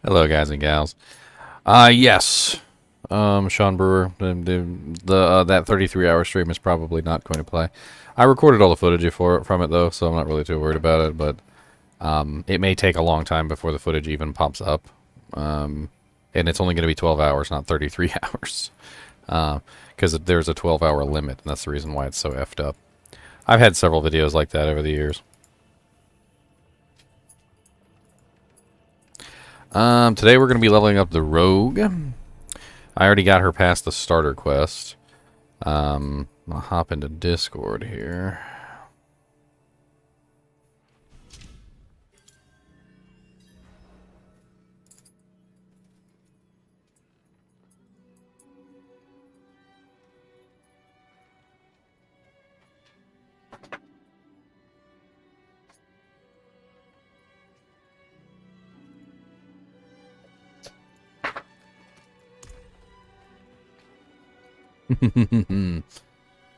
Hello, guys and gals. Yes. Sean Brewer, that 33-hour stream is probably not going to play. I recorded all the footage from it though, so I'm not really too worried about it. But it may take a long time before the footage even pops up, and it's only going to be 12 hours, not 33 hours, because there's a 12-hour limit, and that's the reason why it's so effed up. I've had several videos like that over the years. Today we're going to be leveling up the Rogue. I already got her past the starter quest. I'll hop into Discord here.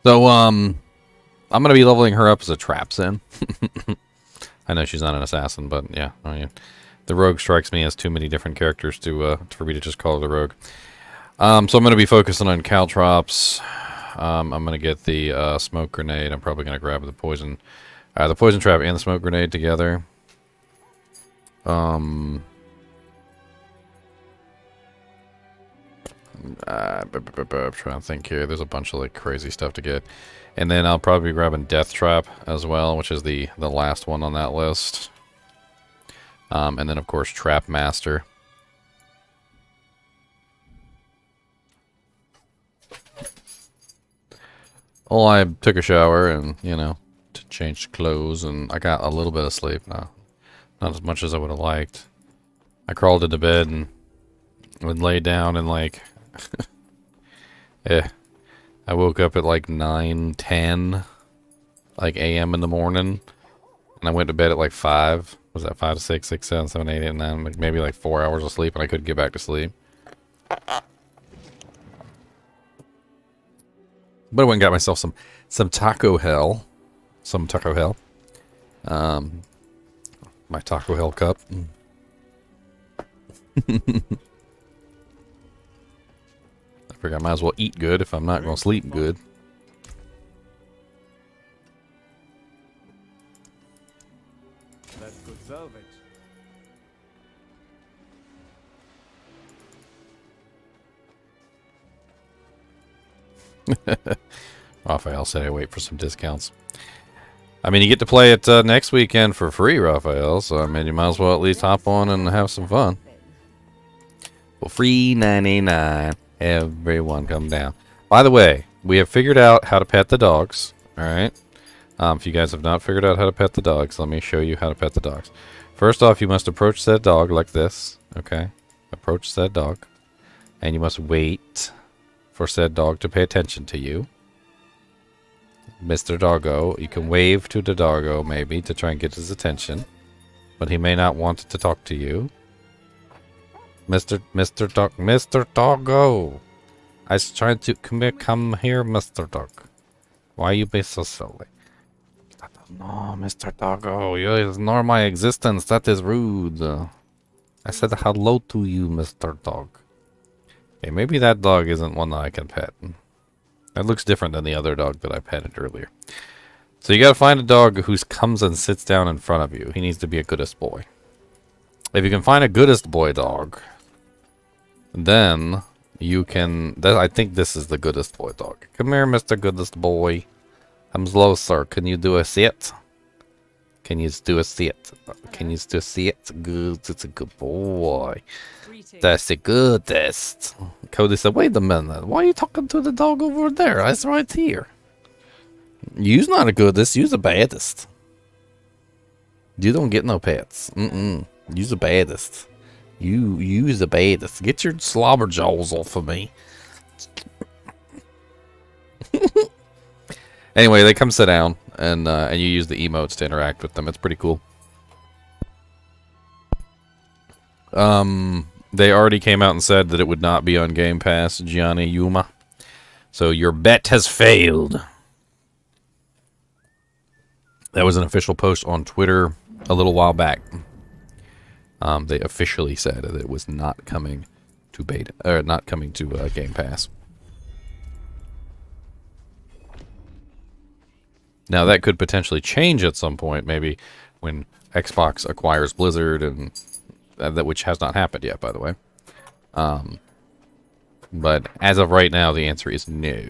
So, I'm going to be leveling her up as a Trapsin. I know she's not an assassin, but yeah, I mean, the Rogue strikes me as too many different characters for me to just call her the Rogue. So I'm going to be focusing on caltrops. I'm going to get the smoke grenade. I'm probably going to grab the poison trap and the smoke grenade together. I'm trying to think here. There's a bunch of like crazy stuff to get. And then I'll probably be grabbing Death Trap as well, which is the last one on that list. And then of course Trap Master. Well, I took a shower and, you know, to change clothes, and I got a little bit of sleep. Not as much as I would have liked. I crawled into bed and laid down and like I woke up at like 9:10 like a.m. in the morning, and I went to bed at like 5. Was that 5 to 6, 6, 7, 7, 8, 8, 9, like maybe like 4 hours of sleep, and I couldn't get back to sleep. But I went and got myself some Taco Hell. Some Taco Hell. My Taco Hell cup. I figure I might as well eat good if I'm not going to sleep good. That's good salvage. Raphael said I wait for some discounts. I mean, you get to play it next weekend for free, Raphael, so I mean, you might as well at least hop on and have some fun. Well, free 99. Everyone come down. By the way, we have figured out how to pet the dogs. Alright? If you guys have not figured out how to pet the dogs, let me show you how to pet the dogs. First off, you must approach said dog like this. Okay? Approach said dog. And you must wait for said dog to pay attention to you. Mr. Doggo, you can wave to the doggo maybe to try and get his attention. But he may not want to talk to you. Mr. Doggo. I was trying to come here, Mr. Dog. Why you be so silly? No, Mr. Doggo, you ignore my existence. That is rude. I said hello to you, Mr. Dog. Okay, maybe that dog isn't one that I can pet. That looks different than the other dog that I petted earlier. So you gotta find a dog who comes and sits down in front of you. He needs to be a goodest boy. If you can find a goodest boy dog, then you can... I think this is the goodest boy dog. Come here, Mr. Goodest Boy. I'm slow, sir. Can you do a sit? Can you do a sit? Can you do a sit? Good. It's a good boy. That's the goodest. Cody said, wait a minute. Why are you talking to the dog over there? It's right here. You's not a goodest. You's the baddest. You don't get no pets. You's the baddest. You's the baddest. Get your slobber jaws off of me. Anyway, they come sit down, and you use the emotes to interact with them. It's pretty cool. They already came out and said that it would not be on Game Pass, Gianni Yuma. So your bet has failed. That was an official post on Twitter a little while back. They officially said that it was not coming to beta, or not coming to Game Pass. Now that could potentially change at some point, maybe when Xbox acquires Blizzard, and that which has not happened yet, by the way. But as of right now, the answer is no.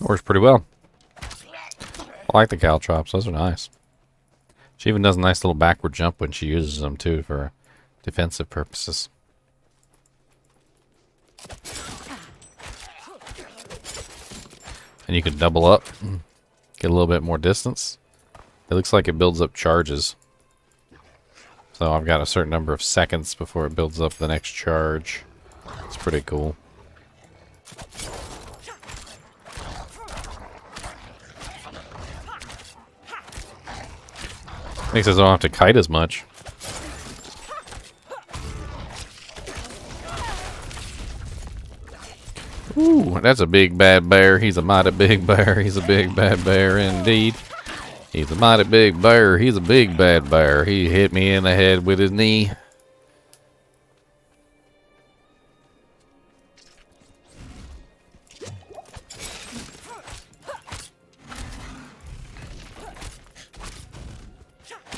Works pretty well. I like the caltrops. Those are nice. She even does a nice little backward jump when she uses them, too, for defensive purposes. And you can double up, get a little bit more distance. It looks like it builds up charges. So I've got a certain number of seconds before it builds up the next charge. It's pretty cool. Makes us don't have to kite as much. Ooh, that's a big bad bear. He's a mighty big bear. He's a big bad bear indeed. He's a mighty big bear. He's a big bad bear. He hit me in the head with his knee.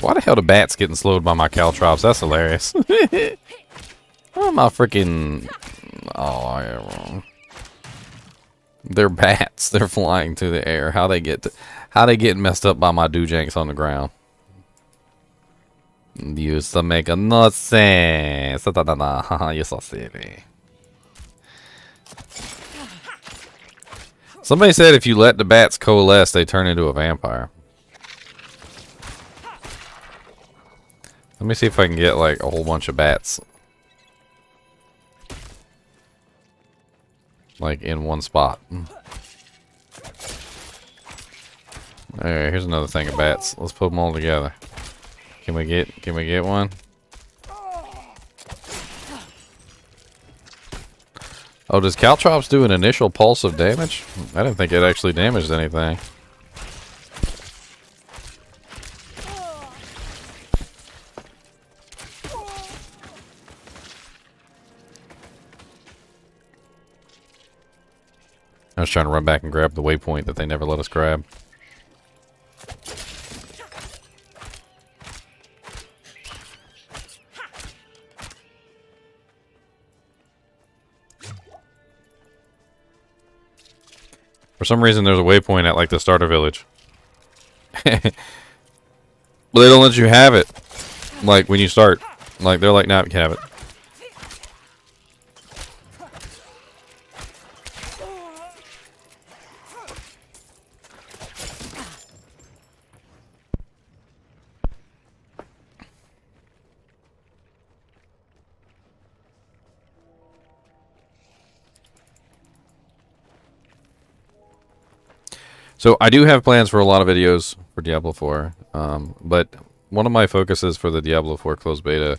Why the hell the bats getting slowed by my caltrops? That's hilarious. Oh, my freaking... Oh, I am wrong. They're bats. They're flying through the air. How they get messed up by my doojanks on the ground? Used to make no sense. You're so silly. Somebody said if you let the bats coalesce, they turn into a vampire. Let me see if I can get like a whole bunch of bats. Like in one spot. Alright, here's another thing of bats. Let's put them all together. Can we get one? Oh, does caltrops do an initial pulse of damage? I didn't think it actually damaged anything. I was trying to run back and grab the waypoint that they never let us grab. For some reason, there's a waypoint at like the starter village. But they don't let you have it. Like when you start. Like they're like, nah, you can have it. So I do have plans for a lot of videos for Diablo 4, but one of my focuses for the Diablo 4 closed beta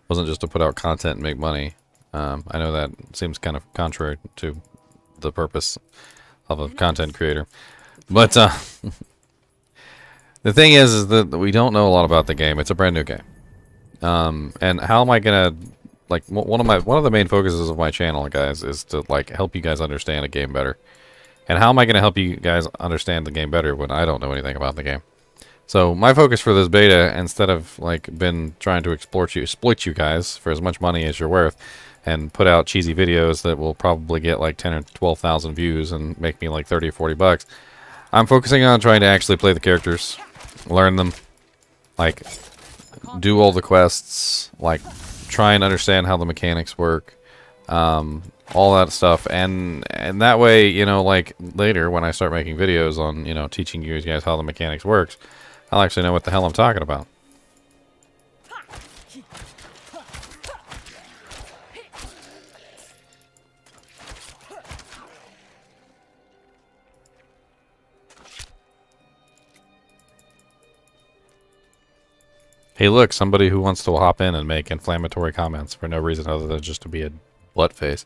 wasn't just to put out content and make money. I know that seems kind of contrary to the purpose of a content creator, but the thing is that we don't know a lot about the game. It's a brand new game, and how am I gonna like one of the main focuses of my channel, guys, is to like help you guys understand a game better. And how am I going to help you guys understand the game better when I don't know anything about the game? So my focus for this beta, instead of like been trying to exploit you guys for as much money as you're worth, and put out cheesy videos that will probably get like 10 or 12,000 views and make me like 30 or 40 bucks, I'm focusing on trying to actually play the characters, learn them, like do all the quests, like try and understand how the mechanics work, all that stuff, and that way, you know, like later when I start making videos on, you know, teaching you guys how the mechanics works, I'll actually know what the hell I'm talking about. Hey, look, somebody who wants to hop in and make inflammatory comments for no reason other than just to be a butt face.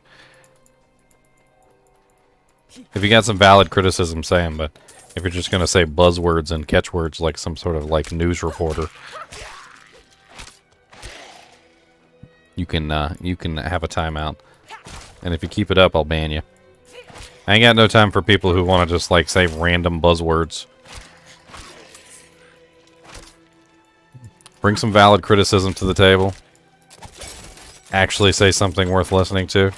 If you got some valid criticism, say 'em, but if you're just gonna say buzzwords and catchwords like some sort of like news reporter, you can have a timeout. And if you keep it up, I'll ban you. I ain't got no time for people who want to just like say random buzzwords. Bring some valid criticism to the table. Actually say something worth listening to.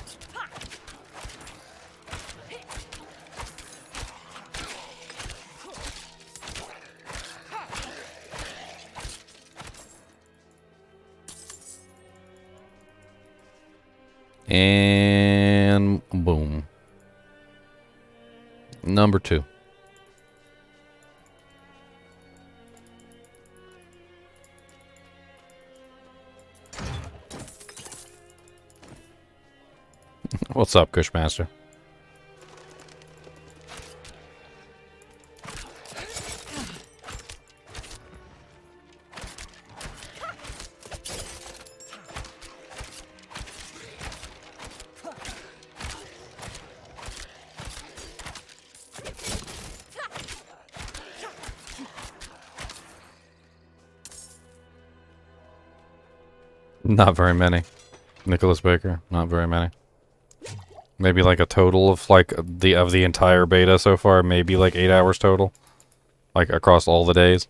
And boom. Number 2. What's up, Cushmaster? Not very many. Nicholas Baker, not very many. Maybe like a total of like the entire beta so far, maybe like 8 hours total. Like across all the days.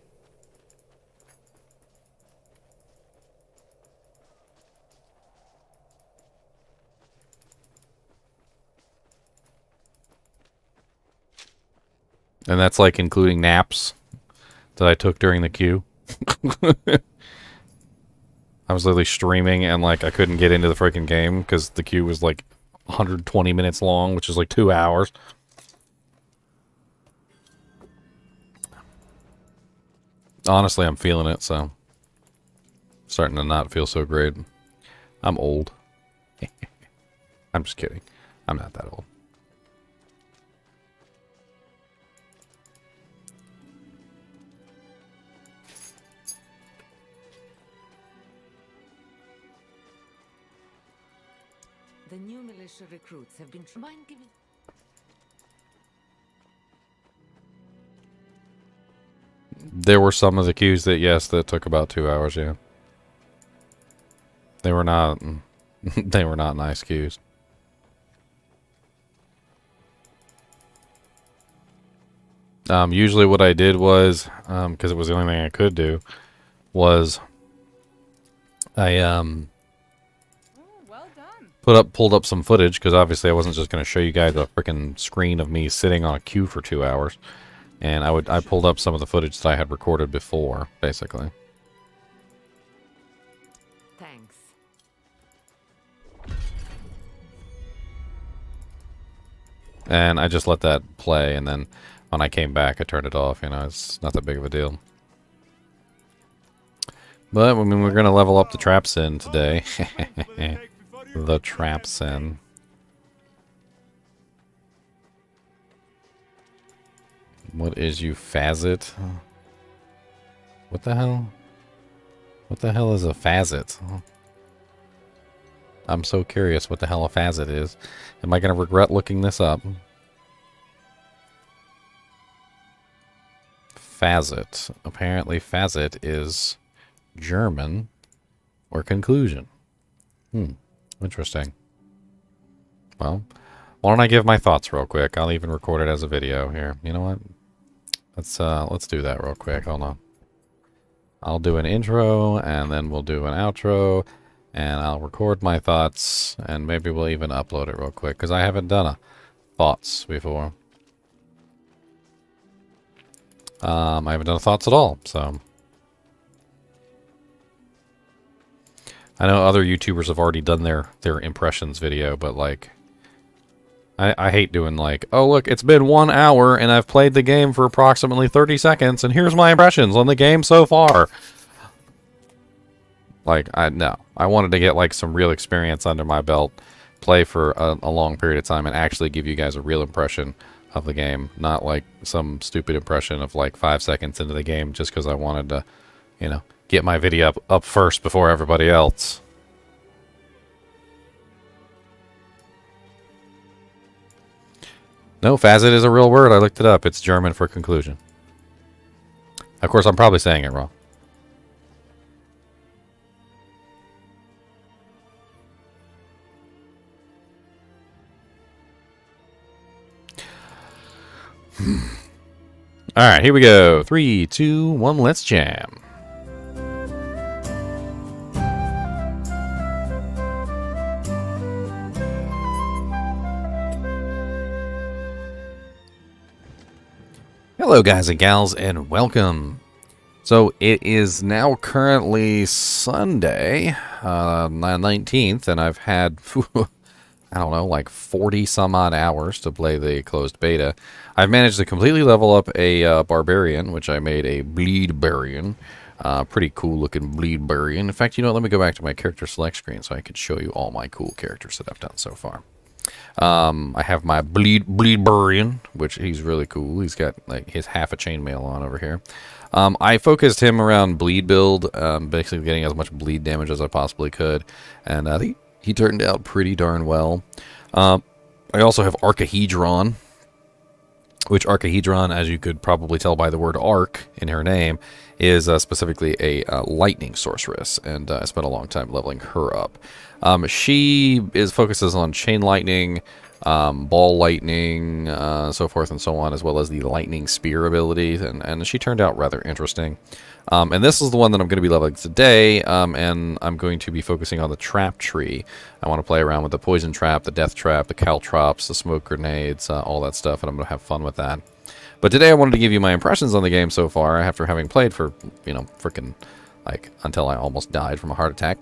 And that's like including naps that I took during the queue. I was literally streaming and like I couldn't get into the freaking game because the queue was like 120 minutes long, which is like 2 hours. Honestly, I'm feeling it, so starting to not feel so great. I'm old. I'm just kidding. I'm not that old. The new militia recruits have been mind giving. There were some of the queues that, yes, that took about 2 hours, yeah. They were not, they were not nice queues. Usually what I did was, because it was the only thing I could do, was I, pulled up some footage, because obviously I wasn't just going to show you guys a freaking screen of me sitting on a queue for 2 hours. And I pulled up some of the footage that I had recorded before, basically. Thanks. And I just let that play, and then when I came back, I turned it off. You know, it's not that big of a deal. But, I mean, we're going to level up the Trapsin today. The Trapsin. What is you Fazit? What the hell? What the hell is a Fazit? I'm so curious what the hell a Fazit is. Am I going to regret looking this up? Fazit. Apparently Fazit is German or conclusion. Interesting. Well, why don't I give my thoughts real quick? I'll even record it as a video here. You know what? Let's do that real quick. Hold on. I'll do an intro, and then we'll do an outro, and I'll record my thoughts, and maybe we'll even upload it real quick, because I haven't done a thoughts before. I haven't done thoughts at all, so. I know other YouTubers have already done their impressions video, but like, I hate doing like, oh look, it's been 1 hour and I've played the game for approximately 30 seconds and here's my impressions on the game so far. Like, no. I wanted to get like some real experience under my belt, play for a long period of time and actually give you guys a real impression of the game, not like some stupid impression of like 5 seconds into the game just because I wanted to, you know, get my video up first before everybody else. No, facet is a real word. I looked it up. It's German for conclusion. Of course, I'm probably saying it wrong. Alright, here we go. 3, 2, 1, let's jam. Hello guys and gals, and welcome. So it is now currently Sunday, 19th, and I've had, I don't know, like 40 some odd hours to play the closed beta. I've managed to completely level up a Barbarian, which I made a Bleedbarian. Pretty cool looking Bleedbarian. In fact, you know what, let me go back to my character select screen so I can show you all my cool characters that I've done so far. I have my Bleedbarian, which he's really cool. He's got like his half a chainmail on over here. I focused him around bleed build, basically getting as much bleed damage as I possibly could, and he turned out pretty darn well. I also have Archahedron, which Archahedron, as you could probably tell by the word arc in her name, is specifically a lightning sorceress, and I spent a long time leveling her up. She focuses on chain lightning, ball lightning, so forth and so on, as well as the lightning spear ability, and she turned out rather interesting. And this is the one that I'm going to be leveling today, and I'm going to be focusing on the trap tree. I want to play around with the poison trap, the death trap, the caltrops, the smoke grenades, all that stuff, and I'm going to have fun with that. But today I wanted to give you my impressions on the game so far, after having played for, you know, frickin', like, until I almost died from a heart attack.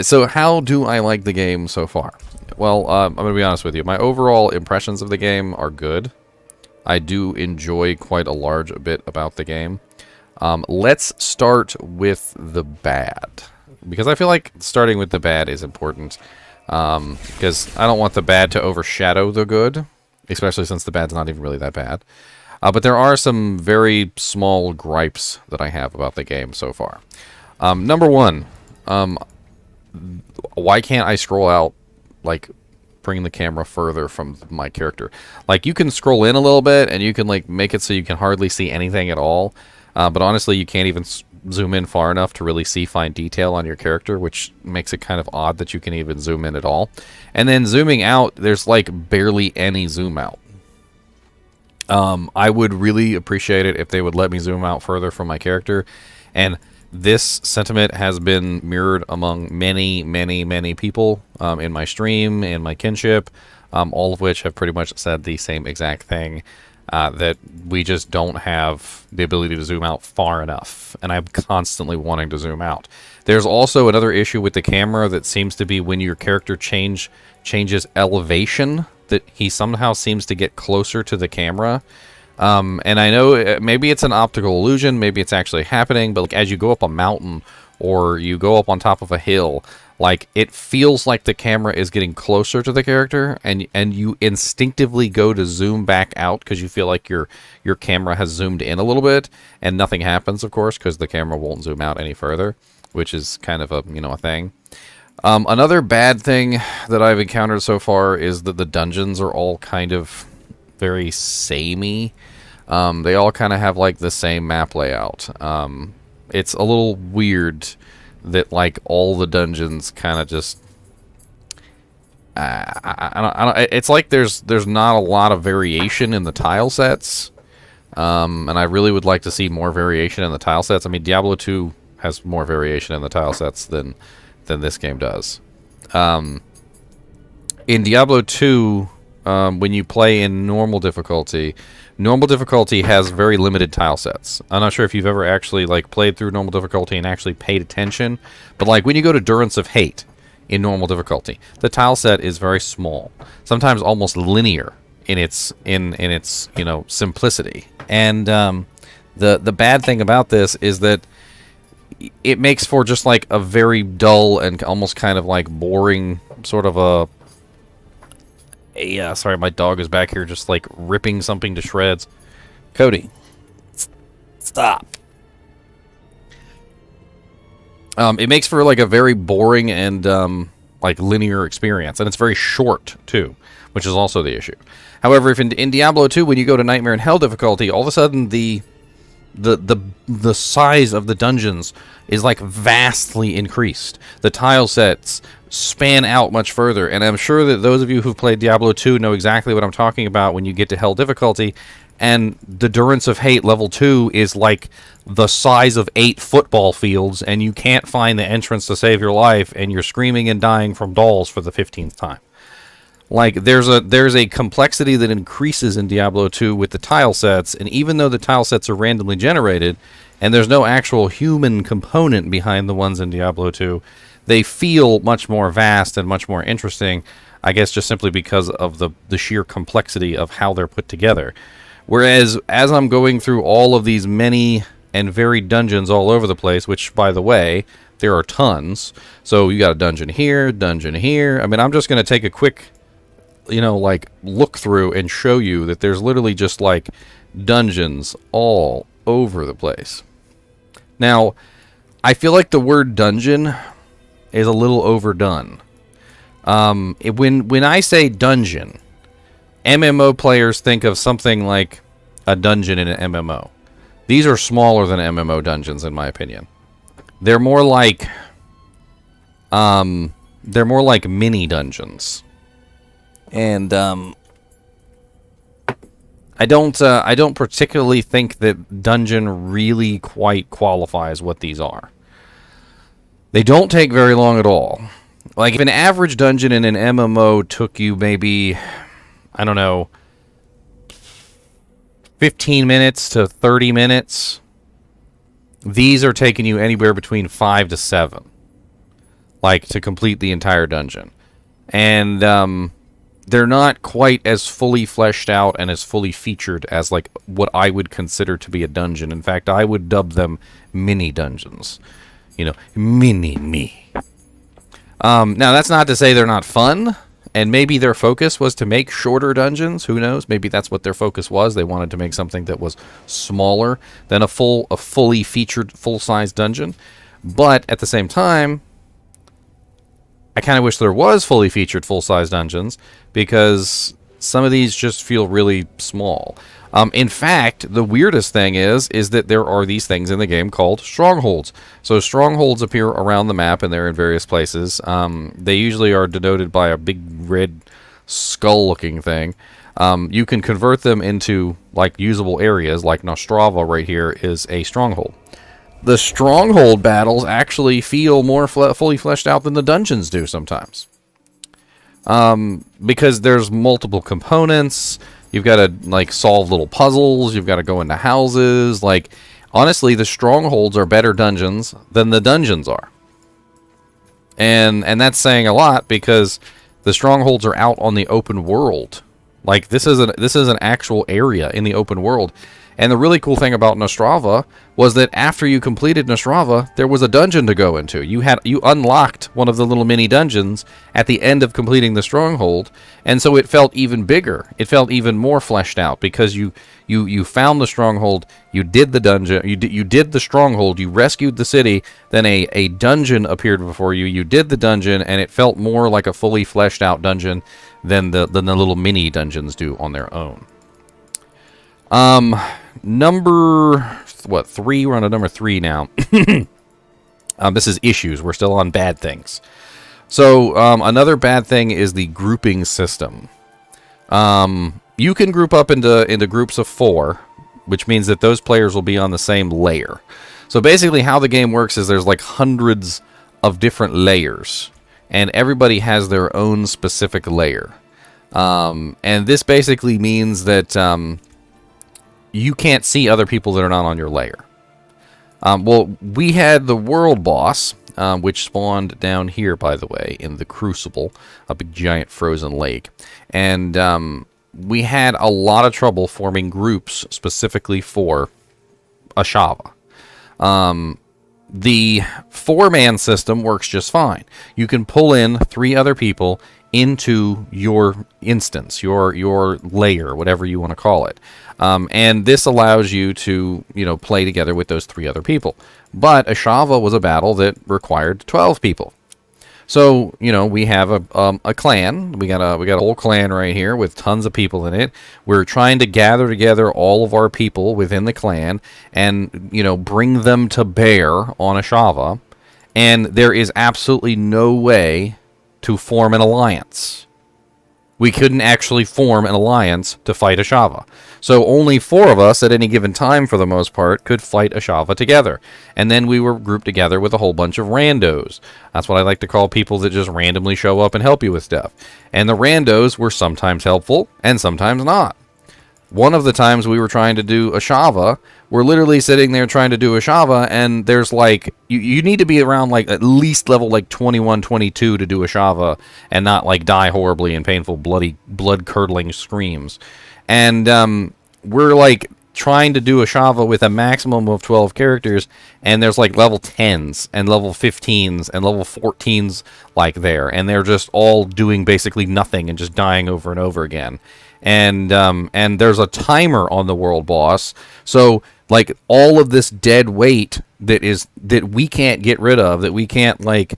So how do I like the game so far? Well, I'm going to be honest with you. My overall impressions of the game are good. I do enjoy quite a large bit about the game. Let's start with the bad, because I feel like starting with the bad is important, because I don't want the bad to overshadow the good, especially since the bad's not even really that bad. But there are some very small gripes that I have about the game so far. Number one, why can't I scroll out, like, bring the camera further from my character? Like, you can scroll in a little bit, and you can, like, make it so you can hardly see anything at all. But honestly, you can't even zoom in far enough to really see fine detail on your character, which makes it kind of odd that you can even zoom in at all. And then zooming out, there's, like, barely any zoom out. I would really appreciate it if they would let me zoom out further from my character. And this sentiment has been mirrored among many, many, many people in my stream, in my kinship, all of which have pretty much said the same exact thing, that we just don't have the ability to zoom out far enough, and I'm constantly wanting to zoom out. There's also another issue with the camera that seems to be when your character changes elevation, that he somehow seems to get closer to the camera. And I know maybe it's an optical illusion, maybe it's actually happening, but like, as you go up a mountain or you go up on top of a hill, like, it feels like the camera is getting closer to the character, and you instinctively go to zoom back out because you feel like your camera has zoomed in a little bit, and nothing happens, of course, because the camera won't zoom out any further, which is kind of a, you know, a thing. Another bad thing that I've encountered so far is that the dungeons are all kind of very samey. They all kind of have like the same map layout. It's a little weird that like all the dungeons kind of just I don't, it's like there's not a lot of variation in the tile sets, and I really would like to see more variation in the tile sets. I mean, Diablo II has more variation in the tile sets than this game does. In Diablo II, when you play in normal difficulty, normal difficulty has very limited tile sets. I'm not sure if you've ever actually like played through normal difficulty and actually paid attention, but like when you go to Durance of Hate in normal difficulty, the tile set is very small, sometimes almost linear in its you know, simplicity. And the bad thing about this is that it makes for just like a very dull and almost kind of like boring sort of sorry, my dog is back here just like ripping something to shreds. Cody, stop. It makes for like a very boring and like linear experience, and it's very short too, which is also the issue. However, if in Diablo 2, when you go to Nightmare in Hell difficulty, all of a sudden the size of the dungeons is like vastly increased. The tile sets span out much further, and I'm sure that those of you who've played Diablo 2 know exactly what I'm talking about when you get to Hell difficulty, and the Durance of Hate level 2 is like the size of 8 football fields, and you can't find the entrance to save your life, and you're screaming and dying from dolls for the 15th time. Like, there's a complexity that increases in Diablo 2 with the tile sets, and even though the tile sets are randomly generated, and there's no actual human component behind the ones in Diablo 2, they feel much more vast and much more interesting, I guess just simply because of the sheer complexity of how they're put together. Whereas, as I'm going through all of these many and varied dungeons all over the place, which, by the way, there are tons. So you got a dungeon here, dungeon here. I mean, I'm just going to take a quick, you know, like, look through and show you that there's literally just, like, dungeons all over the place. Now, I feel like the word dungeon is a little overdone. When I say dungeon, MMO players think of something like a dungeon in an MMO. These are smaller than MMO dungeons, in my opinion. They're more like mini dungeons. And I don't particularly think that dungeon really quite qualifies what these are. They don't take very long at all. Like, if an average dungeon in an MMO took you maybe, I don't know, 15 minutes to 30 minutes, these are taking you anywhere between 5 to 7, like, to complete the entire dungeon. And they're not quite as fully fleshed out and as fully featured as, like, what I would consider to be a dungeon. In fact, I would dub them mini dungeons. You know, mini-me. Now, that's not to say they're not fun, and maybe their focus was to make shorter dungeons. Who knows? Maybe that's what their focus was. They wanted to make something that was smaller than a fully featured, full-size dungeon. But at the same time, I kind of wish there was fully featured, full-size dungeons, because some of these just feel really small. In fact, the weirdest thing is that there are these things in the game called strongholds. So strongholds appear around the map, and they're in various places. They usually are denoted by a big red skull-looking thing. You can convert them into, like, usable areas, like Nostrava right here is a stronghold. The stronghold battles actually feel more fully fleshed out than the dungeons do sometimes. Because there's multiple components. You've got to, like, solve little puzzles. You've got to go into houses. Like, honestly, the strongholds are better dungeons than the dungeons are. And that's saying a lot, because the strongholds are out on the open world. Like, this is an actual area in the open world. And the really cool thing about Nostrava was that after you completed Nostrava, there was a dungeon to go into. You unlocked one of the little mini dungeons at the end of completing the stronghold, and so it felt even bigger. It felt even more fleshed out, because you found the stronghold, you did the dungeon, you did the stronghold, you rescued the city, then a dungeon appeared before you. You did the dungeon, and it felt more like a fully fleshed out dungeon than the little mini dungeons do on their own. Number 3? We're on to number 3 now. This is issues. We're still on bad things. So, another bad thing is the grouping system. You can group up into groups of 4, which means that those players will be on the same layer. So basically how the game works is there's like hundreds of different layers, and everybody has their own specific layer. And this basically means that you can't see other people that are not on your layer. Well, we had the world boss, which spawned down here, by the way, in the Crucible, a big giant frozen lake. And we had a lot of trouble forming groups specifically for Ashava. The 4-man system works just fine. You can pull in 3 other people into your instance, your layer, whatever you want to call it. And this allows you to, play together with those 3 other people. But Ashava was a battle that required 12 people. So, we have a clan. We got a whole clan right here with tons of people in it. We're trying to gather together all of our people within the clan and, bring them to bear on Ashava. And there is absolutely no way to form an alliance. We couldn't actually form an alliance to fight Ashava. So only 4 of us at any given time, for the most part, could fight Ashava together. And then we were grouped together with a whole bunch of randos. That's what I like to call people that just randomly show up and help you with stuff. And the randos were sometimes helpful and sometimes not. One of the times we were trying to do Ashava, we're literally sitting there trying to do Ashava, and there's like, you need to be around like at least level like 21, 22 to do Ashava, and not like die horribly in painful, blood-curdling screams. And we're like trying to do Ashava with a maximum of 12 characters, and there's like level 10s and level 15s and level 14s like there, and they're just all doing basically nothing and just dying over and over again. And there's a timer on the world boss, so like all of this dead weight that we can't get rid of, that we can't like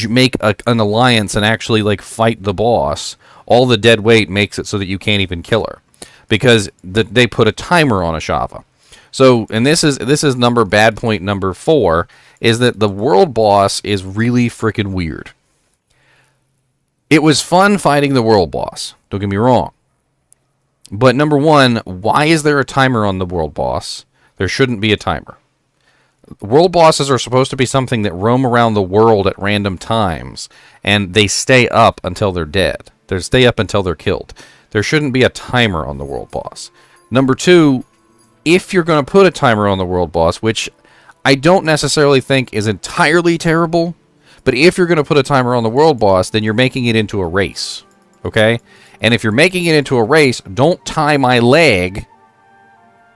make an alliance and actually like fight the boss. All the dead weight makes it so that you can't even kill her, because they put a timer on Ashava. So, and this is bad point number 4, is that the world boss is really freaking weird. It was fun fighting the world boss, don't get me wrong. But number 1, why is there a timer on the world boss? There shouldn't be a timer. World bosses are supposed to be something that roam around the world at random times, and they stay up until they're dead. They stay up until they're killed. There shouldn't be a timer on the world boss. Number 2, if you're going to put a timer on the world boss, which I don't necessarily think is entirely terrible, but if you're going to put a timer on the world boss, then you're making it into a race. Okay? And if you're making it into a race, don't tie my leg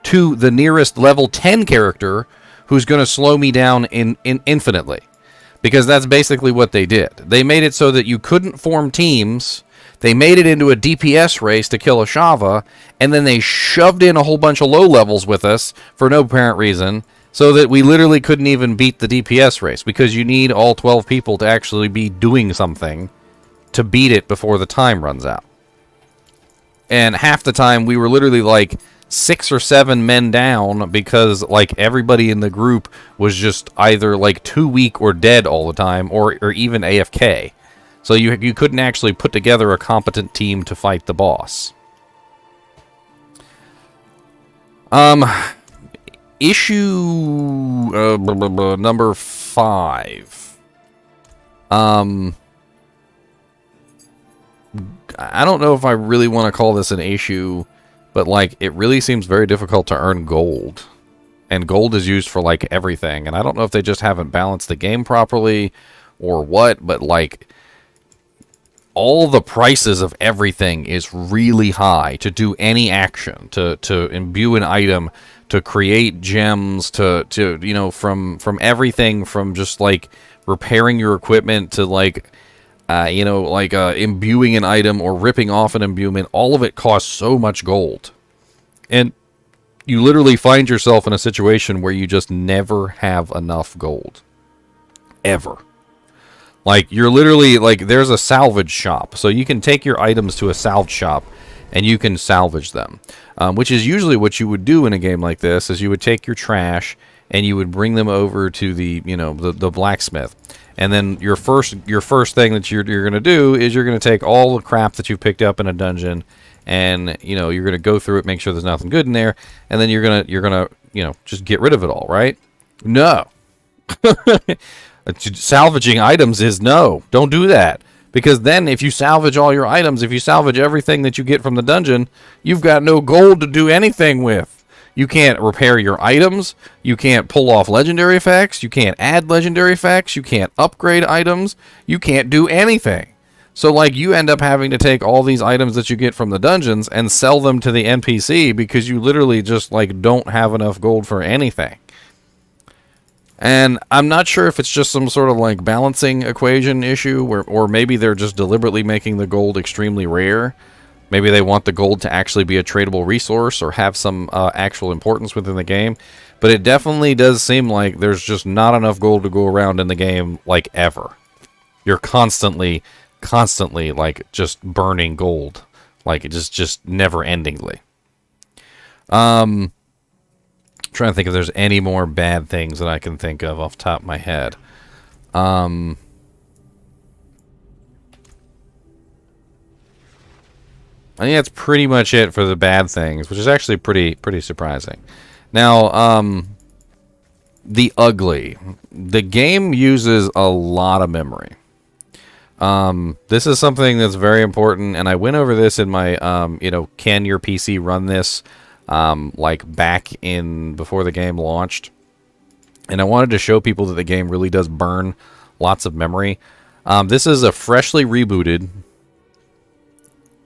to the nearest level 10 character who's going to slow me down infinitely. Because that's basically what they did. They made it so that you couldn't form teams. They made it into a DPS race to kill Ashava, and then they shoved in a whole bunch of low levels with us for no apparent reason, so that we literally couldn't even beat the DPS race, because you need all 12 people to actually be doing something to beat it before the time runs out. And half the time we were literally like 6 or 7 men down, because like everybody in the group was just either like too weak or dead all the time, or even AFK. So you couldn't actually put together a competent team to fight the boss. Issue number 5. I don't know if I really want to call this an issue, but like it really seems very difficult to earn gold. And gold is used for like everything, and I don't know if they just haven't balanced the game properly or what, but like all the prices of everything is really high to do any action, to imbue an item, to create gems, to from everything from just like repairing your equipment to like imbuing an item or ripping off an imbuement. All of it costs so much gold. And you literally find yourself in a situation where you just never have enough gold. Ever. Like, you're literally, like, there's a salvage shop. So you can take your items to a salvage shop and you can salvage them. Which is usually what you would do in a game like this, is you would take your trash and you would bring them over to the, the blacksmith. And then your first thing that you're going to do is you're going to take all the crap that you've picked up in a dungeon, and you're going to go through it, make sure there's nothing good in there, and then you're going to just get rid of it all, right? No. Salvaging items is no. Don't do that, Because then if you salvage all your items, if you salvage everything that you get from the dungeon, you've got no gold to do anything with. You can't repair your items. You can't pull off legendary effects. You can't add legendary effects. You can't upgrade items. You can't do anything. So, like, you end up having to take all these items that you get from the dungeons and sell them to the NPC because you literally just, like, don't have enough gold for anything. And I'm not sure if it's just some sort of, like, balancing equation issue, or maybe they're just deliberately making the gold extremely rare. Maybe they want the gold to actually be a tradable resource or have some actual importance within the game. But it definitely does seem like there's just not enough gold to go around in the game, like, ever. You're constantly, like, just burning gold. Like, just never-endingly. Trying to think if there's any more bad things that I can think of off the top of my head. I think that's pretty much it for the bad things, which is actually pretty surprising. Now, the ugly. The game uses a lot of memory. This is something that's very important, and I went over this in my, can your PC run this, like back in before the game launched. And I wanted to show people that the game really does burn lots of memory. This is a freshly rebooted,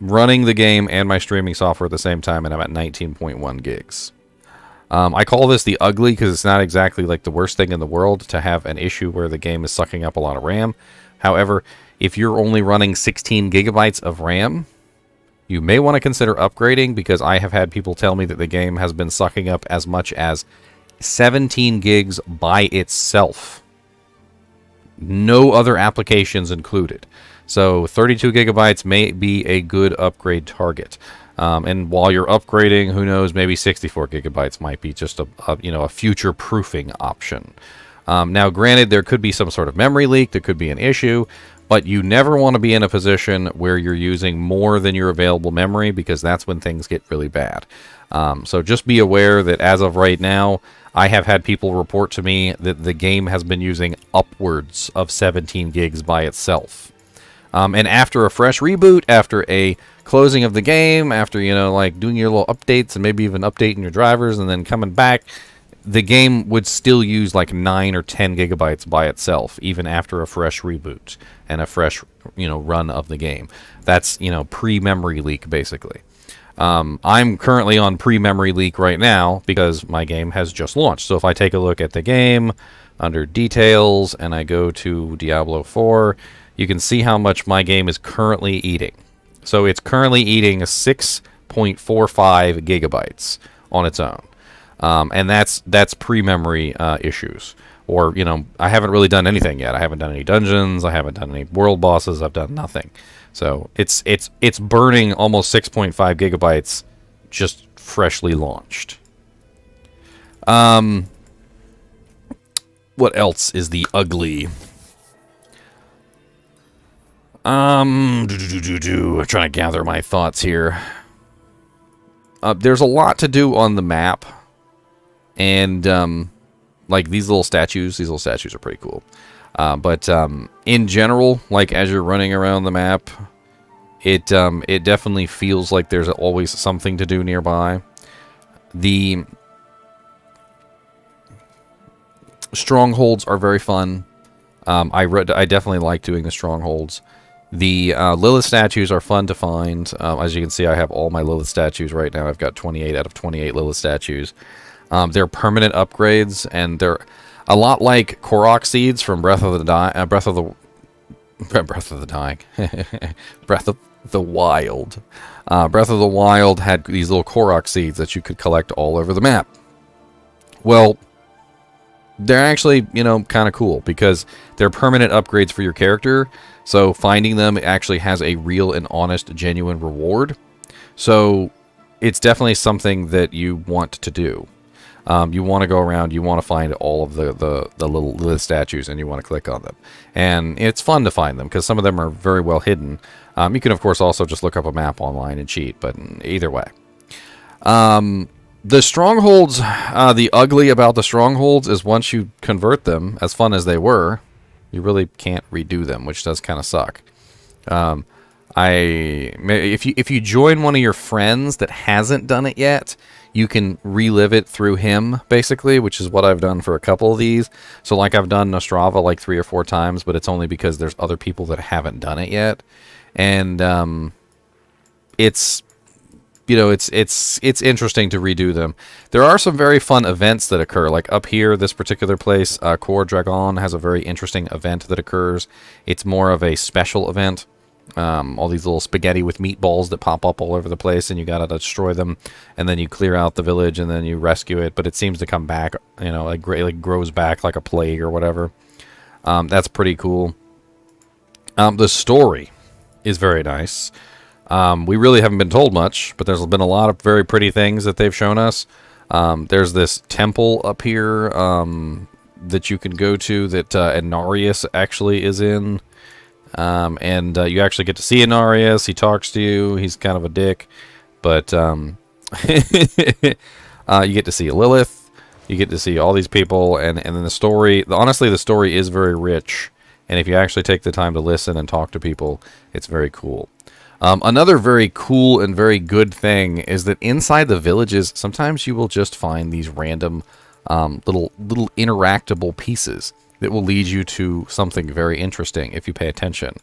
running the game and my streaming software at the same time, and I'm at 19.1 gigs. I call this the ugly because it's not exactly like the worst thing in the world to have an issue where the game is sucking up a lot of RAM. However, if you're only running 16 gigabytes of RAM, you may want to consider upgrading, because I have had people tell me that the game has been sucking up as much as 17 gigs by itself. No other applications included. So 32 gigabytes may be a good upgrade target. And while you're upgrading, who knows, maybe 64 gigabytes might be just a future-proofing option. Now, granted, there could be some sort of memory leak, there could be an issue, but you never want to be in a position where you're using more than your available memory, because that's when things get really bad. So just be aware that as of right now, I have had people report to me that the game has been using upwards of 17 gigs by itself. And after a fresh reboot, after a closing of the game, after, like doing your little updates and maybe even updating your drivers and then coming back, the game would still use like 9 or 10 gigabytes by itself, even after a fresh reboot and a fresh, run of the game. That's, pre-memory leak, basically. I'm currently on pre-memory leak right now because my game has just launched. So if I take a look at the game under details and I go to Diablo 4, you can see how much my game is currently eating. So it's currently eating 6.45 gigabytes on its own. And that's pre-memory issues. Or, I haven't really done anything yet. I haven't done any dungeons. I haven't done any world bosses. I've done nothing. So it's burning almost 6.5 gigabytes just freshly launched. What else is the ugly? I'm trying to gather my thoughts here. There's a lot to do on the map. And, like, these little statues are pretty cool. But in general, like, as you're running around the map, it definitely feels like there's always something to do nearby. The strongholds are very fun. I definitely like doing the strongholds. The Lilith statues are fun to find. As you can see, I have all my Lilith statues right now. I've got 28 out of 28 Lilith statues. They're permanent upgrades, and they're a lot like Korok seeds from Breath of the Wild. Breath of the Wild had these little Korok seeds that you could collect all over the map. Well, they're actually, kind of cool because they're permanent upgrades for your character. So finding them actually has a real and honest, genuine reward. So it's definitely something that you want to do. You want to go around, you want to find all of the little statues, and you want to click on them. And it's fun to find them, because some of them are very well hidden. You can, of course, also just look up a map online and cheat, but either way. The strongholds, the ugly about the strongholds is once you convert them, as fun as they were, you really can't redo them, which does kind of suck. If you join one of your friends that hasn't done it yet, you can relive it through him, basically, which is what I've done for a couple of these. So, like, I've done Nostrava like 3 or 4 times, but it's only because there's other people that haven't done it yet. And it's interesting to redo them. There are some very fun events that occur, like up here, this particular place, Core Dragon has a very interesting event that occurs. It's more of a special event. All these little spaghetti with meatballs that pop up all over the place, and you gotta destroy them, and then you clear out the village, and then you rescue it, but it seems to come back, like grows back like a plague or whatever. That's pretty cool. The story is very nice. We really haven't been told much, but there's been a lot of very pretty things that they've shown us. There's this temple up here that you can go to that Inarius actually is in. And you actually get to see Inarius. He talks to you. He's kind of a dick. But you get to see Lilith. You get to see all these people. And then the story, honestly, the story is very rich. And if you actually take the time to listen and talk to people, it's very cool. Another very cool and very good thing is that inside the villages, sometimes you will just find these random little interactable pieces that will lead you to something very interesting if you pay attention.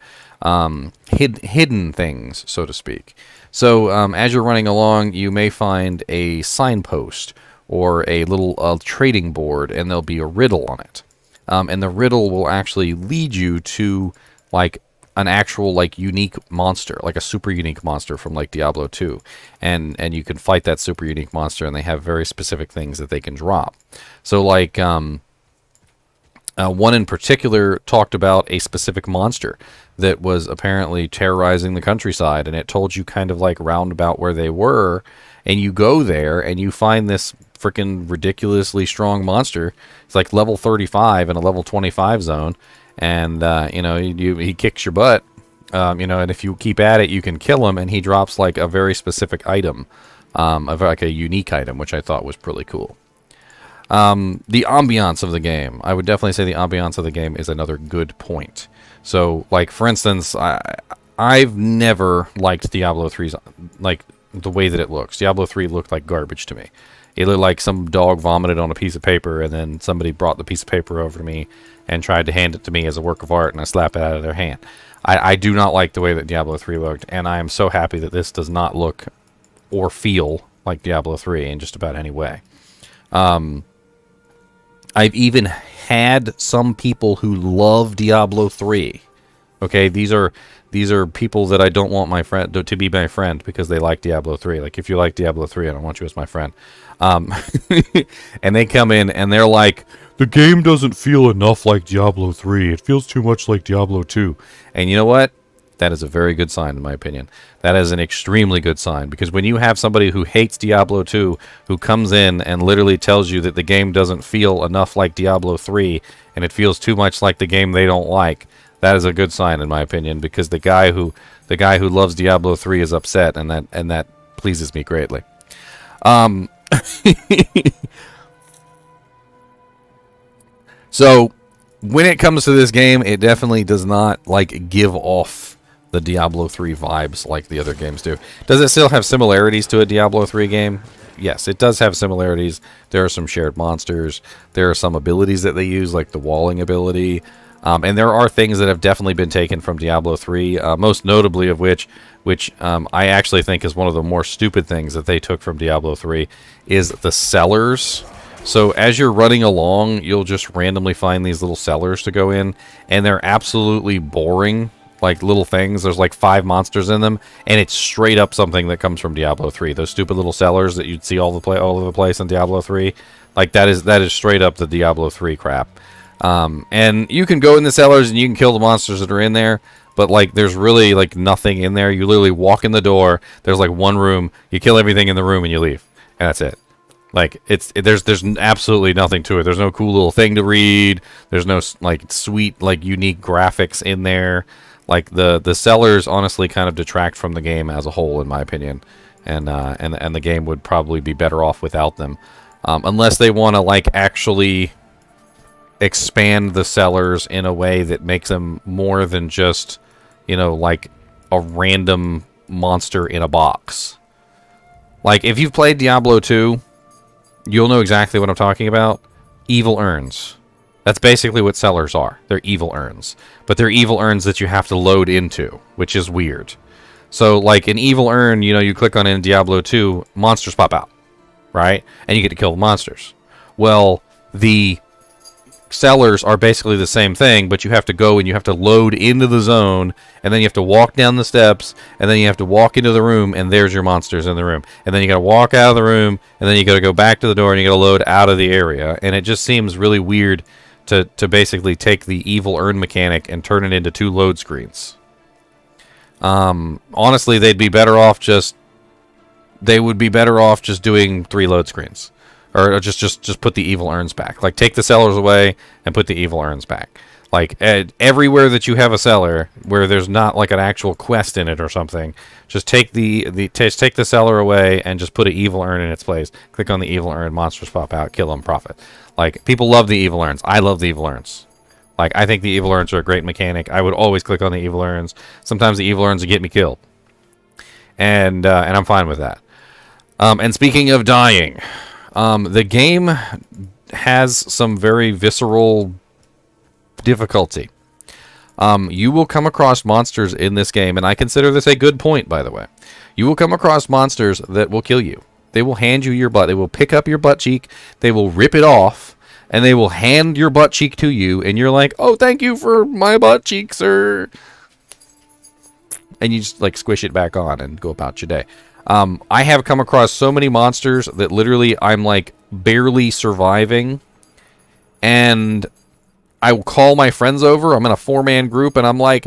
Hidden things, so to speak. So as you're running along, you may find a signpost or a little trading board, and there'll be a riddle on it. And the riddle will actually lead you to like an actual like unique monster, like a super unique monster from like Diablo 2. And you can fight that super unique monster, and they have very specific things that they can drop. So like one in particular talked about a specific monster that was apparently terrorizing the countryside, and it told you kind of like roundabout where they were, and you go there and you find this freaking ridiculously strong monster. It's like level 35 in a level 25 zone, and he kicks your butt, and if you keep at it, you can kill him, and he drops like a very specific item, like a unique item, which I thought was pretty cool. The ambiance of the game. I would definitely say the ambiance of the game is another good point. So, like, for instance, I've never liked Diablo 3's, like, the way that it looks. Diablo 3 looked like garbage to me. It looked like some dog vomited on a piece of paper, and then somebody brought the piece of paper over to me and tried to hand it to me as a work of art, and I slap it out of their hand. I do not like the way that Diablo 3 looked, and I am so happy that this does not look or feel like Diablo 3 in just about any way. I've even had some people who love Diablo 3. Okay, these are people that I don't want my friend to be my friend because they like Diablo 3. Like, if you like Diablo 3, I don't want you as my friend. And they come in and they're like, the game doesn't feel enough like Diablo 3. It feels too much like Diablo 2. And you know what? That is a very good sign, in my opinion. That is an extremely good sign, because when you have somebody who hates Diablo 2 who comes in and literally tells you that the game doesn't feel enough like Diablo 3 and it feels too much like the game they don't like, that is a good sign, in my opinion, because the guy who loves Diablo 3 is upset, and that pleases me greatly. So when it comes to this game, it definitely does not like give off the Diablo 3 vibes like the other games do. Does it still have similarities to a Diablo 3 game? Yes, it does have similarities. There are some shared monsters. There are some abilities that they use, like the walling ability. And there are things that have definitely been taken from Diablo 3, most notably of which I actually think is one of the more stupid things that they took from Diablo 3, is the cellars. So as you're running along, you'll just randomly find these little cellars to go in, and they're absolutely boring, like little things. There's like 5 monsters in them, and it's straight up something that comes from Diablo 3. Those stupid little cellars that you'd see all over the place in Diablo 3, like that is straight up the Diablo 3 crap. And you can go in the cellars and you can kill the monsters that are in there, but like there's really like nothing in there. You literally walk in the door, there's like one room, you kill everything in the room and you leave, and that's it. Like there's absolutely nothing to it. There's no cool little thing to read. There's no like sweet like unique graphics in there. Like the cellars honestly kind of detract from the game as a whole, in my opinion, and the game would probably be better off without them, unless they want to like actually expand the cellars in a way that makes them more than just you know, like a random monster in a box. Like, if you've played Diablo 2, you'll know exactly what I'm talking about. Evil urns. That's basically what cellars are. They're evil urns. But they're evil urns that you have to load into, which is weird. So, like, an evil urn, you know, you click on it in Diablo 2, monsters pop out, right? And you get to kill the monsters. Well, the cellars are basically the same thing, but you have to go and you have to load into the zone, and then you have to walk down the steps, and then you have to walk into the room, and there's your monsters in the room. And then you gotta walk out of the room, and then you gotta go back to the door, and you gotta load out of the area. And it just seems really weird to basically take the evil urn mechanic and turn it into 2 load screens. Honestly, they would be better off just doing 3 load screens. Or just put the evil urns back. Like, take the cellars away and put the evil urns back. Like, everywhere that you have a cellar where there's not like an actual quest in it or something, just take take the cellar away and just put an evil urn in its place. Click on the evil urn, monsters pop out, kill them, profit. Like, people love the evil urns. I love the evil urns. Like, I think the evil urns are a great mechanic. I would always click on the evil urns. Sometimes the evil urns would get me killed, and I'm fine with that. And speaking of dying. The game has some very visceral difficulty. You will come across monsters in this game, and I consider this a good point, by the way. You will come across monsters that will kill you. They will hand you your butt. They will pick up your butt cheek. They will rip it off, and they will hand your butt cheek to you, and you're like, oh, thank you for my butt cheek, sir. And you just, like, squish it back on and go about your day. I have come across so many monsters that literally I'm like barely surviving, and I will call my friends over. I'm in a 4-man group, and I'm like,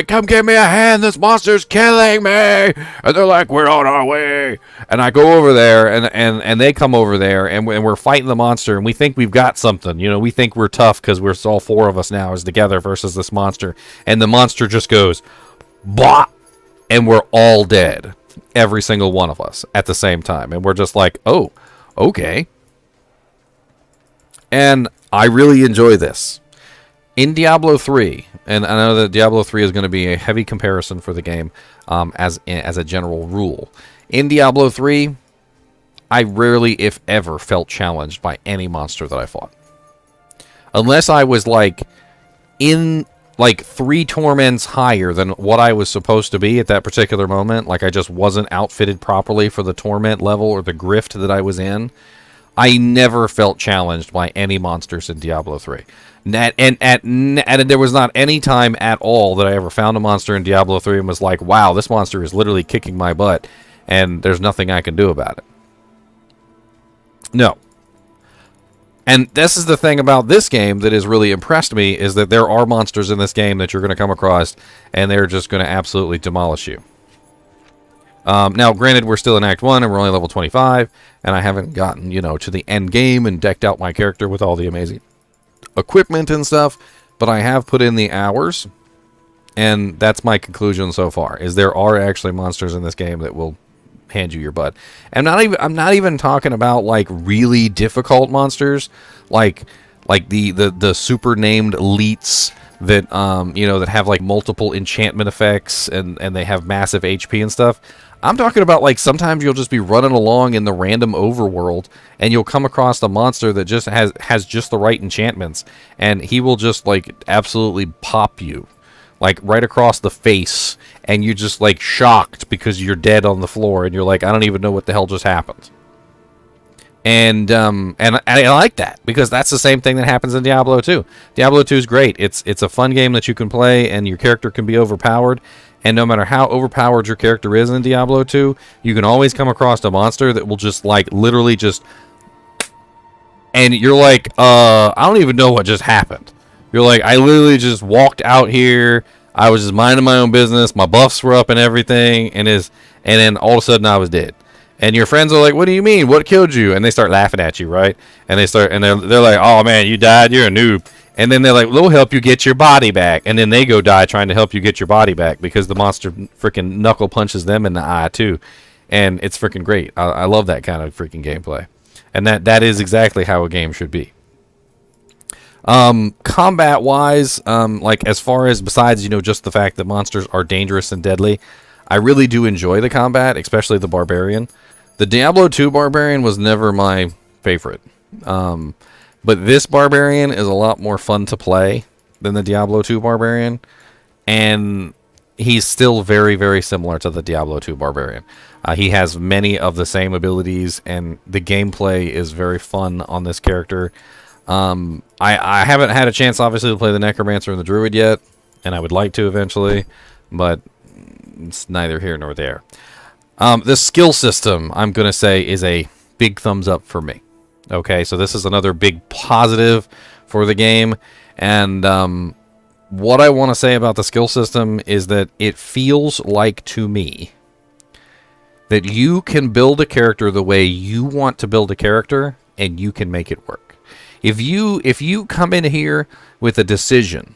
come give me a hand. This monster's killing me. And they're like, we're on our way. And I go over there, and they come over there, and we're fighting the monster, and we think we've got something. You know, we think we're tough because we're all 4 of us now is together versus this monster. And the monster just goes, blah, and we're all dead. Every single one of us at the same time. And we're just like, oh, okay. And I really enjoy this. In Diablo 3, and I know that Diablo 3 is going to be a heavy comparison for the game as a general rule. In Diablo 3, I rarely, if ever, felt challenged by any monster that I fought. Unless I was like in like 3 torments higher than what I was supposed to be at that particular moment. Like, I just wasn't outfitted properly for the torment level or the grift that I was in. I never felt challenged by any monsters in Diablo 3. And there was not any time at all that I ever found a monster in Diablo 3 and was like, wow, this monster is literally kicking my butt, and there's nothing I can do about it. No. And this is the thing about this game that has really impressed me, is that there are monsters in this game that you're going to come across, and they're just going to absolutely demolish you. Now, granted, we're still in Act 1, and we're only level 25, and I haven't gotten, you know, to the end game and decked out my character with all the amazing equipment and stuff, but I have put in the hours, and that's my conclusion so far, is there are actually monsters in this game that will hand you your butt. And I'm not even talking about like really difficult monsters, like the super named elites that you know, that have like multiple enchantment effects and they have massive HP and stuff. I'm talking about like sometimes you'll just be running along in the random overworld and you'll come across a monster that just has just the right enchantments, and he will just like absolutely pop you like right across the face, and you're just like shocked because you're dead on the floor, and you're like, I don't even know what the hell just happened. And I like that, because that's the same thing that happens in Diablo 2. Diablo 2 is great. It's a fun game that you can play, and your character can be overpowered. And no matter how overpowered your character is in Diablo 2, you can always come across a monster that will just like literally just, and you're like, I don't even know what just happened. You're like, I literally just walked out here. I was just minding my own business. My buffs were up and everything, and then all of a sudden I was dead. And your friends are like, "What do you mean? What killed you?" And they start laughing at you, right? And they're like, "Oh man, you died. You're a noob." And then they're like, "We'll help you get your body back." And then they go die trying to help you get your body back, because the monster freaking knuckle punches them in the eye too. And it's freaking great. I love that kind of freaking gameplay. And that is exactly how a game should be. Combat wise, like as far as besides, just the fact that monsters are dangerous and deadly, I really do enjoy the combat, especially the Barbarian. The Diablo 2 Barbarian was never my favorite. But this Barbarian is a lot more fun to play than the Diablo 2 Barbarian. And he's still very, very similar to the Diablo 2 Barbarian. He has many of the same abilities, and the gameplay is very fun on this character. I haven't had a chance, obviously, to play the Necromancer and the Druid yet, and I would like to eventually, but it's neither here nor there. The skill system, I'm going to say, is a big thumbs up for me. Okay, so this is another big positive for the game, and what I want to say about the skill system is that it feels like, to me, that you can build a character the way you want to build a character, and you can make it work. If you come in here with a decision,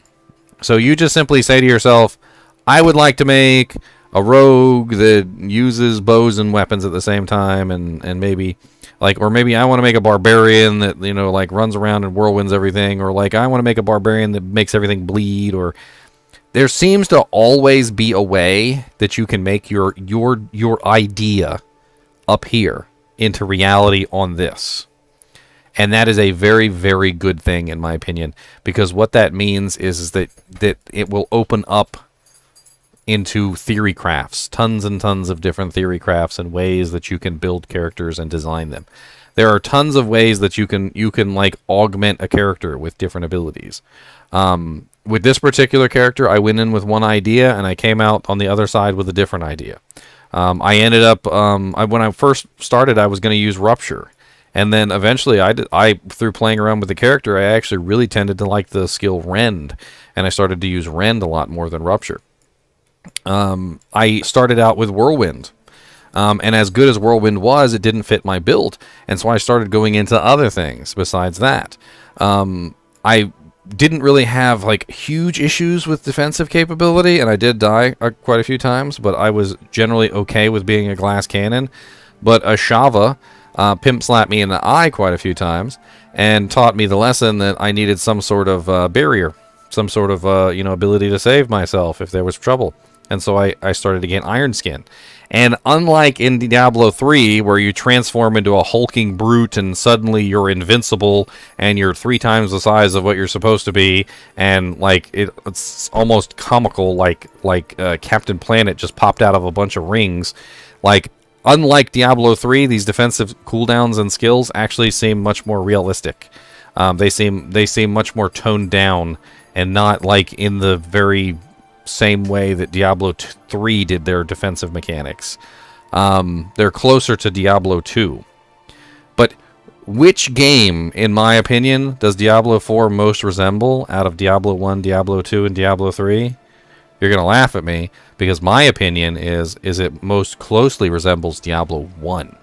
so you just simply say to yourself, I would like to make a rogue that uses bows and weapons at the same time, and maybe or maybe I want to make a barbarian that runs around and whirlwinds everything, or I want to make a barbarian that makes everything bleed, or there seems to always be a way that you can make your idea up here into reality on this. And that is a very, very good thing, in my opinion, because what that means is that it will open up into theory crafts, tons and tons of different theory crafts and ways that you can build characters and design them. There are tons of ways that you can augment a character with different abilities. With this particular character, I went in with one idea and I came out on the other side with a different idea. I ended up when I first started, I was going to use Rupture. And then eventually, through playing around with the character, I actually really tended to like the skill Rend, and I started to use Rend a lot more than Rupture. I started out with Whirlwind, and as good as Whirlwind was, it didn't fit my build, and so I started going into other things besides that. I didn't really have huge issues with defensive capability, and I did die quite a few times, but I was generally okay with being a glass cannon. But Ashava pimp slapped me in the eye quite a few times and taught me the lesson that I needed some sort of barrier, some sort of ability to save myself if there was trouble. And so I started to gain Iron Skin. And unlike in Diablo 3, where you transform into a hulking brute and suddenly you're invincible and you're 3 times the size of what you're supposed to be, and it's almost comical, like Captain Planet just popped out of a bunch of rings. Unlike Diablo 3, these defensive cooldowns and skills actually seem much more realistic. They seem much more toned down and not in the very same way that Diablo 3 did their defensive mechanics. They're closer to Diablo 2. But which game, in my opinion, does Diablo 4 most resemble out of Diablo 1, Diablo 2, and Diablo 3? You're going to laugh at me, because my opinion is it most closely resembles Diablo 1.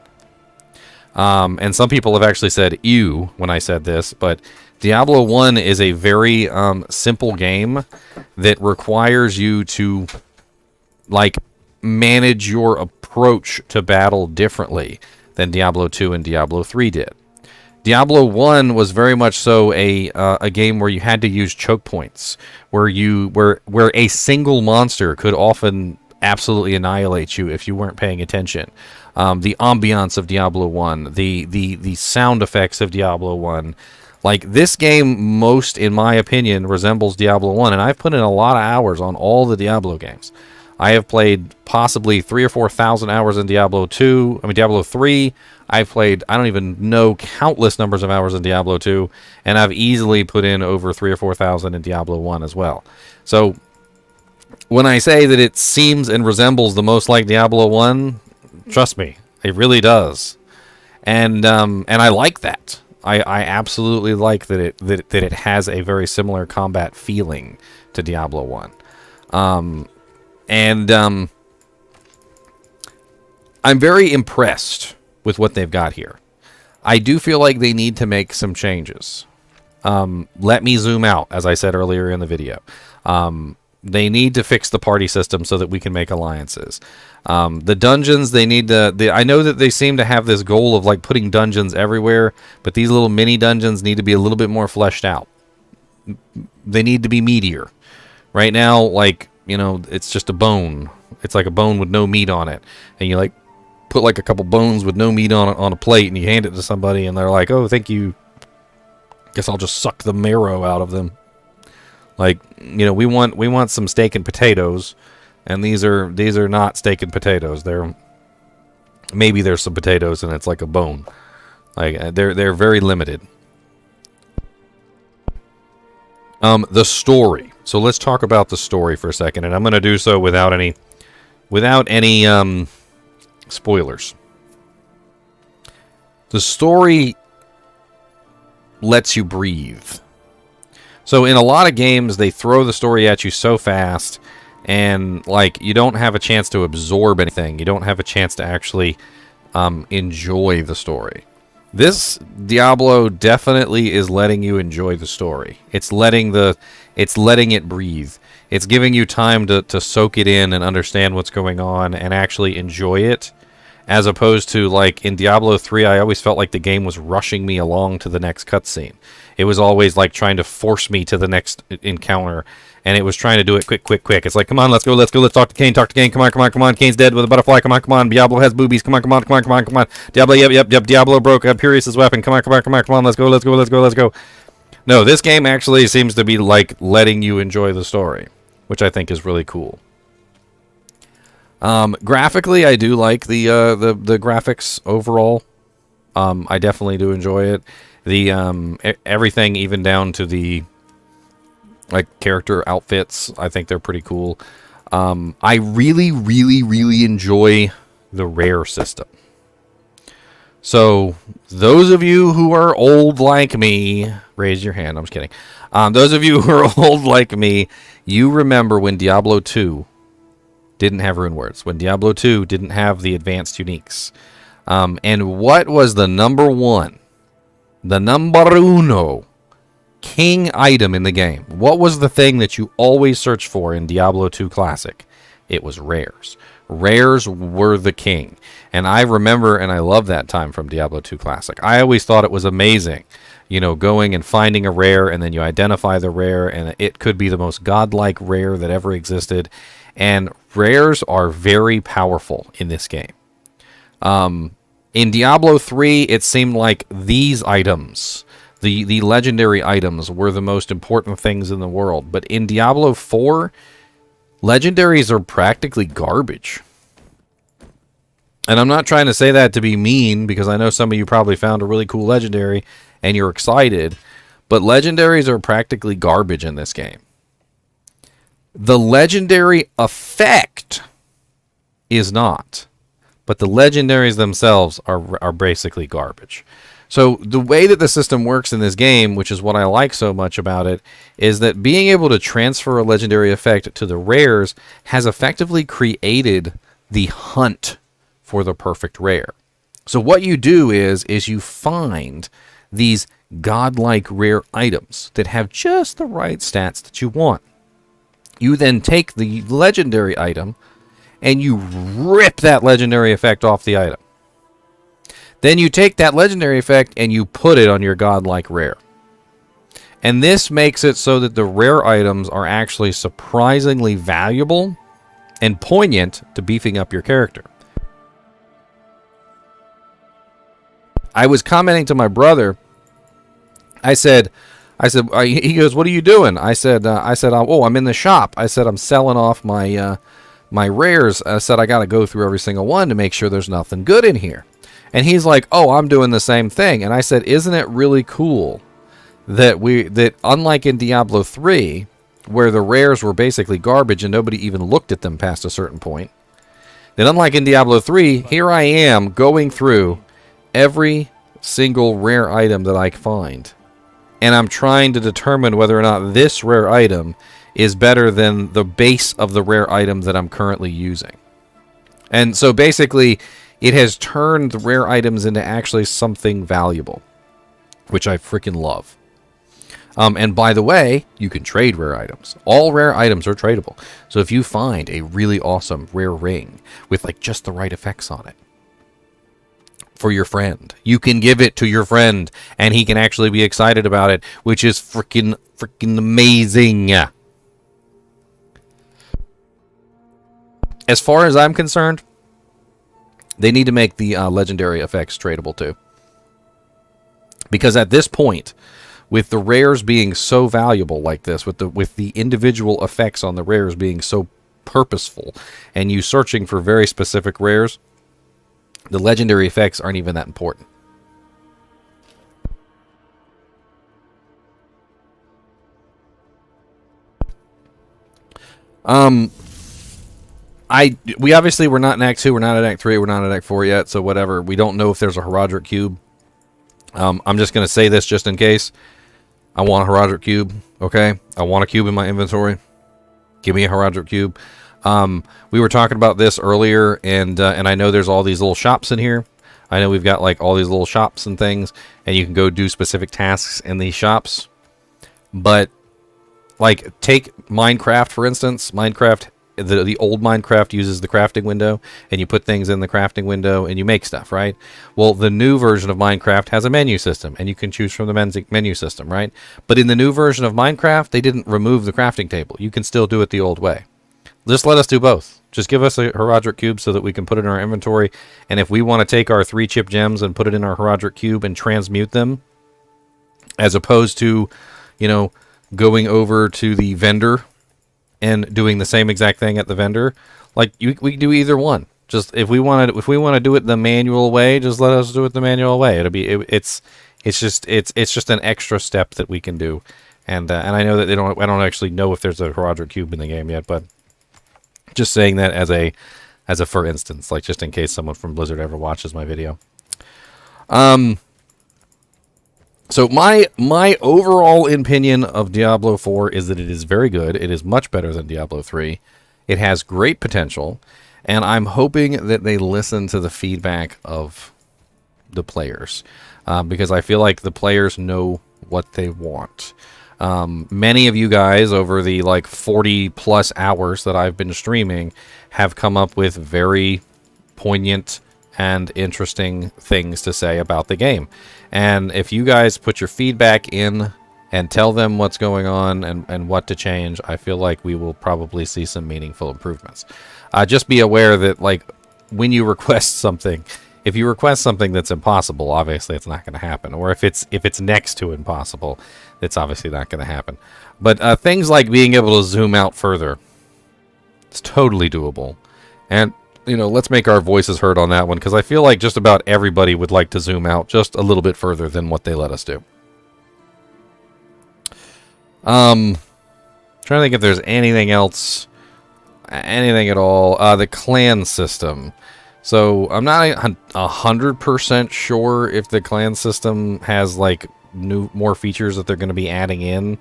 And some people have actually said ew when I said this, but Diablo 1 is a very simple game that requires you to manage your approach to battle differently than Diablo 2 and Diablo 3 did. Diablo 1 was very much so a game where you had to use choke points, where a single monster could often absolutely annihilate you if you weren't paying attention. The ambiance of Diablo 1, the sound effects of Diablo 1, this game most, in my opinion, resembles Diablo 1, and I've put in a lot of hours on all the Diablo games. I have played possibly 3,000 or 4,000 hours in Diablo 3. I've played, I don't even know, countless numbers of hours in Diablo 2, and I've easily put in over 3,000 or 4,000 in Diablo 1 as well. So, when I say that it seems and resembles the most like Diablo 1, trust me, it really does. And I like that. I absolutely like that it has a very similar combat feeling to Diablo 1. I'm very impressed with what they've got here. I do feel like they need to make some changes. Let me zoom out, as I said earlier in the video. They need to fix the party system so that we can make alliances. The dungeons, they need to... I know that they seem to have this goal of putting dungeons everywhere, but these little mini dungeons need to be a little bit more fleshed out. they need to be meatier. Right now, like, you know, it's just a bone. It's like a bone with no meat on it. And you, like, put, like, a couple bones with no meat on it on a plate, and you hand it to somebody, and they're like, oh, thank you. Guess I'll just suck the marrow out of them. Like, you know, we want some steak and potatoes, and these are not steak and potatoes. Maybe there's some potatoes, and it's like a bone. Like, they're very limited. The story. So let's talk about the story for a second, and I'm going to do so without any spoilers. The story lets you breathe. So in a lot of games, they throw the story at you so fast, and like you don't have a chance to absorb anything. You don't have a chance to actually enjoy the story. This Diablo definitely is letting you enjoy the story. It's letting it breathe. It's giving you time to soak it in and understand what's going on and actually enjoy it. As opposed to, like, in Diablo 3, I always felt like the game was rushing me along to the next cutscene. It was always, like, trying to force me to the next encounter, and it was trying to do it quick. It's like, come on, let's go, let's talk to Cain, come on, Cain's dead with a butterfly, come on, Diablo has boobies, come on. Diablo, yep, Diablo broke Purius' weapon, come on, let's go. No, this game actually seems to be, like, letting you enjoy the story, which I think is really cool. Graphically, I do like the graphics overall. I definitely do enjoy it. The everything, even down to the like character outfits, I think they're pretty cool. I really enjoy the rare system. So those of you who are old like me, raise your hand. I'm just kidding. Those of you who are old like me, you remember when Diablo 2 didn't have rune words, when Diablo 2 didn't have the advanced uniques. And what was the number uno king item in the game? What was the thing that you always searched for in Diablo 2 Classic? It was rares. Rares were the king. And I remember, and I love that time from Diablo 2 Classic. I always thought it was amazing, you know, going and finding a rare, and then you identify the rare, and it could be the most godlike rare that ever existed. And rares are very powerful in this game. In Diablo 3, it seemed like these items, the legendary items, were the most important things in the world. But in Diablo 4, legendaries are practically garbage. And I'm not trying to say that to be mean, because I know some of you probably found a really cool legendary and you're excited. But legendaries are practically garbage in this game. The legendary effect is not, but the legendaries themselves are basically garbage. So the way that the system works in this game, which is what I like so much about it, is that being able to transfer a legendary effect to the rares has effectively created the hunt for the perfect rare. So what you do is you find these godlike rare items that have just the right stats that you want. You then take the legendary item and you rip that legendary effect off the item. Then you take that legendary effect and you put it on your godlike rare. And this makes it so that the rare items are actually surprisingly valuable and poignant to beefing up your character. I was commenting to my brother. I said, he goes, what are you doing? I said, oh, I'm in the shop. I said, I'm selling off my rares. I said, I got to go through every single one to make sure there's nothing good in here. And he's like, oh, I'm doing the same thing. And I said, isn't it really cool that unlike in Diablo 3, where the rares were basically garbage and nobody even looked at them past a certain point, that unlike in Diablo 3, here I am going through every single rare item that I find. And I'm trying to determine whether or not this rare item is better than the base of the rare item that I'm currently using. And so basically, it has turned the rare items into actually something valuable, which I freaking love. And by the way, you can trade rare items. All rare items are tradable. So if you find a really awesome rare ring with like just the right effects on it, for your friend. You can give it to your friend, and he can actually be excited about it, which is freaking amazing. As far as I'm concerned, they need to make the legendary effects tradable too. Because at this point, with the rares being so valuable like this, with the individual effects on the rares being so purposeful, and you searching for very specific rares, the legendary effects aren't even that important. We obviously we're not in Act 2, we're not in Act 3, we're not in Act 4 yet, so whatever. We don't know if there's a Herodric Cube. I'm just going to say this just in case. I want a Herodric Cube, okay? I want a cube in my inventory. Give me a Herodric Cube. We were talking about this earlier, and I know there's all these little shops in here. I know we've got like all these little shops and things, and you can go do specific tasks in these shops. But like take Minecraft for instance. Minecraft, the old Minecraft uses the crafting window, and you put things in the crafting window and you make stuff, right? Well, the new version of Minecraft has a menu system, and you can choose from the menu system, right? But in the new version of Minecraft, they didn't remove the crafting table. You can still do it the old way. Just let us do both. Just give us a Herodric Cube so that we can put it in our inventory, and if we want to take our 3 chip gems and put it in our Herodric Cube and transmute them, as opposed to, you know, going over to the vendor and doing the same exact thing at the vendor, like we can do either one. Just if we want to do it the manual way, just let us do it the manual way. It's just an extra step that we can do, and I know that I don't actually know if there's a Herodric Cube in the game yet, but just saying that as a for instance, like just in case someone from Blizzard ever watches my video. So my overall opinion of Diablo 4 is that it is very good. It is much better than Diablo 3. It has great potential, and I'm hoping that they listen to the feedback of the players, because I feel like the players know what they want. Many of you guys over the like 40 plus hours that I've been streaming have come up with very poignant and interesting things to say about the game. And if you guys put your feedback in and tell them what's going on and what to change, I feel like we will probably see some meaningful improvements. Just be aware that like when you request something, if you request something that's impossible, obviously it's not going to happen. Or if it's next to impossible, it's obviously not going to happen. But things like being able to zoom out further, it's totally doable. And you know, let's make our voices heard on that one, because I feel like just about everybody would like to zoom out just a little bit further than what they let us do. Trying to think if there's anything else, anything at all. The clan system. So I'm not 100% sure if the clan system has like more features that they're going to be adding in.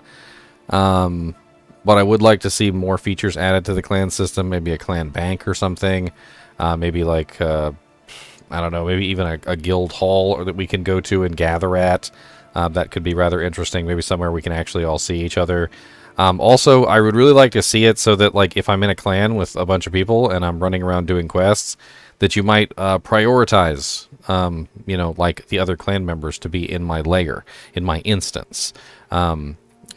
But I would like to see more features added to the clan system, maybe a clan bank or something. Maybe like, I don't know, maybe even a guild hall that we can go to and gather at. That could be rather interesting. Maybe somewhere we can actually all see each other. Also, I would really like to see it so that like if I'm in a clan with a bunch of people and I'm running around doing quests, that you might prioritize, you know, like the other clan members to be in my layer, in my instance.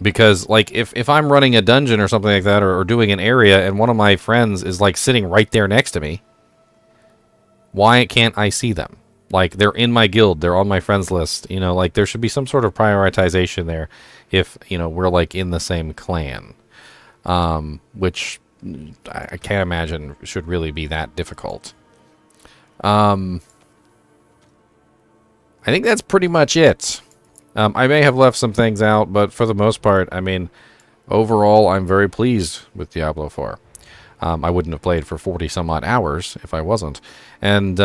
Because, like, if I'm running a dungeon or something like that, or doing an area, and one of my friends is, like, sitting right there next to me, why can't I see them? Like, they're in my guild, they're on my friends list, you know, like, there should be some sort of prioritization there if, you know, we're, like, in the same clan. Which I can't imagine should really be that difficult. I think that's pretty much it. I may have left some things out, but for the most part, I mean, overall, I'm very pleased with Diablo 4. I wouldn't have played for 40 some odd hours if I wasn't. And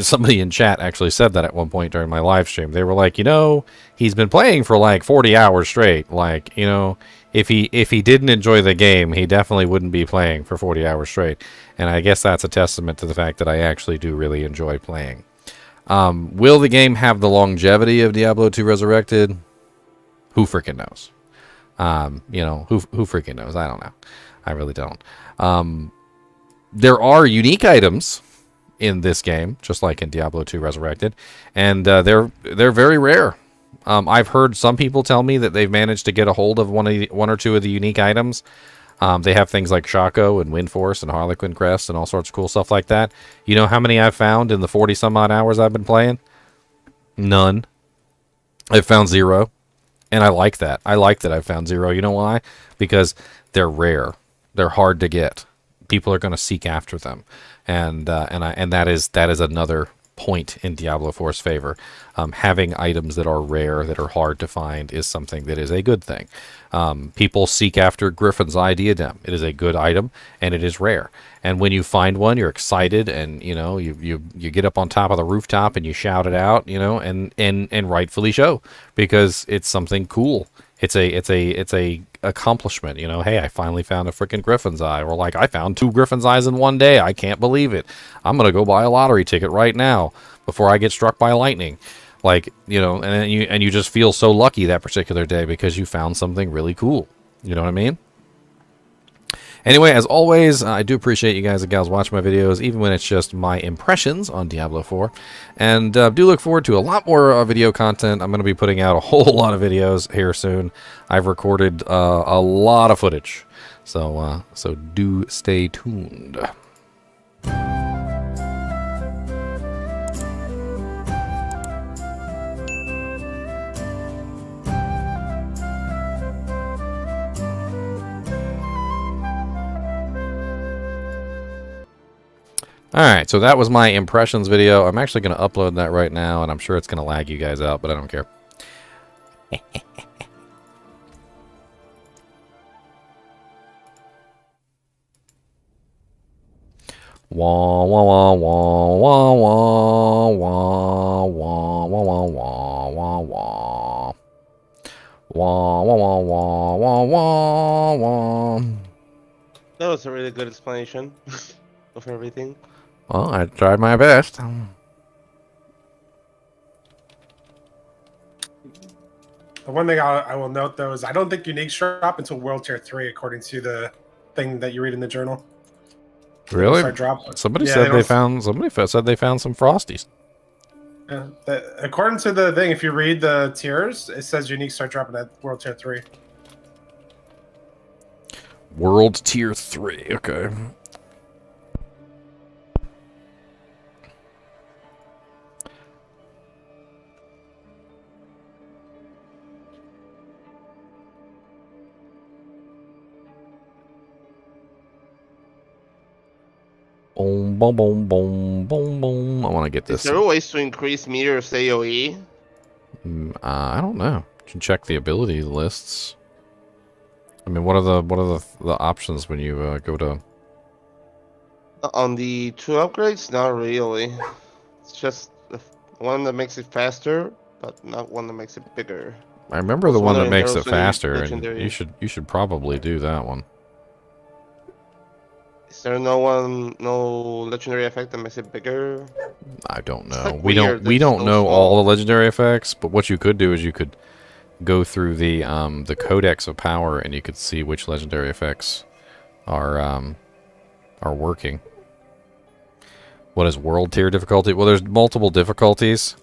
somebody in chat actually said that at one point during my live stream. They were like, you know, he's been playing for like 40 hours straight. Like, you know, if he didn't enjoy the game, he definitely wouldn't be playing for 40 hours straight. And I guess that's a testament to the fact that I actually do really enjoy playing. Will the game have the longevity of Diablo 2 Resurrected? Who freaking knows? You know, who freaking knows? I don't know. I really don't. There are unique items in this game, just like in Diablo 2 Resurrected, and they're very rare. I've heard some people tell me that they've managed to get a hold of one or two of the unique items. They have things like Shaco and Windforce and Harlequin Crest and all sorts of cool stuff like that. You know how many I've found in the 40 some odd hours I've been playing? None. I've found 0. And I like that. I like that I found 0. You know why? Because they're rare. They're hard to get. People are going to seek after them, and that is another point in Diablo 4's favor. Having items that are rare, that are hard to find, is something that is a good thing. People seek after Griffin's Eye Diadem. It is a good item, and it is rare. And when you find one, you're excited, and you get up on top of the rooftop and you shout it out, and rightfully so, because it's something cool. It's a accomplishment, Hey, I finally found a freaking Griffin's Eye, or like I found 2 Griffin's Eyes in one day. I can't believe it. I'm gonna go buy a lottery ticket right now before I get struck by lightning. Like, and you just feel so lucky that particular day because you found something really cool. You know what I mean? Anyway, as always, I do appreciate you guys and gals watching my videos, even when it's just my impressions on Diablo 4. And do look forward to a lot more video content. I'm going to be putting out a whole lot of videos here soon. I've recorded a lot of footage, so do stay tuned. Alright, so that was my impressions video. I'm actually going to upload that right now, and I'm sure it's going to lag you guys out, but I don't care. Wah wah wah wah wah wah wah wah wah wah wah wah wah wah wah wah wah wah wah. That was a really good explanation of everything. Well, I tried my best. The one thing I will note, though, is I don't think uniques drop until World Tier 3, according to the thing that you read in the journal. Really? Somebody said they found some frosties. Yeah, according to the thing, if you read the tiers, it says uniques start dropping at World Tier 3. World Tier 3, okay. Boom, boom, boom, boom, boom, boom. I want to get this. Is there ways to increase meter's AoE? I don't know. You can check the ability lists. I mean, what are the options when you go to? On the 2 upgrades, not really. It's just one that makes it faster, but not one that makes it bigger. I remember the one that makes it faster, and you should probably do that one. Is there no legendary effect that makes it bigger? I don't know. Like We don't know all the legendary effects, but what you could do is you could go through the Codex of Power, and you could see which legendary effects are working. What is world tier difficulty? Well, there's multiple difficulties.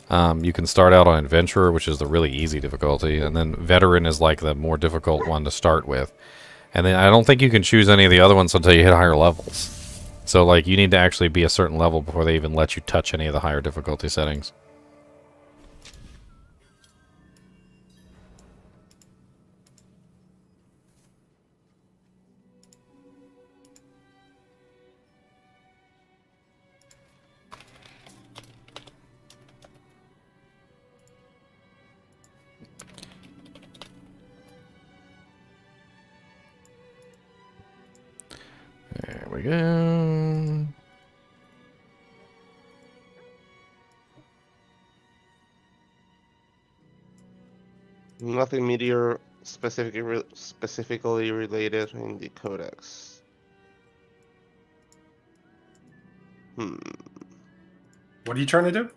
You can start out on Adventurer, which is the really easy difficulty, and then Veteran is like the more difficult one to start with. And then I don't think you can choose any of the other ones until you hit higher levels. So, like, you need to actually be a certain level before they even let you touch any of the higher difficulty settings. There we go. Nothing meteor specifically related in the Codex. What are you trying to do?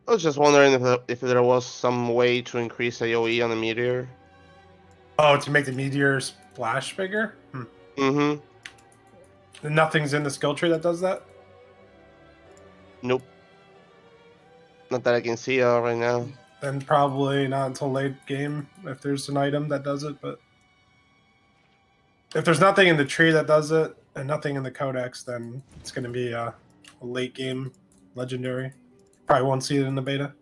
I was just wondering if there was some way to increase AoE on the meteor. Oh, to make the meteor splash bigger? Mm-hmm. Nothing's in the skill tree that does that? Nope. Not that I can see right now. Then probably not until late game if there's an item that does it. But if there's nothing in the tree that does it and nothing in the codex, then it's going to be a late game legendary. Probably won't see it in the beta.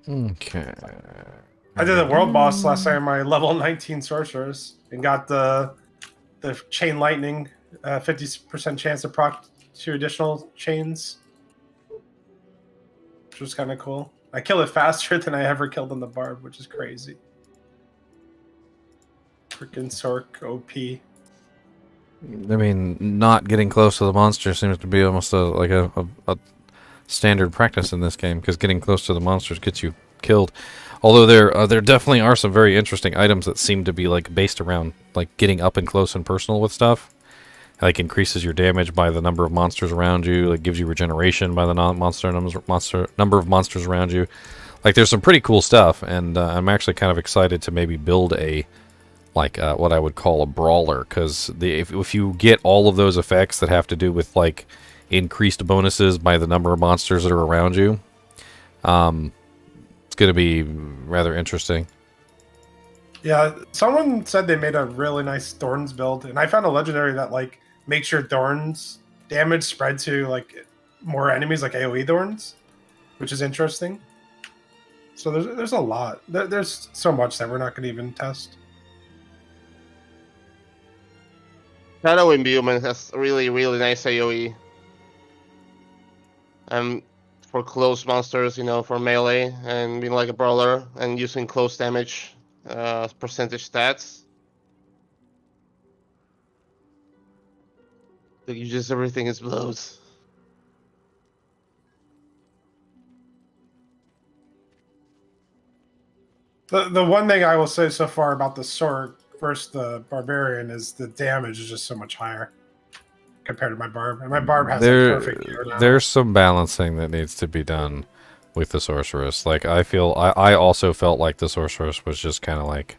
Okay. I did a world boss last time, my level 19 sorcerers, and got the chain lightning, 50% chance to proc 2 additional chains, which was kind of cool. I kill it faster than I ever killed on the barb, which is crazy. Freaking Sork OP. I mean, not getting close to the monster seems to be almost a standard practice in this game, because getting close to the monsters gets you killed. Although there definitely are some very interesting items that seem to be like based around like getting up and close and personal with stuff. Like increases your damage by the number of monsters around you. Like gives you regeneration by the number of monsters around you. Like there's some pretty cool stuff, and I'm actually kind of excited to maybe build a what I would call a brawler, because if you get all of those effects that have to do with like increased bonuses by the number of monsters that are around you, it's going to be rather interesting. Yeah, someone said they made a really nice Thorns build, and I found a legendary that like makes your Thorns damage spread to like more enemies, like AoE Thorns, which is interesting. So there's a lot. There's so much that we're not going to even test. Shadow Imbuement has really, really nice AoE. For close monsters, for melee and being like a brawler and using close damage percentage stats. Like you just everything is blows. The one thing I will say so far about the Sword versus the Barbarian is the damage is just so much higher compared to my Barb. And my Barb has like perfect gear now. There's some balancing that needs to be done with the Sorceress. Like I also felt like the Sorceress was just kind of like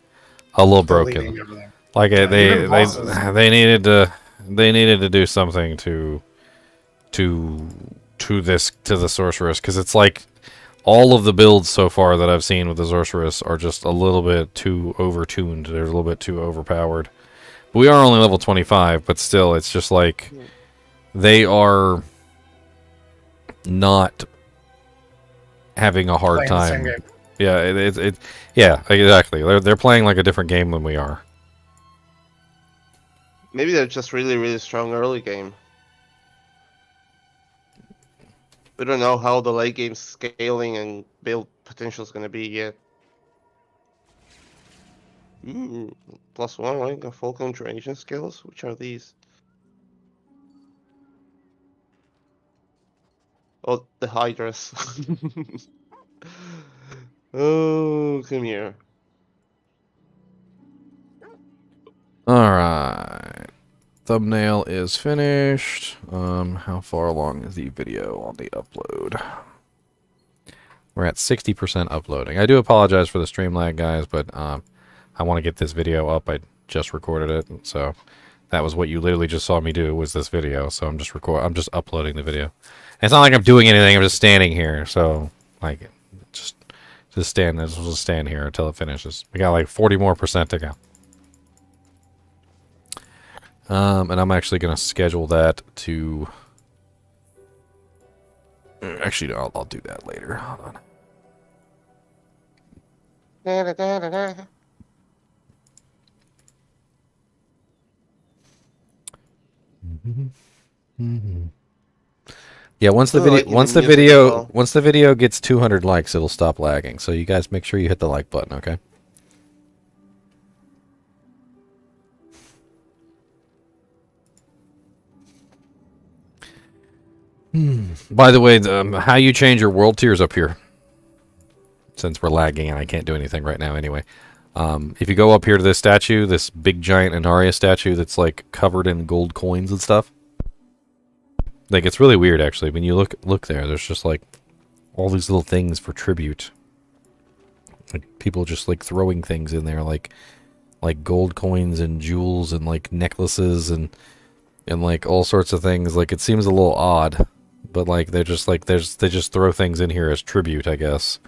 a little broken. Like they needed to do something to the Sorceress, because it's like all of the builds so far that I've seen with the Sorceress are just a little bit too overtuned. They're a little bit too overpowered. But we are only level 25, but still, it's just like they are not having a hard time. Yeah, yeah, exactly. They're playing like a different game than we are. Maybe they're just really, really strong early game. We don't know how the late game scaling and build potential is going to be yet. +1, right? Got full concentration skills. Which are these? Oh, the Hydras. Oh, come here. Alright. Thumbnail is finished. How far along is the video on the upload? We're at 60% uploading. I do apologize for the stream lag, guys, but I want to get this video up. I just recorded it, so that was what you literally just saw me do, was this video. So I'm just uploading the video. And it's not like I'm doing anything. I'm just standing here. So like, just stand here until it finishes. We got like 40% more to go. And I'm actually going to schedule that to... Actually, no, I'll do that later. Hold on. Yeah, once the video gets 200 likes, it'll stop lagging. So you guys make sure you hit the like button, okay? By the way, how you change your world tiers up here, since we're lagging and I can't do anything right now anyway. If you go up here to this statue, this big giant Anaria statue that's like covered in gold coins and stuff. Like, it's really weird actually. When you look there, there's just like all these little things for tribute. Like people just like throwing things in there, like gold coins and jewels and like necklaces and like all sorts of things. Like it seems a little odd, but like they're just like they just throw things in here as tribute, I guess,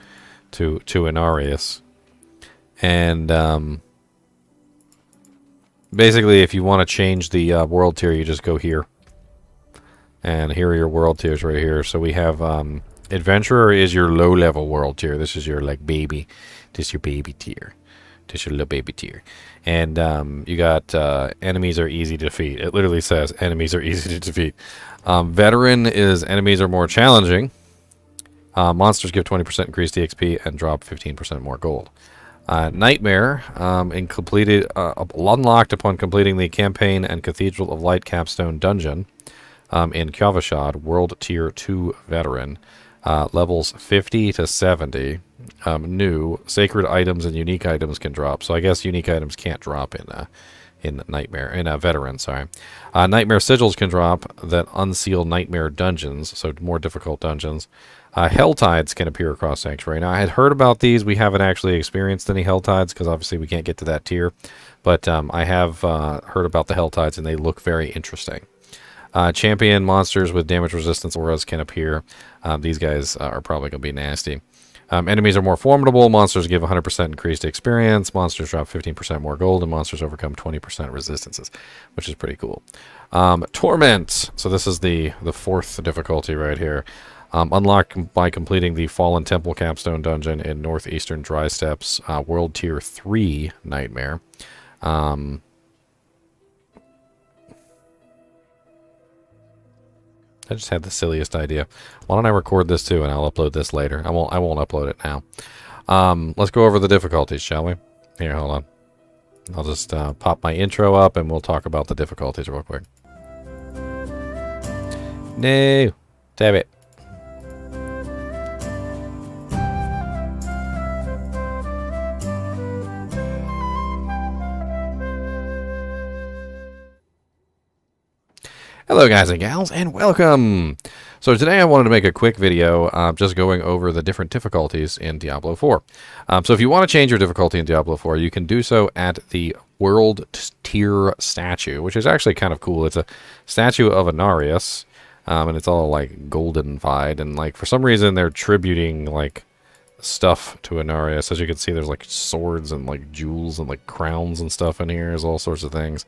to Inarius. And basically, if you want to change the world tier, you just go here. And here are your world tiers right here. So we have Adventurer is your low-level world tier. This is your like baby. This is your baby tier. This is your little baby tier. And you got enemies are easy to defeat. It literally says enemies are easy to defeat. Veteran is enemies are more challenging. Monsters give 20% increased EXP and drop 15% more gold. Nightmare unlocked upon completing the campaign and Cathedral of Light capstone dungeon in Kavashad, World Tier 2 Veteran. Levels 50 to 70. New sacred items and unique items can drop. So I guess unique items can't drop in Nightmare Veteran. Sorry, Nightmare sigils can drop that unseal Nightmare dungeons, so more difficult dungeons. Hell tides can appear across Sanctuary. Now I had heard about these. We haven't actually experienced any hell tides because obviously we can't get to that tier. But I have heard about the hell tides and they look very interesting. Champion monsters with damage resistance auras can appear. These guys are probably going to be nasty. Enemies are more formidable. Monsters give 100% increased experience. Monsters drop 15% more gold, and monsters overcome 20% resistances, which is pretty cool. Torment. So this is the fourth difficulty right here. Unlocked by completing the Fallen Temple capstone dungeon in Northeastern Dry Steppes, World Tier 3 Nightmare. I just had the silliest idea. Why don't I record this too, and I'll upload this later. I won't upload it now. Let's go over the difficulties, shall we? Here, hold on. I'll just pop my intro up, and we'll talk about the difficulties real quick. No, damn it. Hello guys and gals, and welcome! So today I wanted to make a quick video just going over the different difficulties in Diablo 4. So if you want to change your difficulty in Diablo 4, you can do so at the World Tier statue, which is actually kind of cool. It's a statue of Inarius, and it's all like golden-fied, and like for some reason they're tributing like stuff to Inarius. As you can see, there's like swords and like jewels and like crowns and stuff in here. There's all sorts of things.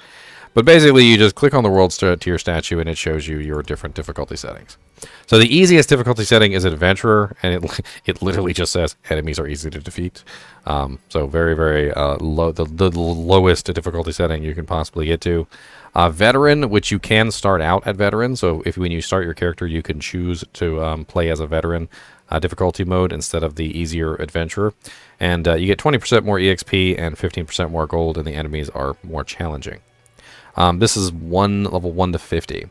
But basically, you just click on the World Tier statue, and it shows you your different difficulty settings. So the easiest difficulty setting is Adventurer, and it literally just says enemies are easy to defeat. So very, very low, the lowest difficulty setting you can possibly get to. Veteran, which you can start out at Veteran. So when you start your character, you can choose to play as a Veteran difficulty mode instead of the easier Adventurer. And you get 20% more EXP and 15% more gold, and the enemies are more challenging. This is level 1 to 50.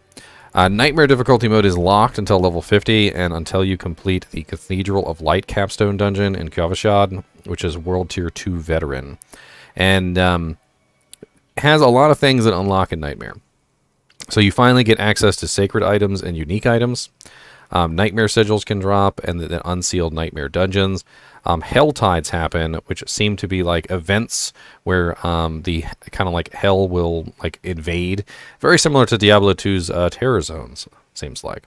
Nightmare difficulty mode is locked until level 50 and until you complete the Cathedral of Light capstone dungeon in Kavashad, which is World Tier 2 Veteran. And has a lot of things that unlock in Nightmare. So you finally get access to sacred items and unique items. Nightmare sigils can drop, and the unsealed Nightmare dungeons. Hell tides happen, which seem to be like events where the kind of like hell will like invade. Very similar to Diablo 2's terror zones, seems like.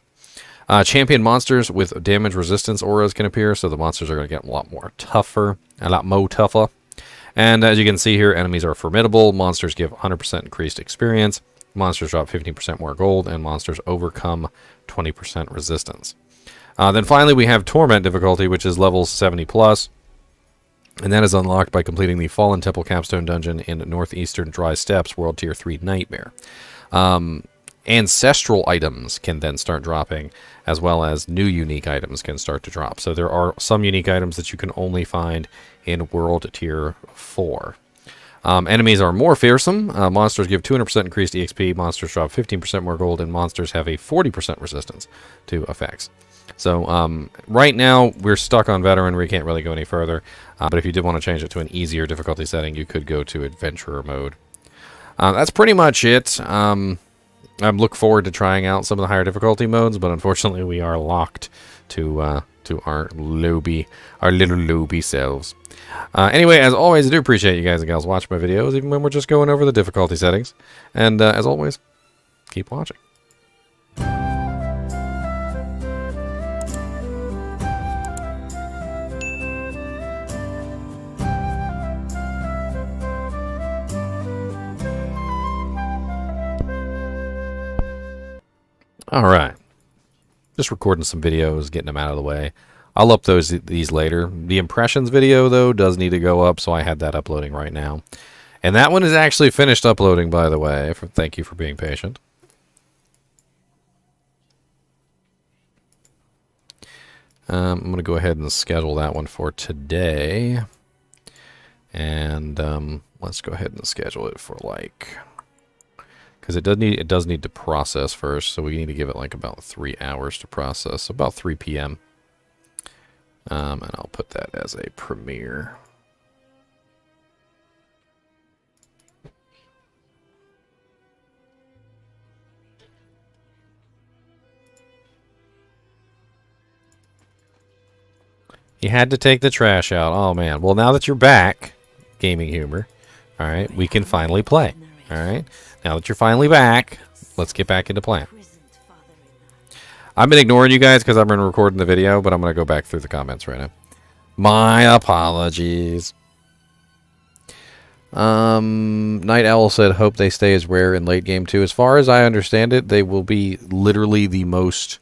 Champion monsters with damage resistance auras can appear, so the monsters are going to get a lot more tougher. And as you can see here, enemies are formidable. Monsters give 100% increased experience. Monsters drop 15% more gold, and monsters overcome 20% resistance. Then finally, we have Torment difficulty, which is level 70+, and that is unlocked by completing the Fallen Temple capstone dungeon in Northeastern Dry Steppes, World Tier 3 Nightmare. Ancestral items can then start dropping, as well as new unique items can start to drop. So there are some unique items that you can only find in World Tier 4. Enemies are more fearsome. Monsters give 200% increased EXP, monsters drop 15% more gold, and monsters have a 40% resistance to effects. So right now we're stuck on Veteran. We can't really go any further. But if you did want to change it to an easier difficulty setting, you could go to Adventurer mode. That's pretty much it. I look forward to trying out some of the higher difficulty modes, but unfortunately we are locked to our little lobby selves. Anyway, as always, I do appreciate you guys and gals watching my videos, even when we're just going over the difficulty settings. And as always, keep watching. All right. Just recording some videos, getting them out of the way. I'll upload these later. The impressions video, though, does need to go up, so I had that uploading right now. And that one is actually finished uploading, by the way. Thank you for being patient. I'm going to go ahead and schedule that one for today. And let's go ahead and schedule it for like... Because it does need to process first, so we need to give it like about 3 hours to process, about 3 p.m. And I'll put that as a premiere. You had to take the trash out. Oh man. Well, now that you're back, Gaming Humor, all right, we can finally play. All right. Now that you're finally back, let's get back into playing. I've been ignoring you guys because I've been recording the video, but I'm going to go back through the comments right now. My apologies. Night Owl said, hope they stay as rare in late game too. As far as I understand it, they will be literally the most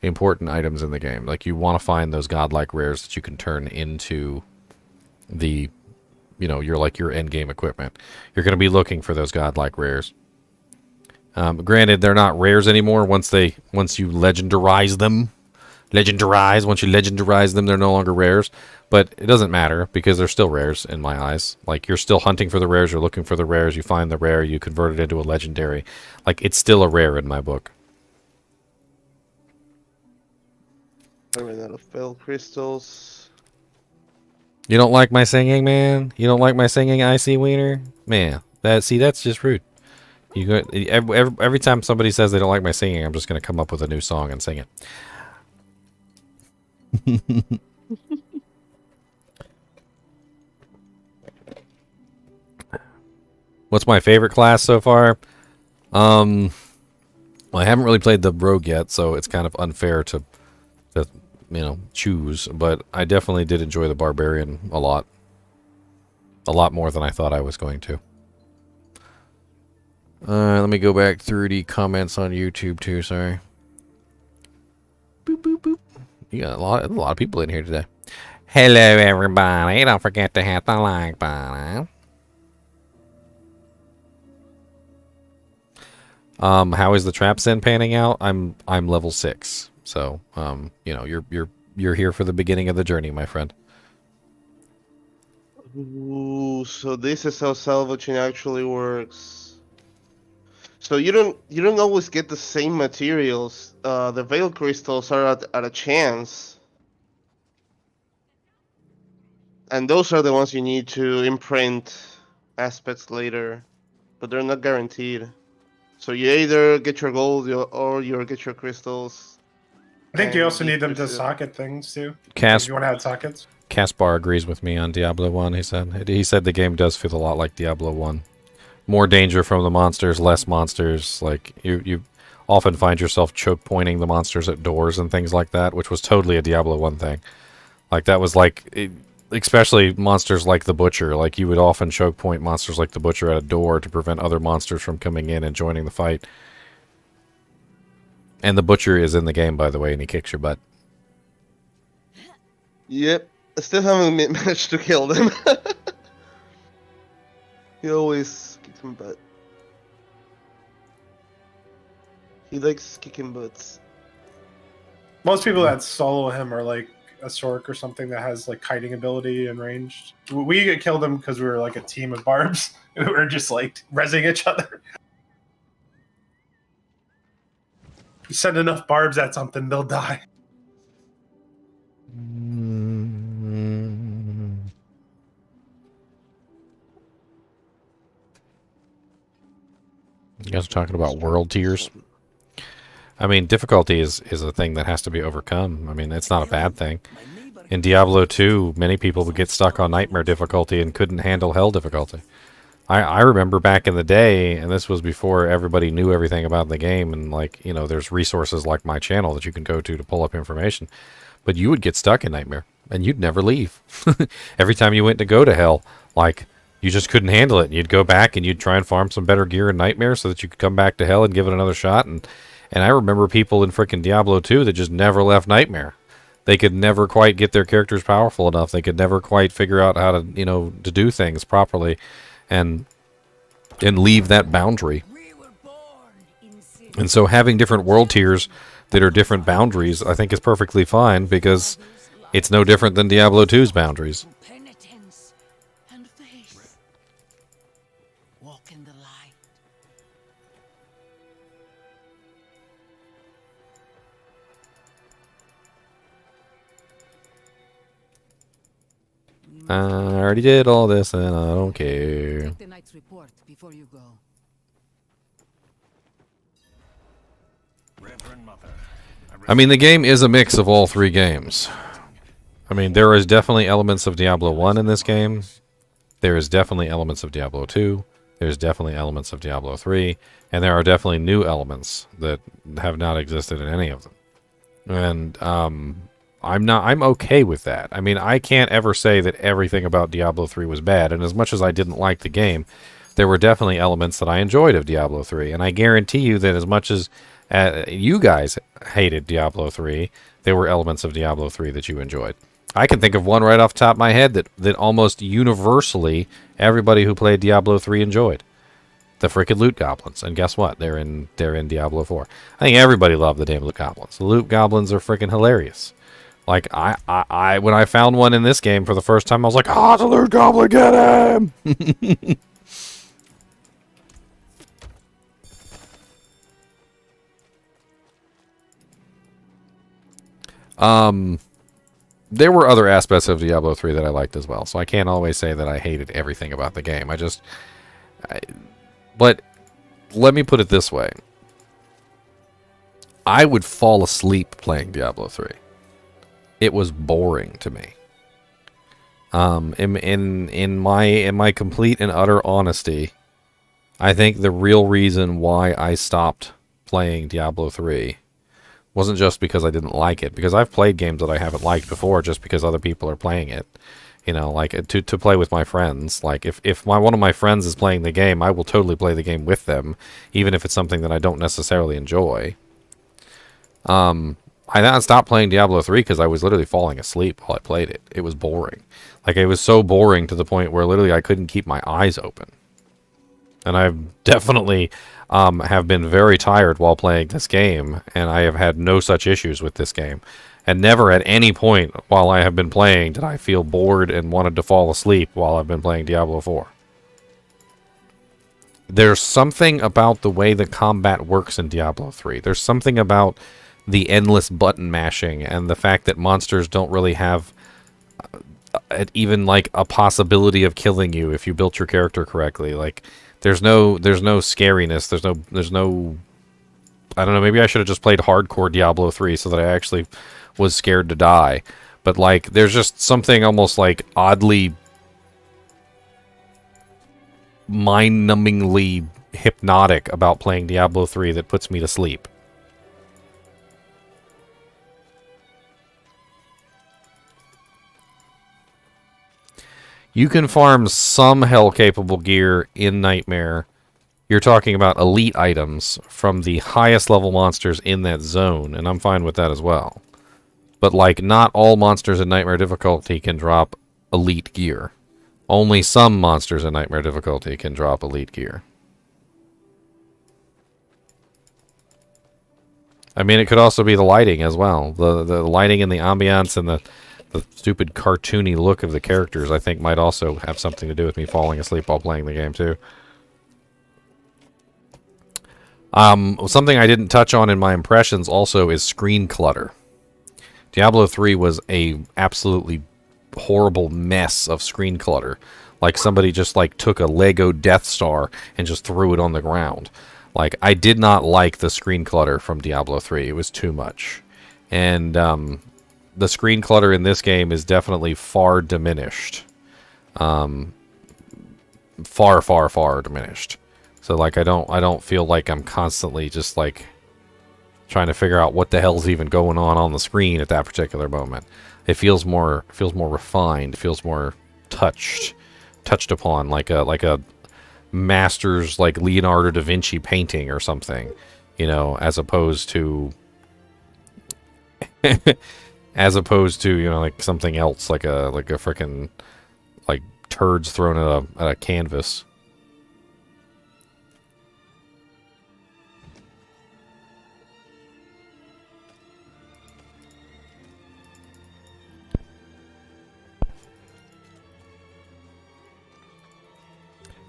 important items in the game. Like, you want to find those godlike rares that you can turn into the... your end game equipment. You're going to be looking for those godlike rares. Granted, they're not rares anymore. Once you legendarize them, once you legendarize them, they're no longer rares. But it doesn't matter because they're still rares in my eyes. Like, you're still hunting for the rares. You're looking for the rares. You find the rare. You convert it into a legendary. Like, it's still a rare in my book. I ran out of failed crystals. You don't like my singing, man? You don't like my singing, Icy Wiener? Man, that's just rude. You go every time somebody says they don't like my singing, I'm just going to come up with a new song and sing it. What's my favorite class so far? Well, I haven't really played the rogue yet, so it's kind of unfair to choose, but I definitely did enjoy the barbarian a lot more than I thought I was going to. Let me go back through the comments on YouTube too. Sorry. Boop boop boop. You got a lot of people in here today. Hello everybody! Don't forget to hit the like button. How is the Trapsin panning out? I'm level 6. So, you're here for the beginning of the journey, my friend. Ooh, so this is how salvaging actually works. So you don't always get the same materials. The veil crystals are at a chance, and those are the ones you need to imprint aspects later, but they're not guaranteed. So you either get your gold or you get your crystals. I think you also need them to socket things too. If you want to add sockets. Caspar agrees with me on Diablo 1, he said. He said the game does feel a lot like Diablo 1. More danger from the monsters, less monsters. Like, you often find yourself choke pointing the monsters at doors and things like that, which was totally a Diablo 1 thing. Like, that was like... especially monsters like the Butcher. Like, you would often choke point monsters like the Butcher at a door to prevent other monsters from coming in and joining the fight. And the Butcher is in the game, by the way, and he kicks your butt. Yep. I still haven't managed to kill them. He always kicks my butt. He likes kicking butts. Most people that solo him are like a Sork or something that has like kiting ability and ranged. We killed him because we were like a team of barbs. We were just like rezzing each other. You send enough barbs at something, they'll die. You guys are talking about world tiers. I mean, difficulty is a thing that has to be overcome. I mean, it's not a bad thing. In Diablo 2, many people would get stuck on nightmare difficulty and couldn't handle hell difficulty. I remember back in the day, and this was before everybody knew everything about the game, and like, you know, there's resources like my channel that you can go to pull up information. But you would get stuck in nightmare, and you'd never leave. Every time you went to go to hell, like, you just couldn't handle it. You'd go back and you'd try and farm some better gear in nightmare so that you could come back to hell and give it another shot. And I remember people in frickin' Diablo 2 that just never left nightmare. They could never quite get their characters powerful enough. They could never quite figure out how to, you know, to do things properly and leave that boundary. And so having different world tiers that are different boundaries, I think is perfectly fine, because it's no different than Diablo 2's boundaries. Penitence and faith. Walk in the light. I already did all this and I don't care. Take the night's report before you go. I mean, the game is a mix of all three games. I mean, there is definitely elements of Diablo 1 in this game. There is definitely elements of Diablo 2. There's definitely elements of Diablo 3. And there are definitely new elements that have not existed in any of them. And I'm okay with that. I mean, I can't ever say that everything about Diablo 3 was bad. And as much as I didn't like the game, there were definitely elements that I enjoyed of Diablo 3. And I guarantee you that as much as you guys hated Diablo 3, there were elements of Diablo 3 that you enjoyed. I can think of one right off the top of my head that almost universally everybody who played Diablo 3 enjoyed. The frickin' loot goblins. And guess what? They're in Diablo 4. I think everybody loved the damn loot goblins. The loot goblins are frickin' hilarious. Like, I when I found one in this game for the first time, I was like, "Ah, it's a loot goblin, get him!" There were other aspects of Diablo 3 that I liked as well, so I can't always say that I hated everything about the game. But let me put it this way. I would fall asleep playing Diablo 3. It was boring to me. In my complete and utter honesty, I think the real reason why I stopped playing Diablo 3 wasn't just because I didn't like it, because I've played games that I haven't liked before just because other people are playing it. You know, like to play with my friends. Like if one of my friends is playing the game, I will totally play the game with them, even if it's something that I don't necessarily enjoy. I stopped playing Diablo 3 because I was literally falling asleep while I played it. It was boring. Like, it was so boring to the point where literally I couldn't keep my eyes open. And I've definitely have been very tired while playing this game, and I have had no such issues with this game. And never at any point while I have been playing did I feel bored and wanted to fall asleep while I've been playing Diablo 4. There's something about the way the combat works in Diablo 3. There's something about the endless button mashing and the fact that monsters don't really have even like a possibility of killing you if you built your character correctly. Like, there's no scariness. There's no I don't know, maybe I should have just played hardcore Diablo 3 so that I actually was scared to die. But like, there's just something almost like oddly mind-numbingly hypnotic about playing Diablo 3 that puts me to sleep. You can farm some hell-capable gear in Nightmare. You're talking about elite items from the highest level monsters in that zone, and I'm fine with that as well. But, like, not all monsters in Nightmare difficulty can drop elite gear. Only some monsters in Nightmare difficulty can drop elite gear. I mean, it could also be the lighting as well. The lighting and the ambiance and the stupid cartoony look of the characters, I think, might also have something to do with me falling asleep while playing the game, too. Something I didn't touch on in my impressions also is screen clutter. Diablo 3 was a absolutely horrible mess of screen clutter. Like somebody just like took a Lego Death Star and just threw it on the ground. Like, I did not like the screen clutter from Diablo 3. It was too much. And the screen clutter in this game is definitely far diminished. Far, far, far diminished. So, like, I don't feel like I'm constantly just, like, trying to figure out what the hell's even going on the screen at that particular moment. It feels more refined, feels more touched upon, like a master's, like, Leonardo da Vinci painting or something, you know, as opposed to you know, like something else, like a freaking, like, turds thrown at a canvas.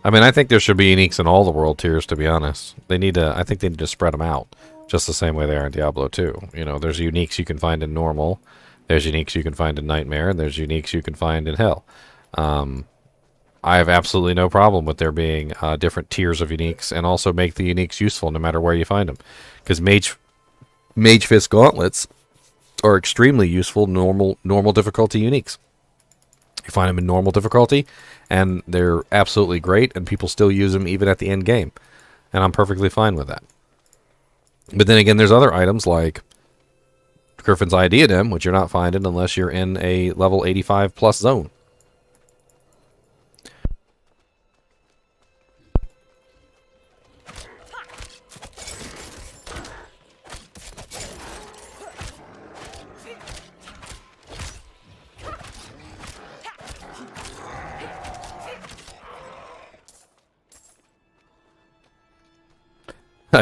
I mean, I think there should be uniques in all the world tiers, to be honest. I think they need to spread them out, just the same way they are in Diablo 2. You know, there's uniques you can find in normal, there's uniques you can find in Nightmare, and there's uniques you can find in Hell. I have absolutely no problem with there being different tiers of uniques, and also make the uniques useful no matter where you find them. Because Mage Fist Gauntlets are extremely useful normal difficulty uniques. You find them in normal difficulty, and they're absolutely great, and people still use them even at the end game. And I'm perfectly fine with that. But then again, there's other items like Griffin's Eye Diadem, which you're not finding unless you're in a level 85 plus zone.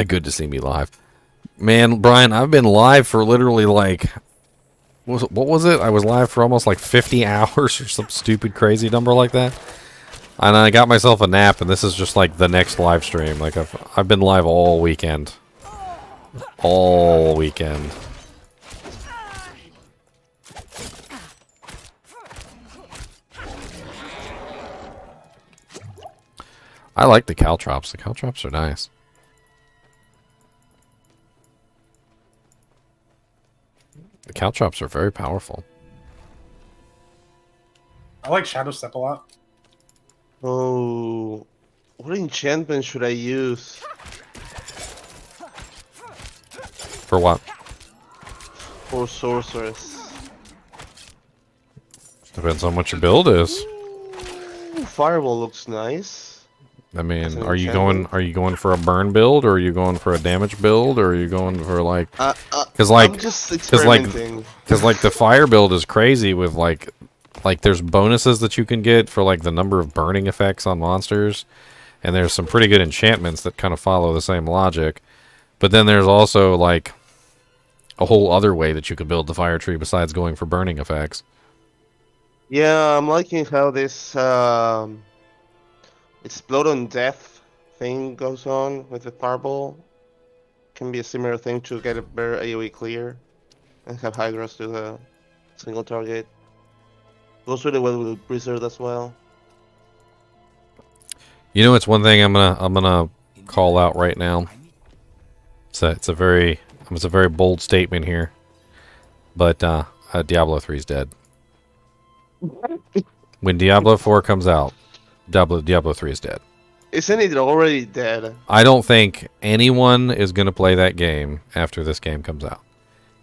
Good to see me live. Man, Brian, I've been live for literally like... what was it? I was live for almost like 50 hours or some stupid crazy number like that. And I got myself a nap, and this is just like the next live stream. Like, I've been live all weekend. All weekend. I like the caltrops. The caltrops are nice. The caltrops are very powerful. I like Shadow Step a lot. Oh, what enchantment should I use? For what? For sorceress. Depends on what your build is. Ooh, Fireball looks nice. I mean, are you going for a burn build, or are you going for a damage build, or are you going for like? Because I'm just experimenting. Because like the fire build is crazy with like there's bonuses that you can get for like the number of burning effects on monsters, and there's some pretty good enchantments that kind of follow the same logic. But then there's also like a whole other way that you could build the fire tree besides going for burning effects. Yeah, I'm liking how this Explode on Death thing goes on with the Fireball. Can be a similar thing to get a better AoE clear and have Hydras do a single target. Goes really well with Blizzard as well. You know, it's one thing I'm gonna call out right now. It's a very bold statement here, but Diablo 3 is dead. When Diablo 4 comes out, Diablo 3 is dead. Isn't it already dead? I don't think anyone is going to play that game after this game comes out.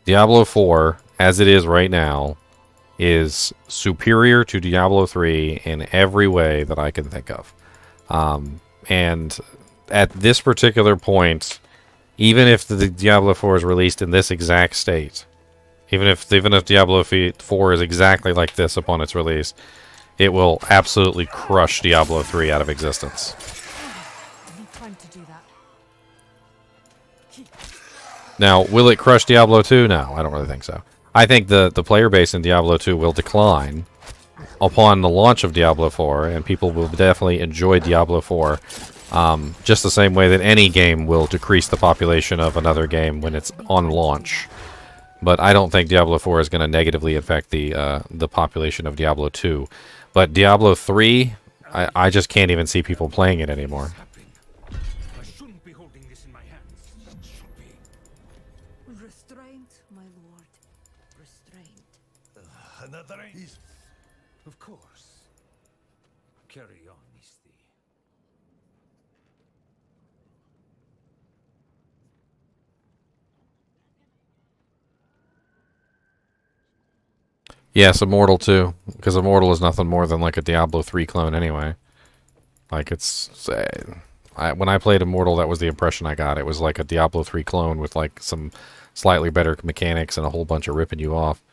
Diablo 4, as it is right now, is superior to Diablo 3 in every way that I can think of. And at this particular point, even if the Diablo 4 is released in this exact state, even if Diablo 4 is exactly like this upon its release, it will absolutely crush Diablo 3 out of existence. Now, will it crush Diablo 2? No, I don't really think so. I think the player base in Diablo 2 will decline upon the launch of Diablo 4, and people will definitely enjoy Diablo 4 just the same way that any game will decrease the population of another game when it's on launch. But I don't think Diablo 4 is going to negatively affect the population of Diablo 2. But Diablo 3, I just can't even see people playing it anymore. I shouldn't be holding this in my Carry on, Misty. Yes, Immortal too, because Immortal is nothing more than like a Diablo 3 clone anyway. Like when I played Immortal, that was the impression I got. It was like a Diablo 3 clone with like some slightly better mechanics and a whole bunch of ripping you off.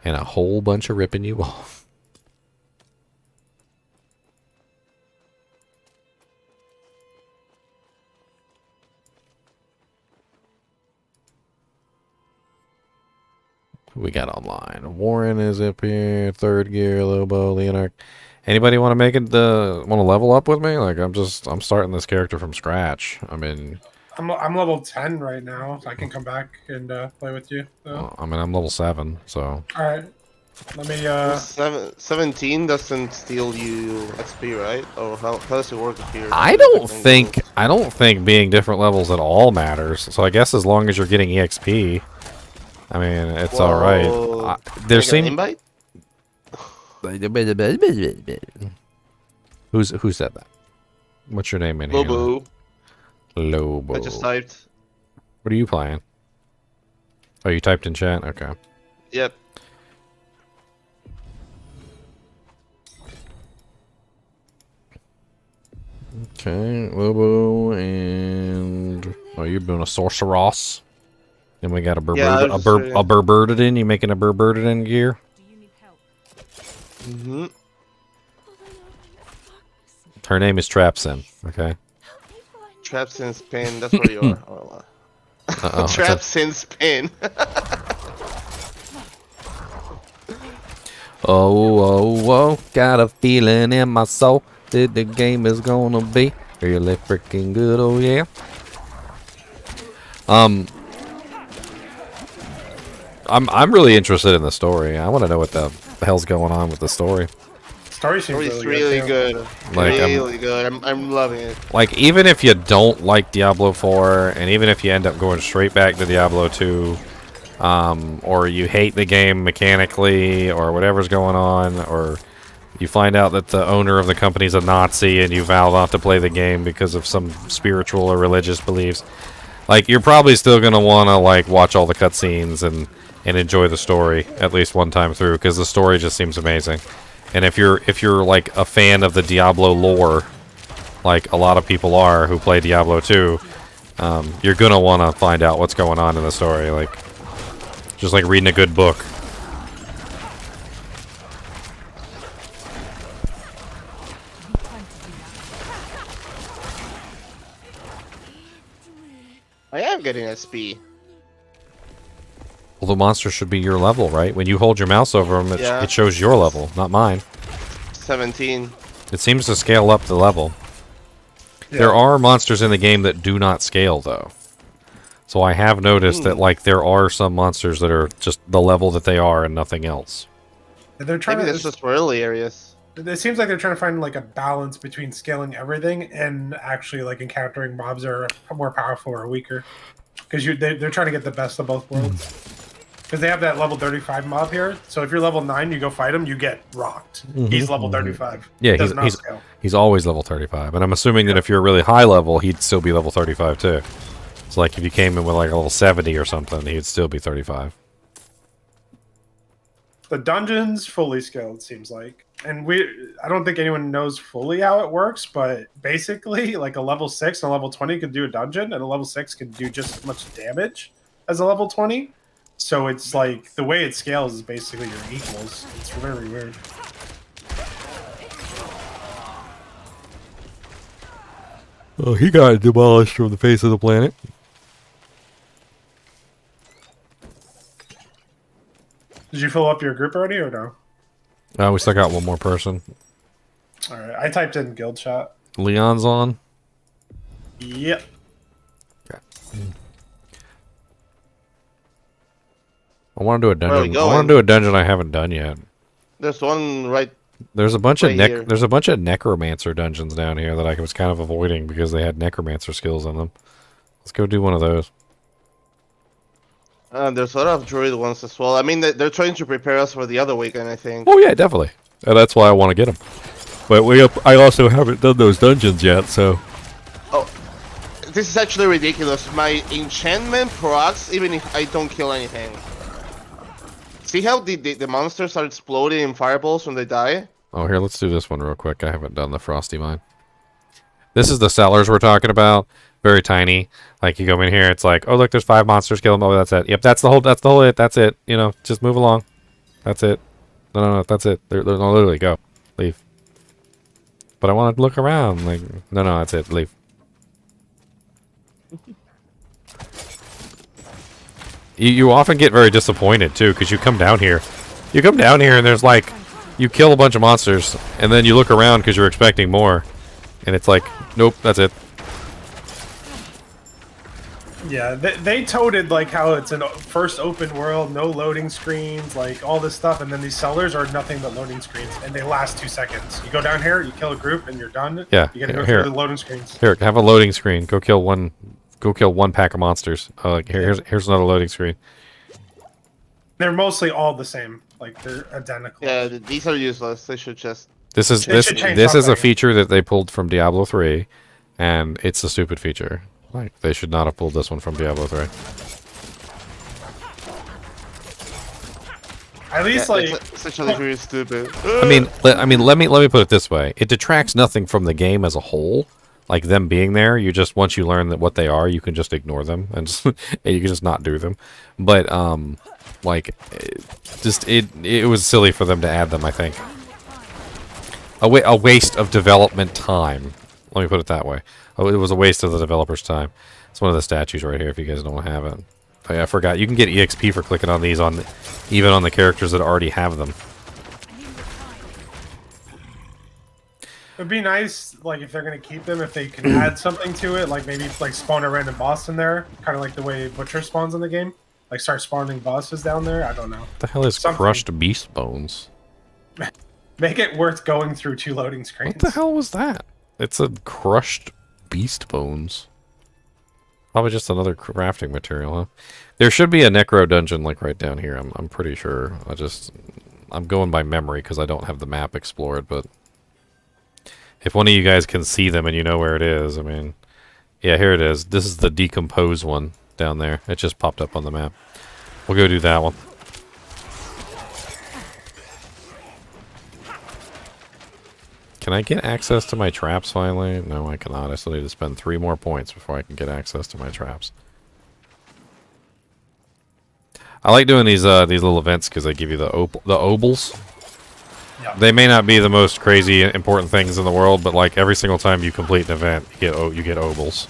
And a whole bunch of ripping you off. Who we got online? Warren is up here. Third gear, Lobo, Leonard. Anybody want to make it? Want to level up with me? Like I'm starting this character from scratch. I mean, I'm level 10 right now. So I can come back and play with you. So. I mean I'm level 7, so. All right. Let me. 17 doesn't steal you XP, right? Or how does it work here? I don't think being different levels at all matters. So I guess as long as you're getting EXP, I mean it's all right. There seems. Who said that? What's your name in here? Lobo. Lobo. I just typed. What are you playing? Oh, you typed in chat? Okay. Yep. Okay, Lobo and... Oh, you're doing a Sorcerer. Then we got a Barbarian. You making a Barbarian gear? Mm-hmm. Her name is Trapsin, okay? Trapsin's pin, that's where you are. Oh, Trapsin's pin. Oh, got a feeling in my soul that the game is gonna be really freaking good, oh yeah. I'm really interested in the story. I want to know what the hell's going on with the story. Story seems really good. Like, really good. I'm loving it. Like, even if you don't like Diablo 4, and even if you end up going straight back to Diablo 2, or you hate the game mechanically, or whatever's going on, or you find out that the owner of the company's a Nazi and you vow not to play the game because of some spiritual or religious beliefs, like, you're probably still going to want to, like, watch all the cutscenes and enjoy the story at least one time through, because the story just seems amazing. And if you're like a fan of the Diablo lore, like a lot of people are who play Diablo 2, you're gonna want to find out what's going on in the story, like just like reading a good book. I am getting SP. Well, the monster should be your level, right? When you hold your mouse over them, it shows your level, not mine. 17. It seems to scale up the level. Yeah. There are monsters in the game that do not scale, though. So I have noticed that, like, there are some monsters that are just the level that they are and nothing else. They're trying Maybe this is for early areas. It seems like they're trying to find, like, a balance between scaling everything and actually, like, encountering mobs that are more powerful or weaker. Because they're trying to get the best of both worlds. Because they have that level 35 mob here, so if you're level 9, you go fight him, you get rocked. He's level 35. Yeah, he's always level 35. And I'm assuming that if you're really high level, he'd still be level 35 too. So like if you came in with like a level 70 or something, he'd still be 35. The dungeon's fully scaled, it seems like. And I don't think anyone knows fully how it works, but basically, like a level 6 and a level 20 could do a dungeon, and a level 6 can do just as much damage as a level 20. So it's like, the way it scales is basically your equals. It's very weird. Oh, he got demolished from the face of the planet. Did you fill up your group already or no? Oh, we still got one more person. Alright, I typed in guild chat. Leon's on? Yep. Okay. I want to do a dungeon. I want to do a dungeon I haven't done yet. There's one right There's a bunch of Right here. there's a bunch of necromancer dungeons down here that I was kind of avoiding because they had necromancer skills in them. Let's go do one of those. There's a lot of druid ones as well. I mean, they're trying to prepare us for the other weekend, I think. Oh yeah, definitely. And that's why I want to get them. But I also haven't done those dungeons yet, so. Oh, this is actually ridiculous. My enchantment procs even if I don't kill anything. See how the monsters are exploding in fireballs when they die? Oh, here, let's do this one real quick. I haven't done the frosty mine. This is the cellars we're talking about. Very tiny. Like you go in here, it's like, oh look, there's 5 monsters. Kill them. Oh, that's it. Yep, that's the whole it. That's it. You know, just move along. That's it. No, that's it. They're no, literally go, leave. But I want to look around. Like, no, that's it. Leave. You often get very disappointed too, because you come down here. You come down here and there's like, you kill a bunch of monsters, and then you look around because you're expecting more, and it's like, nope, that's it. Yeah, they toted like how it's a first open world, no loading screens, like all this stuff, and then these cellars are nothing but loading screens, and they last 2 seconds. You go down here, you kill a group, and you're done. Yeah, you gotta go here. through the loading screens. Here, have a loading screen. Go kill one pack of monsters. Here's another loading screen. They're mostly all the same, like they're identical. Yeah, these are useless. They should just. This is They should change this is a something. feature that they pulled from Diablo 3, and it's a stupid feature. Like they should not have pulled this one from Diablo 3. At least like it's actually really stupid. I mean, let me put it this way: it detracts nothing from the game as a whole. Like them being there, you just once you learn that what they are, you can just ignore them and just, and you can just not do them. But like, it was silly for them to add them. I think a waste of development time. Let me put it that way. Oh, it was a waste of the developer's time. It's one of the statues right here. If you guys don't have it, I forgot. You can get EXP for clicking on these even on the characters that already have them. it'd be nice, like if they're gonna keep them, if they can add something to it, like maybe like spawn a random boss in there, kind of like the way Butcher spawns in the game. Like start spawning bosses down there. I don't know. What the hell is Something. crushed beast bones? Make it worth going through 2 loading screens. What the hell was that? It's a crushed beast bones. Probably just another crafting material, huh? There should be a necro dungeon like right down here. I'm pretty sure. I'm going by memory because I don't have the map explored. But if one of you guys can see them and you know where it is, I mean, yeah, here it is. This is the decomposed one down there. It just popped up on the map. We'll go do that one. Can I get access to my traps finally? No, I cannot. I still need to spend 3 more points before I can get access to my traps. I like doing these little events because they give you the obols. Yeah. They may not be the most crazy important things in the world, but like every single time you complete an event, you get obols.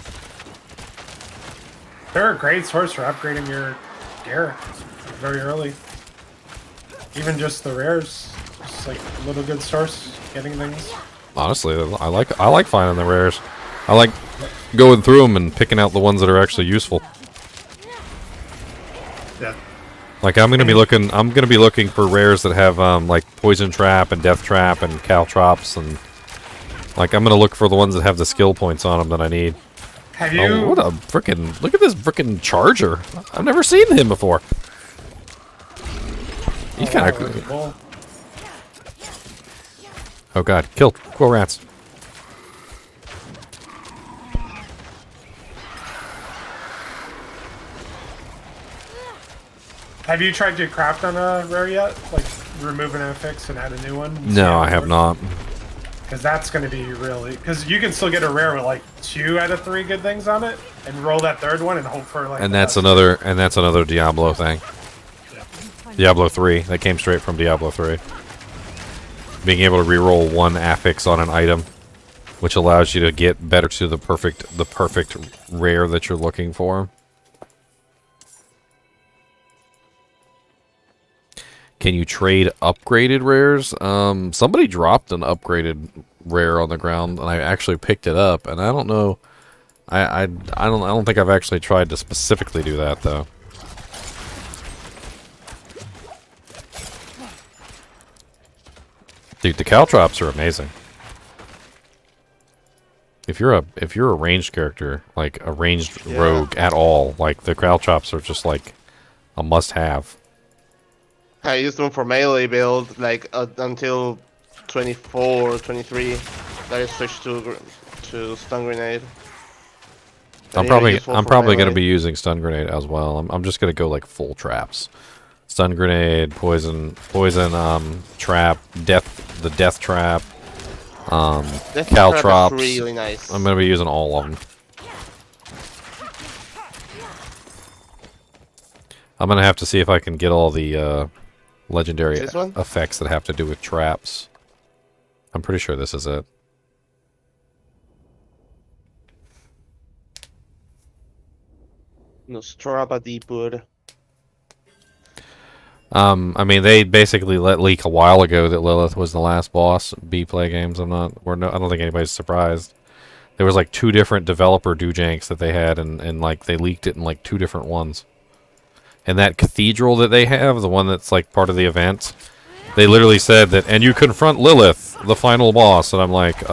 They're a great source for upgrading your gear very early. Even just the rares, just like a little good source getting things. Honestly, I like finding the rares. I like going through them and picking out the ones that are actually useful. Yeah. Like I'm gonna be looking for rares that have like poison trap and death trap and caltrops, and like I'm gonna look for the ones that have the skill points on them that I need. Have you? Oh, what a frickin' look at this frickin' charger! I've never seen him before. He's kind of cool. Oh god, kill rats. Have you tried to craft on a rare yet? Like remove an affix and add a new one? No, I have not. Because that's going to be really... Because you can still get a rare with like 2 out of 3 good things on it, and roll that 3rd one and hope for like... And that's another Diablo thing. Yeah. Diablo 3. That came straight from Diablo 3. Being able to reroll 1 affix on an item, which allows you to get better to the perfect rare that you're looking for. Can you trade upgraded rares? Somebody dropped an upgraded rare on the ground, and I actually picked it up. And I don't know. I don't think I've actually tried to specifically do that though. Dude, the caltrops are amazing. If you're a ranged character, like a ranged rogue at all, like the caltrops are just like a must-have. I used them for melee build like until 24, 23. Then I switched to stun grenade. I'm probably gonna be using stun grenade as well. I'm just gonna go like full traps. Stun grenade, poison, trap, the death trap, caltrops. Really nice. I'm gonna be using all of them. I'm gonna have to see if I can get all the legendary effects that have to do with traps. I'm pretty sure this is it. No straba deeper. I mean, they basically let leak a while ago that Lilith was the last boss. B-play games. I don't think anybody's surprised. There was like 2 different developer doojanks that they had, and like they leaked it in like 2 different ones. And that cathedral that they have, the one that's like part of the event, they literally said that, and you confront Lilith, the final boss. And I'm like,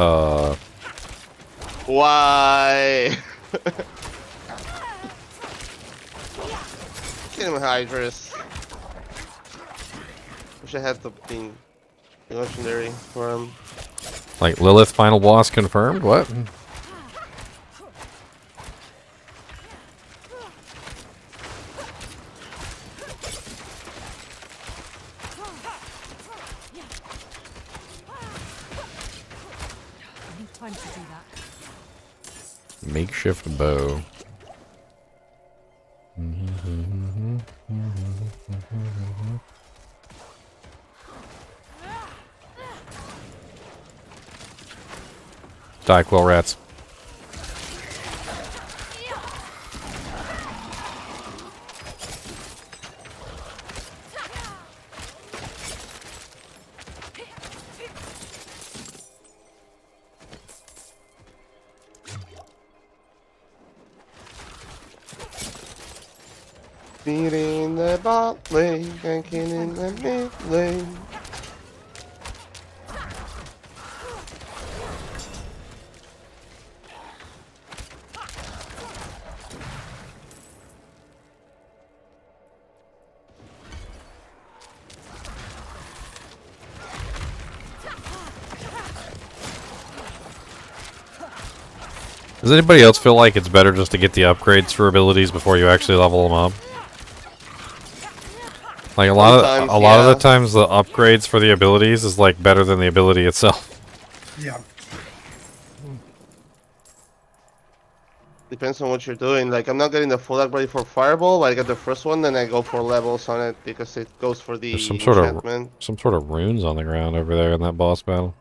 why? Get him, Hydrus. Wish I had the thing legendary for him. Like Lilith final boss confirmed? What? Time to do that. Makeshift bow. Die, quill rats. Beating the bot lane, ganking in the mid lane. Does anybody else feel like it's better just to get the upgrades for abilities before you actually level them up? Like a lot of the times the upgrades for the abilities is like better than the ability itself. Yeah. Depends on what you're doing. Like I'm not getting the full upgrade for Fireball, but I get the first one, then I go for levels on it because it goes for the There's enchantment. some sort of runes on the ground over there in that boss battle.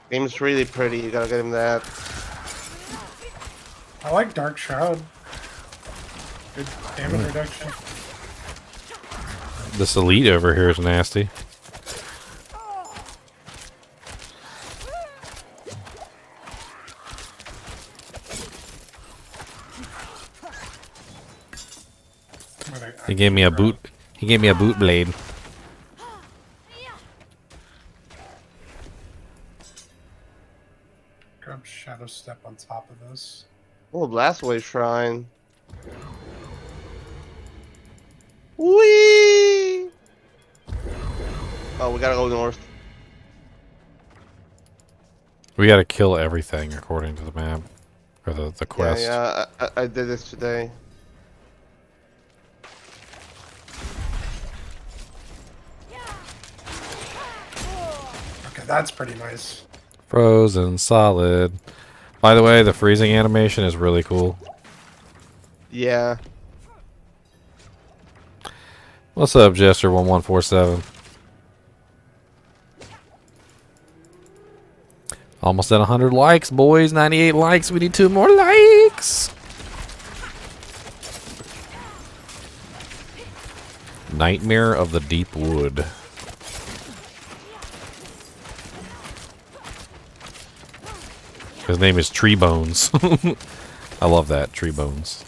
Game's really pretty. You gotta get him that. I like Dark Shroud. Good damage reduction. This elite over here is nasty. He gave me a boot. He gave me a boot blade. Grab Shadow Step on top of this. Oh, Blastwave Shrine. Whee! Oh, we gotta go north. We gotta kill everything according to the map. Or the quest. Yeah, I did this today. Okay, that's pretty nice. Frozen solid. By the way, the freezing animation is really cool. Yeah. What's up, Jester1147? Almost at 100 likes, boys. 98 likes. We need 2 more likes. Nightmare of the Deep Wood. His name is Tree Bones. I love that, Tree Bones.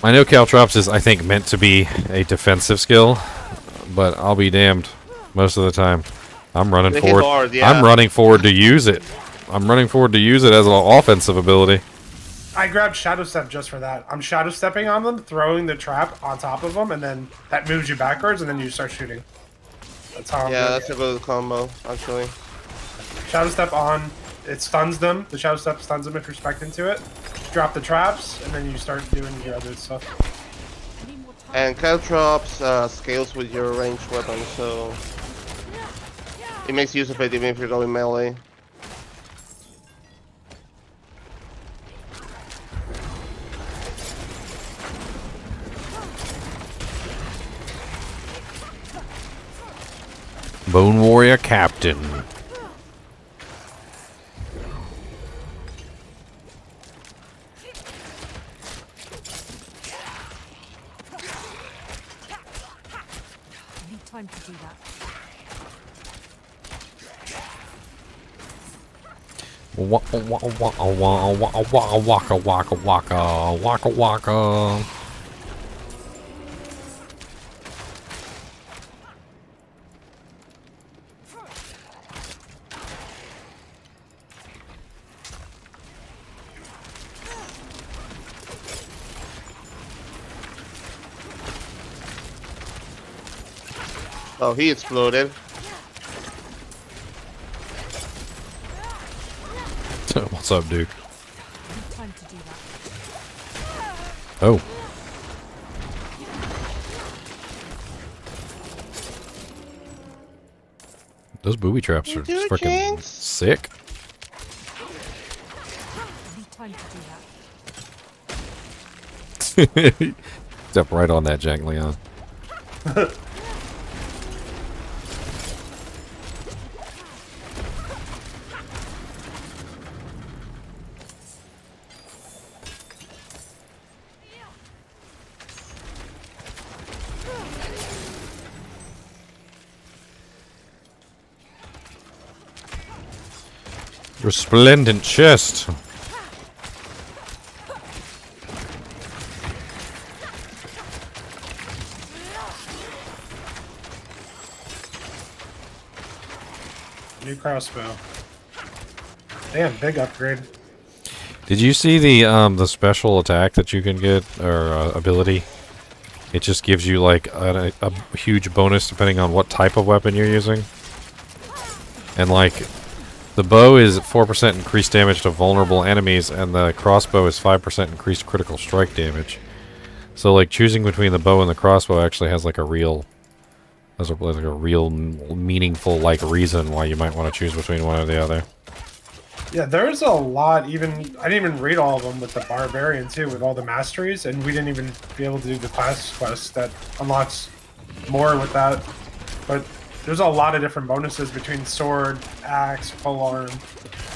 I know Caltrops is, I think, meant to be a defensive skill, but I'll be damned most of the time. I'm running They hit forward. hard, yeah. I'm running forward to use it. I'm running forward to use it as an offensive ability. I grabbed Shadow Step just for that. I'm Shadow Stepping on them, throwing the trap on top of them, and then that moves you backwards, and then you start shooting. That's how I'm Yeah, doing that's a good combo, actually. it. Shadow Step on, it stuns them. The Shadow Step stuns them if you're spec'd into it. Drop the traps, and then you start doing your other stuff. And Caltrops scales with your ranged weapon, so it makes use of it even if you're going melee. Bone Warrior Captain. I need time to do that. Waka waka waka waka waka waka waka waka waka. Oh, he exploded. What's up, dude? I need time to do that. Oh. Those booby traps are just freaking sick. I need time to do that. Step right on that, Jack Leon. Resplendent chest. New crossbow. Damn, big upgrade. Did you see the special attack that you can get or ability? It just gives you like a huge bonus depending on what type of weapon you're using. And like the bow is 4% increased damage to vulnerable enemies, and the crossbow is 5% increased critical strike damage. So like choosing between the bow and the crossbow actually has like a real, meaningful like reason why you might want to choose between one or the other. Yeah, there's a lot. Even I didn't even read all of them with the Barbarian too, with all the masteries, and we didn't even be able to do the class quest that unlocks more with that. But there's a lot of different bonuses between sword, axe, polearm,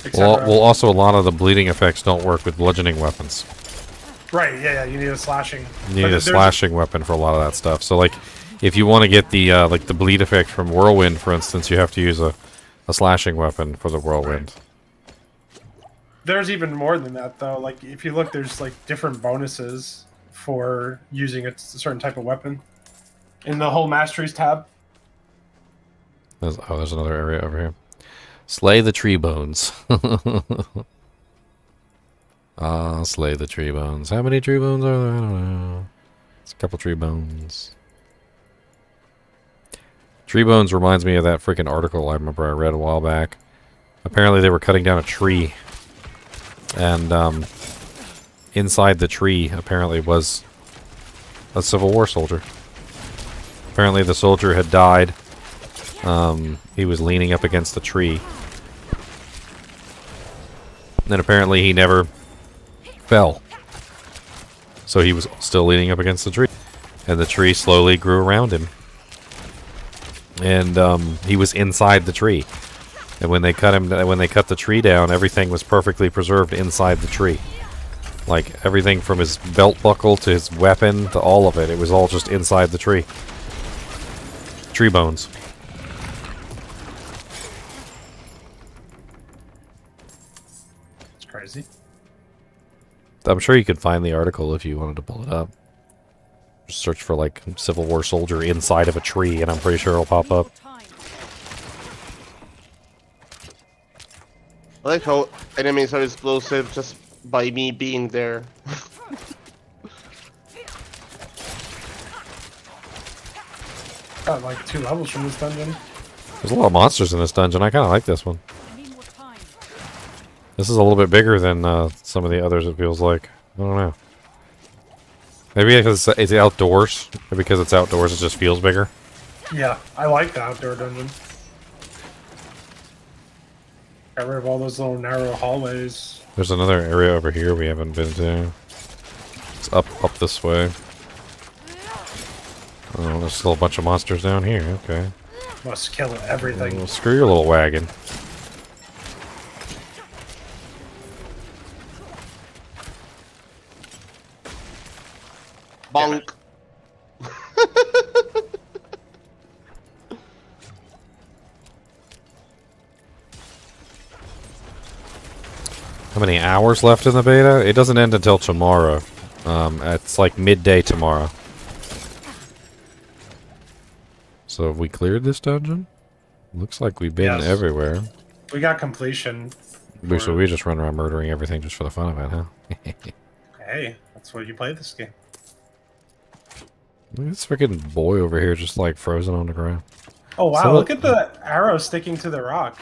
etc. Well, also a lot of the bleeding effects don't work with bludgeoning weapons. Right? Yeah, you need a slashing. You need a slashing weapon for a lot of that stuff. So like, if you want to get the like the bleed effect from Whirlwind, for instance, you have to use a slashing weapon for the Whirlwind. There's even more than that, though. Like, if you look, there's like different bonuses for using a certain type of weapon in the whole masteries tab. There's another area over here. Slay the tree bones. Slay the tree bones. How many tree bones are there? I don't know. It's a couple tree bones. Tree bones reminds me of that freaking article I remember I read a while back. Apparently they were cutting down a tree. And inside the tree apparently was a Civil War soldier. Apparently the soldier had died. He was leaning up against the tree. And apparently he never fell. So he was still leaning up against the tree. And the tree slowly grew around him. And he was inside the tree. And when they cut the tree down, everything was perfectly preserved inside the tree. Like everything from his belt buckle to his weapon to all of it. It was all just inside the tree. Tree bones. It's crazy. I'm sure you could find the article if you wanted to pull it up. Just search for like Civil War soldier inside of a tree and I'm pretty sure it'll pop up. I like how enemies are explosive just by me being there. Got like 2 levels from this dungeon. There's a lot of monsters in this dungeon. I kind of like this one. This is a little bit bigger than some of the others, it feels like. I don't know. Maybe because it's outdoors. Maybe because it's outdoors, it just feels bigger. Yeah, I like the outdoor dungeon. Got rid of all those little narrow hallways. There's another area over here we haven't been to. It's up this way. Oh, there's still a bunch of monsters down here. Okay. Must kill everything. Well, screw your little wagon. Bonk. How many hours left in the beta? It doesn't end until tomorrow. It's like midday tomorrow. So have we cleared this dungeon? Looks like we've been Yes. everywhere. We got completion. So we just run around murdering everything just for the fun of it, huh? Hey, that's why you play this game. Look at this freaking boy over here just like frozen on the ground. Oh wow, So- look at the arrow sticking to the rock.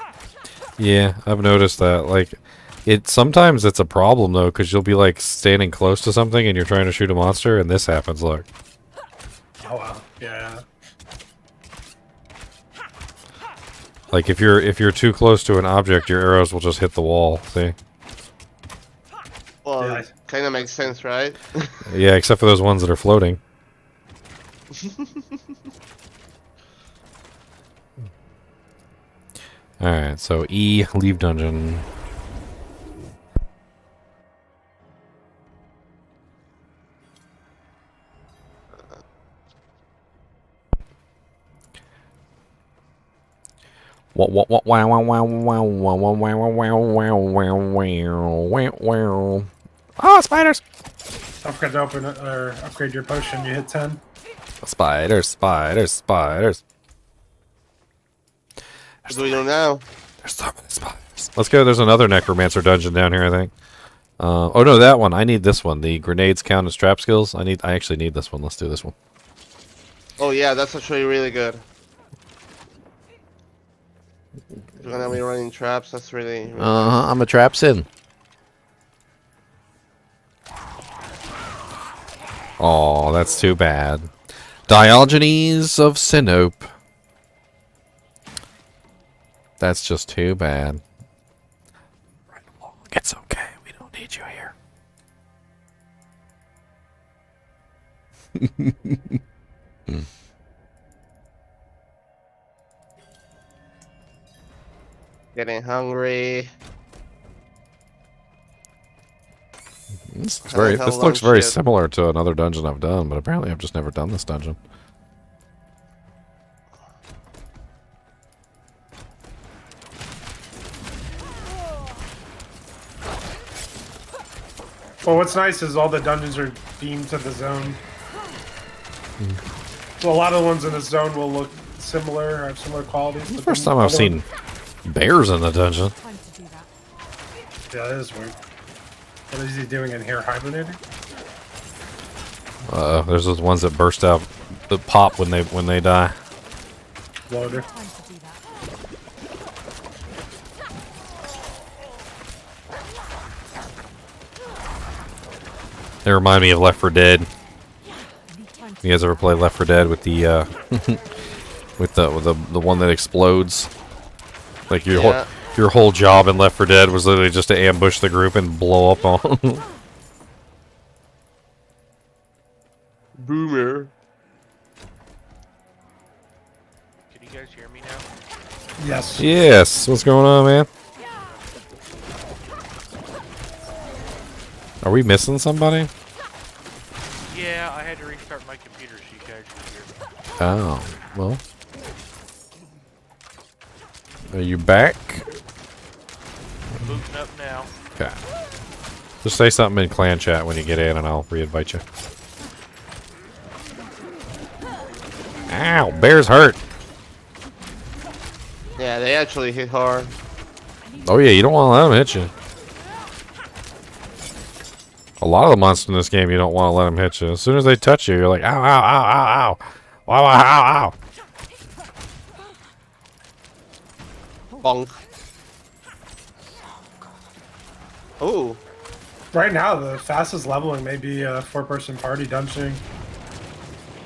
Yeah, I've noticed that. Like, sometimes it's a problem though, because you'll be like standing close to something and you're trying to shoot a monster, and this happens. Look, Oh wow, yeah. like if you're too close to an object, your arrows will just hit the wall. See? Well, Yeah. kind of makes sense, right? Yeah, except for those ones that are floating. Alright, so E, leave dungeon. Ah, spiders! Don't forget to open it or upgrade your potion. You hit 10. Spiders, spiders, spiders. What do we do now? There's so many spiders. Let's go. There's another necromancer dungeon down here, I think. Oh no, that one. I need this one. The grenades count as trap skills. I actually need this one. Let's do this one. Oh yeah, that's actually really good. If you're gonna be running traps, that's really I'm a Trapsin. Oh, that's too bad. Diogenes of Sinope. That's just too bad. Right along. It's okay. We don't need you here. getting hungry. This looks I like very, how this long looks very shit- similar to another dungeon I've done, but apparently I've just never done this dungeon. Well, what's nice is all the dungeons are themed to the zone. So a lot of the ones in the zone will look similar, or have similar qualities. It's the first time I've seen bears in the dungeon. Time to do that. Yeah, that is weird. What is he doing in here? Hibernating? There's those ones that burst out, that pop when they die. Loader. Time to do that. They remind me of Left 4 Dead. Need time to You guys ever play Left 4 Dead with the with the one that explodes? Like Yeah. your whole job in Left 4 Dead was literally just to ambush the group and blow up on. Boomer. Can you guys hear me now? Yes. Yes. What's going on, man? Are we missing somebody? Yeah, I had to restart my computer so you guys could hear me. Oh, well. Are you back? Booting up now. Okay. Just say something in clan chat when you get in and I'll re-invite you. Ow, bear's hurt. Yeah, they actually hit hard. Oh yeah, you don't want to let them hit you. A lot of the monsters in this game, you don't want to let them hit you. As soon as they touch you, you're like, ow, ow, ow, ow, ow. Wow, ow, ow, ow. Bonk. Oh. Right now, the fastest leveling may be a 4-person party dungeoning.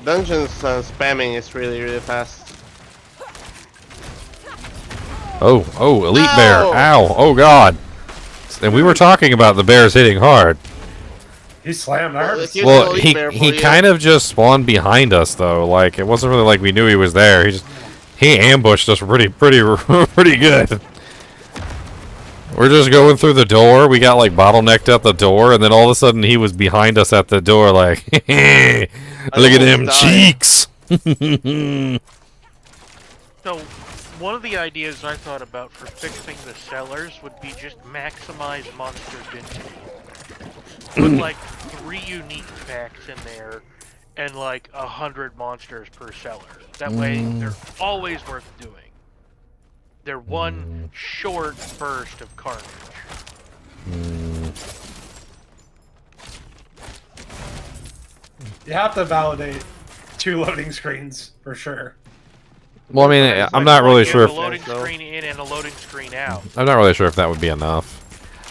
Dungeons spamming is really, really fast. Oh, oh, elite Ow! bear. Ow, oh god. And we were talking about the bears hitting hard. He slammed. I heard it. Here's Well, an elite bear for he you. kind of just spawned behind us though. Like it wasn't really like we knew he was there. He ambushed us pretty pretty good. We're just going through the door. We got like bottlenecked at the door, and then all of a sudden he was behind us at the door. Like, look at them cheeks. So, one of the ideas I thought about for fixing the cellars would be just maximize monster density. Put like 3 unique packs in there and like 100 monsters per cellar. That way they're always worth doing. They're one short burst of carnage. You have to validate 2 loading screens for sure. Well, I mean, I'm not really sure A if loading screen in and a loading screen out. I'm not really sure if that would be enough.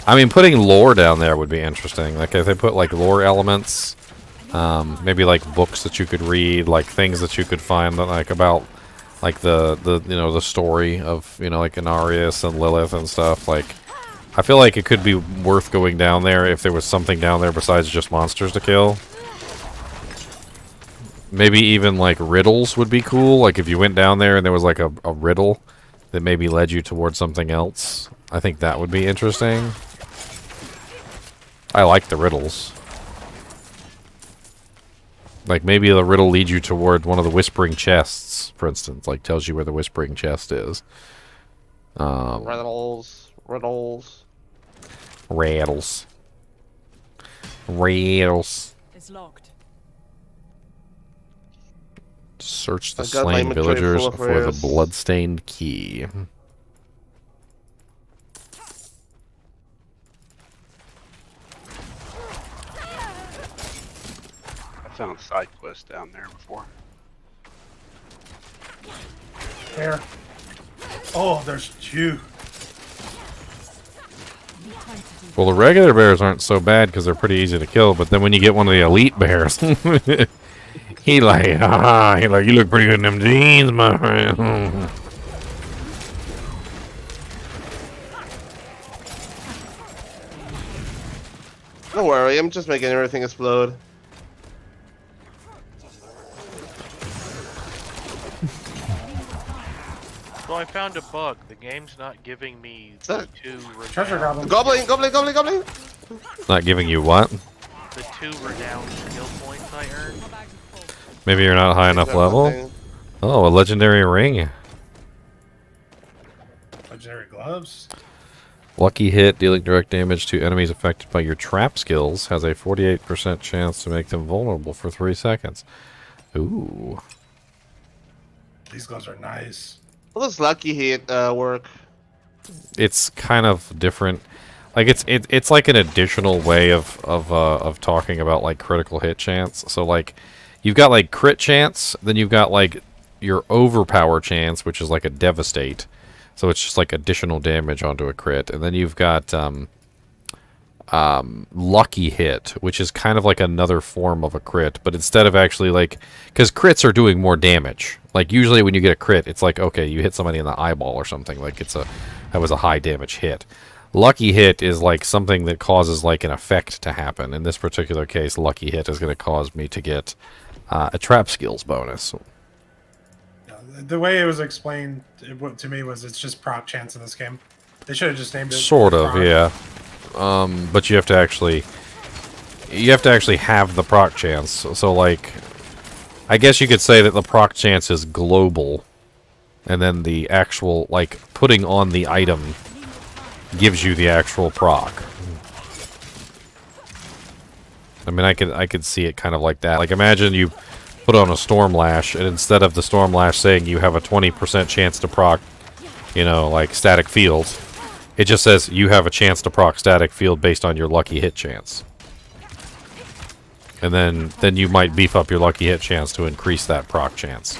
I mean, putting lore down there would be interesting. Like if they put like lore elements, maybe like books that you could read, like things that you could find that, like about like the you know the story of like Inarius and Lilith and stuff. Like I feel like it could be worth going down there if there was something down there besides just monsters to kill. Maybe even like riddles would be cool. Like if you went down there and there was like a riddle that maybe led you towards something else. I think that would be interesting. I like the riddles. Like maybe the riddle leads you toward one of the whispering chests, for instance. Like tells you where the whispering chest is. Riddles. Rattles. Rattles. Is locked. Search the I've got my slain inventory villagers full of for the rares. bloodstained key. I found a side quest down there before. There. Oh, there's 2. Well, the regular bears aren't so bad because they're pretty easy to kill, but then when you get one of the elite bears, he like, you look pretty good in them jeans, my friend. Don't worry, I'm just making everything explode. So I found a bug. The game's not giving me Is the that 2 Treasure renowned, goblin. Goblin! Not giving you what? the 2 renowned skill points I earned. Maybe you're not high enough level? Oh, a legendary ring. Legendary gloves. Lucky hit, dealing direct damage to enemies affected by your trap skills, has a 48% chance to make them vulnerable for 3 seconds. Ooh. These gloves are nice. How does lucky hit work? It's kind of different. Like it's like an additional way of talking about like critical hit chance. So like you've got like crit chance, then you've got like your overpower chance, which is like a devastate. So it's just like additional damage onto a crit, and then you've got lucky hit, which is kind of like another form of a crit, but instead of actually like, because crits are doing more damage. Like usually when you get a crit, it's like, okay, you hit somebody in the eyeball or something. Like that was a high damage hit. Lucky hit is like something that causes like an effect to happen. In this particular case, lucky hit is going to cause me to get a trap skills bonus. Yeah, the way it was explained to me was it's just proc chance in this game. They should have just named it. Sort of, proc. yeah. But you have to actually have the proc chance. So like, I guess you could say that the proc chance is global, and then the actual like putting on the item gives you the actual proc. I mean, I could see it kind of like that. Like, imagine you put on a Storm Lash, and instead of the Storm Lash saying you have a 20% chance to proc, you know, like static fields, it just says you have a chance to proc static field based on your lucky hit chance. And then you might beef up your lucky hit chance to increase that proc chance.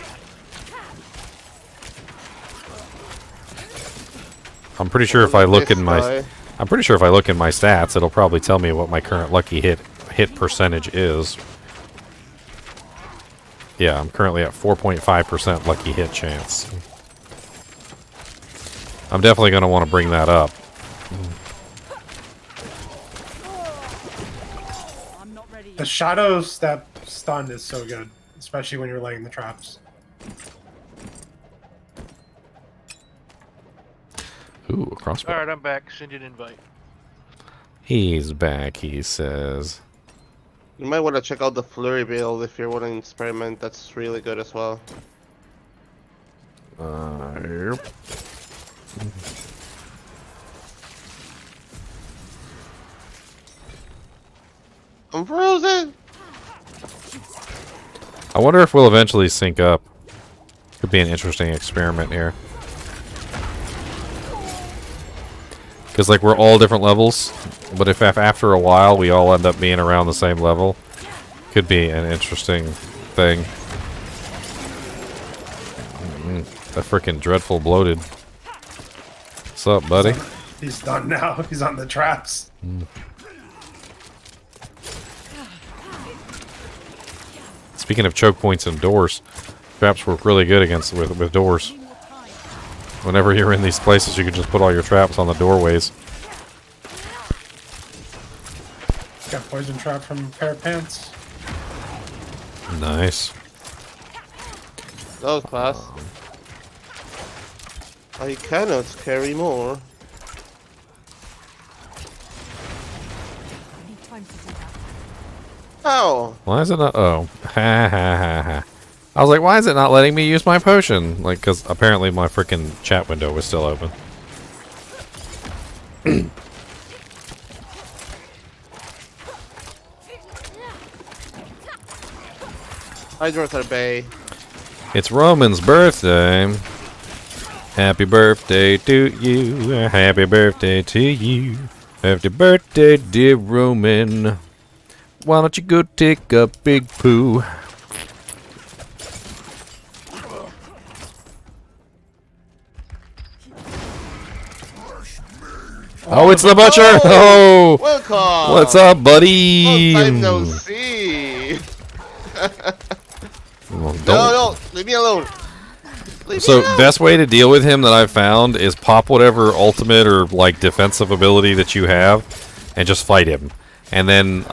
I'm pretty sure if I look in my stats, it'll probably tell me what my current lucky hit percentage is. Yeah, I'm currently at 4.5% lucky hit chance. I'm definitely going to want to bring that up. The shadow step stun is so good, especially when you're laying the traps. Ooh, a crossbow. Alright, I'm back. Send you an invite. He's back, he says. You might want to check out the flurry build if you want to experiment. That's really good as well. Yep. I'm frozen! I wonder if we'll eventually sync up. Could be an interesting experiment here. Because, like, we're all different levels, but if after a while we all end up being around the same level, could be an interesting thing. That freaking dreadful bloated. What's up, buddy? He's done now. He's on the traps. Speaking of choke points and doors, traps work really good with doors. Whenever you're in these places, you can just put all your traps on the doorways. Got poison trap from a pair of pants. Nice. That was fast. I cannot carry more. I need time to do that. How? Why is it not? Oh. Ha ha ha ha. I was like, why is it not letting me use my potion? Like, because apparently my freaking chat window was still open. Hydros are bay. It's Roman's birthday. Happy birthday to you. Happy birthday to you. Happy birthday, dear Roman. Why don't you go take a big poo? Oh, it's the butcher! Oh! Welcome! What's up, buddy? Long time no see! Well, No, leave me alone! Leave So, me alone! best way to deal with him that I've found is pop whatever ultimate or, like, defensive ability that you have and just fight him. And then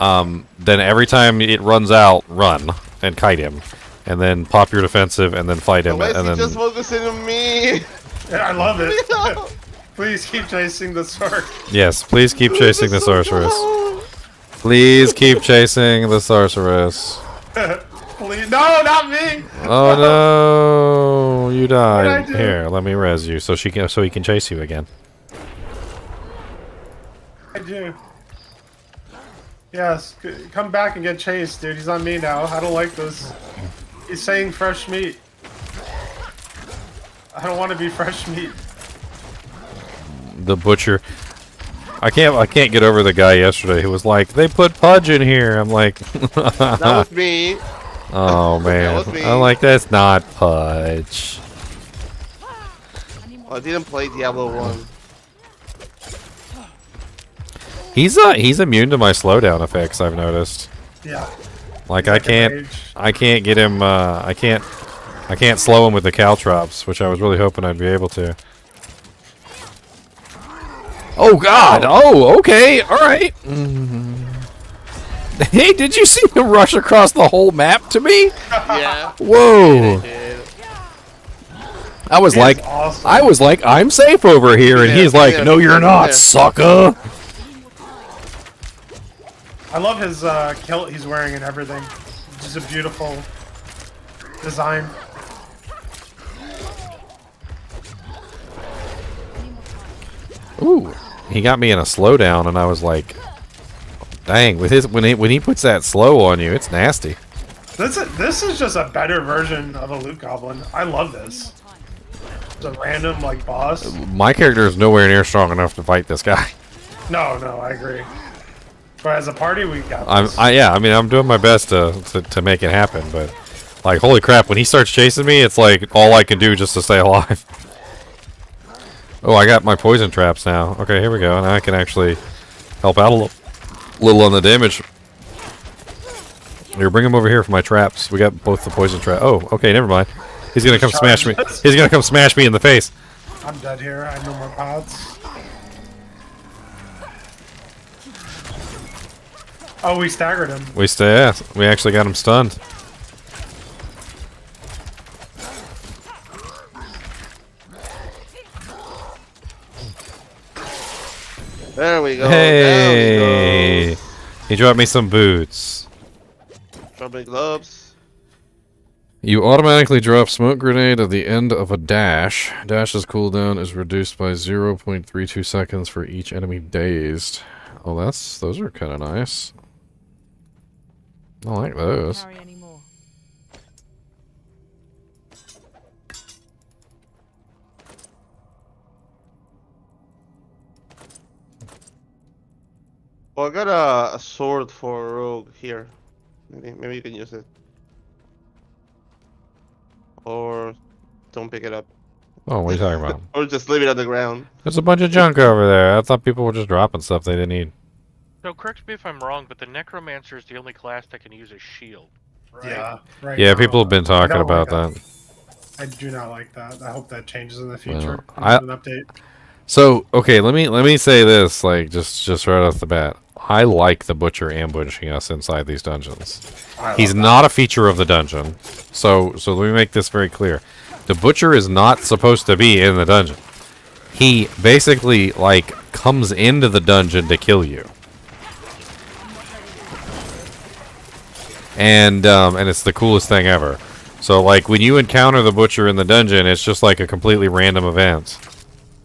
every time it runs out, run and kite him. And then pop your defensive and then fight him. Unless And you then just focusing on me! Yeah, I love it. No. Please keep chasing the sword. yes, please keep chasing the sorceress. Please keep chasing the sorceress. Please, no, not me. Oh no, you died. What'd I do? Here, let me res you so he can chase you again. I do. Yes, come back and get chased, dude. He's on me now. I don't like this. He's saying fresh meat. I don't want to be fresh meat. The butcher. I can't get over the guy yesterday who was like, they put Pudge in here. I'm like, That was me. oh man. was me. I'm like, that's not Pudge. I didn't play Diablo 1. He's immune to my slowdown effects, I've noticed. Yeah. Like He's I like a can't mage. get him I can't slow him with the caltrops, which I was really hoping I'd be able to. Oh god! Oh, okay, alright. Hey, did you see him rush across the whole map to me? Yeah. Whoa! Yeah. I was He is like, awesome. I'm safe over here, and Yeah, he's like, yeah, no, you're yeah, not, yeah. sucker. I love his kilt he's wearing and everything. Just a beautiful design. Ooh, he got me in a slowdown, and I was like, dang, with his when he puts that slow on you, it's nasty. This is just a better version of a loot goblin. I love this. It's a random like boss. My character is nowhere near strong enough to fight this guy. No, I agree. But as a party, we got this. I mean, I'm doing my best to make it happen, but like, holy crap, when he starts chasing me, it's like all I can do just to stay alive. Oh, I got my poison traps now. Okay, here we go. Now I can actually help out a little on the damage. Here, bring him over here for my traps. We got both the poison trap. Oh, okay, never mind. He's gonna come smash me. He's gonna come smash me in the face. I'm dead here. I have no more pods. Oh, we staggered him. We actually got him stunned. There we go. Hey! There we go. He dropped me some boots. Dropping gloves. You automatically drop smoke grenade at the end of a dash. Dash's cooldown is reduced by 0.32 seconds for each enemy dazed. Oh, those are kind of nice. I like those. Carry any more. Oh, I got a sword for rogue here. Maybe you can use it. Or don't pick it up. Oh, what are you talking about? Or just leave it on the ground. There's a bunch of junk over there. I thought people were just dropping stuff they didn't need. So correct me if I'm wrong, but the Necromancer is the only class that can use a shield. Right? Yeah. Right Yeah, now, people have been talking don't about like that. I do not like that. I hope that changes in the future. Well, An update. So, okay, let me say this, like, just right off the bat. I like the Butcher ambushing us inside these dungeons. He's not a feature of the dungeon. So let me make this very clear. The Butcher is not supposed to be in the dungeon. He basically, like, comes into the dungeon to kill you. And it's the coolest thing ever. So, like, when you encounter the Butcher in the dungeon, it's just like a completely random event.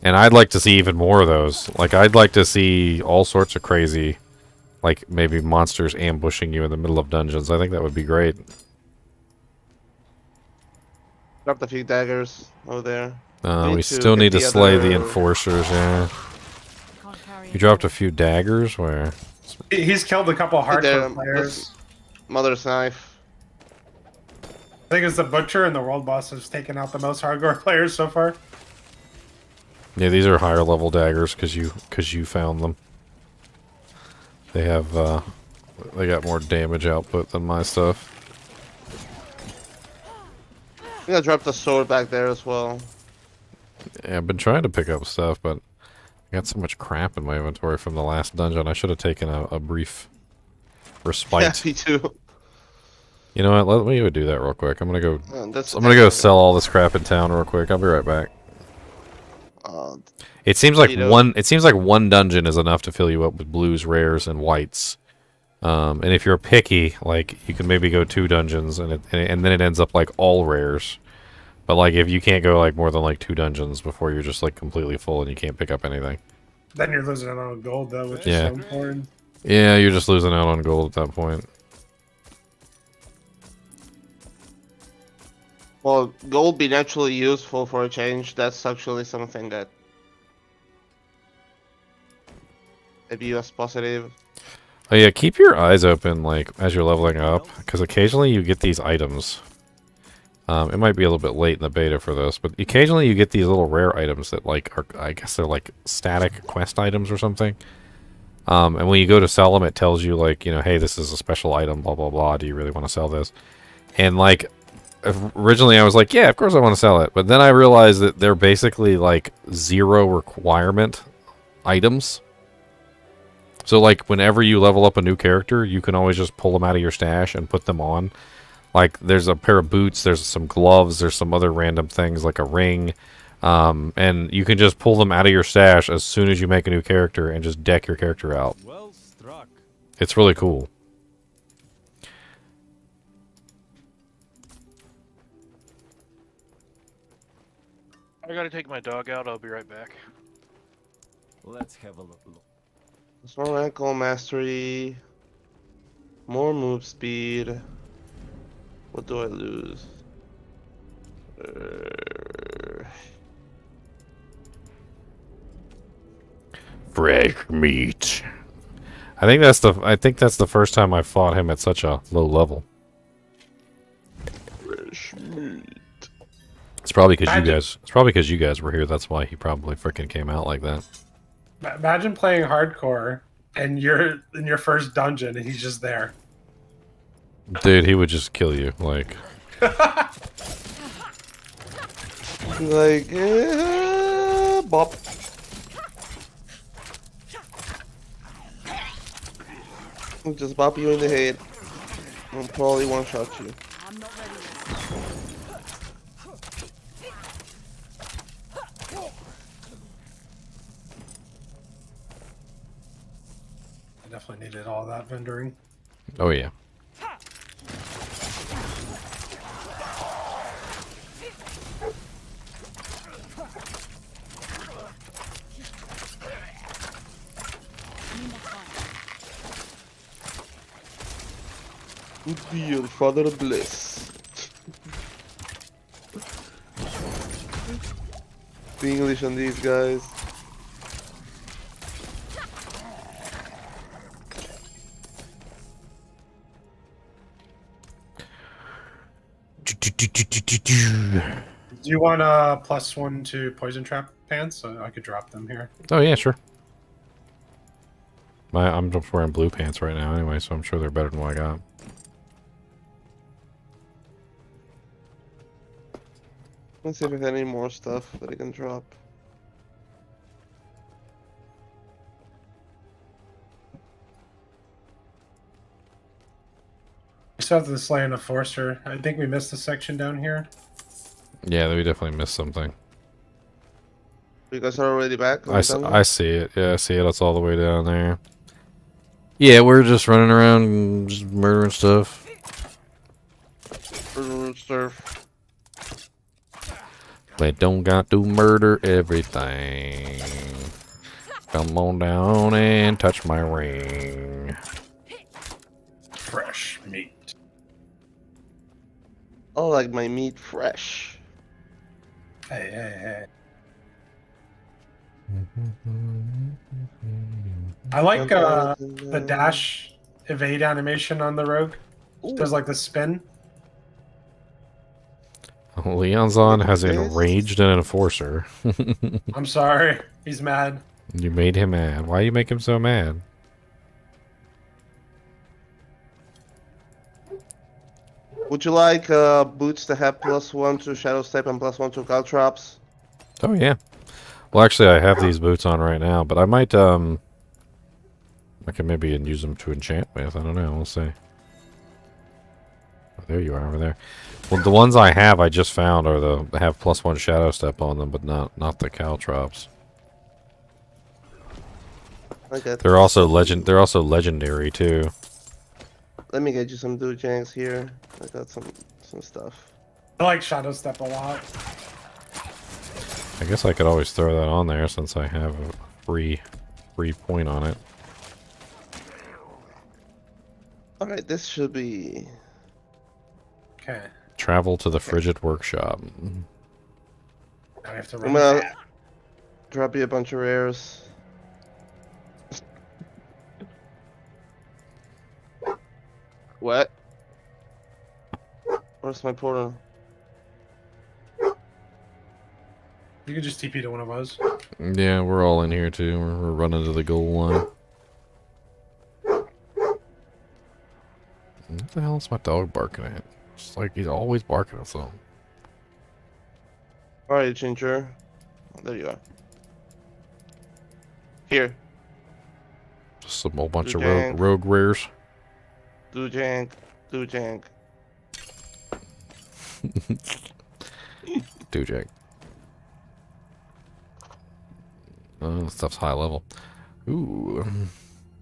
And I'd like to see even more of those. Like, I'd like to see all sorts of crazy, like, maybe monsters ambushing you in the middle of dungeons. I think that would be great. Dropped a few daggers over there. We still need to get the slay the other- enforcers, yeah. Can't carry You any dropped more. a few daggers? Where? He's killed a couple There, hardcore players. Mother's knife. I think it's the Butcher and the World Boss has taken out the most hardcore players so far. Yeah, these are higher level daggers because you found them. They have they got more damage output than my stuff. I think I dropped a sword back there as well. Yeah, I've been trying to pick up stuff, but I got so much crap in my inventory from the last dungeon. I should have taken a brief respite. Yeah, me too. You know what? Let me do that real quick. I'm gonna go. That's I'm gonna go sell all this crap in town real quick. I'll be right back. It seems like Speedo. It seems like one dungeon is enough to fill you up with blues, rares, and whites. And if you're picky, like you can maybe go 2 dungeons, and then it ends up like all rares. But like if you can't go like more than like 2 dungeons before you're just like completely full and you can't pick up anything. Then you're losing out on gold though, which Yeah. is so important. Yeah, you're just losing out on gold at that point. Well, gold being actually useful for a change, that's actually something that I view as positive. Oh yeah, keep your eyes open like as you're leveling up, because occasionally you get these items. It might be a little bit late in the beta for this, but occasionally you get these little rare items that like are, I guess they're like static quest items or something. And when you go to sell them, it tells you like, you know, hey, this is a special item, blah blah blah. Do you really want to sell this? And like originally I was like, yeah, of course I want to sell it, but then I realized that they're basically like 0 requirement items. So, like, whenever you level up a new character, you can always just pull them out of your stash and put them on. Like, there's a pair of boots, there's some gloves, there's some other random things like a ring. And you can just pull them out of your stash as soon as you make a new character and just deck your character out. Well struck. It's really cool. I gotta take my dog out. I'll be right back. Let's have a look. There's more ankle mastery. More move speed. What do I lose? Fresh meat. I think that's the first time I fought him at such a low level. Fresh meat. It's probably because you guys were here. That's why he probably freaking came out like that. Imagine playing hardcore and you're in your first dungeon and he's just there. Dude, he would just kill you. Like, Like, bop. He'll just bop you in the head. And probably one shot you. I definitely needed all that vendoring. oh yeah. Dear Father Bliss. The English on these guys. Do you want a +1 to poison trap pants? So I could drop them here. Oh yeah, sure. I'm just wearing blue pants right now anyway, so I'm sure they're better than what I got. Let's see if there's any more stuff that I can drop. We still have to slay in a Sorcerer. I think we missed the section down here. Yeah, we definitely missed something. You guys are already back? I see it. Yeah, I see it. It's all the way down there. Yeah, we're just running around, just murdering stuff. Surf. They don't got to murder everything. Come on down and touch my ring. Fresh meat. I like my meat fresh. Hey, hey, hey. I like the dash evade animation on the rogue. Does like the spin. Leonzon has enraged an enforcer. I'm sorry. He's mad. You made him mad. Why you make him so mad? Would you like boots to have +1 to Shadow Step and +1 to Caltrops? Oh yeah. Well, actually, I have these boots on right now, but I might I can maybe use them to enchant with. I don't know. We'll see. Oh, there you are over there. Well, the ones I have, I just found are the have +1 Shadow Step on them, but not the Caltrops. They're also legendary too. Let me get you some Dujangs here. I got some stuff. I like Shadow Step a lot. I guess I could always throw that on there since I have a free point on it. Alright, this should be... Okay. Travel to the Frigid Workshop. Now we have to I'm run. gonna drop you a bunch of rares. What? Where's my portal? You can just TP to one of us. Yeah, we're all in here too. We're running to the goal line. What the hell is my dog barking at? It's like he's always barking at something. Alright, Ginger. Oh, there you are. Here. Just a whole bunch of Jank. rogue rares. Do jank. Do jank. Dujak. Oh, this stuff's high level. Ooh.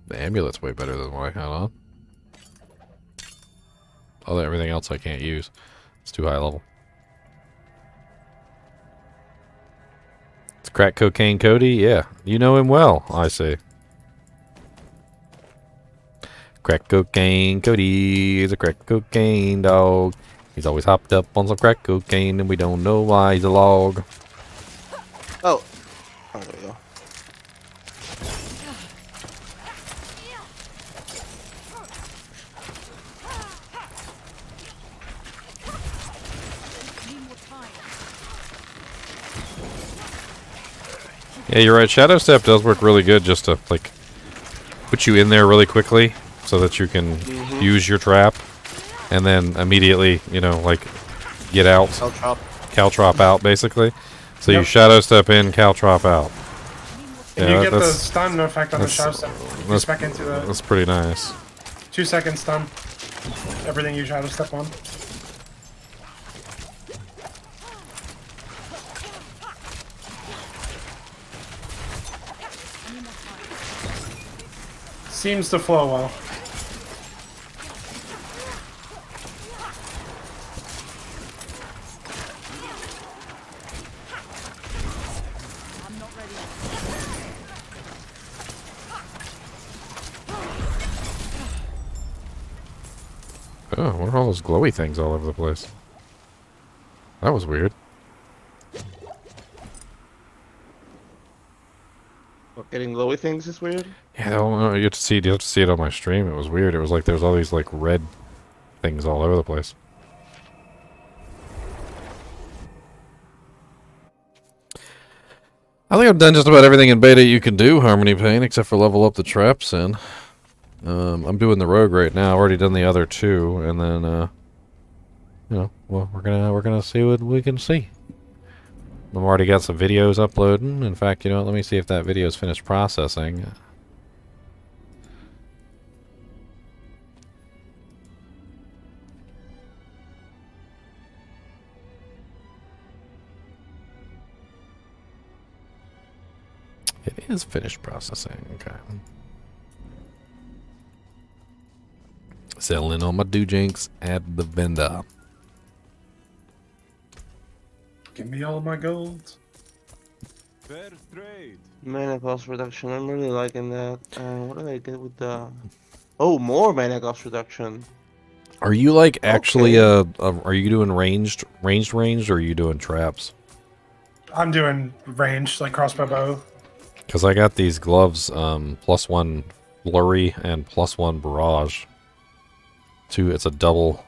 The amulet's way better than what I had on. Everything else I can't use. It's too high level. It's crack cocaine Cody? Yeah. You know him well, I say. Crack cocaine Cody is a crack cocaine dog. He's always hopped up on some crack cocaine and we don't know why he's a log. Oh. Oh, there we go. Yeah, you're right. Shadow Step does work really good just to, like, put you in there really quickly so that you can use your trap and then immediately, you know, like, get out. Caltrop out, basically. So you Shadow Step in, Caltrop out. And Yeah, you get the stun effect on the shadow step. You spec into the That's pretty nice. 2-second stun. Everything you shadow step on. Seems to flow well. Oh, what are all those glowy things all over the place? That was weird. What, getting glowy things is weird? Yeah, I don't know. You have to see it on my stream. It was weird. It was like there was all these like red things all over the place. I think I've done just about everything in beta you can do, Harmony Pain, except for level up the Trapsin. I'm doing the rogue right now. I've already done the other two, and then you know, well, we're gonna see what we can see. I've already got some videos uploading. In fact, you know what? Let me see if that video's finished processing. It is finished processing. Okay. Selling all my dujinks at the vendor. Give me all my gold. Fair trade. Mana cost reduction. I'm really liking that. What do I get with the... Oh, more mana cost reduction. Are you like actually Okay. are you doing ranged, or are you doing traps? I'm doing ranged, like crossbow bow. Because I got these gloves, +1 flurry and +1 barrage. It's a double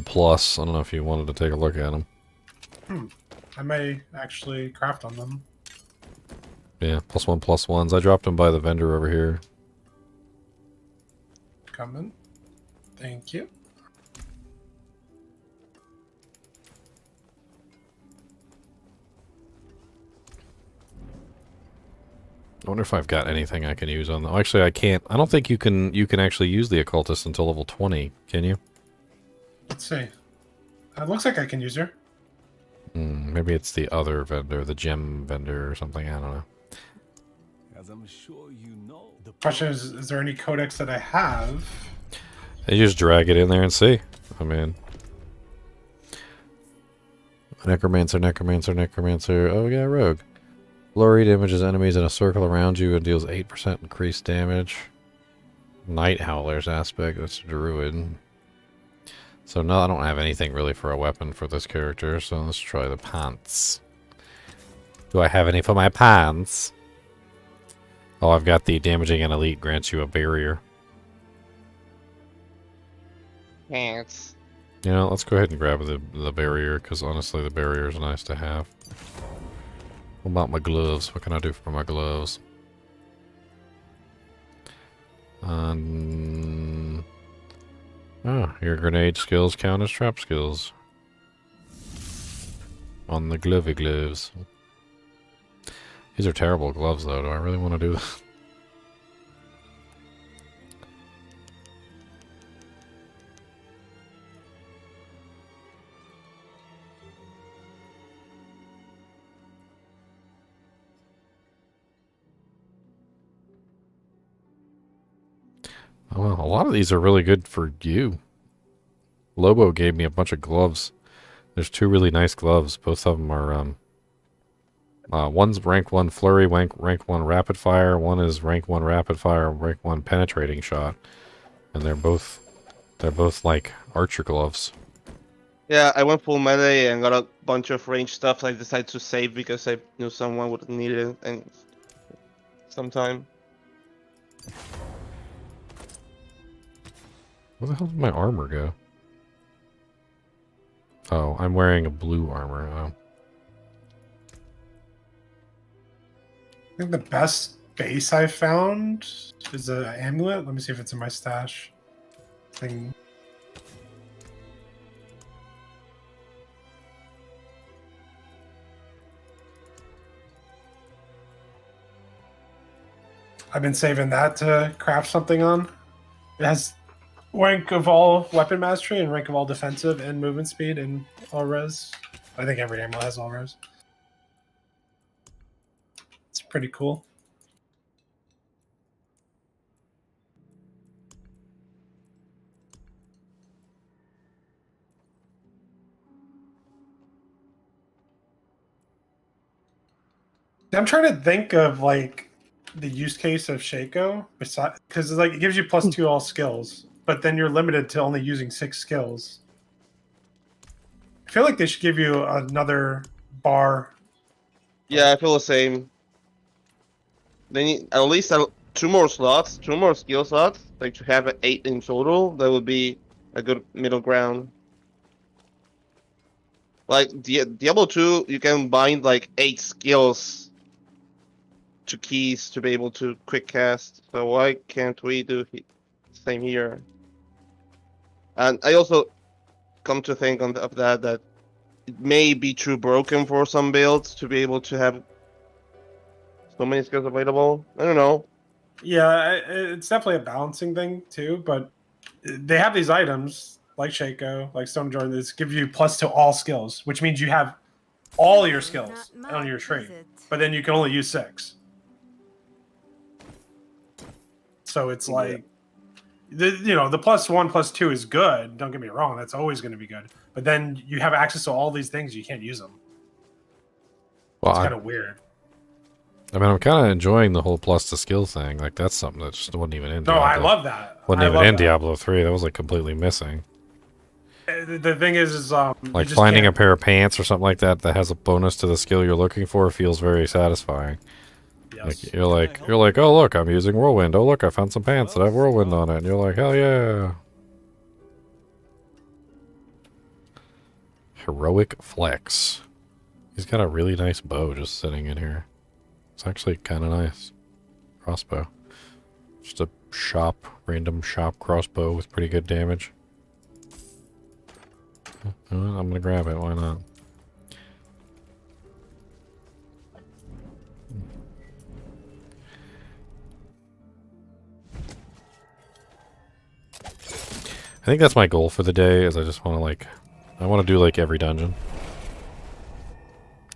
plus. I don't know if you wanted to take a look at them. I may actually craft on them. Yeah, +1/+1s. I dropped them by the vendor over here. Coming. Thank you. I wonder if I've got anything I can use on them. Actually, I can't. I don't think you can actually use the occultist until level 20. Can you? Let's see. It looks like I can use her. Maybe it's the other vendor, the gem vendor or something. I don't know. As I'm sure you know, the Question is there any codex that I have? You just drag it in there and see. I mean, necromancer. Oh, yeah, rogue. Flurry damages enemies in a circle around you and deals 8% increased damage. Night Howler's aspect. That's druid. So no, I don't have anything really for a weapon for this character. So let's try the pants. Do I have any for my pants? Oh, I've got the damaging an elite grants you a barrier. Pants. You know, let's go ahead and grab the barrier, because honestly the barrier is nice to have. What about my gloves? What can I do for my gloves? Oh, your grenade skills count as trap skills. On the glovey gloves. These are terrible gloves though. Do I really want to do that? Well, a lot of these are really good for you. Lobo gave me a bunch of gloves. There's 2 really nice gloves. Both of them are, one's rank 1 flurry, rank 1 rapid fire. One is rank 1 rapid fire, rank 1 penetrating shot. And they're both like archer gloves. Yeah, I went full melee and got a bunch of range stuff. I decided to save because I knew someone would need it and sometime. Where the hell did my armor go? Oh, I'm wearing a blue armor. Oh. I think the best base I found is an amulet. Let me see if it's in my stash. Thing. I've been saving that to craft something on. It has rank of all weapon mastery and rank of all defensive and movement speed and all res. I think every amulet has all res. It's pretty cool. I'm trying to think of like the use case of Shaco, because like it gives you +2 all skills, but then you're limited to only using 6 skills. I feel like they should give you another bar. Yeah, I feel the same. They need at least 2 more slots, 2 more skill slots, like to have 8 in total. That would be a good middle ground. Like Diablo 2, you can bind like 8 skills to keys to be able to quick cast. So why can't we do same here? And I also come to think of that it may be too broken for some builds to be able to have so many skills available. I don't know. Yeah, it's definitely a balancing thing too, but they have these items like Shaco, like Stone Jordan, that give you plus to all skills, which means you have all your skills on your tree, but then you can only use 6. So it's like, the +1, +2 is good. Don't get me wrong; that's always going to be good. But then you have access to all these things, you can't use them. Well, It's kind of weird. I mean, I'm kind of enjoying the whole plus to skill thing. Like, that's something that just wasn't even in No, Diablo. I love that. Wasn't even in Diablo 3. That was, like, completely missing. The thing is like, finding a pair of pants or something like that that has a bonus to the skill you're looking for feels very satisfying. Yes. Like, you're like, oh, look, I'm using Whirlwind. Oh, look, I found some pants that have Whirlwind on it. And you're like, hell yeah. Heroic Flex. He's got a really nice bow just sitting in here. It's actually kind of nice. Crossbow. Just a random shop crossbow with pretty good damage. I'm gonna grab it, why not? I think that's my goal for the day, is I just want to, like, I want to do, like, every dungeon.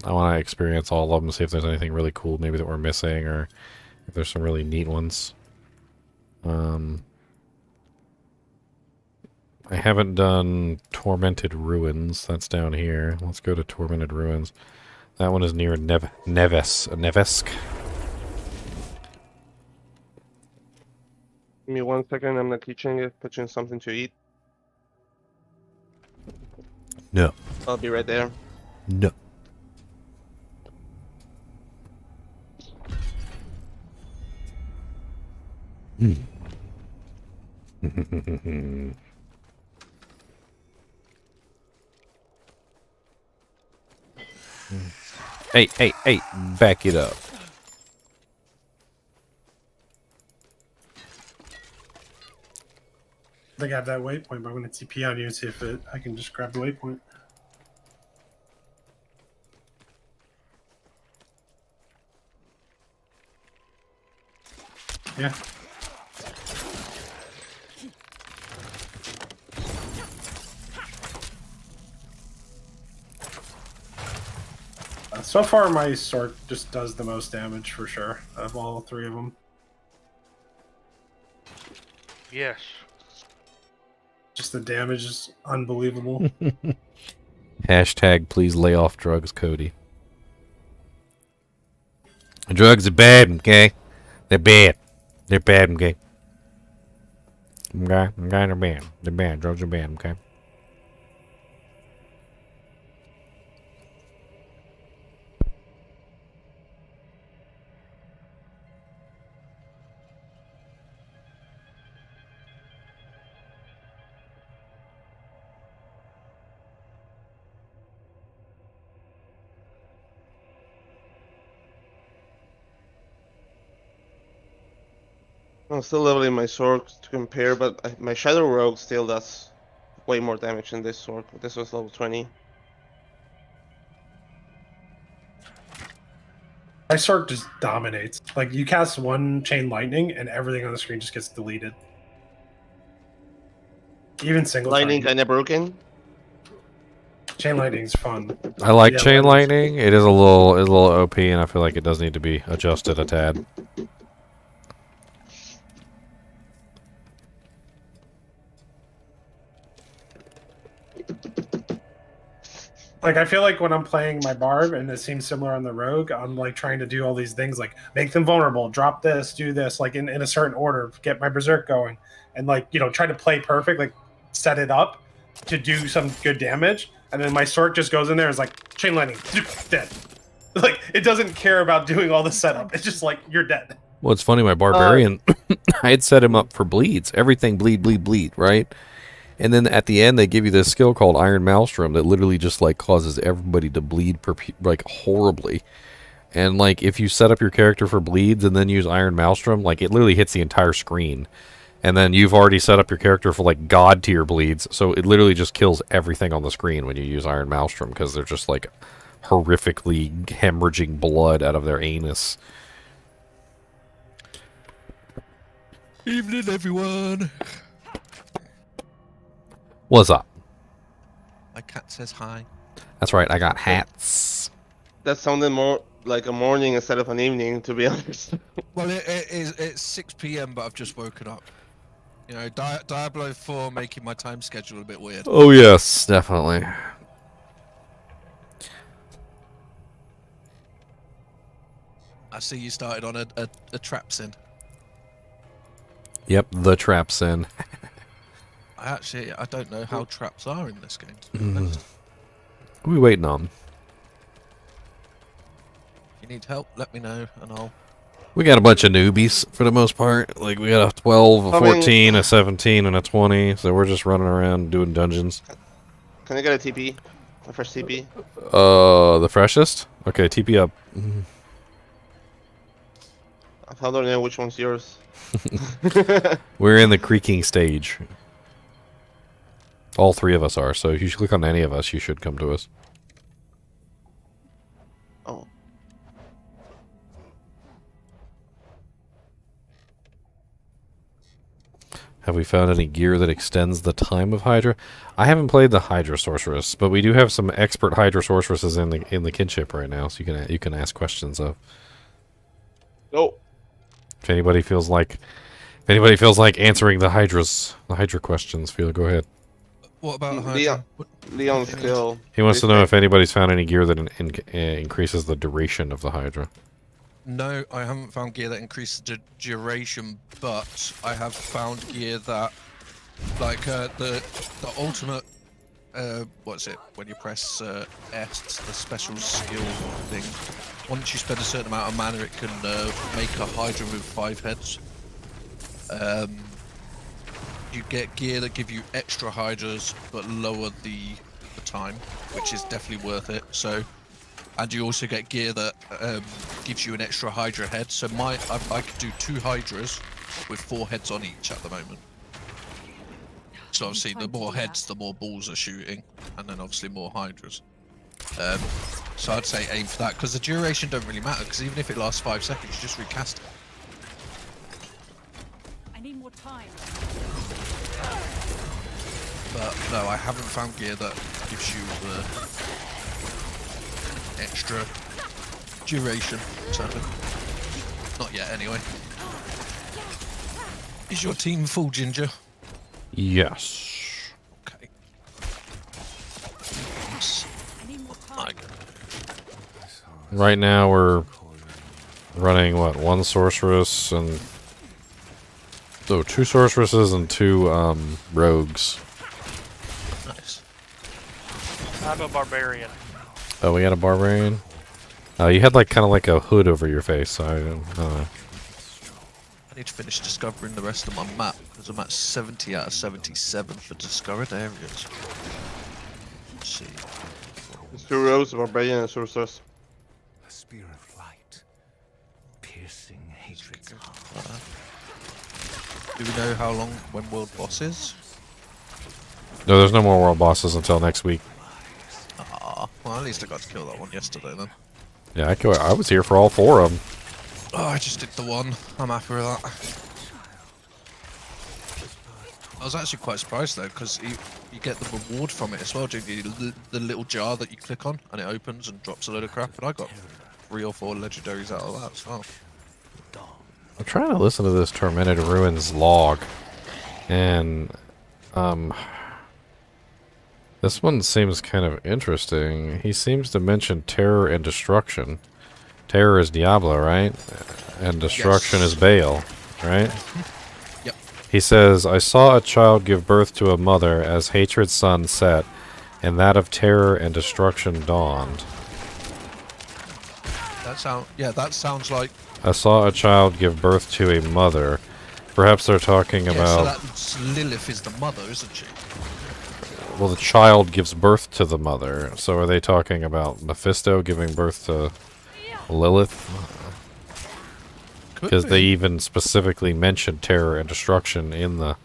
I want to experience all of them, see if there's anything really cool maybe that we're missing, or if there's some really neat ones. I haven't done Tormented Ruins. That's down here. Let's go to Tormented Ruins. That one is near Nevesk. Give me 1 second. I'm in the kitchen pitching something to eat. No. I'll be right there. No. Hey, back it up. I think I have that waypoint, but I'm going to TP on you and see if I can just grab the waypoint. Yeah. So far, my sword just does the most damage for sure of all 3 of them. Yes. Just the damage is unbelievable. Hashtag please lay off drugs, Cody. Drugs are bad, okay? They're bad. They're bad, okay? Okay, they're bad. They're bad. Drugs are bad, okay? I'm still leveling my sword to compare, but my Shadow Rogue still does way more damage than this sword. This was level 20. My sword just dominates. Like, you cast one chain lightning, and everything on the screen just gets deleted. Even single Lightning target. kinda broken. Chain lightning's fun. I like Yeah, chain lightning's- lightning. It is a little OP, and I feel like it does need to be adjusted a tad. Like, I feel like when I'm playing my Barb, and it seems similar on the Rogue, I'm like trying to do all these things, like make them vulnerable, drop this, do this, like in a certain order, get my Berserk going, and like, you know, try to play perfect, like set it up to do some good damage, and then my sword just goes in there, is like chain lightning, dead. Like, it doesn't care about doing all the setup. It's just like, you're dead. Well, it's funny, my Barbarian, I had set him up for bleeds. Everything bleed, bleed, bleed, right? And then at the end, they give you this skill called Iron Maelstrom that literally just, like, causes everybody to bleed, like, horribly. And, like, if you set up your character for bleeds and then use Iron Maelstrom, like, it literally hits the entire screen. And then you've already set up your character for, like, God tier bleeds, so it literally just kills everything on the screen when you use Iron Maelstrom, because they're just, like, horrifically hemorrhaging blood out of their anus. Evening, everyone. What's up? My cat says hi. That's right, I got hats. That sounded more like a morning instead of an evening, to be honest. Well, it's 6 p.m., but I've just woken up. You know, Diablo 4 making my time schedule a bit weird. Oh, yes, definitely. I see you started on a Trapsin. Yep, the Trapsin. I don't know how traps are in this game, to be honest. What are we waiting on? If you need help, let me know, and I'll... We got a bunch of newbies, for the most part. Like, we got a 12, a I mean- 14, a 17, and a 20, so we're just running around doing dungeons. Can I get a TP? My first TP? The freshest? Okay, TP up. How do I know which one's yours? We're in the creaking stage. All three of us are, so if you click on any of us, you should come to us. Oh. Have we found any gear that extends the time of Hydra? I haven't played the Hydra Sorceress, but we do have some expert Hydra Sorceresses in the kinship right now, so you can ask questions of. Oh. If anybody feels like answering the Hydra questions, go ahead. What about Leon, Leon's skill. He wants to know if anybody's found any gear that increases the duration of the Hydra. No, I haven't found gear that increases the duration, but I have found gear that, like, the ultimate, what's it, when you press S, the special skill thing. Once you spend a certain amount of mana, it can make a Hydra with 5 heads. You get gear that give you extra Hydras, but lower the time, which is definitely worth it. So, and you also get gear that gives you an extra Hydra head. So I could do 2 Hydras with 4 heads on each at the moment. So obviously, the more heads, the more balls are shooting, and then obviously more Hydras. So I'd say aim for that, because the duration don't really matter, because even if it lasts 5 seconds, you just recast it. I need more time. But no, I haven't found gear that gives you the extra duration, sadly. Not yet, anyway. Is your team full, Ginger? Yes. Okay. Yes. I- Right now we're running what? One sorceress and two sorceresses and two rogues. Nice. I have a barbarian. Oh, we had a barbarian. You had like kind of like a hood over your face. So I don't know. I need to finish discovering the rest of my map because I'm at 70 out of 77 for discovered areas. Let's see. It's two rows, barbarian and sorceress. A spear of light, piercing hatred's heart. Do we know how long when world boss is? No, there's no more world bosses until next week. Ah, well at least I got to kill that one yesterday then. Yeah, I was here for all 4 of them. Oh, I just did the one. I'm happy with that. I was actually quite surprised though, because you get the reward from it as well, don't you? The little jar that you click on, and it opens and drops a load of crap, and I got 3 or 4 legendaries out of that as well. I'm trying to listen to this Tormented Ruins log, and this one seems kind of interesting. He seems to mention terror and destruction. Terror is Diablo, right? And destruction Yes. is Baal, right? Yep. He says, I saw a child give birth to a mother as hatred's sun set, and that of terror and destruction dawned. That sounds like. I saw a child give birth to a mother. Perhaps they're talking Yeah, about... so that's Lilith is the mother, isn't she? Well, the child gives birth to the mother. So are they talking about Mephisto giving birth to Lilith? Because they even specifically mentioned terror and destruction in the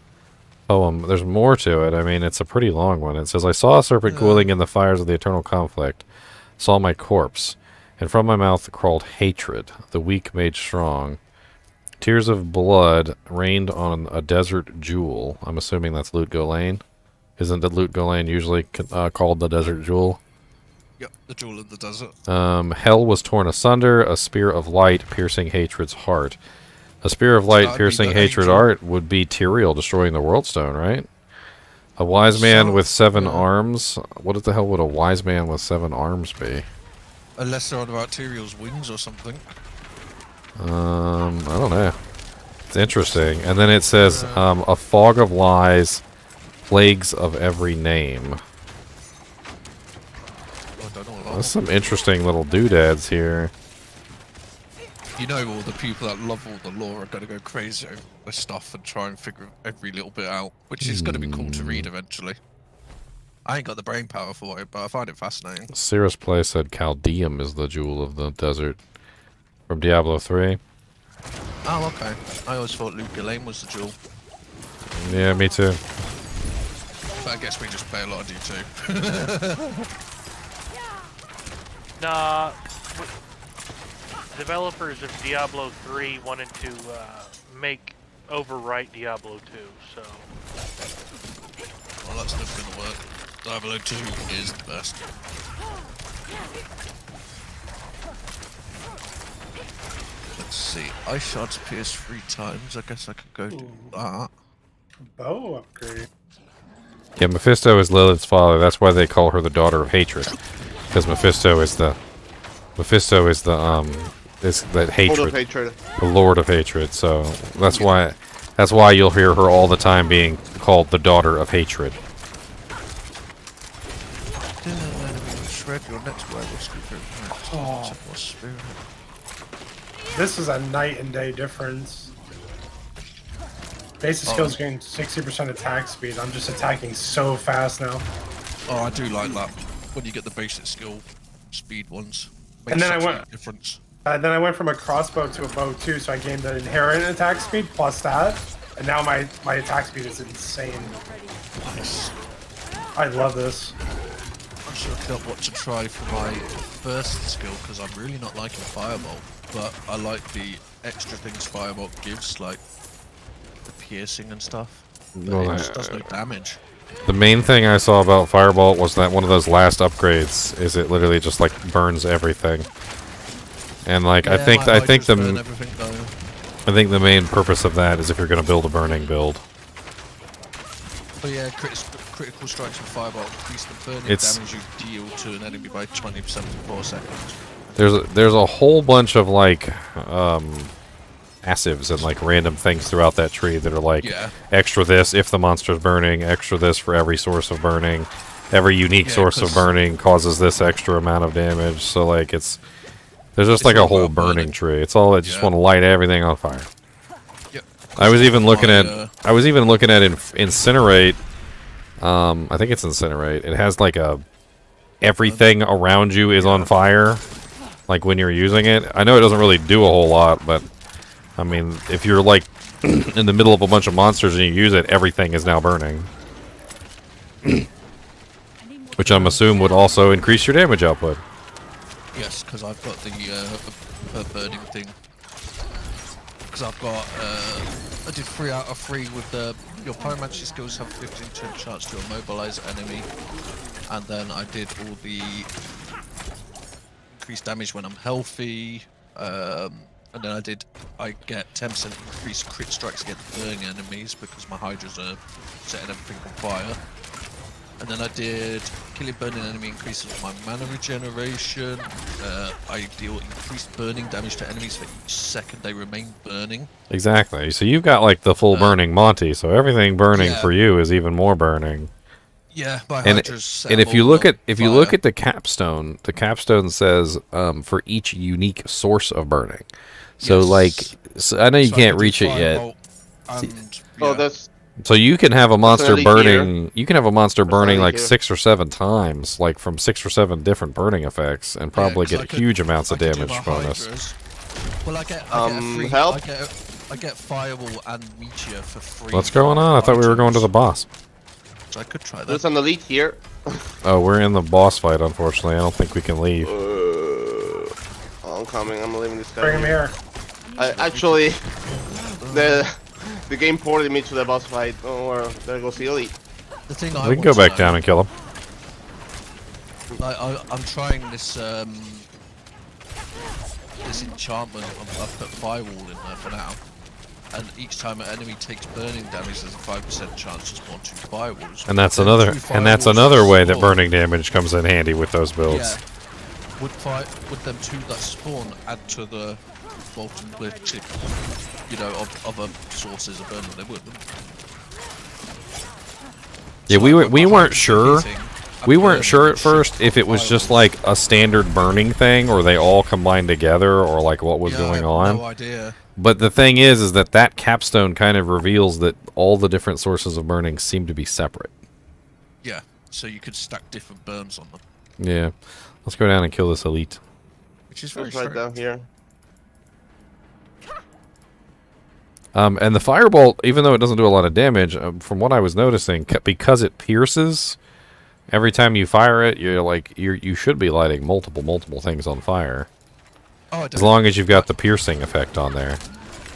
poem. There's more to it. I mean, it's a pretty long one. It says, I saw a serpent cooling in the fires of the eternal conflict, saw my corpse, and from my mouth crawled hatred, the weak made strong. Tears of blood rained on a desert jewel. I'm assuming that's Lut Gholein. Isn't the Lut Gholein usually called the desert jewel? Yep, the jewel in the desert. Hell was torn asunder, a spear of light piercing hatred's heart. A spear of light that'd be piercing the hatred angel. art would be Tyrael destroying the world stone, right? A wise man with 7 arms. What the hell would a wise man with 7 arms be? Unless they're on about Tyrael's wings or something. I don't know. It's interesting. And then it says, a fog of lies, plagues of every name. I don't know. There's some interesting little doodads here. You know, all the people that love all the lore are going to go crazy over this stuff and try and figure every little bit out, which is going to be cool to read eventually. I ain't got the brain power for it, but I find it fascinating. Cirrus Play said Chaldeum is the jewel of the desert from Diablo 3. Oh, okay. I always thought Lut Gholein was the jewel, Yeah, me too. but I guess we just play a lot of D2. Nah, developers of Diablo 3 wanted to overwrite Diablo 2, so... Well, that's never going to work. Diablo 2 is the best. Let's see. I shards pierce 3 times. I guess I could go do that. Bow upgrade. Yeah, Mephisto is Lilith's father. That's why they call her the daughter of hatred, because Mephisto is the is that hatred, Lord of hatred. the Lord of hatred. So that's why you'll hear her all the time being called the daughter of hatred. Shred your next werewolf spirit. This is a night and day difference. Basic skills gain 60% attack speed. I'm just attacking so fast now. Oh, I do like that. When you get the basic skill speed ones. Makes And then I such a went- big difference. Then I went from a crossbow to a bow too, so I gained the inherent attack speed plus that. And now my attack speed is insane. Nice. I love this. I'm just looking up what to try for my first skill because I'm really not liking Firebolt, but I like the extra things Firebolt gives, like the piercing and stuff. But Well, it just does no damage. The main thing I saw about Firebolt was that one of those last upgrades is it literally just like burns everything. And like I Yeah, think my I think hydras burn the everything, though. I think the main purpose of that is if you're going to build a burning build. Oh yeah, critical strikes with fireball increase the burning It's- damage you deal to an enemy by 20% for 4 seconds. There's a whole bunch of like passives and like random things throughout that tree that are like Yeah. extra this if the monster's burning, extra this for every source of burning. Every unique Yeah, source of 'cause- burning causes this extra amount of damage. So like there's just It's like a all whole about burning burning. tree. It's all I just Yeah. want to light everything on fire. Yep. I was even looking My, at Incinerate. I think it's Incinerate. It has like a everything around you is on fire, like when you're using it. I know it doesn't really do a whole lot, but I mean, if you're like in the middle of a bunch of monsters and you use it, everything is now burning. Which I'm assuming would also increase your damage output. Yes, because I've got the burning thing. Because I've got, I did 3 out of 3 with the, your pyromancy skills have 15% chance to immobilize enemy. And then I did all the increased damage when I'm healthy. And then I get 10% increased crit strikes against burning enemies because my hydras are setting everything on fire. And then I did killing burning enemy increases my mana regeneration. I deal increased burning damage to enemies for each second they remain burning. Exactly. So you've got like the full burning Monty, so everything burning yeah. for you is even more burning. Yeah, my And hydras set and if them you all look on at the capstone says for each unique source of burning. So Yes. like I know you So I can't could do reach it yet. firebolt and, Oh, yeah. that's So you can have a monster already burning. You can have a monster burning already like here. 6 or 7 times, like from 6 or 7 different burning effects, and probably 'cause get I could- huge amounts of I could do damage my bonus. hydras. Well, I get a free, help? I get fireball and meteor for free. What's going on? I thought we were going to the boss. So I could try that. there's an elite here. Oh, we're in the boss fight. Unfortunately, I don't think we can leave. I'm coming. I'm leaving this guy. Bring him here. Actually, the game ported me to the boss fight. Or there goes the elite. The thing We can go back down and kill him. I'm trying this this enchantment. I've put firewall in there for now, and each time an enemy takes burning damage, there's a 5% chance to spawn 2 firewalls. And that's Then another 2 and that's firewalls another way that spawn. burning damage comes in handy with those builds. Yeah. Would them 2 that spawn add to the multiplicity, of other sources of burning? They would. Yeah, So we I put my weren't hydras sure. repeating, and We weren't burning sure at and first shit if it was just firewalls. like a standard burning thing or they all combined together or like what was Yeah, I going have on. No idea. But the thing is that capstone kind of reveals that all the different sources of burning seem to be separate. Yeah, so you could stack different burns on them, Yeah. Let's go down and kill this elite. which is very It's right down strange. here. And the firebolt, even though it doesn't do a lot of damage, from what I was noticing, because it pierces, every time you fire it, you should be lighting multiple things on fire. Oh, I As don't. long as you've got the piercing effect on there.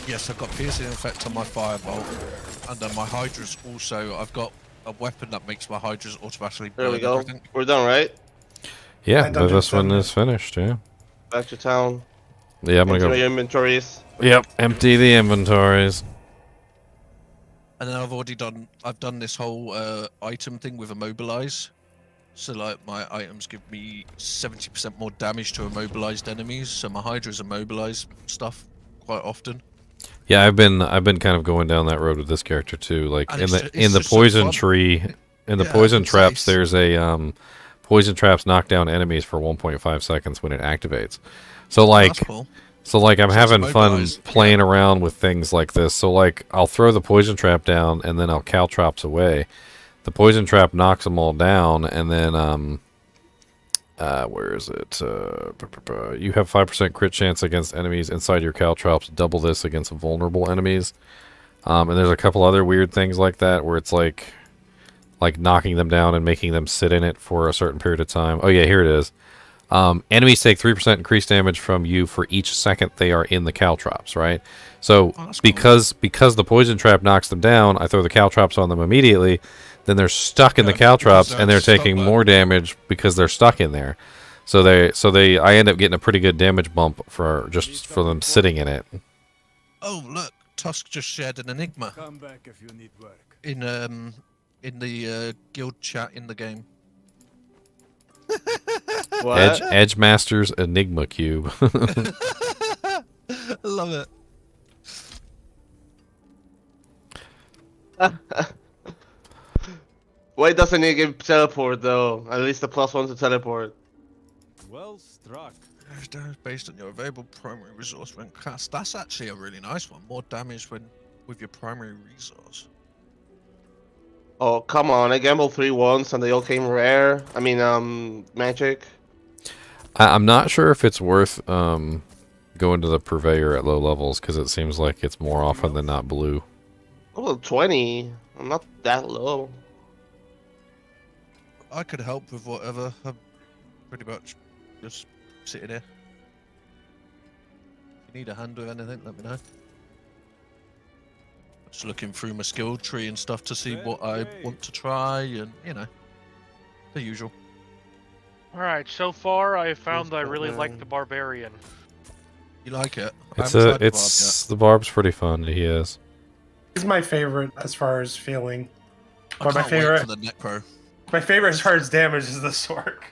Yes, I've got piercing effect on my firebolt, and then my hydras also. I've got a weapon that makes my hydras automatically burn There we go. everything. We're done, right? Yeah, I dungeon this one seven. is finished, yeah. Back to town. Yeah, I'm gonna Empty go. your inventories. Yep, empty the inventories. And then I've done this whole item thing with immobilize. So like my items give me 70% more damage to immobilized enemies. So my hydras immobilize stuff quite often. Yeah, I've been kind of going down that road with this character too. Like And in it's the ju- in it's the just so poison fun. tree, in the Yeah, poison it's traps, nice. there's a poison traps knock down enemies for 1.5 seconds when it activates. So like That's cool. I'm So it's having fun immobilized, playing around with things like this. So like I'll throw the poison trap down and then I'll caltrops away. The poison trap knocks them all down, and then where is it? You have 5% crit chance against enemies inside your caltrops. Double this against vulnerable enemies. And there's a couple other weird things like that where it's like knocking them down and making them sit in it for a certain period of time. Oh yeah, here it is. Enemies take 3% increased damage from you for each second they are in the caltrops, right? So Oh, that's cool. because the poison trap knocks them down, I throw the caltrops on them immediately. Then they're stuck in the Yeah, caltrops they're and they're stuck taking there. more damage because they're stuck in there. I end up getting a pretty good damage bump for them sitting in it. Oh look, Tusk just shared an enigma Come back if you need work. in the guild chat in the game. What? Edge Masters Enigma Cube. I love it. Why doesn't it give teleport though? At least the +1 to teleport. Well struck. Damage based on your available primary resource when cast. That's actually a really nice one. More damage when with your primary resource. Oh come on! I gambled 3 once and they all came rare. I mean, magic. I'm not sure if it's worth going to the Purveyor at low levels because it seems like it's more often than not blue. Oh, 20. I'm not that low. I could help with whatever. I'm pretty much just sitting here. If you need a hand with anything, let me know. Just looking through my skill tree and stuff to see what I want to try, and you know, the usual. Alright, so far I found I really like the Barbarian. You like it? The barb's pretty fun. He is. He's my favorite as far as feeling. I But my can't wait favorite, for the Necro. my favorite as far as damage is the Sork.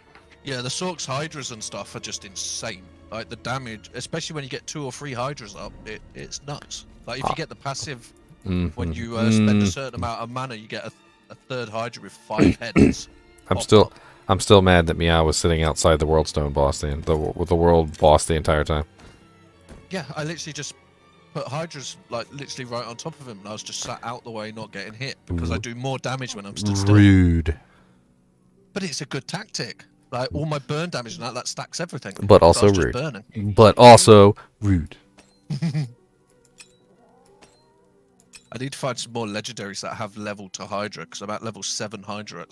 Yeah, the Sork's Hydras and stuff are just insane. Like the damage, especially when you get 2 or 3 Hydras up, it's nuts. Like if you get the passive when you spend a certain amount of mana, you get a third Hydra with 5 heads. I'm still mad that Meow was sitting outside the World Stone boss the world boss the entire time. Yeah, I literally just put Hydras like literally right on top of him, and I was just sat out the way, not getting hit because I do more damage when I'm stood still. Rude. But it's a good tactic. Like all my burn damage and that stacks everything. But So I also was just rude. burning. But also rude. I need to find some more legendaries that have level to Hydra because I'm at level 7 Hydra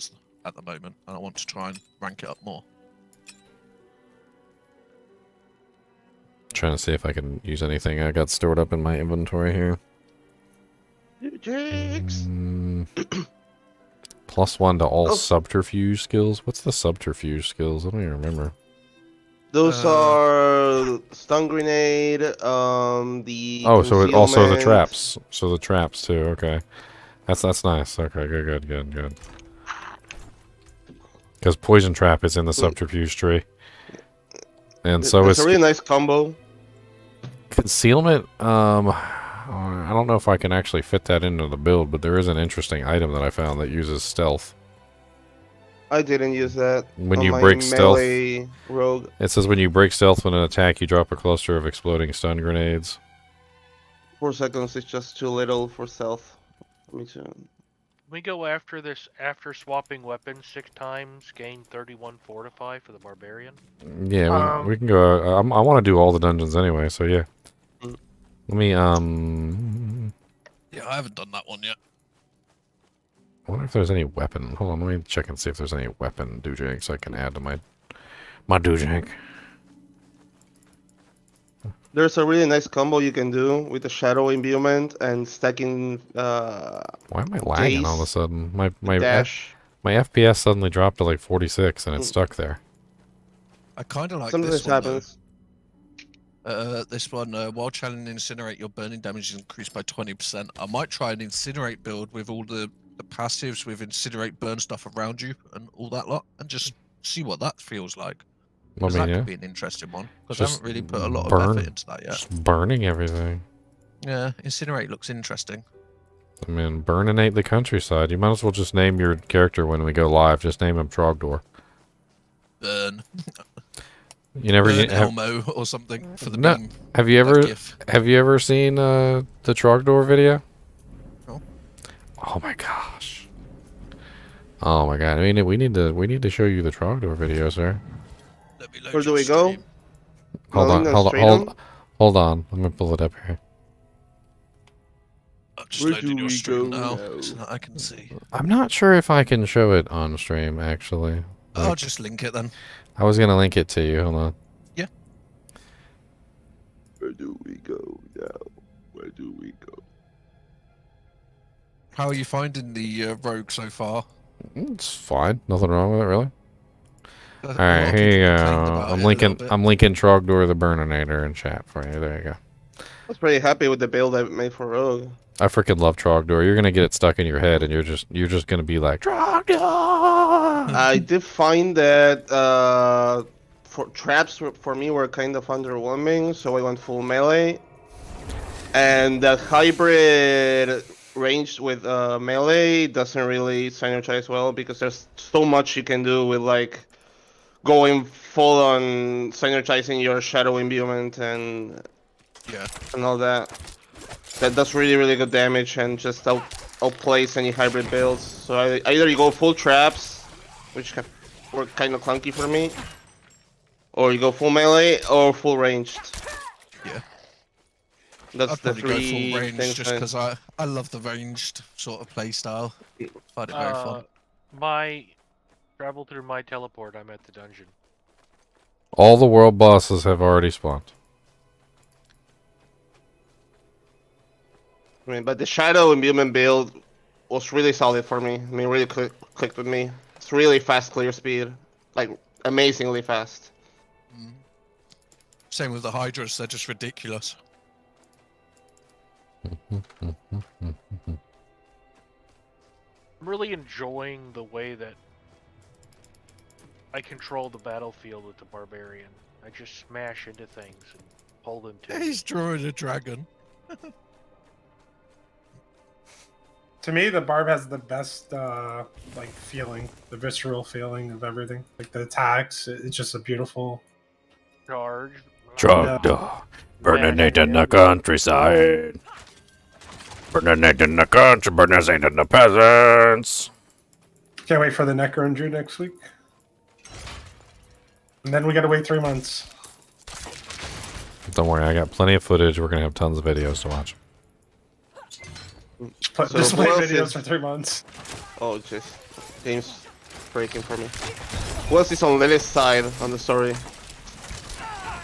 at the moment, and I want to try and rank it up more. Trying to see if I can use anything I got stored up in my inventory here. Jigs. +1 to all Oh. subterfuge skills. What's the subterfuge skills? I don't even remember. Those are stun grenade. The Oh, so it also the concealment. traps. So the traps too. Okay, that's nice. Okay, good. Because poison trap is in the subterfuge tree, and so It's is a really nice combo. concealment. I don't know if I can actually fit that into the build, but there is an interesting item that I found that uses stealth. I didn't use that. When on you my break stealth, melee rogue. it says when you break stealth with an attack, you drop a cluster of exploding stun grenades. 4 seconds is just too little for stealth. Me too. We go after this after swapping weapons 6 times, gain 31 fortify for the Barbarian. Yeah, we can go. I want to do all the dungeons anyway, so yeah. Mm. Let me, Yeah, I haven't done that one yet. I wonder if there's any weapon. Hold on, let me check and see if there's any weapon doojanks I can add to my doojank. There's a really nice combo you can do with the shadow imbuement and stacking Why am I lagging all of a Jace, sudden? My dash. my FPS suddenly dropped to like 46 and it's stuck there. I kind of like Sometimes this this one, though. happens. This one, while channeling Incinerate, your burning damage is increased by 20%. I might try an Incinerate build with all the passives with Incinerate burn stuff around you and all that lot, and just see what that feels like. I 'Cause mean, that yeah, could be an interesting one, because I Just haven't really put a lot of burn. effort into that yet. just burning everything. Yeah, Incinerate looks interesting. I mean, burninate the countryside. You might as well just name your character when we go live. Just name him Trogdor. Burn. You never Burn have, Elmo or something for the No, meme. have you that ever gif. seen the Trogdor video? No. Oh my gosh. Oh my god. I mean, we need to show you the Trogdor video, sir. Let me load Where do your we go? stream. Hold on, Going hold on, straight hold, on? hold on. Let me pull it up here. I'm just Where loading do your we stream go now, now? so that I can see. I'm not sure if I can show it on stream, actually. I'll Like, just link it then. I was gonna link it to you. Hold on. Where do we go now? Where do we go? How are you finding the rogue so far? It's fine. Nothing wrong with it, really. A All lot right, of here you people go. complained about it I'm a linking. little bit. I'm linking Trogdor the Burninator in chat for you. There you go. was pretty happy with the build I made for Rogue. I freaking love Trogdor. You're gonna get it stuck in your head, and you're just gonna be like Trogdor. I did find that for traps for me were kind of underwhelming, so I went full melee. And the hybrid range with melee doesn't really synergize well because there's so much you can do with like going full on synergizing your shadow imbuement Yeah. and all that. That does really good damage and just outplays any hybrid builds. So either you go full traps, which were kind of clunky for me, or you go full melee or full ranged. Yeah. That's I'd the probably go three full range things. just because I love the ranged sort of play style. Find it very fun. My travel through my teleport. I'm at the dungeon. All the world bosses have already spawned. I mean, but the shadow imbuement build was really solid for me. I mean, really clicked with me. It's really fast clear speed, like amazingly fast. Same with the Hydras, they're just ridiculous. I'm really enjoying the way that I control the battlefield with the Barbarian. I just smash into things and pull them to me. He's drawing a dragon. To me, the Barb has the best like feeling, the visceral feeling of everything. Like the attacks, it's just a beautiful. Charge. Trogdor, burning it in the countryside. Burning it in the country, burning it in the peasants. Can't wait for the Necro and Drew next week. And then we gotta wait 3 months. Don't worry, I got plenty of footage. We're gonna have tons of videos to watch. But So display who else videos is- for 3 months. Oh, just game's breaking for me. Who else is on Lilith's side on the story?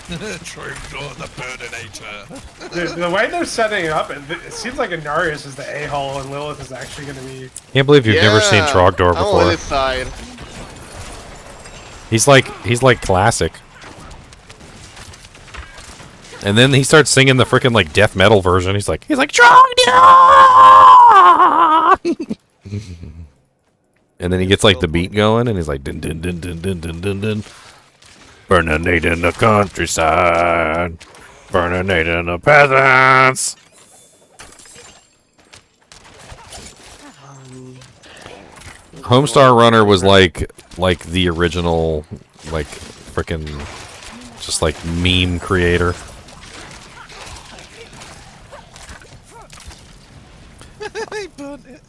Trogdor the Burninator. The way they're setting it up, it seems like Inarius is the a-hole and Lilith is actually gonna be. Can't believe you've never seen Trogdor I'm on before. Lilith's side. He's like classic. And then he starts singing the freaking like death metal version. He's like Trogdor. And then he gets like the beat going, and he's like dun dun dun dun dun dun dun dun. Burning it in the countryside. Burning it in the peasants. Homestar Runner was like the original like frickin' just like meme creator. He burnt it.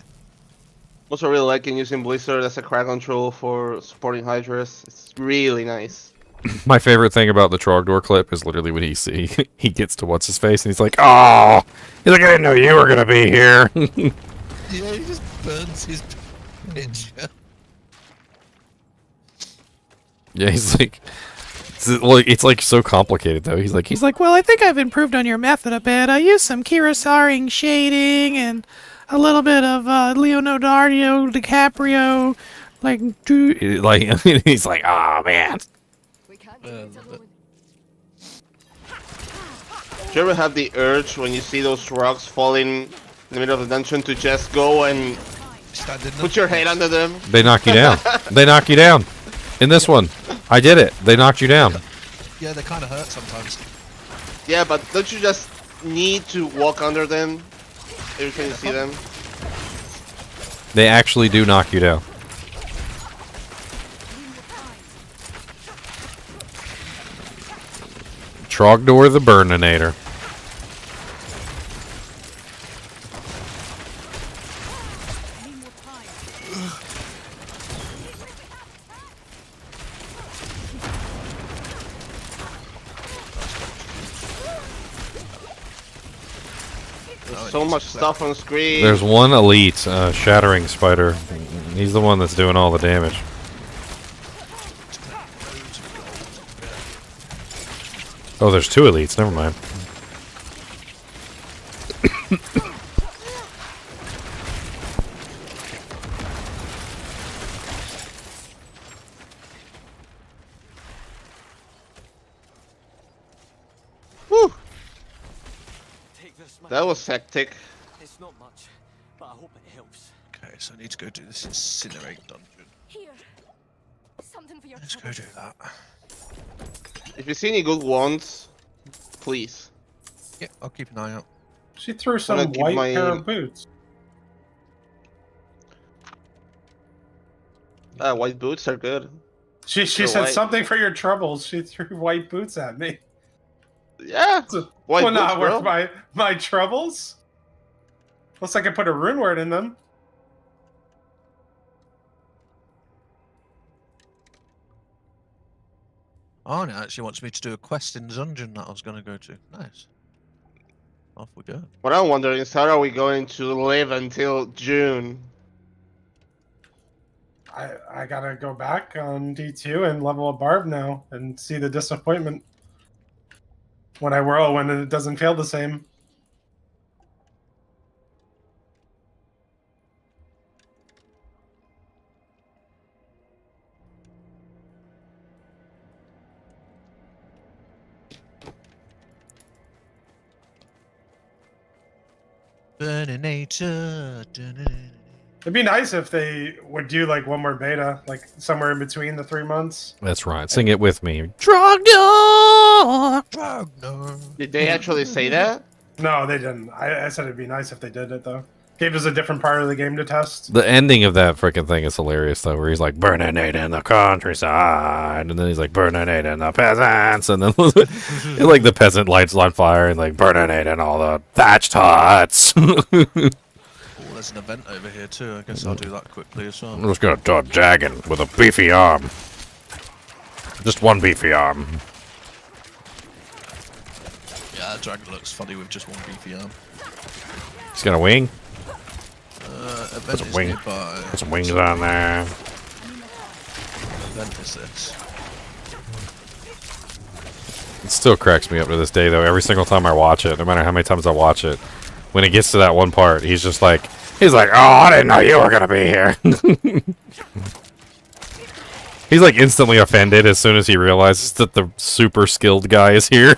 Also really liking using Blizzard as a crowd control for supporting Hydras. It's really nice. My favorite thing about the Trogdor clip is literally when he gets to what's his face and he's like, "Oh," he's like, "I didn't know you were gonna be here." Yeah, he just burns his picture. Yeah, he's like, it's like so complicated though. He's like, "Well, I think I've improved on your method a bit. I used some Kirasaring shading and a little bit of Leonardo DiCaprio, like he's like, oh man." Do you ever have the urge when you see those rocks falling in the middle of the dungeon to just go and put your head under them? They knock you down. They knock you down. In this one, I did it. They knocked you down. Yeah, they kind of hurt sometimes. Yeah, but don't you just need to walk under them every time you see them? They actually do knock you down. Trogdor the Burninator. There's so much stuff on screen. There's one elite, Shattering Spider. He's the one that's doing all the damage. Oh, there's two elites. Never mind. Whew. That was hectic. It's not much, but I hope it helps. Okay, so I need to go do this incinerate dungeon. Here. Something for your Let's go do that. If you see any good ones, please. Yeah, I'll keep an eye out. She threw some gonna keep white my- pair of boots. White boots are good. She They're said white. something for your troubles. She threw white boots at me. Yeah. White Well, boots, not bro. worth my troubles. Looks like I put a rune word in them. Oh, no, it actually wants me to do a quest in the dungeon that I was going to go to. Nice. Off we go. What I'm wondering is how are we going to live until June? I gotta go back on D2 and level a barb now and see the disappointment when I whirl when it doesn't feel the same. Burninator. It'd be nice if they would do like one more beta, like somewhere in between the 3 months. That's right. Sing it with me. Dragna! Did they actually say that? No, they didn't. I said it'd be nice if they did it though. Gave us a different part of the game to test. The ending of that freaking thing is hilarious, though, where he's like, burning it in the countryside, and then he's like, burning it in the peasants, and then and, like the peasant lights on fire, and like, burning it in all the thatched huts. Oh, there's an event over here too. I guess I'll do that quickly as well. I'm just gonna dodge dragon with a beefy arm. Just one beefy arm. Yeah, that dragon looks funny with just one beefy arm. He's got a wing. Event Put some is wing. nearby. Put some wings on there. Event is this. It still cracks me up to this day, though. Every single time I watch it, no matter how many times I watch it, when it gets to that one part, he's like, oh, I didn't know you were gonna be here. He's like instantly offended as soon as he realizes that the super skilled guy is here.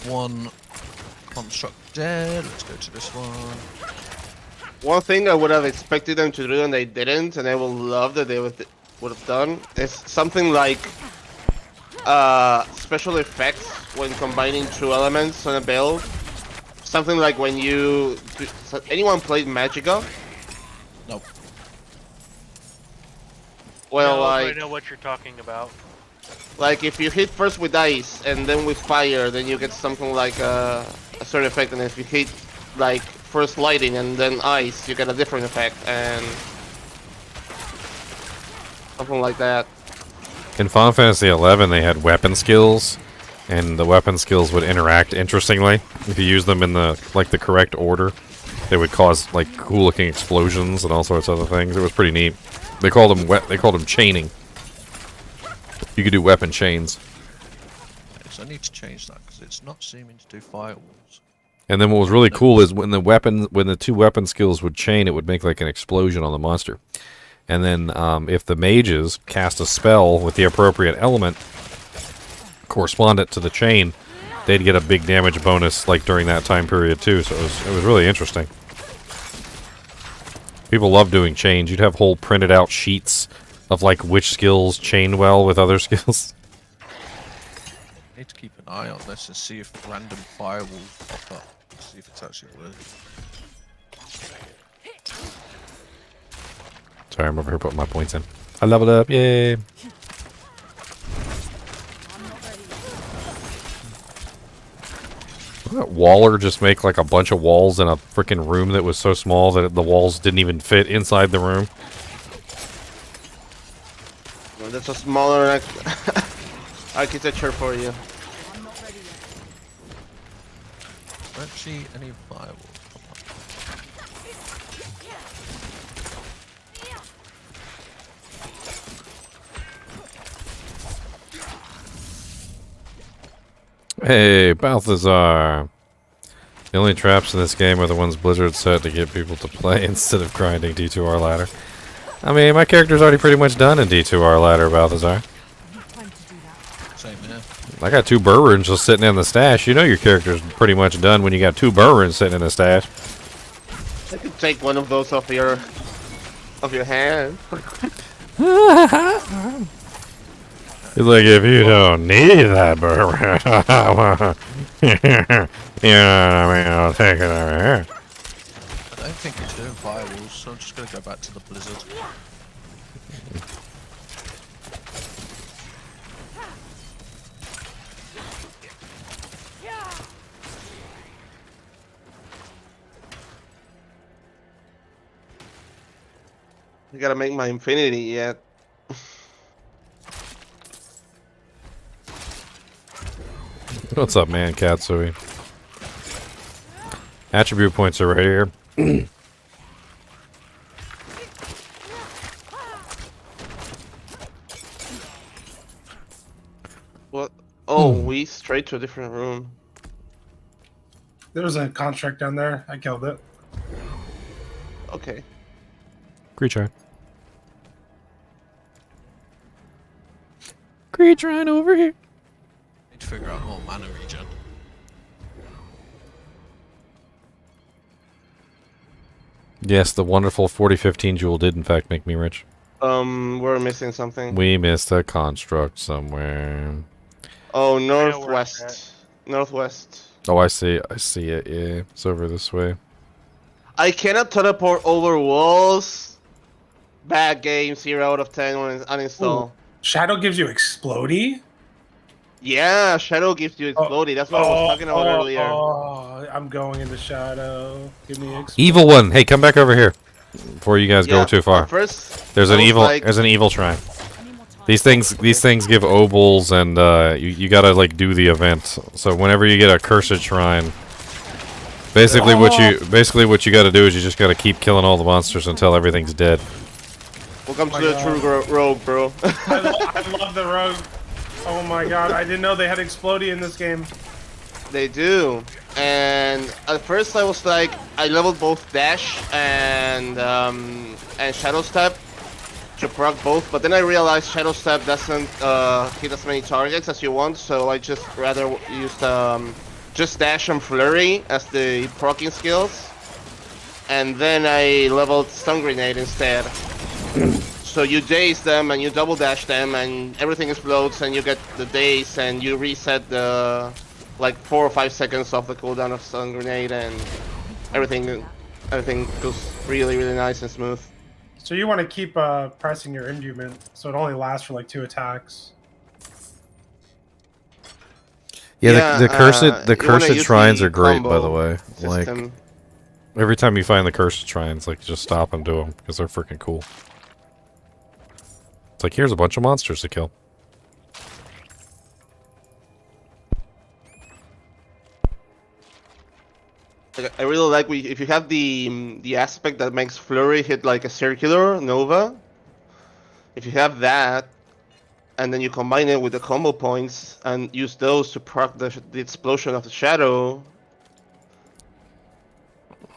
One construct dead. Let's go to this one. One thing I would have expected them to do and they didn't, and I would love that they would have done, is something like special effects when combining two elements on a build. Something like when you... Anyone played Magica? Nope. Well, No, like... I know what you're talking about. Like if you hit first with ice and then with fire, then you get something like a certain effect, and if you hit like first lighting and then ice, you get a different effect, and something like that. In Final Fantasy XI, they had weapon skills, and the weapon skills would interact interestingly. If you use them in the correct order, they would cause like cool-looking explosions and all sorts of other things. It was pretty neat. They called them chaining. You could do weapon chains. Okay, so I need to change that because it's not seeming to do firewalls. And then what was really cool is when the two weapon skills would chain, it would make like an explosion on the monster. And then if the mages cast a spell with the appropriate element correspondent to the chain, they'd get a big damage bonus like during that time period too. So it was really interesting. People love doing chains. You'd have whole printed out sheets of like which skills chain well with other skills. I need to keep an eye on this and see if random firewalls pop up. See if it's actually working. Sorry, I'm over here putting my points in. I leveled up, yay! Didn't that Waller just make like a bunch of walls in a freaking room that was so small that the walls didn't even fit inside the room? Well, that's a smaller architecture for you. Don't see any firewalls pop up. Hey, Balthazar! The only traps in this game are the ones Blizzard set to get people to play instead of grinding D2R ladder. I mean, my character's already pretty much done in D2R ladder, Balthazar. Same here. I got 2 Burrins just sitting in the stash. You know your character's pretty much done when you got 2 Burrins sitting in the stash. I could take one of those off your hand. It's like, if you don't need that Burrin, you know what I mean? I'll take it over here. I don't think it's doing firewalls, so I'm just gonna go back to the blizzard. I gotta make my infinity yet. What's up, man, Katsui? Attribute points are right here. What? Oh, we straight to a different room. There was a construct down there. I killed it. Okay. Creature. Creature over here. Need to figure out more mana regen. Yes, the wonderful 4015 jewel did in fact make me rich. We're missing something. We missed a construct somewhere. Oh, know where it's northwest. Northwest. Oh, I see it, yeah. It's over this way. I cannot teleport over walls. Bad game, 0 out of 10 when it's uninstall. Ooh. Shadow gives you explodey? Yeah, Shadow gives you explodey. That's what I was talking about earlier. Oh, I'm going into Shadow. Give me explodey. Evil one! Hey, come back over here. Before you guys go too far. First, There's an evil shrine. These things give obols, and you gotta like do the event. So whenever you get a cursed shrine, basically what you gotta do is you just gotta keep killing all the monsters until everything's dead. Welcome to the true rogue, bro. I love the rogue. Oh my god, I didn't know they had explodey in this game. They do. And at first I was like, I leveled both dash and shadow step to proc both, but then I realized shadow step doesn't hit as many targets as you want, so I just rather used just dash and flurry as the proccing skills, and then I leveled stun grenade instead. So you daze them and you double dash them and everything explodes and you get the daze and you reset the like 4 or 5 seconds of the cooldown of stun grenade and everything goes really nice and smooth. So you want to keep pressing your imbuement, so it only lasts for like 2 attacks. Yeah, the cursed shrines are great, by the way. System. Like every time you find the cursed shrines, like just stop and do them because they're freaking cool. It's like here's a bunch of monsters to kill. I really like if you have the aspect that makes flurry hit like a circular nova. If you have that, and then you combine it with the combo points and use those to proc the explosion of the shadow,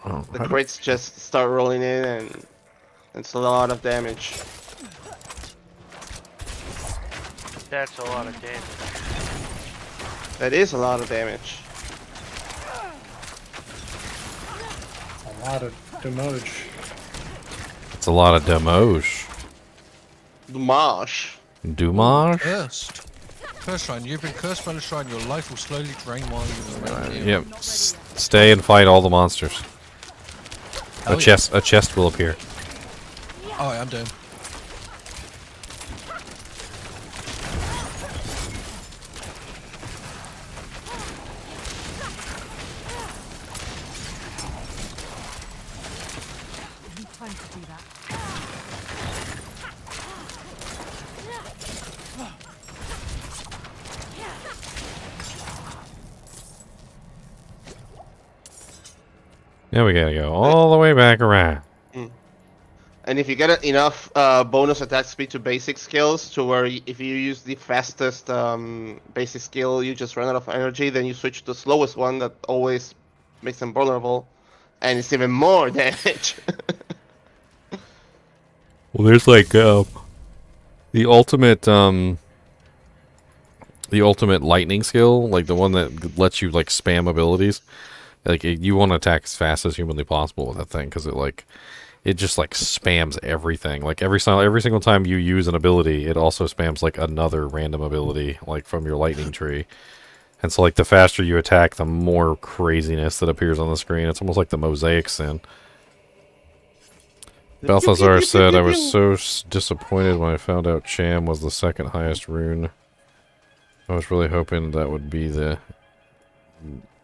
the crits just start rolling in, and it's a lot of damage. That's a lot of damage. That is a lot of damage. A lot of damage. It's a lot of damage. Damage. Dumage? Cursed. Cursed shrine. You've been cursed by the shrine. Your life will slowly drain while you remain here. Yep. Stay and fight all the monsters. Hell A chest will appear. Oh, I'm down. Time to do that. Now we gotta go all the way back around. And if you get enough bonus attack speed to basic skills, to where if you use the fastest basic skill, you just run out of energy, then you switch to the slowest one that always makes them vulnerable, and it's even more damage. Well, there's like the ultimate the ultimate lightning skill, like the one that lets you like spam abilities. Like you want to attack as fast as humanly possible with that thing because it just like spams everything. Like every single time you use an ability, it also spams like another random ability like from your lightning tree. And so like the faster you attack, the more craziness that appears on the screen. It's almost like the mosaic sin. Balthazar said, I was so disappointed when I found out Cham was the second highest rune. I was really hoping that would be the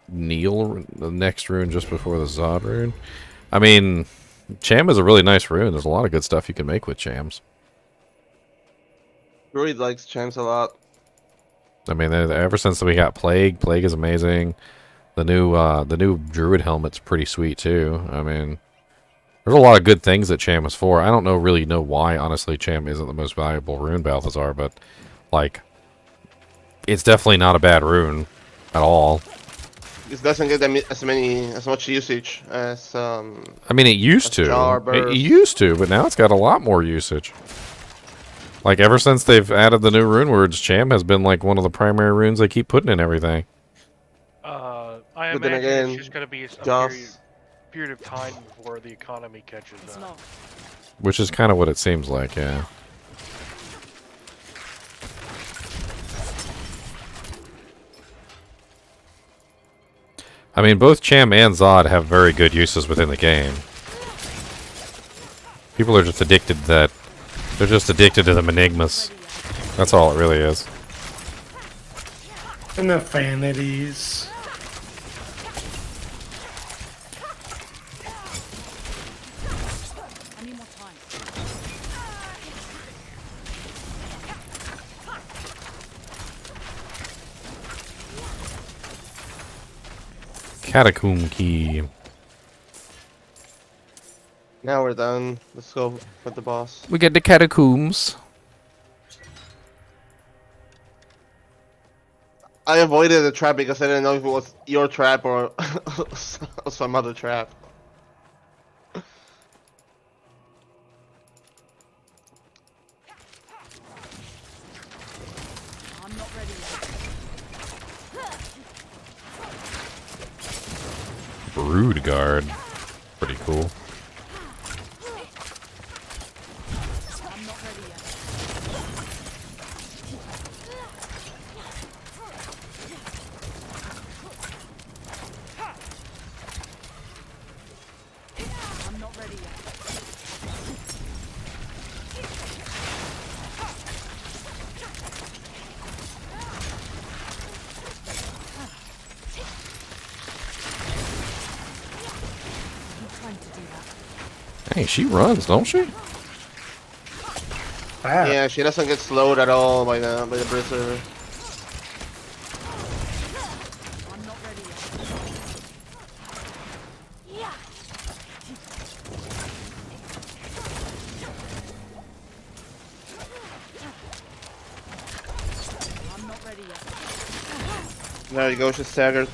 the next rune just before the Zod rune. I mean, Cham is a really nice rune. There's a lot of good stuff you can make with Chams. Druid likes Chams a lot. I mean, ever since we got Plague is amazing. The new Druid helmet's pretty sweet too. I mean, there's a lot of good things that Cham is for. I don't really know why, honestly, Cham isn't the most valuable rune, Balthazar, but like, it's definitely not a bad rune at all. It doesn't get as much usage as I mean, it used to. It used to, but now it's got a lot more usage. Like, ever since they've added the new rune words, Cham has been, like, one of the primary runes they keep putting in everything. I imagine it's just going to be a period of time before the economy catches up. Which is kind of what it seems like, yeah. I mean, both Cham and Zod have very good uses within the game. People are just addicted to that. They're just addicted to the enigmas. That's all it really is. And the vanities. Catacomb key. Now we're done. Let's go with the boss. We get the catacombs. I avoided the trap because I didn't know if it was your trap or some other trap. Brood guard. Pretty cool. Hey, she runs, don't she? Yeah, she doesn't get slowed at all by the Berserker. There you go, she's staggered.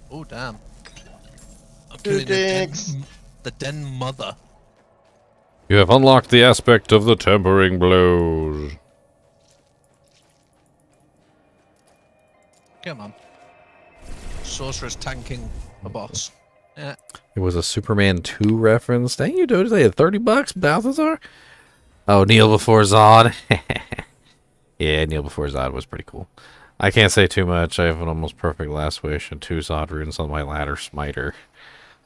Oh damn! I'm killing the den mother. You have unlocked the aspect of the tempering blows. Come on. Sorcerer's tanking a boss. Yeah. It was a Superman 2 reference. Dang you, dude. They had $30, Balthazar? Oh, Kneel Before Zod. Yeah, Kneel Before Zod was pretty cool. I can't say too much. I have an almost perfect last wish and 2 Zod runes on my ladder smiter.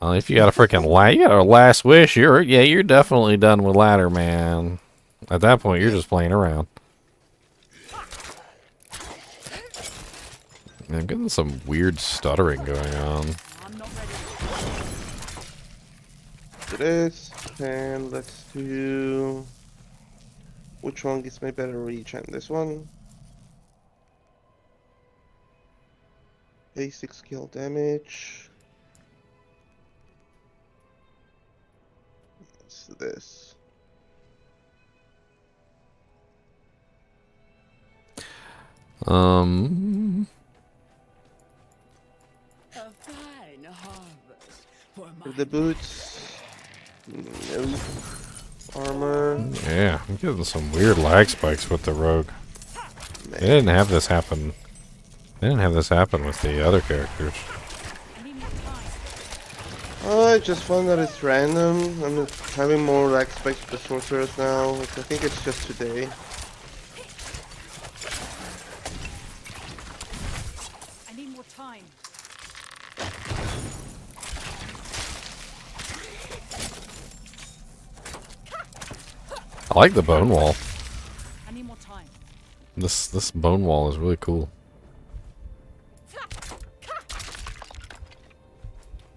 If you got a freaking you got a last wish, you're definitely done with ladder, man. At that point, you're just playing around. I'm getting some weird stuttering going on. Do this, and let's do... Which one gets me better reach? And this one? Basic skill damage. Let's do this. With the boots. No. Armor. Yeah, I'm getting some weird lag spikes with the rogue. They didn't have this happen. They didn't have this happen with the other characters. I just found that it's random. I'm having more lag spikes with the sorcerers now. I think it's just today. I need more time. I like the bone wall. I need more time. This bone wall is really cool.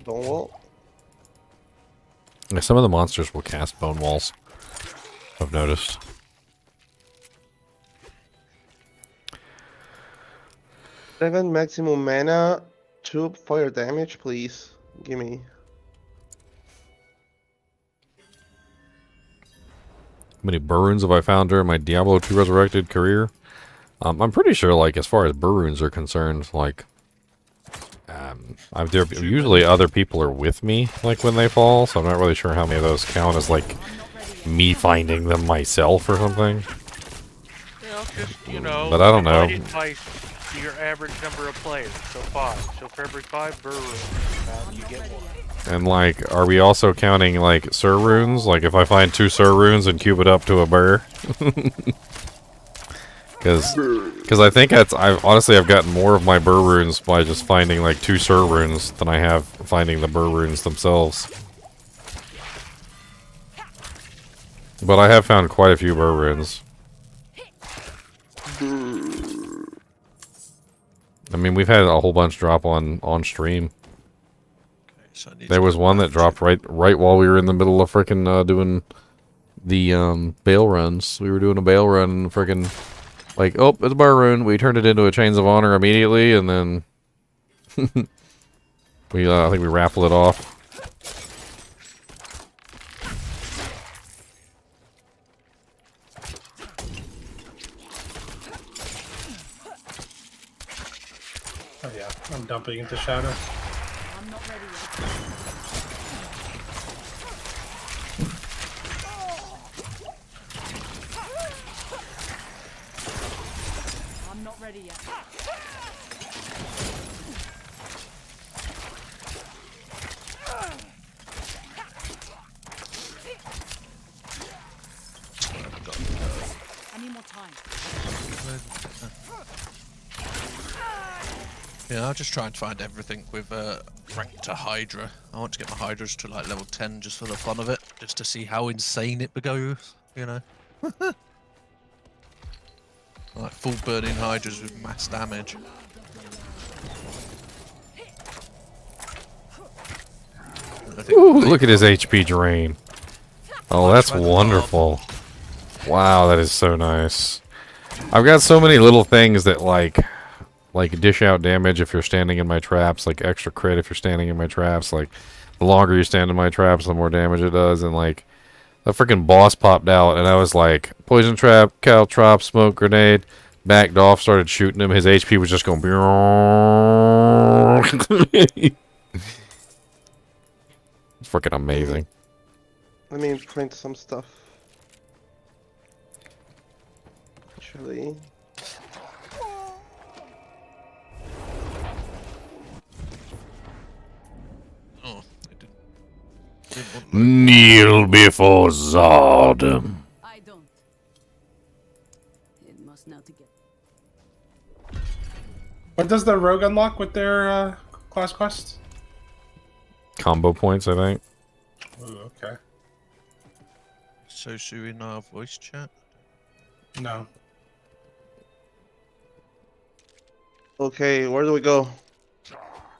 Bone wall? Yeah, some of the monsters will cast bone walls. I've noticed. 7 maximum mana, 2 fire damage, please. Gimme. How many runes have I found during my Diablo II Resurrected career? I'm pretty sure, like, as far as runes are concerned, like, usually other people are with me, like, when they fall, so I'm not really sure how many of those count as, like, me finding them myself or something. Well, just, you know, But I don't know. divided by your average number of players, so 5. So for every 5 runes, you get 1. And, like, are we also counting, like, Sur runes? Like, if I find 2 Sur runes and cube it up to a burr? Because I think I've gotten more of my burr runes by just finding, like, 2 Sur runes than I have finding the burr runes themselves. But I have found quite a few burr runes. I mean, we've had a whole bunch drop on stream. So I need There to was go one back that dropped right while we were in the middle of frickin' doing the bail runs. We were doing a bail run and frickin' like, oh, it's a bar rune. We turned it into a Chains of Honor immediately, and then I think we raffled it off. Oh yeah, I'm dumping into shadow. I'm not ready yet. I'm not ready yet. I need more time. Yeah, I'll just try and find everything with rank to Hydra. I want to get my Hydras to like level 10 just for the fun of it, just to see how insane it goes, you know. Like full burning Hydras with mass damage. Ooh, look at his HP drain. Oh, that's wonderful. Wow, that is so nice. I've got so many little things that like dish out damage if you're standing in my traps, like extra crit if you're standing in my traps, like the longer you stand in my traps, the more damage it does, and like the freaking boss popped out and I was like, poison trap, caltrop, smoke grenade, backed off, started shooting him, his HP was just going It's freaking amazing. Let me print some stuff. Actually. Oh, I didn't want Kneel before Zod. I don't. It must now to get. What does the rogue unlock with their class quests? Combo points, I think. Ooh, okay. Sosu in our voice chat. No. Okay, where do we go?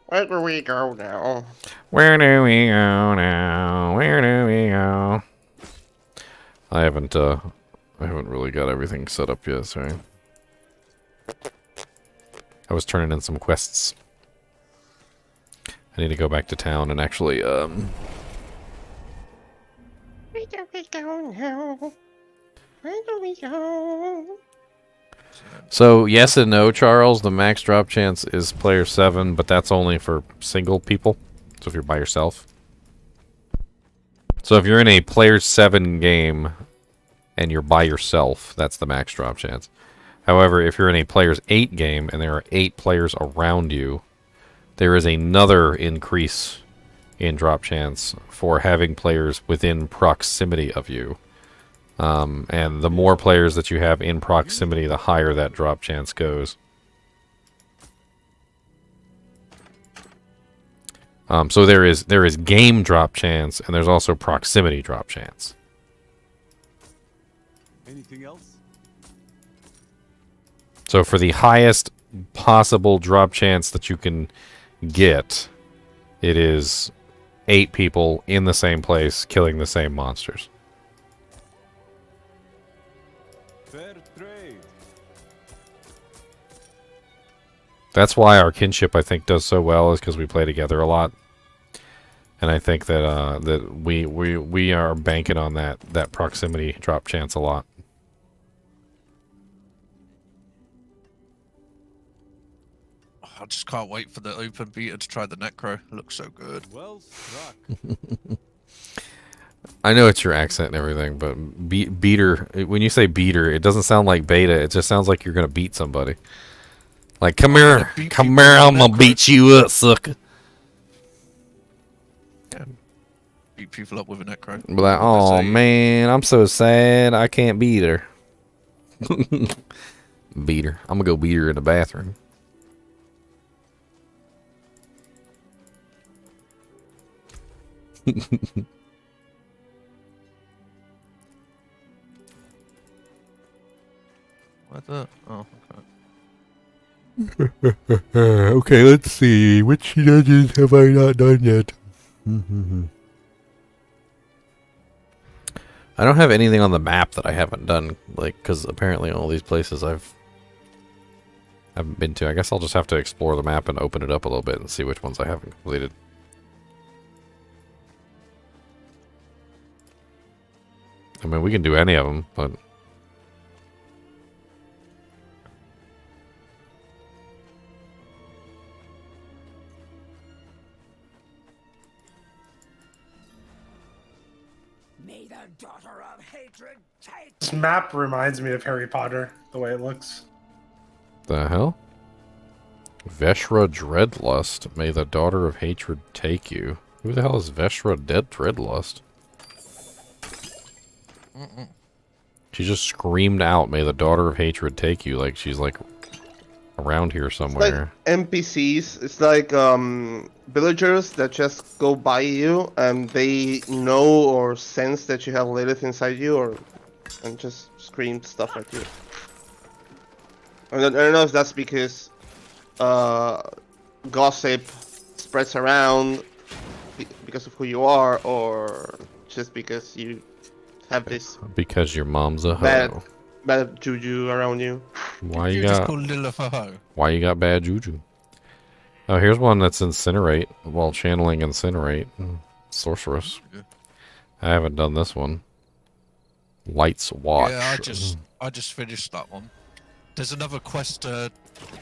Where do we go now? Where do we go now? Where do we go? I haven't really got everything set up yet, sorry. I was turning in some quests. I need to go back to town and actually, Where do we go now? Where do we go? So, yes and no, Charles. The max drop chance is player 7, but that's only for single people. So if you're by yourself. So if you're in a player 7 game and you're by yourself, that's the max drop chance. However, if you're in a player's 8 game and there are 8 players around you, there is another increase in drop chance for having players within proximity of you. And the more players that you have in proximity, the higher that drop chance goes. So there is game drop chance, and there's also proximity drop chance. Anything else? So for the highest possible drop chance that you can get, it is 8 people in the same place killing the same monsters. Fair trade. That's why our kinship, I think, does so well, is because we play together a lot. And I think that that we are banking on that proximity drop chance a lot. I just can't wait for the open beta to try the Necro. It looks so good. Well struck. I know it's your accent and everything, but beater, when you say beater, it doesn't sound like beta. It just sounds like you're going to beat somebody. Like, come here, I'm going to beat you up, sucker. Yeah. Beat people up with a Necro. Be like, oh man, I'm so sad I can't beat her. Beat her. I'm going to go beat her in the bathroom. What the? Oh, okay. Okay, let's see. Which dungeons have I not done yet? I don't have anything on the map that I haven't done, like, because apparently all these places I haven't been to. I guess I'll just have to explore the map and open it up a little bit and see which ones I haven't completed. I mean, we can do any of them, but... May the daughter of hatred take. This map reminds me of Harry Potter, the way it looks. The hell? Veshra Dreadlust. May the daughter of hatred take you. Who the hell is Veshra Dreadlust? She just screamed out, may the daughter of hatred take you, like she's like around here somewhere. It's like NPCs. It's like villagers that just go by you and they know or sense that you have Lilith inside you, and just scream stuff at you. I don't know if that's because gossip spreads around because of who you are, or just because you have this Because your mom's a hoe. bad juju around you. Why you just got? call Lilith a hoe? Why you got bad juju? Oh, here's one that's incinerate while channeling incinerate. Sorceress. I haven't done this one. Lights watch. Yeah, I just finished that one. There's another quest to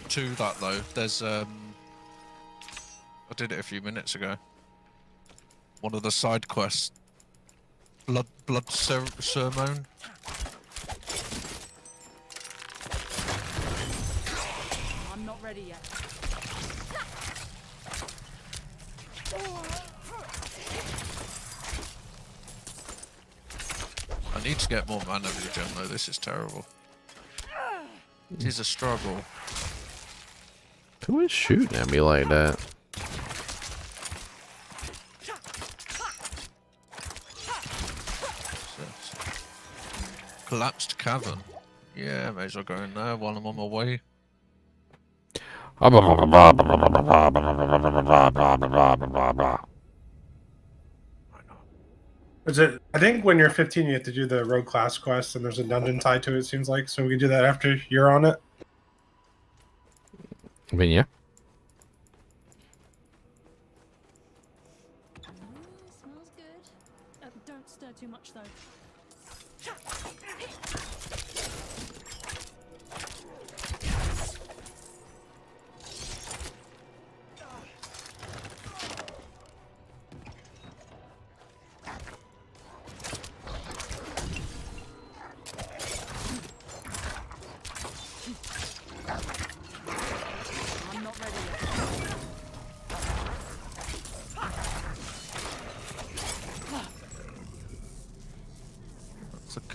that though. There's I did it a few minutes ago. One of the side quests. Blood Sermon. I'm not ready yet. I need to get more mana regen though. This is terrible. It is a struggle. Who is shooting at me like that? Collapsed cavern. Yeah, may as well go in there while I'm on my way. Is it? I think when you're 15, you have to do the rogue class quest, and there's a dungeon tied to it. It seems like, so we can do that after you're on it. I mean, yeah. Smells good. Don't stir too much though.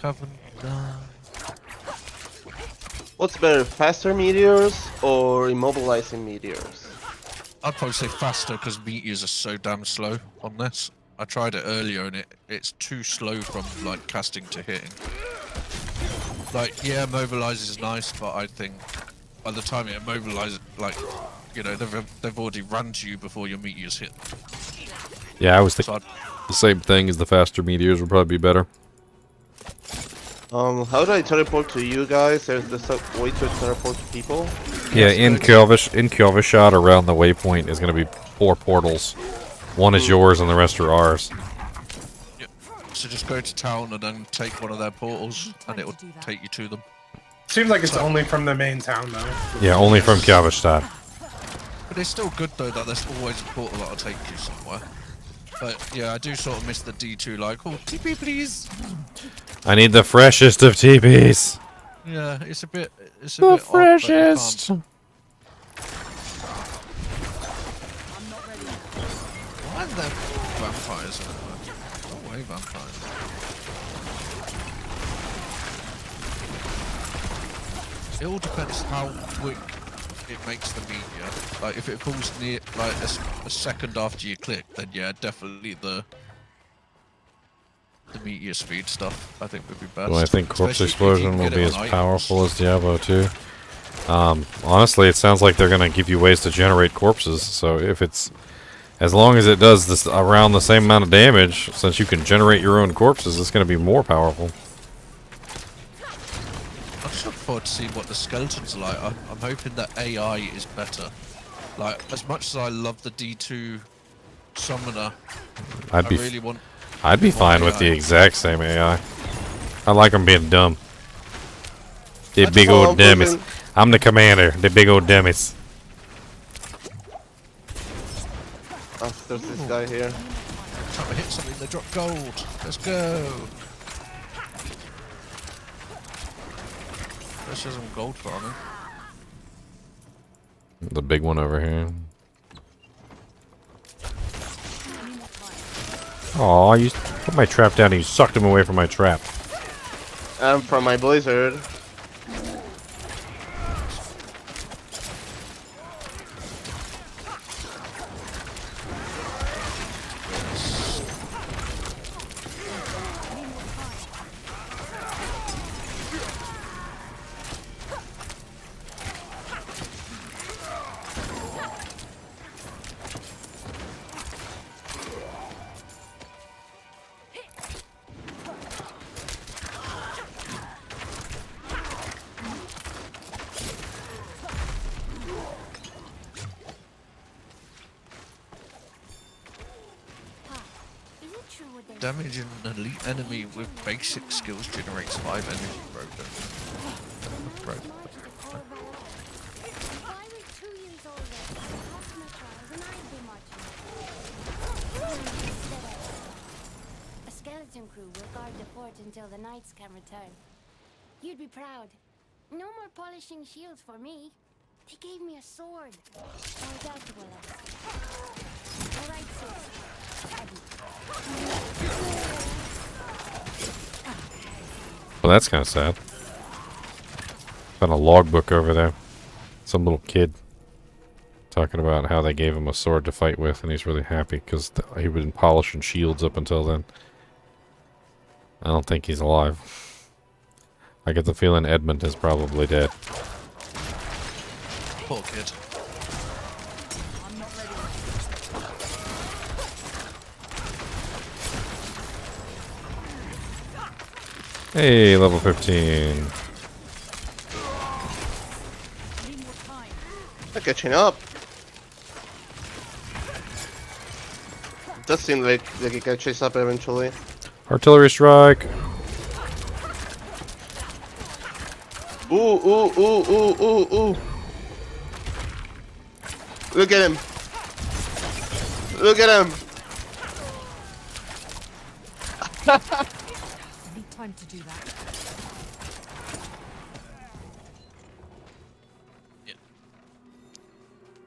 haven't done. What's better, faster meteors or immobilizing meteors? I'd probably say faster because meteors are so damn slow on this. I tried it earlier and it's too slow from like casting to hitting. Like, yeah, mobilize is nice, but I think by the time it mobilizes, like, you know, they've already run to you before your meteors hit. Yeah, I was thinking So the same thing as the faster meteors would probably be better. How do I teleport to you guys? There's this way to teleport to people. Yeah, in Kjolvishad around the waypoint is going to be 4 portals. One is yours and the rest are ours. Yep. So just go to town and then take one of their portals, and it will to do that. take you to them. Seems like it's only from the main town though. Yeah, only from Kjolvishad. But it's still good though that there's always a portal that'll take you somewhere. But yeah, I do sort of miss the D2, like, oh, TP please. I need the freshest of TPs. Yeah, it's a bit The odd, but you freshest. can't. Why are there vampires in there? No way, vampires. It all depends how quick it makes the meteor. Like, if it falls near, like, a second after you click, then yeah, definitely the meteor speed stuff, I think, would be best. Well, I think Corpse Especially if you Explosion can will get be it as on items. powerful as Diablo 2. Honestly, it sounds like they're going to give you ways to generate corpses, so if it's... As long as it does this around the same amount of damage, since you can generate your own corpses, it's going to be more powerful. I'm just looking forward to see what the skeletons are like. I'm hoping that AI is better. Like, as much as I love the D2 summoner, I really want... I'd be fine with the exact same AI. I like them being dumb. The big old dummies. I'm the commander. The big old dummies. Oh, there's this guy here. Time to hit something, they drop gold. Let's go. Let's have some gold farming. The big one over here. Aw, you put my trap down and you sucked him away from my trap. I'm from my blizzard. Damaging an elite enemy with basic skills generates 5 energy broken. Broken. A skeleton crew will guard the fort until the knights can return. You'd be proud. No more polishing shields for me. They gave me a sword. I doubt you will last. All right, sis. Well, that's kind of sad. Found a logbook over there. Some little kid talking about how they gave him a sword to fight with, and he's really happy because he was polishing shields up until then. I don't think he's alive. I get the feeling Edmund is probably dead. Poor kid. Hey, level 15. They're catching up. It does seem like it can chase up eventually. Artillery strike. Ooh, ooh, ooh, ooh, ooh, ooh. Look at him. Look at him. Need time to do that.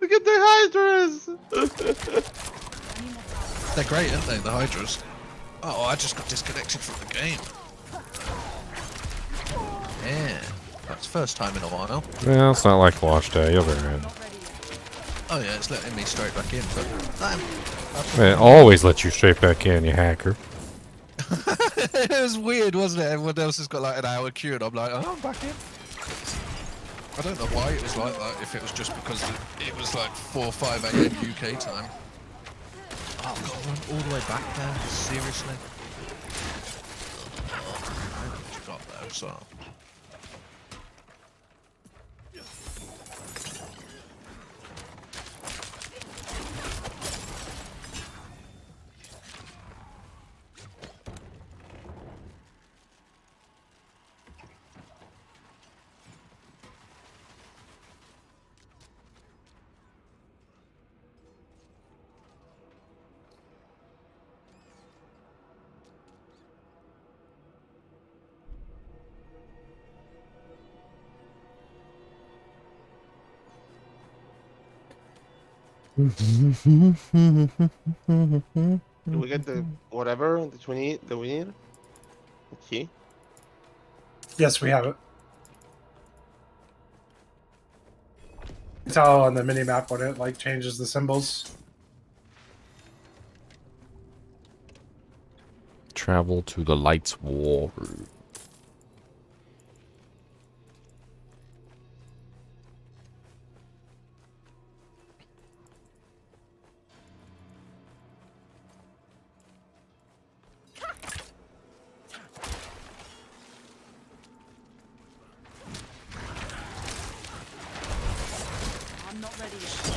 Look at the hydras. They're great, aren't they, the Hydras? Oh, I just got disconnected from the game. Yeah, that's first time in a while. Yeah, it's not like wash day. You'll be right. Oh yeah, it's letting me straight back in, but damn. It always lets you straight back in, you hacker. It was weird, wasn't it? Everyone else has got like an hour queue, and I'm like, oh, I'm back in. I don't know why it was like that. If it was just because it was like 4 or 5 a.m. UK time. Oh, I've got to run all the way back there. Seriously. I got there, so. Do we get the whatever that we need? That we need? Okay. Yes, we have it. You can tell on the mini map when it like changes the symbols. Travel to the Lights War. I'm not ready yet.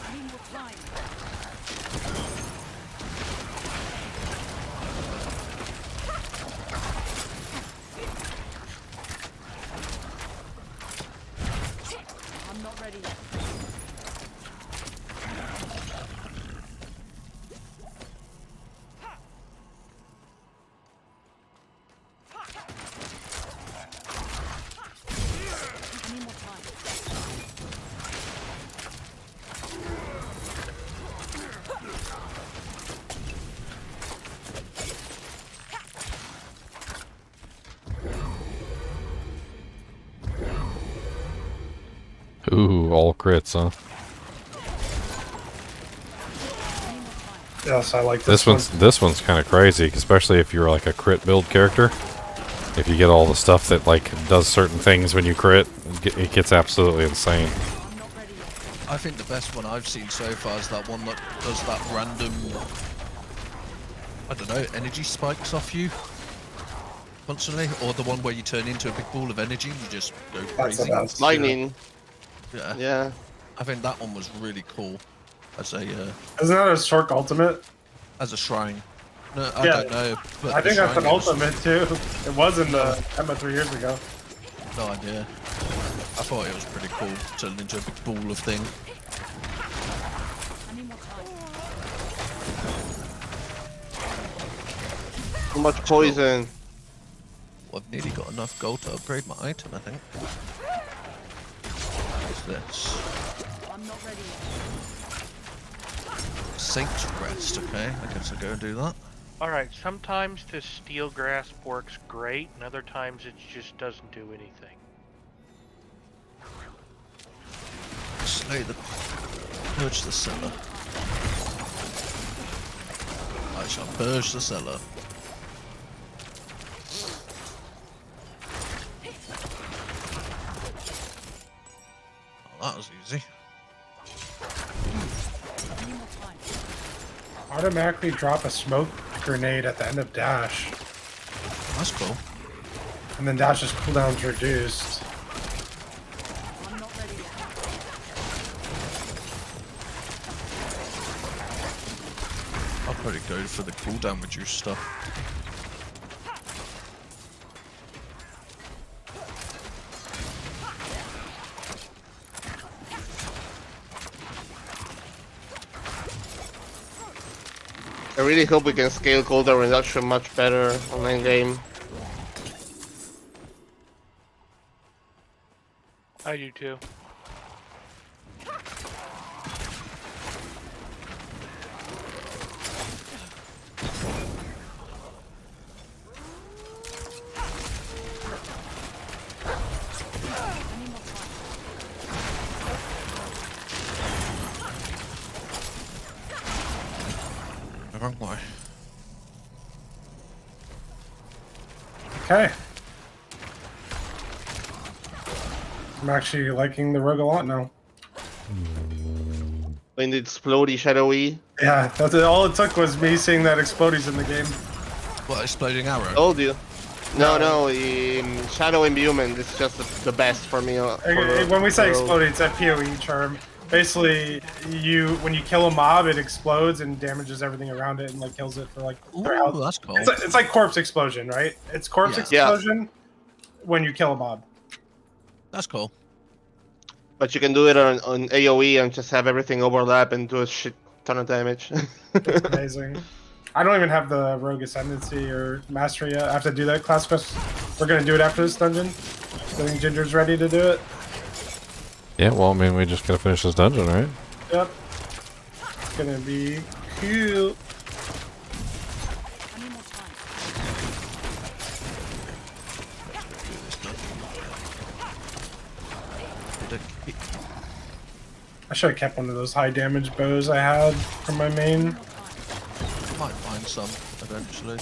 I need more time. I'm not ready yet. I need more time. Ooh, all crits, huh? Yes, I like this This one's kind of crazy, especially if you're like a crit build character. If you get all the stuff that like does certain things when you crit, it gets absolutely insane. I think the best one I've seen so far is that one that does that random, I don't know, energy spikes off you constantly, or the one where you turn into a big ball of energy and you just go That's the crazy. best. Lightning. Yeah. Yeah. I think that one was really cool as a Isn't that a short ultimate? as a shrine. No, I Yeah. don't know. But I the think that's shrine an was- ultimate too. It was in the Emma 3 years ago. No idea. I thought it was pretty cool, turning into a big ball of thing. I need more time. Too much poison. Well, I've nearly got enough gold to upgrade my item, I think. What's this? I'm not ready yet. Saint's Rest, okay. I guess I'll go and do that. Alright, sometimes the steel grasp works great, and other times it just doesn't do anything. Slay the... Purge the cellar. I shall purge the cellar. Oh, that was easy. I need more time. Automatically drop a smoke grenade at the end of dash, That's cool. and then dash's cooldown's reduced. I'm not ready yet. I'll probably go for the cooldown reduce stuff. really hope we can scale cooldown reduction much better on lane game. I do too. The wrong way. Okay. I'm actually liking the rogue a lot now. When the explodey shadowy. Yeah, that's it. All it took was me seeing that explodies in the game. What, exploding arrow? Told you. No, shadow imbuement is just the best for me. When we say exploding, it's a PoE term. Basically, when you kill a mob, it explodes and damages everything around it and like kills it for like their Ooh, health. that's cool. It's like corpse explosion, right? It's corpse Yeah. explosion when you kill a mob. That's cool. But you can do it on AoE and just have everything overlap and do a shit ton of damage. It's amazing. I don't even have the rogue ascendancy or mastery yet. I have to do that class quest. We're gonna do it after this dungeon. I think Ginger's ready to do it. Yeah, well, I mean, we just gotta finish this dungeon, right? Yep. It's gonna be cool. I need more time. I should have kept one of those high damage bows I had from my main. Might find some eventually.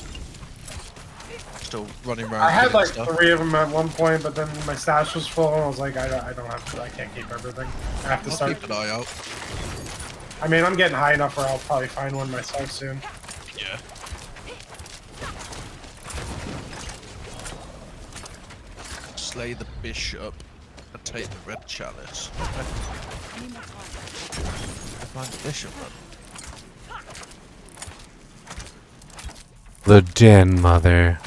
Still running around. I had killing like stuff. 3 of them at one point, but then my stash was full, and I was like, I don't have to. I can't keep everything. I have to I'll start. keep an eye out. I mean, I'm getting high enough where I'll probably find one myself soon. Yeah. Slay the bishop and take the red chalice. I need more time. Find the bishop then. The Den Mother.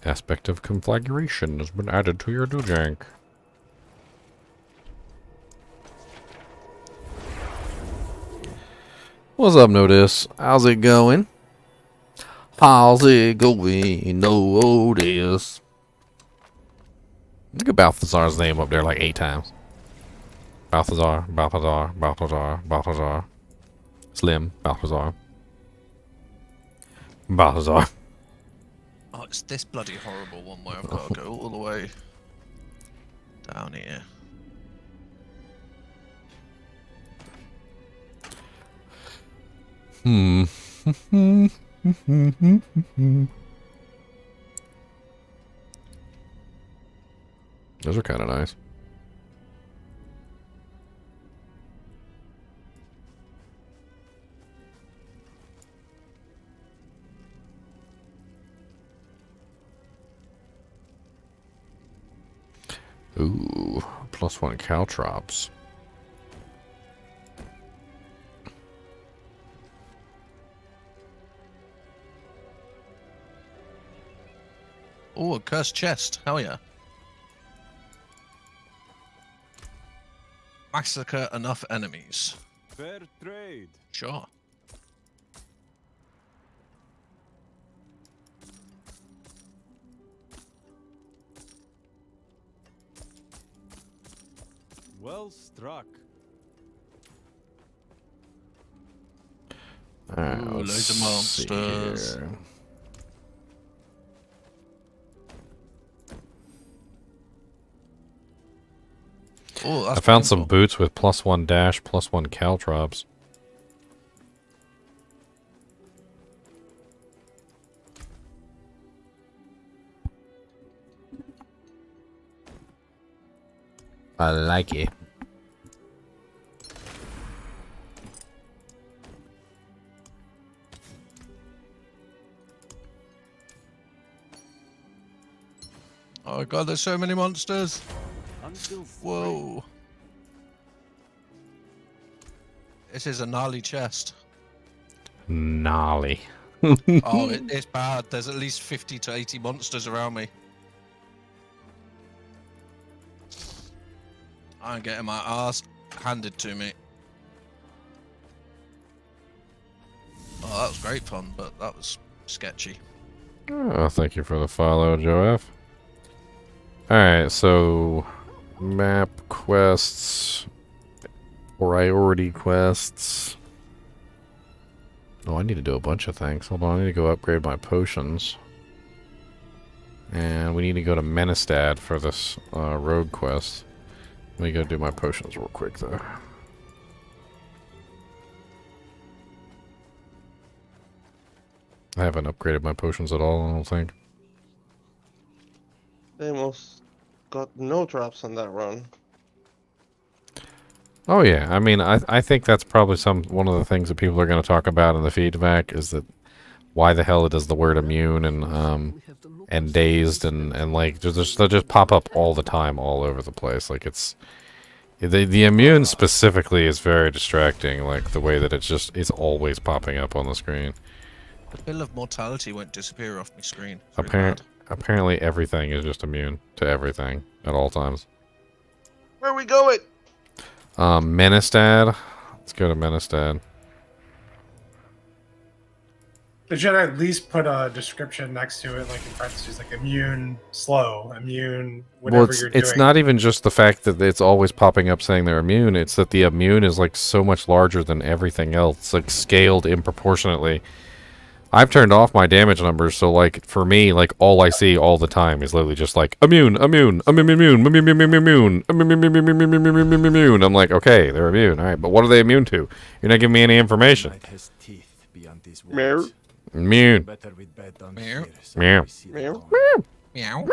Aspect of conflagration has been added to your dojank. What's up, Notice? How's it going? How's it going, Notice? Look at Balthazar's name up there like 8 times. Balthazar, Balthazar, Balthazar, Balthazar. Slim, Balthazar. Balthazar. Oh, it's this bloody horrible one where I've got to go all the way down here. Those are kind of nice. Ooh, +1 caltrops. Oh, a cursed chest. Hell yeah. Massacre enough enemies. Fair trade. Sure. Well struck. Alright, Ooh, let's loads of monsters. see here. Oh, I that's found some painful. boots with +1 dash, +1 caltrops. I like it. Oh god, there's so many monsters. Until Whoa. This is a gnarly chest. Gnarly. Oh, it's bad. There's at least 50 to 80 monsters around me. I'm getting my ass handed to me. Oh, that was great fun, but that was sketchy. Oh, thank you for the follow, Joe F. Alright, so map quests, priority quests. Oh, I need to do a bunch of things. Hold on, I need to go upgrade my potions. And we need to go to Menestad for this road quest. Let me go do my potions real quick, though. I haven't upgraded my potions at all, I don't think. They almost got no drops on that run. Oh yeah, I mean, I think that's probably one of the things that people are going to talk about in the feedback is that why the hell it does the word immune and dazed and like they just pop up all the time all over the place. Like it's the immune specifically is very distracting. Like the way that it's always popping up on the screen. The bill of mortality won't disappear off my screen. It's Apparently everything is just immune to everything at all times. Where are we going? Menestad. Let's go to Menestad. They should at least put a description next to it, like in parentheses, like immune slow, immune whatever Well, you're doing. it's not even just the fact that it's always popping up saying they're immune. It's that the immune is like so much larger than everything else, like scaled improportionately. I've turned off my damage numbers, so like for me, like all I see all the time is literally just like immune. I'm like, okay, they're immune. All right, but what are they immune to? You're not giving me any information. Immune. Meow. Meow. Meow.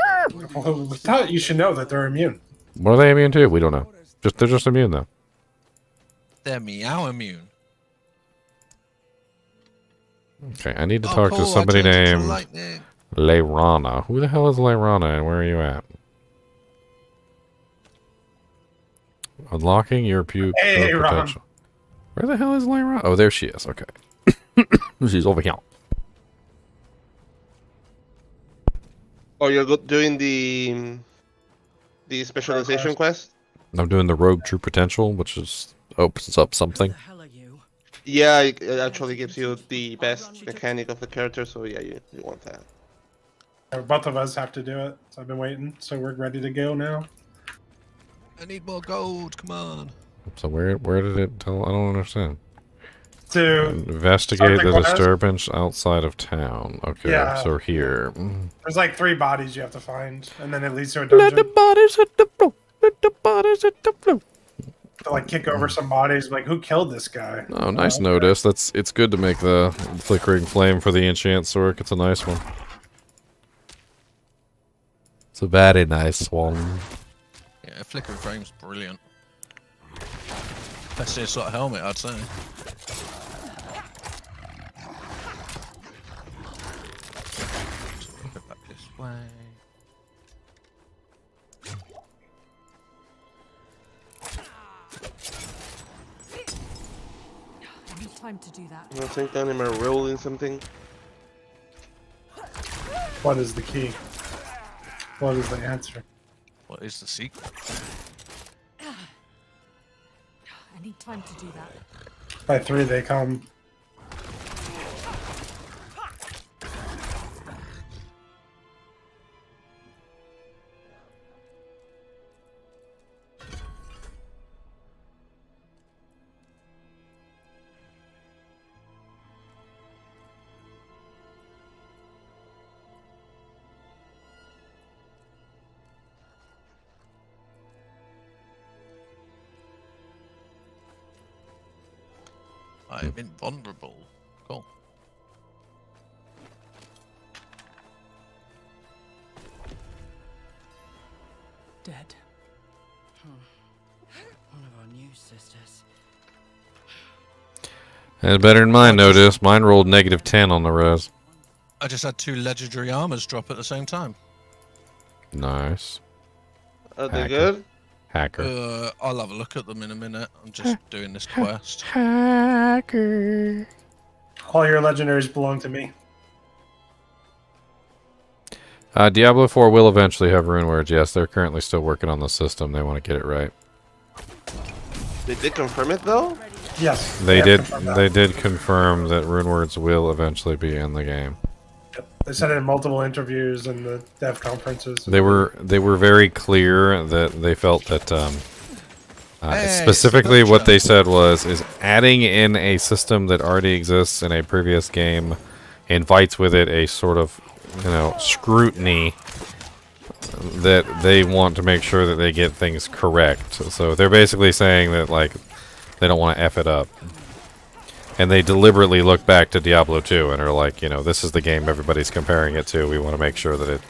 Well, we thought you should know that they're immune. What are they immune to? We don't know. They're just immune though. They're meow immune. Okay, I need to talk to somebody named Leyrana. Who the hell is Leyrana and where are you at? Unlocking your potential. Where the hell is Leyrana? Oh, there she is. Okay. She's over here. Oh, you're doing the specialization quest? I'm doing the Rogue True Potential, which is opens up something. Yeah, it actually gives you the best mechanic of the character, so yeah, you want that. Both of us have to do it, so I've been waiting, so we're ready to go now. I need more gold, come on. So where did it tell? I don't understand. To investigate the disturbance outside of town. Okay, yeah. So here. There's like 3 bodies you have to find, and then it leads to a dungeon. Let the bodies hit the floor. Let the bodies hit the floor. To like kick over some bodies, like who killed this guy? Oh, nice notice. It's good to make the flickering flame for the enchant sword. It's a nice one. It's a very nice one. Yeah, flickering flame's brilliant. Best sort of helmet, I'd say. Put that this way. I need time to do that. I think I'm rolling something. What is the key? What is the answer? What is the secret? I need time to do that. By 3 they come. I'm invulnerable. Cool. Dead. One of our new sisters. That's better than mine, notice. Mine rolled -10 on the res. I just had 2 legendary armors drop at the same time. Nice. Are they good? Hacker. I'll have a look at them in a minute. I'm just doing this quest. Hacker. All your legendaries belong to me. Diablo 4 will eventually have rune words. Yes, they're currently still working on the system. They want to get it right. Did they confirm it though? Yes. They have did. confirmed that. They did confirm that runewords will eventually be in the game. They said it in multiple interviews and the dev conferences. They were very clear that they felt that Hey, specifically what Spencer. they said is adding in a system that already exists in a previous game invites with it a sort of scrutiny that they want to make sure that they get things correct. So they're basically saying that like they don't want to F it up. And they deliberately look back to Diablo 2 and are like, this is the game everybody's comparing it to. We want to make sure that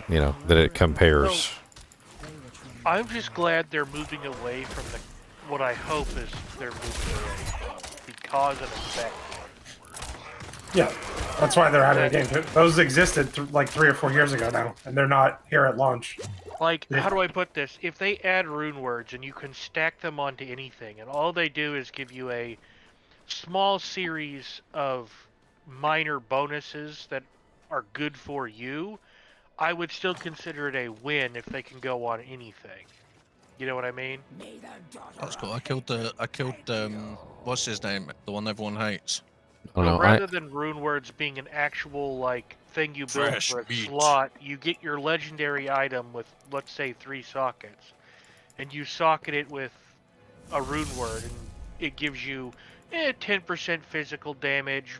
it compares. I'm just glad they're moving away from what I hope is they're moving away from the cause and effect. Yeah, that's why they're adding a game. Those existed like 3 or 4 years ago now, and they're not here at launch. Like, how do I put this? If they add rune words and you can stack them onto anything, and all they do is give you a small series of minor bonuses that are good for you, I would still consider it a win if they can go on anything. You know what I mean? That's cool. I killed what's his name? The one everyone hates. I don't know. Rather than rune words being an actual like thing you build Fresh for a meat. slot, you get your legendary item with, let's say, 3 sockets, and you socket it with a rune word, and it gives you 10% physical damage,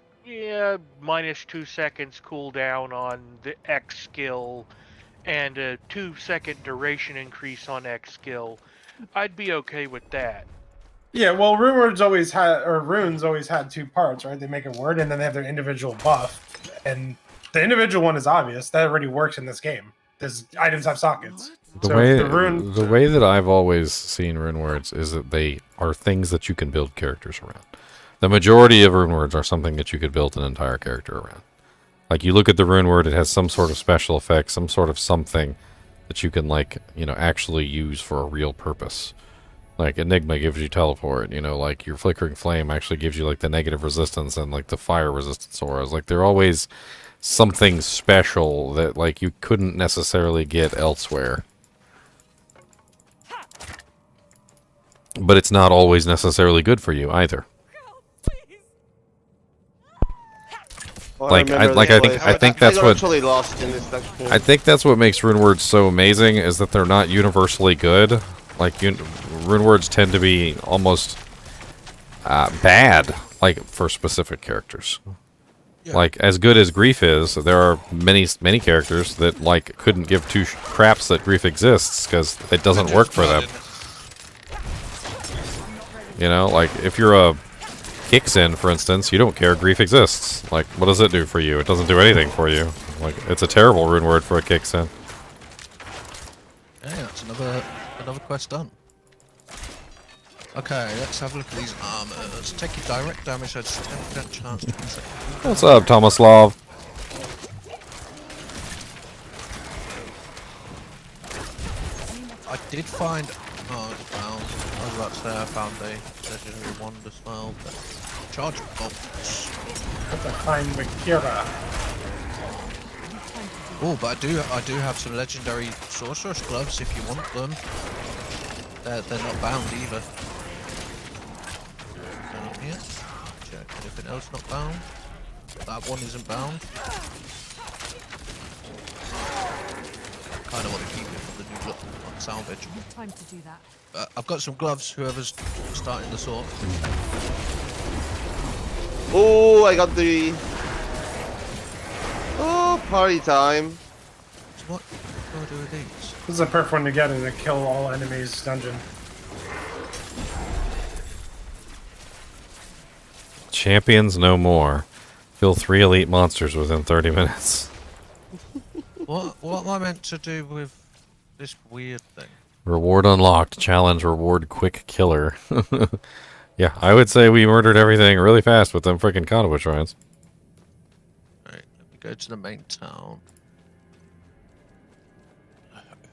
minus 2 seconds cooldown on the X skill, and a 2-second duration increase on X skill. I'd be okay with that. Yeah, well, runes always had 2 parts, right? They make a word, and then they have their individual buff. And the individual one is obvious. That already works in this game. These items have sockets. The way that I've always seen runewords is that they are things that you can build characters around. The majority of runewords are something that you could build an entire character around. Like, you look at the rune word, it has some sort of special effect, some sort of something that you can, like, actually use for a real purpose. Like, Enigma gives you teleport, like, your Flickering Flame actually gives you, like, the negative resistance and, like, the fire resistance auras. Like, they're always something special that, like, you couldn't necessarily get elsewhere. But it's not always necessarily good for you, either. Well, I think that's got what actually lost in this section. I think that's what makes runewords so amazing, is that they're not universally good. Like, runewords tend to be almost bad, like, for specific characters. Yeah. Like, as good as Grief is, there are many characters that, like, couldn't give two craps that Grief exists, because it doesn't work for them. Like, if you're a Kixin, for instance, you don't care Grief exists. Like, what does it do for you? It doesn't do anything for you. Like, it's a terrible rune word for a Kixin. Yeah, that's another quest done. Okay, let's have a look at these armors. Taking direct damage has 10% chance to inflict. What's up, Tomislav? I did find. Oh, it's found. I was about to say I found a legendary wand as well, but charge bolts. Have to find Makira. Oh, but I do have some legendary sorcerer's gloves if you want them. They're not bound either. Down here. Check anything else not bound. That one isn't bound. Kind of want to keep it for the new look on salvage. Time to do that. I've got some gloves. Whoever's starting the sword. Oh, I got the... Oh, party time. So what do I do with these? This is a perfect one to get in a kill all enemies dungeon. Champions no more. Kill 3 elite monsters within 30 minutes. What am I meant to do with this weird thing? Reward unlocked. Challenge reward quick killer. Yeah, I would say we murdered everything really fast with them freaking conduit shrines. Right, let me go to the main town.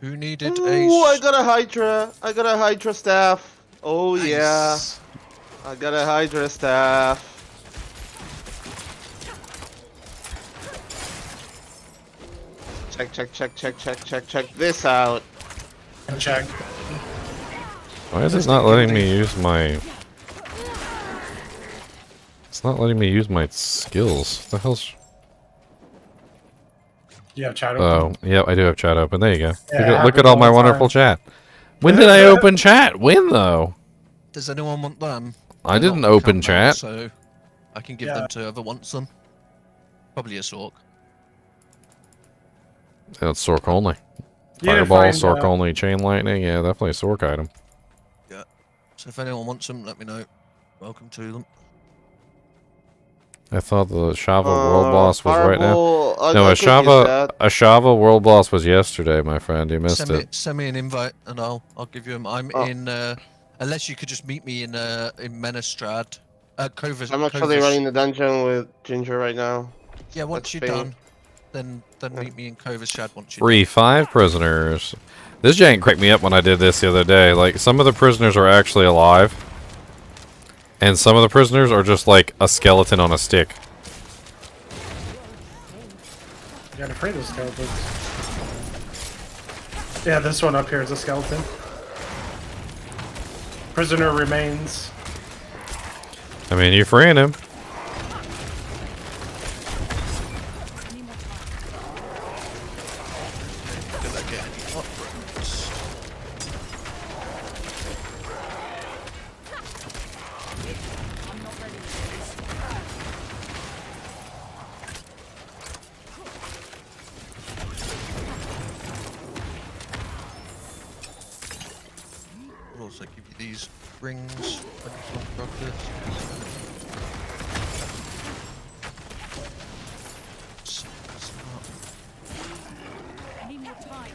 Who needed a... Ooh, I got a Hydra. I got a Hydra staff. Oh, Nice. yeah. I got a Hydra staff. Check this out. And check. Why is it not letting me use my... It's not letting me use my skills. What the hell's... You have chat Oh, open? yeah, I do have chat open. There you go. Yeah, Look at happens all all my the wonderful time. chat. When did I open chat? When, though? Does anyone want them? I They're didn't not on open account now, chat. so I can give Yeah. them to whoever wants them. Probably a Sork. Yeah, it's Sork only. You didn't Fireball, find, Sork only, Chain Lightning. Yeah, definitely a Sork item. Yeah. So if anyone wants them, let me know. Welcome to them. I thought the Ashava World Boss was right now. Fireball, No, I could use that. Ashava World Boss was yesterday, my friend. You missed it. Send me an invite and I'll give you them. I'm in unless you could just meet me in Menestrad. Covers. I'm actually running the dungeon with Ginger right now. Yeah, once you're Spain. done, then meet me in Covershad once you're Free 5 prisoners. This jank cracked me up when I did this the other day. Like, some of the prisoners are actually alive. And some of the prisoners are just like a skeleton on a stick. You gotta free those skeletons. Yeah, this one up here is a skeleton. Prisoner remains. I mean, you're freeing him. Did I get any upgrades? I'll also give you these rings when you come across this. Need more time.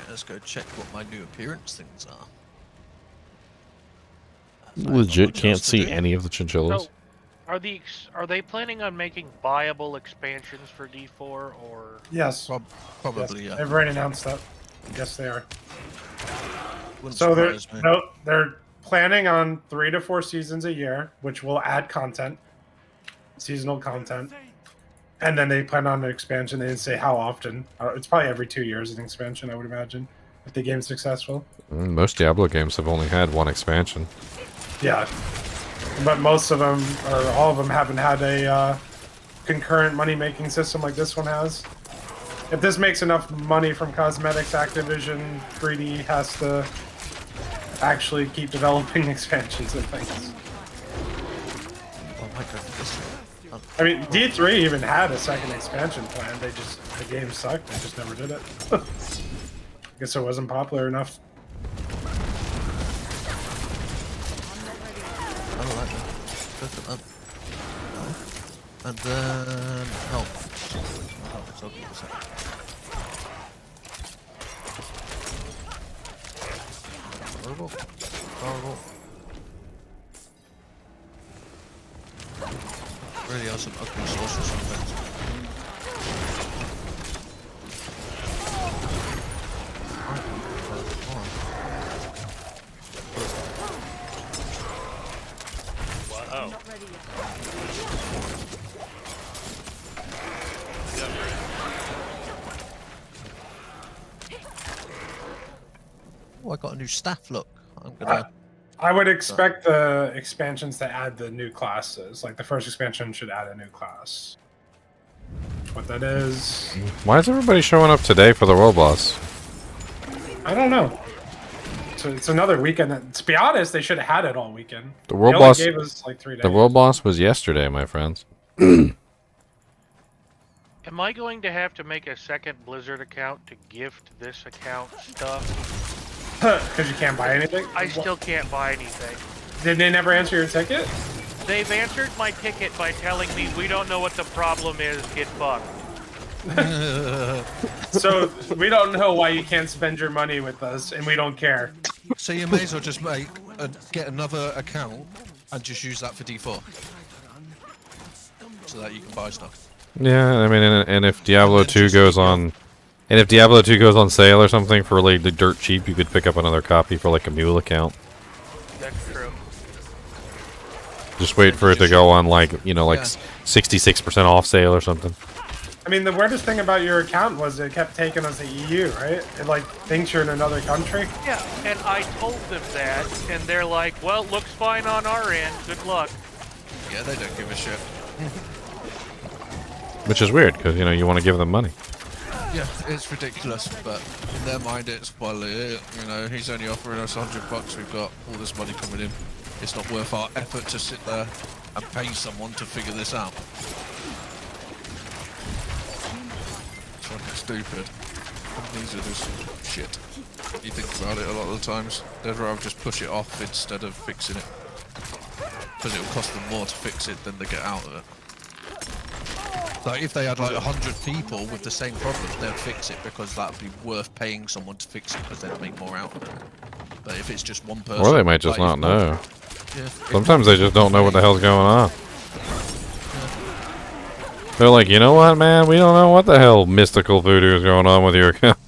Let's go check what my new appearance things are. Legit Nothing can't else to see do. any of the chinchillas. So, are they planning on making viable expansions for D4 or? Yes. Probably, Yes. yeah. They've already announced that. Yes, they are. Wouldn't So surprise me. they're planning on 3 to 4 seasons a year, which will add content, seasonal content, and then they plan on an expansion. They didn't say how often. It's probably every 2 years an expansion, I would imagine, if the game's successful. Most Diablo games have only had one expansion. Yeah, but most of them, or all of them, haven't had a concurrent money-making system like this one has. If this makes enough money from cosmetics, Activision 3D has to actually keep developing expansions and things. Oh my goodness. I mean, D3 even had a second expansion plan. The game sucked. They just never did it. I guess it wasn't popular enough. I don't like that. Look at that. And then health. Health, so I'll give it a second. Horrible. Horrible. Really are some ugly sorcerers sometimes. Wow. Oh, I got a new staff look. I'm gonna. I would expect the expansions to add the new classes. Like the first expansion should add a new class. What that is, Why is everybody showing up today for the World Boss? I don't know. So it's another weekend. To be honest, they should have had it all weekend. The World They only Boss. gave us like 3 days. The World Boss was yesterday, my friends. Am I going to have to make a second Blizzard account to gift this account stuff? Because you can't buy anything. I still can't buy anything. Did they never answer your ticket? They've answered my ticket by telling me we don't know what the problem is, get fucked. So we don't know why you can't spend your money with us, and we don't care. So you may as well just get another account and just use that for D4, so that you can buy stuff. Yeah, I mean, and if Diablo 2 goes on, and if Diablo 2 goes on sale or something for like the dirt cheap, you could pick up another copy for like a mule account. That's true. Just wait for it to go on like, you know, like Yeah. 66% off sale or something. I mean, the weirdest thing about your account was it kept taking us to EU, right? It like thinks you're in another country. Yeah, and I told them that, and they're like, well, looks fine on our end, good luck. Yeah, they don't give a shit. Which is weird, because, you know, you want to give them money. Yeah, it's ridiculous, but in their mind it's, well, you know, he's only offering us $100, we've got all this money coming in. It's not worth our effort to sit there and pay someone to figure this out. It's fucking stupid. Companies are just shit. You think about it a lot of the times. They'd rather just push it off instead of fixing it. Because it'll cost them more to fix it than they get out of it. Like, if they had like 100 people with the same problem, they'd fix it because that'd be worth paying someone to fix it because they'd make more out of it. But if it's just one person... Or they might just like, not know. Yeah, Sometimes they just don't know what the hell's going on. They're like, you know what, man? We don't know what the hell mystical voodoo is going on with your account.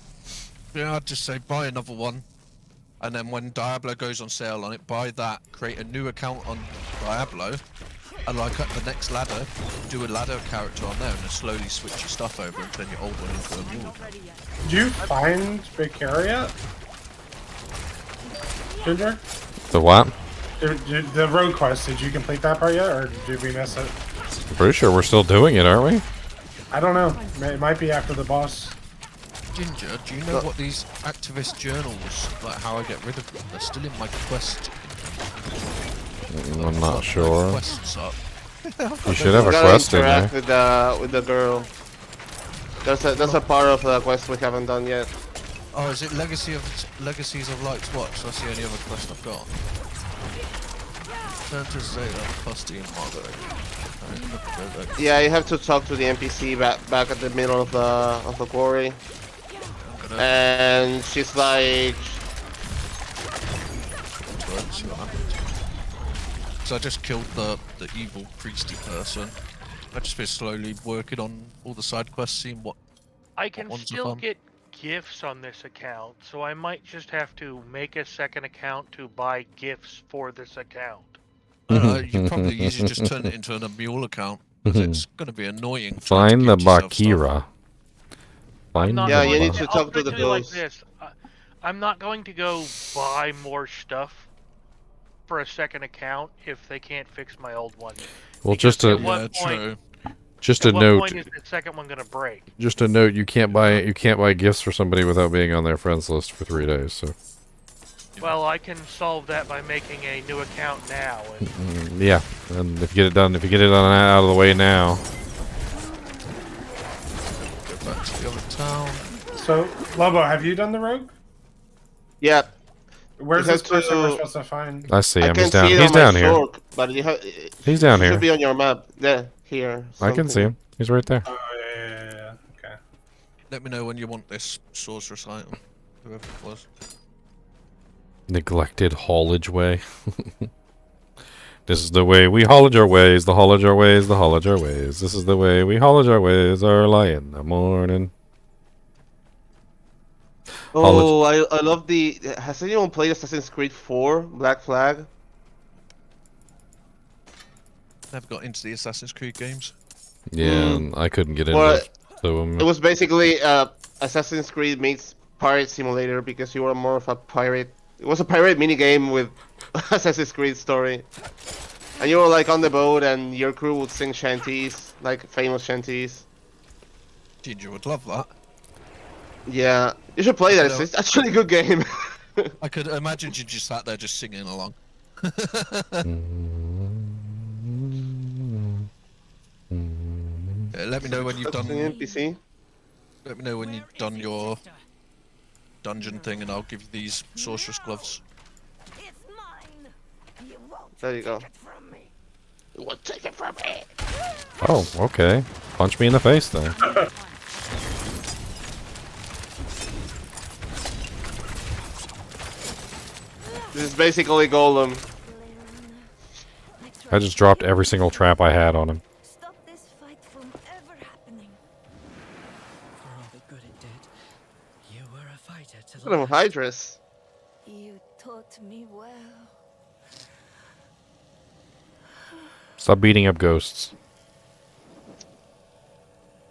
Yeah, I'd just say buy another one. And then when Diablo goes on sale on it, buy that, create a new account on Diablo, and like at the next ladder, do a ladder character on there and then slowly switch your stuff over and turn your old one into a new account. Did you find Vicaria? Ginger? The what? The road quest, did you complete that part yet, or did we miss it? Pretty sure we're still doing it, aren't we? I don't know. It might be after the boss. Ginger, do you know what these activist journals, like how I get rid of them? They're still in my quest. I'm not sure. Quests up. You should have a gotta quest in there. interact with the girl. That's a part of the quest we haven't done yet. Oh, is it Legacies of Light's Watch? That's the only other quest I've got. Turn to Zeta, Fusty, and Margaret. Yeah, you have to talk to the NPC back at the middle of the quarry. And she's like... So I just killed the evil priesty person. I've just been slowly working on all the side quests, seeing what I can ones are still fun. get gifts on this account, so I might just have to make a second account to buy gifts for this account. You probably easily just turn it into a mule account, because it's going to be annoying. trying Find to the gift yourself Bakira. Find the Yeah, you need Bakira. to talk to the like ghost. this. I'm not going to go buy more stuff for a second account if they can't fix my old one. Well, Because just a at what point, just a at what note. point is the second one going to break? Just a note. You can't buy gifts for somebody without being on their friends list for 3 days. So. Well, I can solve that by making a new account now. And Yeah, and if you get it done out of the way now. Go back to the other town. So, Lobo, have you done the rogue? Yeah. Where's You this have person we're to- supposed to find? I see I him. can He's down. see it He's on my down here. fork, but you have. He's down it here. should be on your map. Yeah, here. I can see him. He's right there. Oh, yeah. Okay. Let me know when you want this sorceress item, whoever it was. Neglected haulage way. This is the way we haulage our ways. The haulage our ways. The haulage our ways. This is the way we haulage our ways. Early in the morning. Oh, I love the. Has anyone played Assassin's Creed 4 Black Flag? Never got into the Assassin's Creed games. Yeah, and I couldn't get into Well, it. So, It was basically Assassin's Creed meets Pirate Simulator because you were more of a pirate. It was a pirate minigame with Assassin's Creed story. And you were like on the boat and your crew would sing shanties, like famous shanties. Ginger would love that. Yeah, you should play that. It's actually a good game. I could imagine you just sat there just singing along. Let me know when you've done. NPC. Let me know when you've done your dungeon thing, and I'll give you these sorceress gloves. There you go. You won't take it from me. oh, okay. Punch me in the face then. This is basically Golem. I just dropped every single trap I had on him. Stop this fight from ever happening. For all the good it did, you were a fighter to the Look at him, Hydras. You taught me well. Stop beating up ghosts.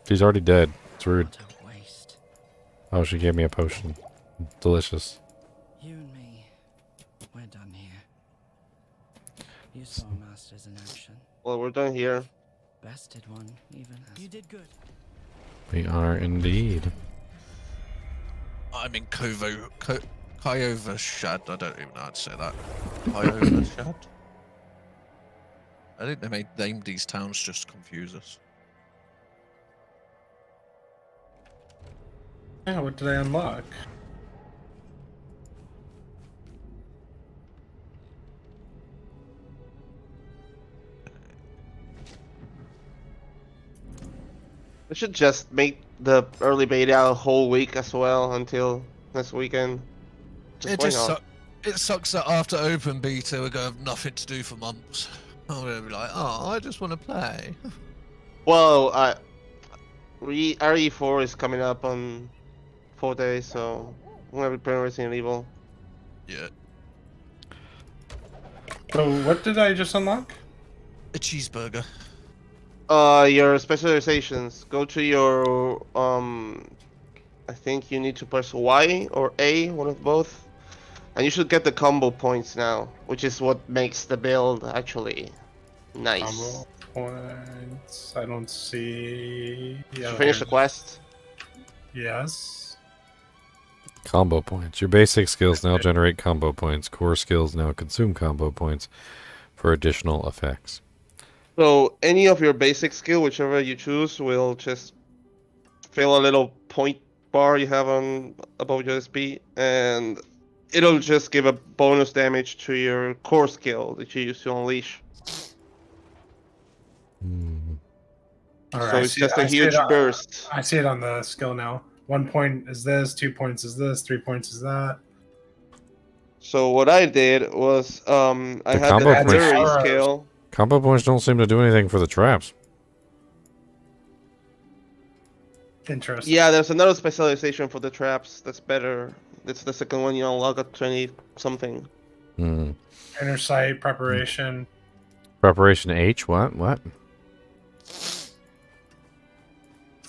She's already dead. It's rude. What a waste. Oh, she gave me a potion. Delicious. You and me, we're done here. You saw masters in action. Well, we're done here. Bested one, even as you did good. We are indeed. I'm in Kyovashad. I don't even know how to say that. Kyovashad? I think they named these towns just to confuse us. Yeah, what did I unlock? We should just make the early beta a whole week as well until next weekend. Why not? It sucks that after open beta we're gonna have nothing to do for months. I'm gonna be like, oh, I just want to play. Well, RE4 is coming up on 4 days, so I'm gonna be playing Resident Evil. Yeah. So what did I just unlock? A cheeseburger. Your specializations. Go to your I think you need to press Y or A, one of both. And you should get the combo points now, which is what makes the build actually nice. Combo points. I don't see. Did Yeah, you finish the quest? Yes. Combo points. Your basic skills now generate combo points. Core skills now consume combo points for additional effects. So any of your basic skill, whichever you choose, will just fill a little point bar you have on above your SP, and it'll just give a bonus damage to your core skill that you use to unleash. All right, So it's just a huge burst. I see it on the skill now. 1 point is this, 2 points is this, 3 points is that. So what I did was I The had combo the points- flurry skill. Combo points don't seem to do anything for the traps. Interesting. Yeah, there's another specialization for the traps that's better. It's the second one you unlock at 20 something. Hmm. Inner sight, preparation. Preparation H? What?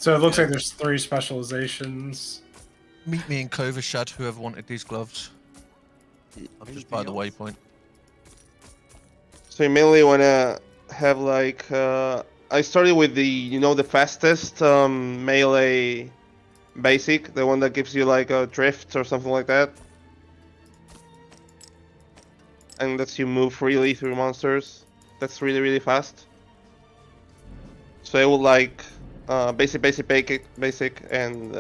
So it looks like there's 3 specializations. Meet me in Kovashad, whoever wanted these gloves. I'm just by the waypoint. So you mainly want to have like I started with the fastest melee basic, the one that gives you like a drift or something like that, and lets you move freely through monsters. That's really fast. So I would like basic, and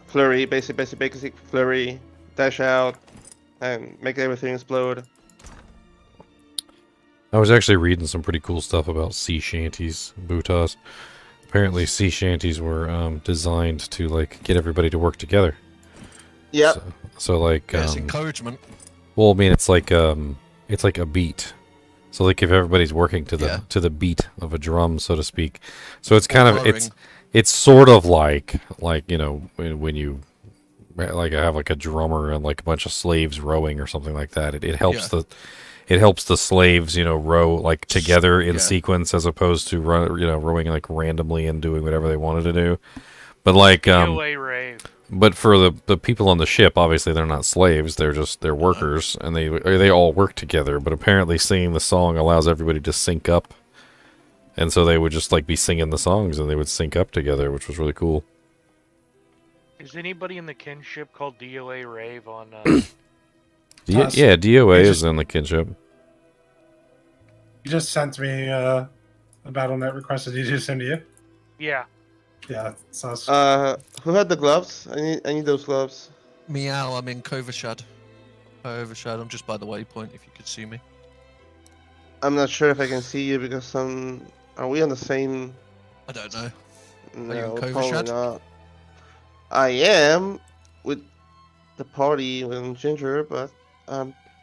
flurry, basic, flurry, dash out, and make everything explode. I was actually reading some pretty cool stuff about sea shanties, Butas. Apparently, sea shanties were designed to like get everybody to work together. Yeah. So like, Yeah, it's encouragement. well, I mean, it's like a beat. So like if everybody's working to the beat of a drum, so to speak. So it's kind of it's sort of like when you like have like a drummer and like a bunch of slaves rowing or something like that. It helps it helps the slaves, row like together in sequence as opposed to rowing like randomly and doing whatever they wanted to do. But like but for the people on the ship, obviously they're not slaves, they're workers, and they all work together. But apparently singing the song allows everybody to sync up. And so they would just like be singing the songs and they would sync up together, which was really cool. Is anybody in the kinship called DOA Rave on Yeah, DOA is in the kinship. You just sent me a BattleNet request. Did he just send to you? Yeah. Yeah, sounds. Who had the gloves? I need those gloves. Meow, I'm in Kovashad. Kovashad, I'm just by the waypoint if you could see me. I'm not sure if I can see you because are we on the same? I don't know. No, Are you in probably Kovashad? not. I am with the party with Ginger, but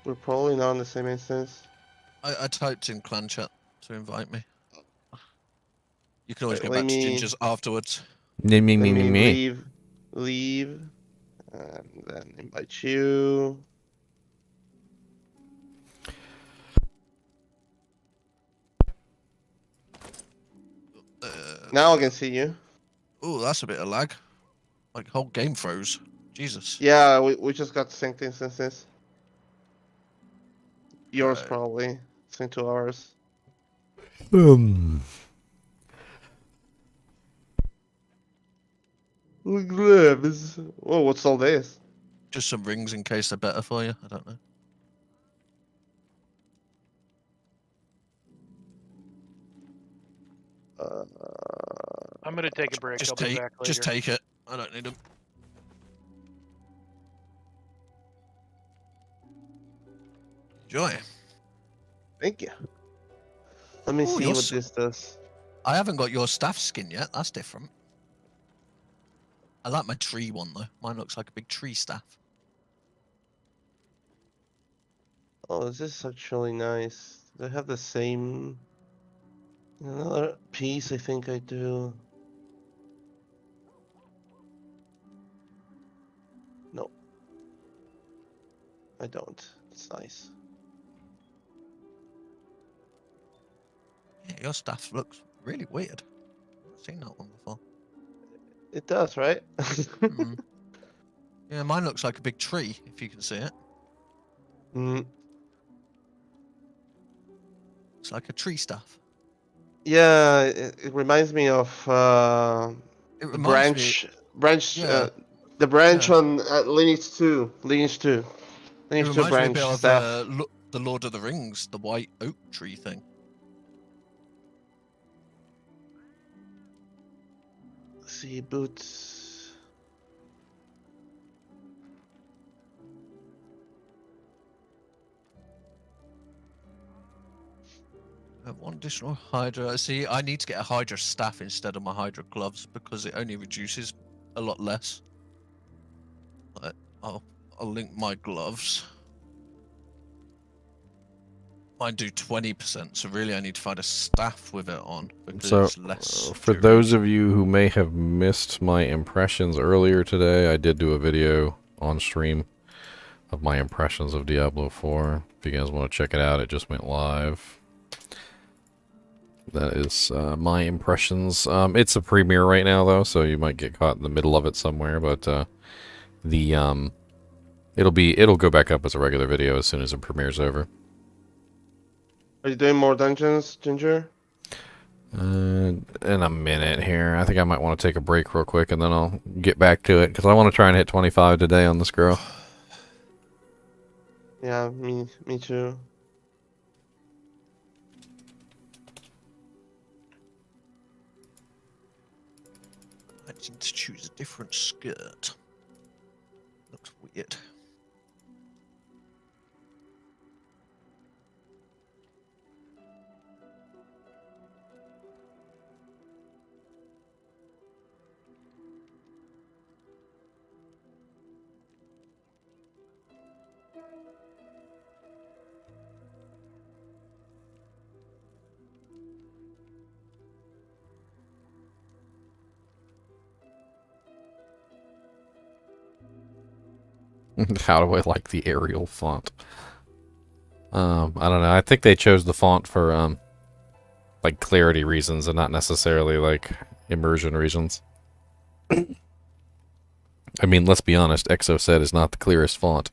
we're probably not in the same instance. I typed in clan chat to invite me. You can always Let go back to me- Ginger's afterwards. Let me leave, and then invite you. Now I can see you. Oh, that's a bit of lag. Like whole game froze. Jesus. Yeah, we just got synced instances. Yours Right. probably. Synced to ours. Look at this. Whoa, what's all this? Just some rings in case they're better for you. I don't know. I'm gonna take a break. I'll be back later. Just take it. I don't need them. Enjoy. Thank you. Let me Ooh, see your what s- this does. I haven't got your staff skin yet. That's different. I like my tree one though. Mine looks like a big tree staff. Oh, this is actually nice. They have the same. Another piece, I think I do. No, I don't. It's nice. Yeah, your staff looks really weird. I've seen that one before. It does, right? Hmm. Yeah, mine looks like a big tree, if you can see it. Mm, It's like a tree staff. yeah, it reminds me of It the reminds me. Yeah, the branch yeah. on Lineage 2. Lineage 2. It Lineage 2 reminds me a bit branch of staff. the Lord of the Rings, the white oak tree thing. Let's see, boots. One additional Hydra. See, I need to get a Hydra staff instead of my Hydra gloves because it only reduces a lot less. But I'll link my gloves. Mine do 20%, so really I need to find a staff with it on because So, it's less. for those of you who may have missed my impressions earlier today, I did do a video on stream of my impressions of Diablo 4. If you guys want to check it out, it just went live. That is my impressions. It's a premiere right now, though, so you might get caught in the middle of it somewhere. But it'll go back up as a regular video as soon as it premieres over. Are you doing more dungeons, Ginger? In a minute here. I think I might want to take a break real quick, and then I'll get back to it, because I want to try and hit 25 today on this girl. Yeah, me too. I need to choose a different skirt. Looks weird. How do I like the Arial font? I don't know. I think they chose the font for like clarity reasons and not necessarily like immersion reasons. I mean, let's be honest, Exocet is not the clearest font.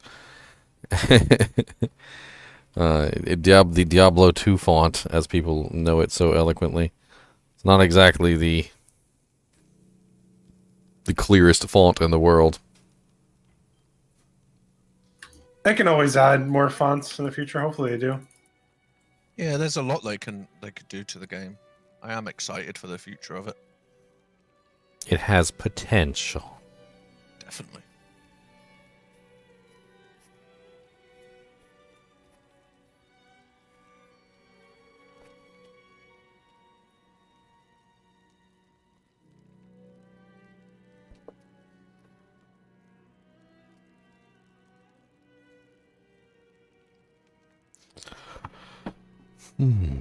The Diablo 2 font, as people know it so eloquently, it's not exactly the clearest font in the world. They can always add more fonts in the future. Hopefully they do. Yeah, there's a lot they could do to the game. I am excited for the future of it. It has potential. Definitely. Hmm.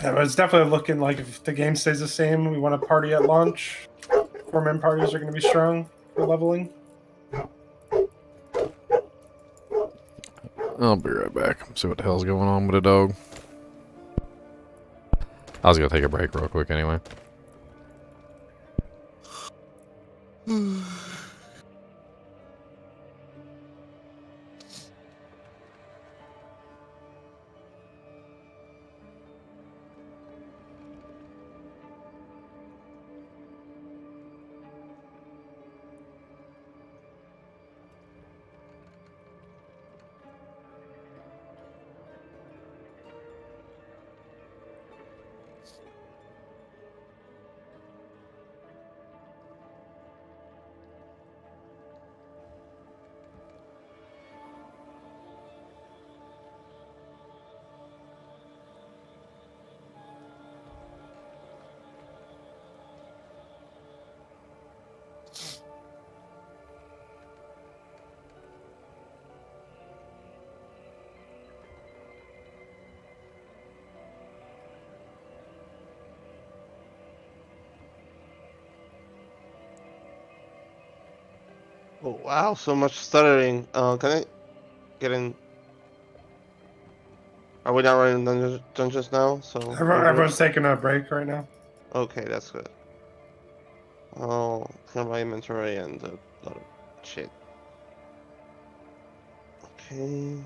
Yeah, but it's definitely looking like if the game stays the same, we want to party at launch. 4-man parties are going to be strong for leveling. I'll be right back. See what the hell's going on with the dog. I was gonna take a break real quick anyway. Oh wow, so much stuttering. Can I get in? Are we not running dungeons now? So no Everyone's glitch? taking a break right now. Okay, that's good. Oh, clear my inventory and a lot of shit. Okay.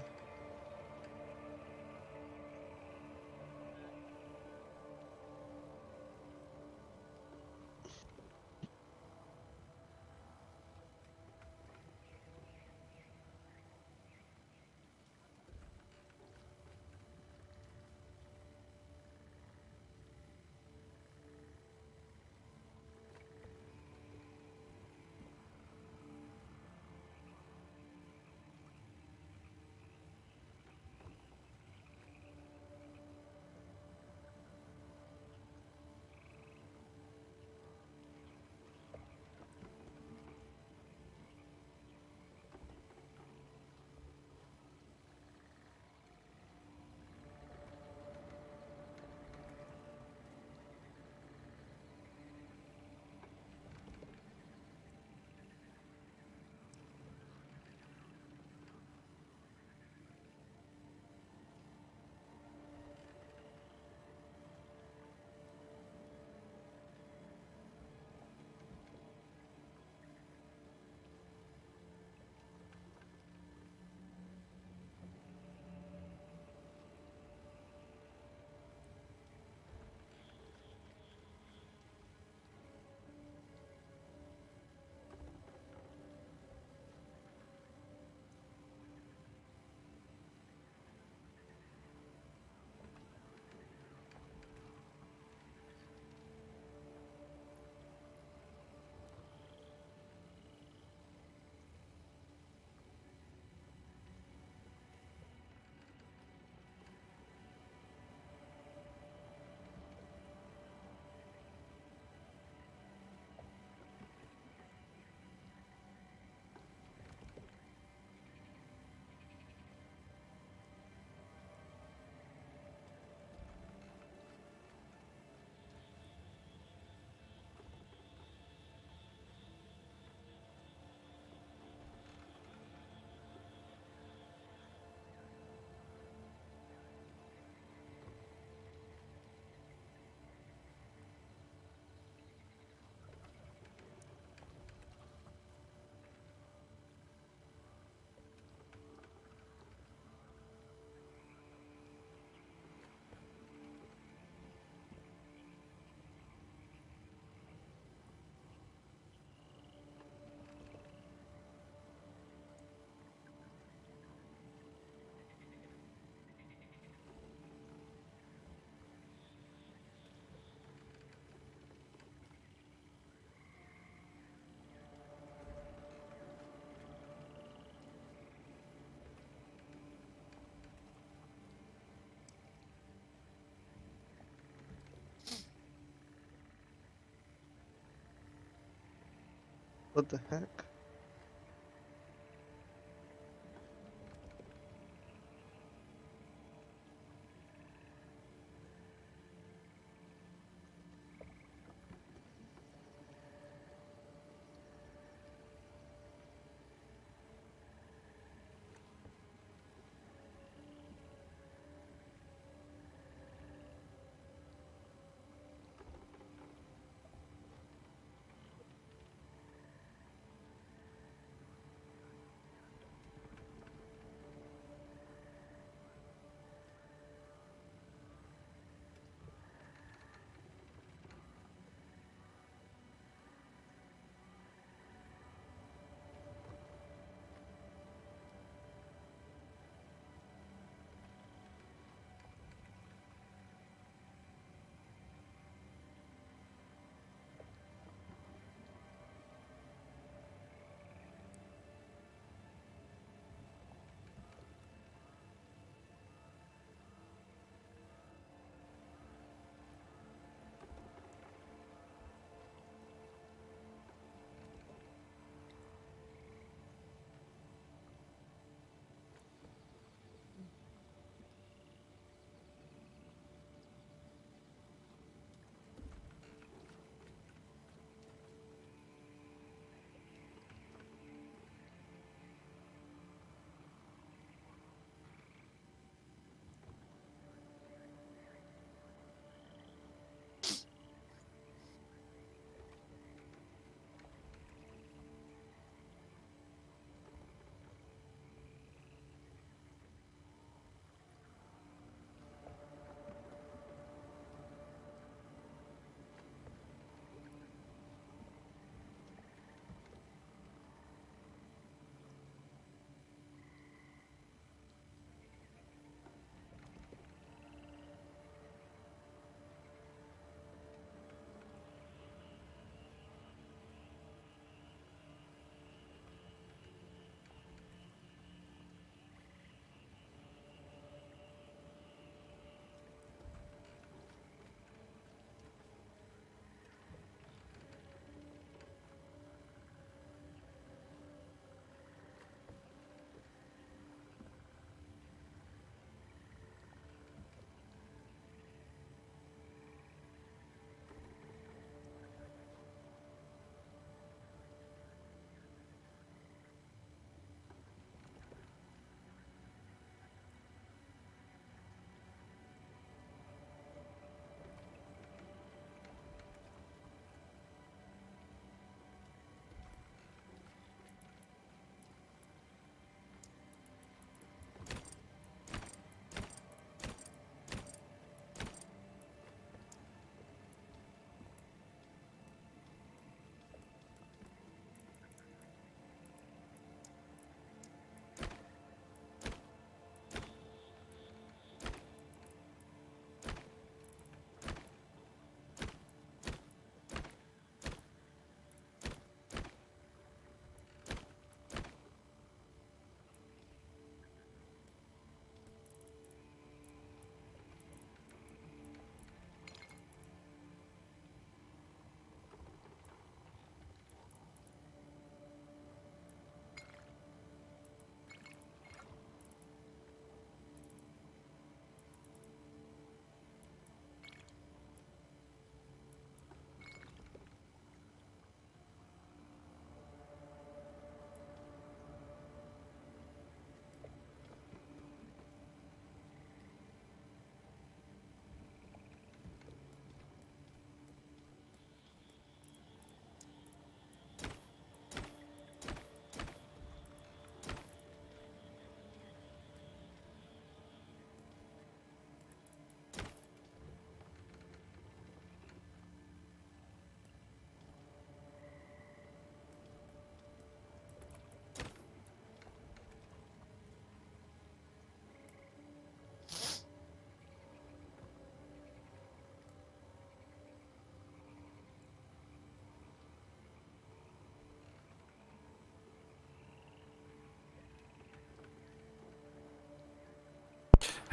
What the heck?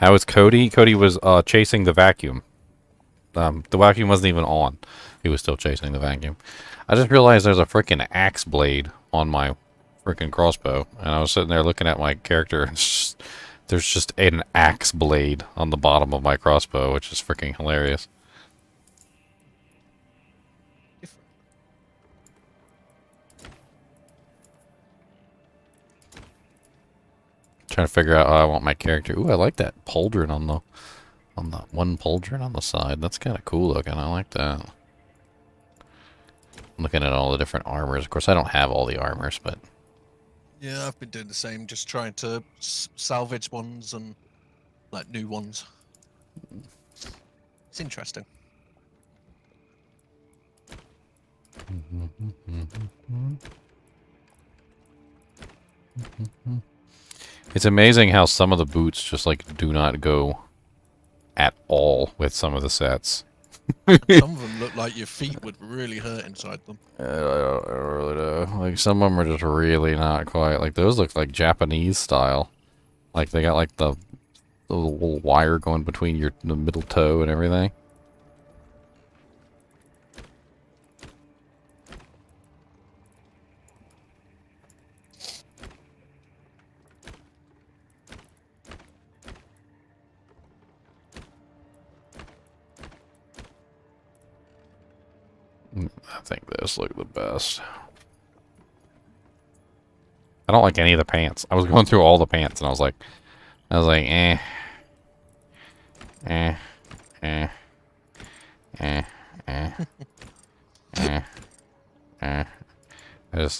How was Cody? Cody was chasing the vacuum. The vacuum wasn't even on. He was still chasing the vacuum. I just realized there's a freaking axe blade on my freaking crossbow, and I was sitting there looking at my character, and there's just an axe blade on the bottom of my crossbow, which is freaking hilarious. Trying to figure out how I want my character. Ooh, I like that pauldron on the one pauldron on the side. That's kind of cool looking. I like that. I'm looking at all the different armors. Of course, I don't have all the armors, but Yeah, I've been doing the same, just trying to salvage ones and like new ones. It's interesting. It's amazing how some of the boots just like do not go at all with some of the sets. Some of them look like your feet would really hurt inside them. I really do. Like some of them are just really not quite. Like those look like Japanese style. Like they got like the little wire going between the middle toe and everything. I think this look the best. I don't like any of the pants. I was going through all the pants and I was like, eh, eh, eh, eh, eh, eh, eh.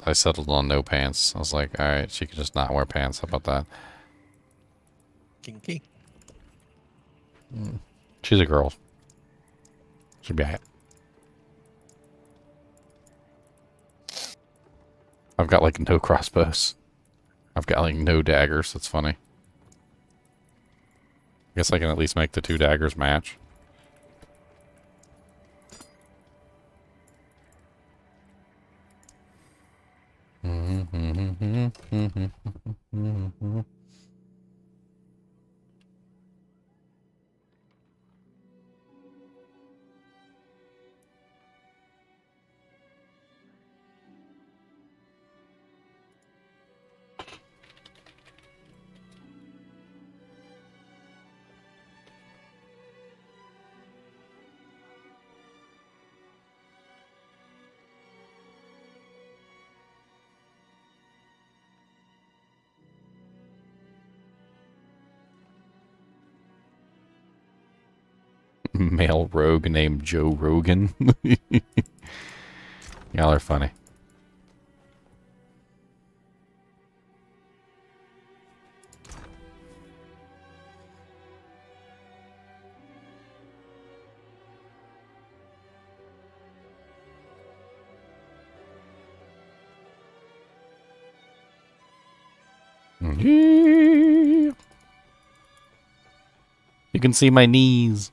I settled on no pants. I was like, all right, she can just not wear pants. How about that? Kinky. She's a girl. She'll be alright. I've got like no crossbows. I've got like no daggers. That's funny. I guess I can at least make the 2 daggers match. Male rogue named Joe Rogan. Y'all are funny. You can see my knees.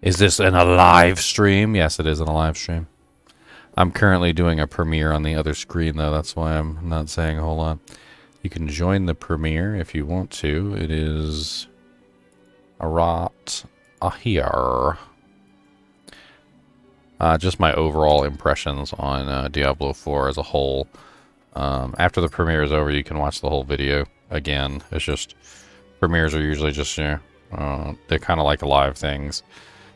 Is this in a live stream? Yes, it is in a live stream. I'm currently doing a premiere on the other screen, though. That's why I'm not saying a whole lot. You can join the premiere if you want to. It is right here. Just my overall impressions on Diablo 4 as a whole. After the premiere is over, you can watch the whole video again. It's just, premieres are usually just, you know, they're kind of like live things.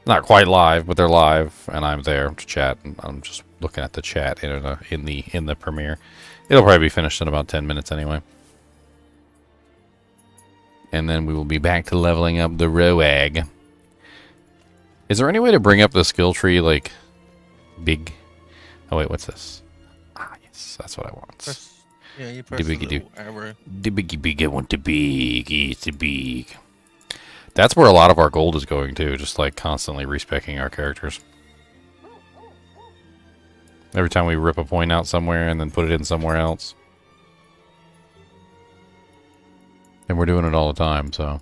Not quite live, but they're live, and I'm there to chat. And I'm just looking at the chat in the premiere. It'll probably be finished in about 10 minutes anyway. And then we will be back to leveling up the rogue. Is there any way to bring up the skill tree, like, big? Oh, wait, what's this? Ah, yes, that's what I want. Press Yeah, you press the little arrow. The biggie big, I want the big, it's the big. That's where a lot of our gold is going to, just like constantly respecking our characters. Every time we rip a point out somewhere and then put it in somewhere else. And we're doing it all the time, so.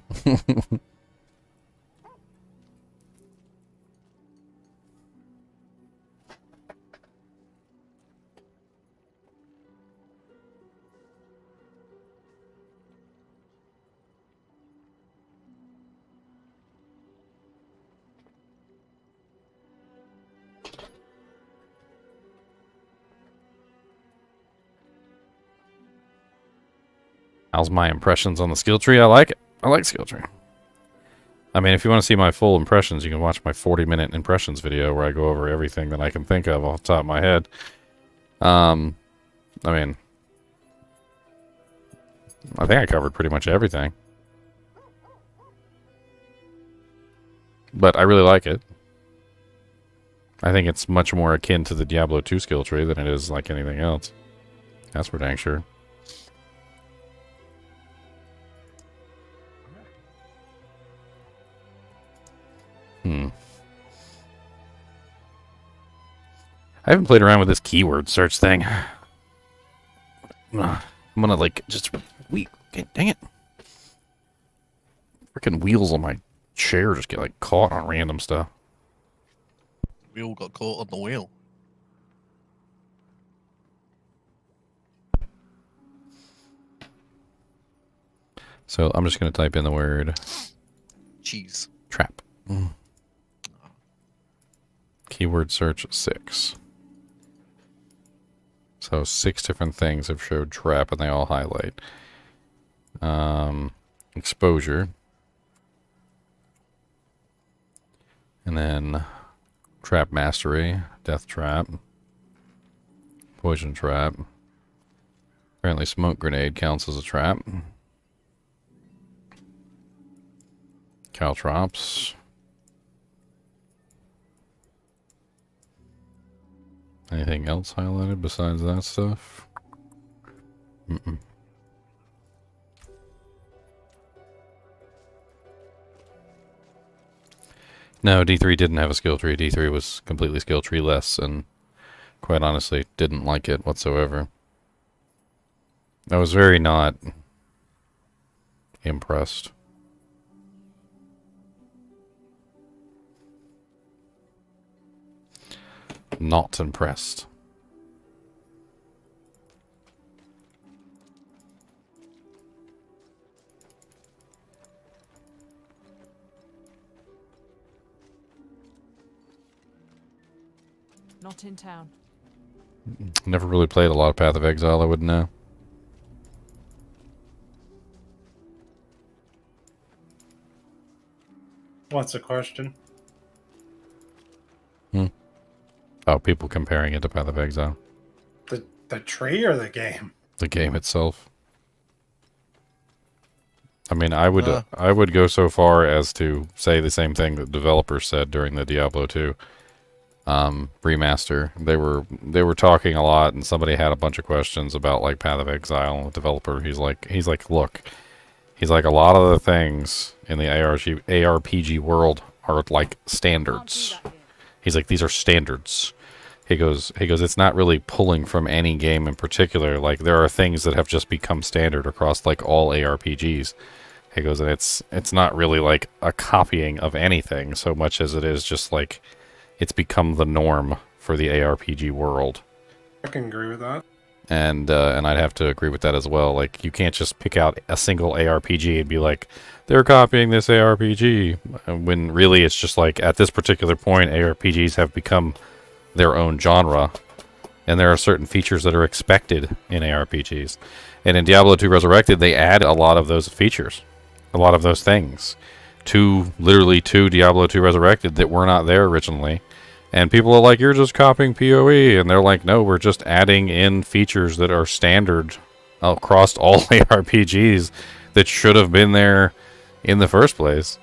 How's my impressions on the skill tree? I like it. I like skill tree. I mean, if you want to see my full impressions, you can watch my 40-minute impressions video where I go over everything that I can think of off the top of my head. I mean, I think I covered pretty much everything. But I really like it. I think it's much more akin to the Diablo 2 skill tree than it is like anything else. That's for dang sure. I haven't played around with this keyword search thing. I'm gonna like just dang it. Freaking wheels on my chair just get like caught on random stuff. We all got caught on the wheel. So I'm just gonna type in the word cheese trap. Keyword search 6. So 6 different things have showed trap and they all highlight. Exposure. And then trap mastery, death trap, poison trap. Apparently smoke grenade counts as a trap. Caltrops. Anything else highlighted besides that stuff? No, D3 didn't have a skill tree. D3 was completely skill tree less, and quite honestly, didn't like it whatsoever. I was very not impressed. Not impressed. Not in town. Never really played a lot of Path of Exile, I wouldn't know. What's the question? Oh, people comparing it to Path of Exile. The tree or the game? The game itself. I mean, I would go so far as to say the same thing that developers said during the Diablo 2 remaster. They were talking a lot, and somebody had a bunch of questions about like Path of Exile. And the developer, he's like, look, he's like, a lot of the things in the ARPG world are like standards. He's like, these are standards. He goes, it's not really pulling from any game in particular. Like, there are things that have just become standard across like all ARPGs. He goes, and it's not really like a copying of anything so much as it is just like it's become the norm for the ARPG world. I can agree with that. And I'd have to agree with that as well. Like, you can't just pick out a single ARPG and be like, they're copying this ARPG, when really it's just like, at this particular point, ARPGs have become their own genre, and there are certain features that are expected in ARPGs. And in Diablo 2 Resurrected, they add a lot of those features, a lot of those things, literally to Diablo 2 Resurrected that were not there originally. And people are like, you're just copying PoE, and they're like, no, we're just adding in features that are standard across all ARPGs that should have been there in the first place.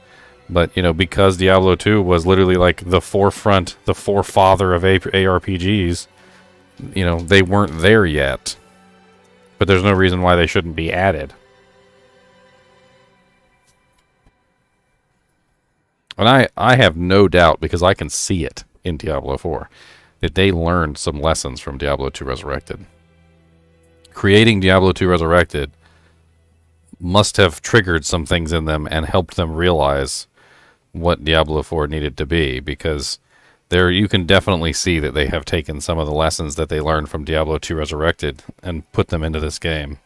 But, you know, because Diablo 2 was literally like the forefather of ARPGs, you know, they weren't there yet. But there's no reason why they shouldn't be added. And I have no doubt, because I can see it in Diablo 4, that they learned some lessons from Diablo 2 Resurrected. Creating Diablo 2 Resurrected must have triggered some things in them and helped them realize what Diablo 4 needed to be, because there you can definitely see that they have taken some of the lessons that they learned from Diablo 2 Resurrected and put them into this game.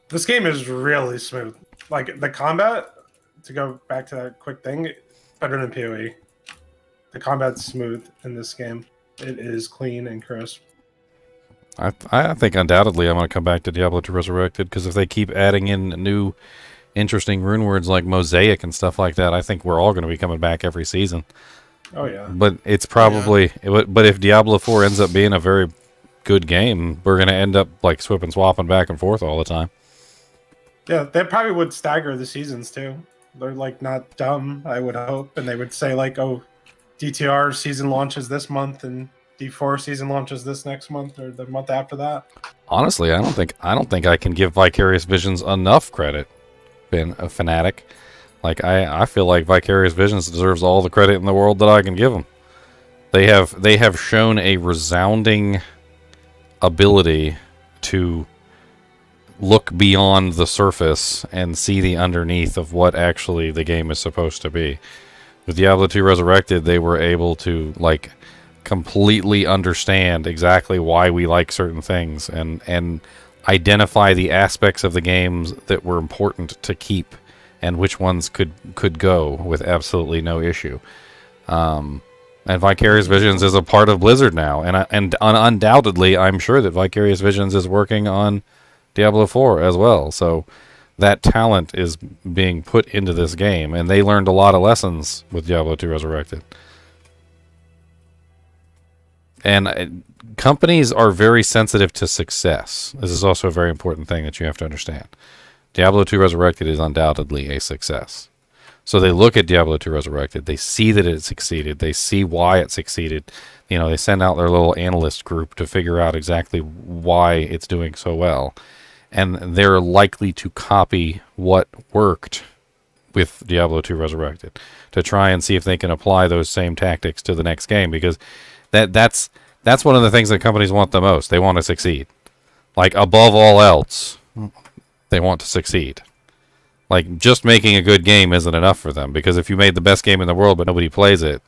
This game is really smooth. Like, the combat, to go back to that quick thing, better than PoE. The combat's smooth in this game. It is clean and crisp. I think undoubtedly I'm going to come back to Diablo 2 Resurrected, because if they keep adding in new interesting rune words like Mosaic and stuff like that, I think we're all going to be coming back every season. Oh, yeah. But it's probably... But if Diablo 4 ends up being a very good game, we're going to end up like swapping back and forth all the time. Yeah, they probably would stagger the seasons, too. They're, like, not dumb, I would hope. And they would say, like, oh, DTR season launches this month, and D4 season launches this next month, or the month after that. Honestly, I don't think I can give Vicarious Visions enough credit. Been a fanatic. Like, I feel like Vicarious Visions deserves all the credit in the world that I can give them. They have shown a resounding ability to look beyond the surface and see the underneath of what actually the game is supposed to be. With Diablo 2 Resurrected, they were able to, like, completely understand exactly why we like certain things and identify the aspects of the games that were important to keep and which ones could go with absolutely no issue. And Vicarious Visions is a part of Blizzard now, and undoubtedly I'm sure that Vicarious Visions is working on Diablo 4 as well. So that talent is being put into this game, and they learned a lot of lessons with Diablo 2 Resurrected. And companies are very sensitive to success. This is also a very important thing that you have to understand. Diablo 2 Resurrected is undoubtedly a success. So they look at Diablo 2 Resurrected, they see that it succeeded, they see why it succeeded. You know, they send out their little analyst group to figure out exactly why it's doing so well. And they're likely to copy what worked with Diablo 2 Resurrected to try and see if they can apply those same tactics to the next game, because that's one of the things that companies want the most. They want to succeed. Like, above all else, they want to succeed. Like, just making a good game isn't enough for them, because if you made the best game in the world but nobody plays it,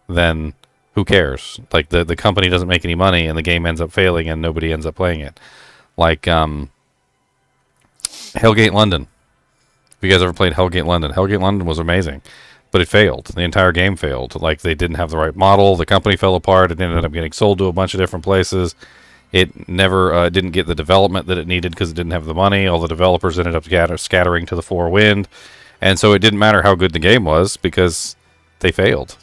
then who cares? Like, the company doesn't make any money and the game ends up failing and nobody ends up playing it. Like, Hellgate London. If you guys ever played Hellgate London, Hellgate London was amazing, but it failed. The entire game failed. Like, they didn't have the right model. The company fell apart. It ended up getting sold to a bunch of different places. It never didn't get the development that it needed because it didn't have the money. All the developers ended up scattering to the four wind. And so it didn't matter how good the game was because they failed.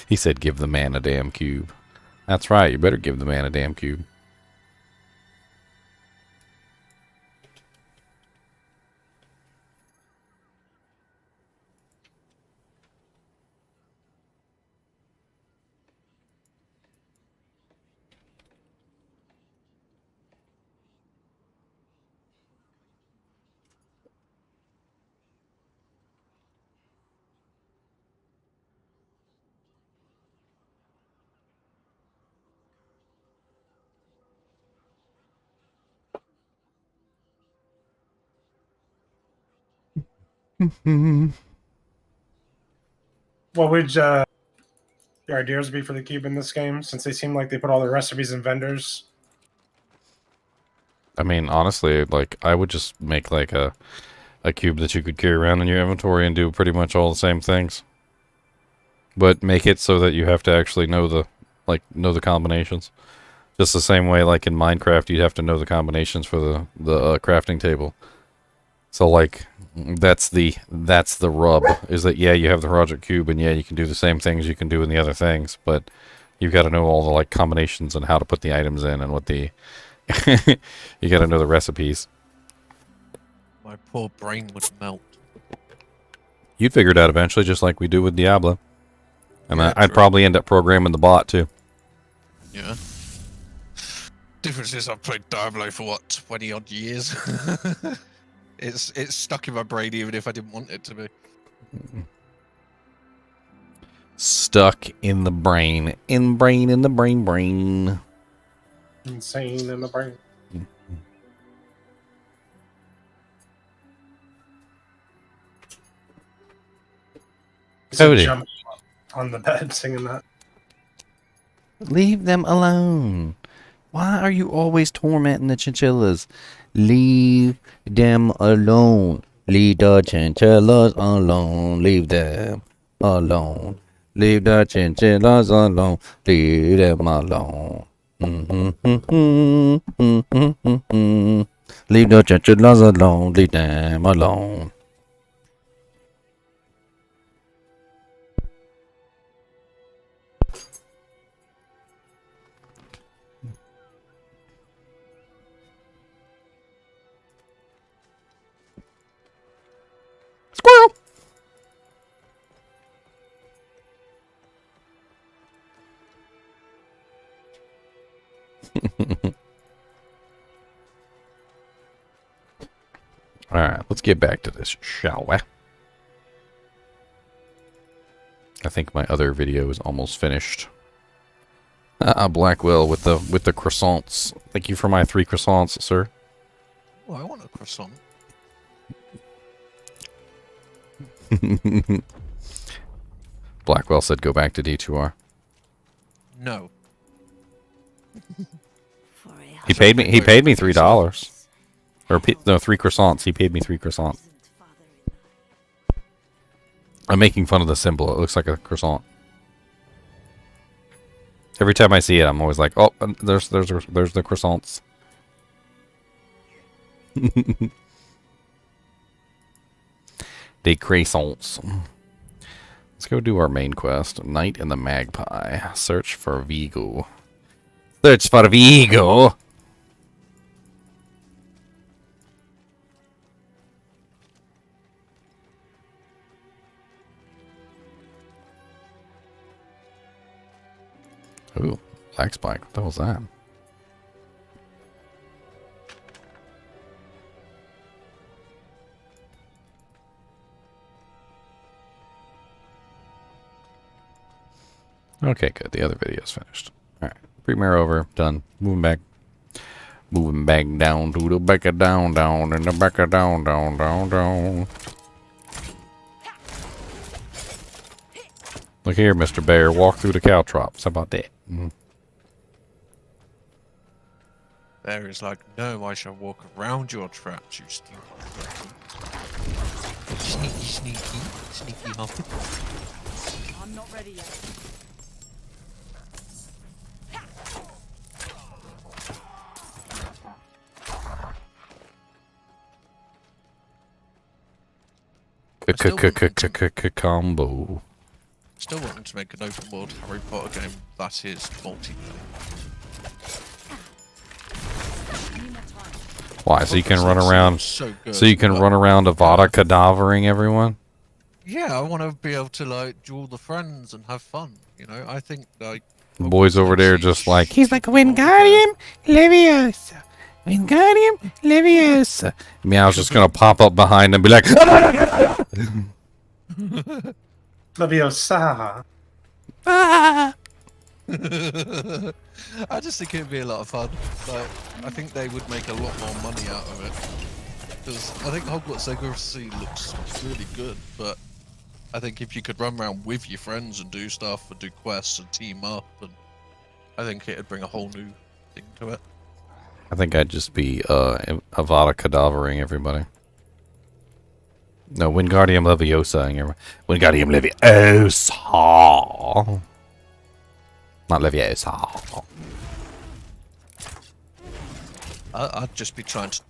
He said, give the man a damn cube. That's right. You better give the man a damn cube. What would your ideas be for the cube in this game, since they seem like they put all the recipes in vendors? I mean, honestly, like, I would just make like a cube that you could carry around in your inventory and do pretty much all the same things. But make it so that you have to actually know the combinations. Just the same way, like in Minecraft, you'd have to know the combinations for the crafting table. So like that's the rub, is that yeah, you have the project cube and yeah, you can do the same things you can do in the other things, but you've got to know all the like combinations and how to put the items in and what the you got to know the recipes. My poor brain would melt. You'd figure it out eventually, just like we do with Diablo. And Yeah, I'd true. probably end up programming the bot too. Yeah. Difference is I've played Diablo for what, 20 odd years. It's stuck in my brain even if I didn't want it to be. Stuck in the brain. In the brain. Insane in the brain. Cody. Jump on the bed singing that. Leave them alone. Why are you always tormenting the chinchillas? Leave them alone. Leave the chinchillas alone. Leave them alone. Leave the chinchillas alone. Leave them alone. Leave the chinchillas alone. Leave them alone. Squirrel! Alright, let's get back to this, shall we? I think my other video is almost finished. Blackwell with the croissants. Thank you for my 3 croissants, sir. Oh, I want a croissant. Blackwell said go back to D2R. No. He paid me $3. Or no, 3 croissants. He paid me 3 croissants. I'm making fun of the symbol. It looks like a croissant. Every time I see it, I'm always like, "Oh, there's the croissants." Des croissants. Let's go do our main quest. Knight in the Magpie. Search for Vigo. Search for Vigo. Ooh, black spike. What the hell's that? Okay, good. The other video's finished. Alright. Premiere over. Done. Moving back. Moving back down to the back of down, and the back of down. Look here, Mr. Bear. Walk through the caltrops. How about that? Bear is like, no, I shall walk around your traps, you sneaky. Sneaky hoppy. I'm not ready yet. Combo. Still wanting to make an open world Harry Potter game that is multiplayer. Why? So you can run around. So good, So you can run around Avada Kedavering everyone. Yeah, I want to be able to like duel the friends and have fun. You know, I think like Boys over there just like he's like Wingardium Leviosa. Wingardium Leviosa. Meow's just gonna pop up behind and be like Leviosa. ah! I just think it'd be a lot of fun. Like, I think they would make a lot more money out of it. Because I think Hogwarts Legacy looks really good, but I think if you could run around with your friends and do stuff and do quests and team up, and I think it'd bring a whole new thing to it. I think I'd just be Avada Kedavering everybody. No, Wingardium Leviosa. Wingardium Leviosa. Not Leviosa. I'd just be trying to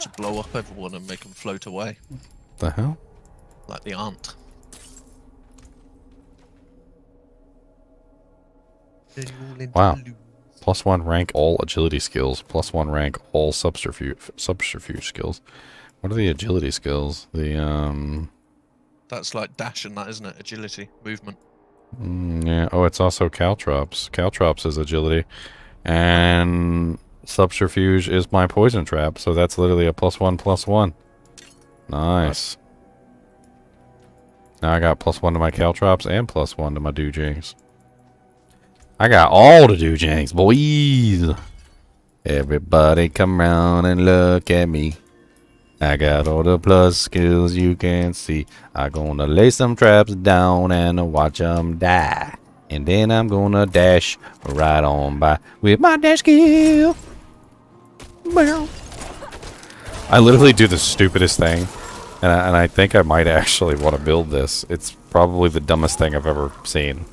to blow up everyone and make them float away, The hell? like the ant. Wow. +1 rank all agility skills. +1 rank all subterfuge skills. What are the agility skills? That's like dash and that, isn't it? Agility, movement. Yeah. Oh, it's also caltrops. Caltrops is agility, and subterfuge is my poison trap. So that's literally a +1/+1. Nice. Now I got +1 to my caltrops and +1 to my doojangs. I got all the doojangs, boys. Everybody come round and look at me. I got all the plus skills you can see. I'm gonna lay some traps down and watch them die. And then I'm gonna dash right on by with my dash skill. I literally do the stupidest thing. And I think I might actually want to build this. It's probably the dumbest thing I've ever seen.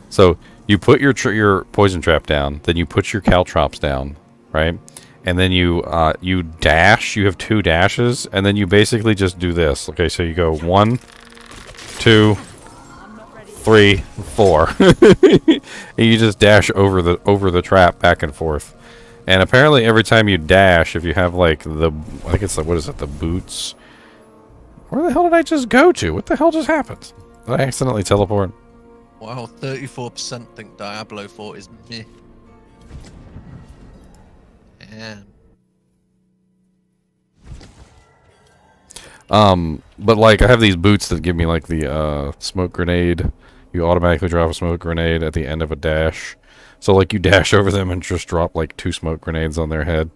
So you put your poison trap down, then you put your caltrops down, right? And then you dash. You have 2 dashes, and then you basically just do this. Okay, so you go 1, 2, 3, 4, and you just dash over the trap back and forth. And apparently, every time you dash, if you have like I think it's like, what is it? The boots. Where the hell did I just go to? What the hell just happened? Did I accidentally teleport? Wow, 34% think Diablo 4 is meh. Damn. But like I have these boots that give me like the smoke grenade. You automatically drop a smoke grenade at the end of a dash. So like you dash over them and just drop like 2 smoke grenades on their head.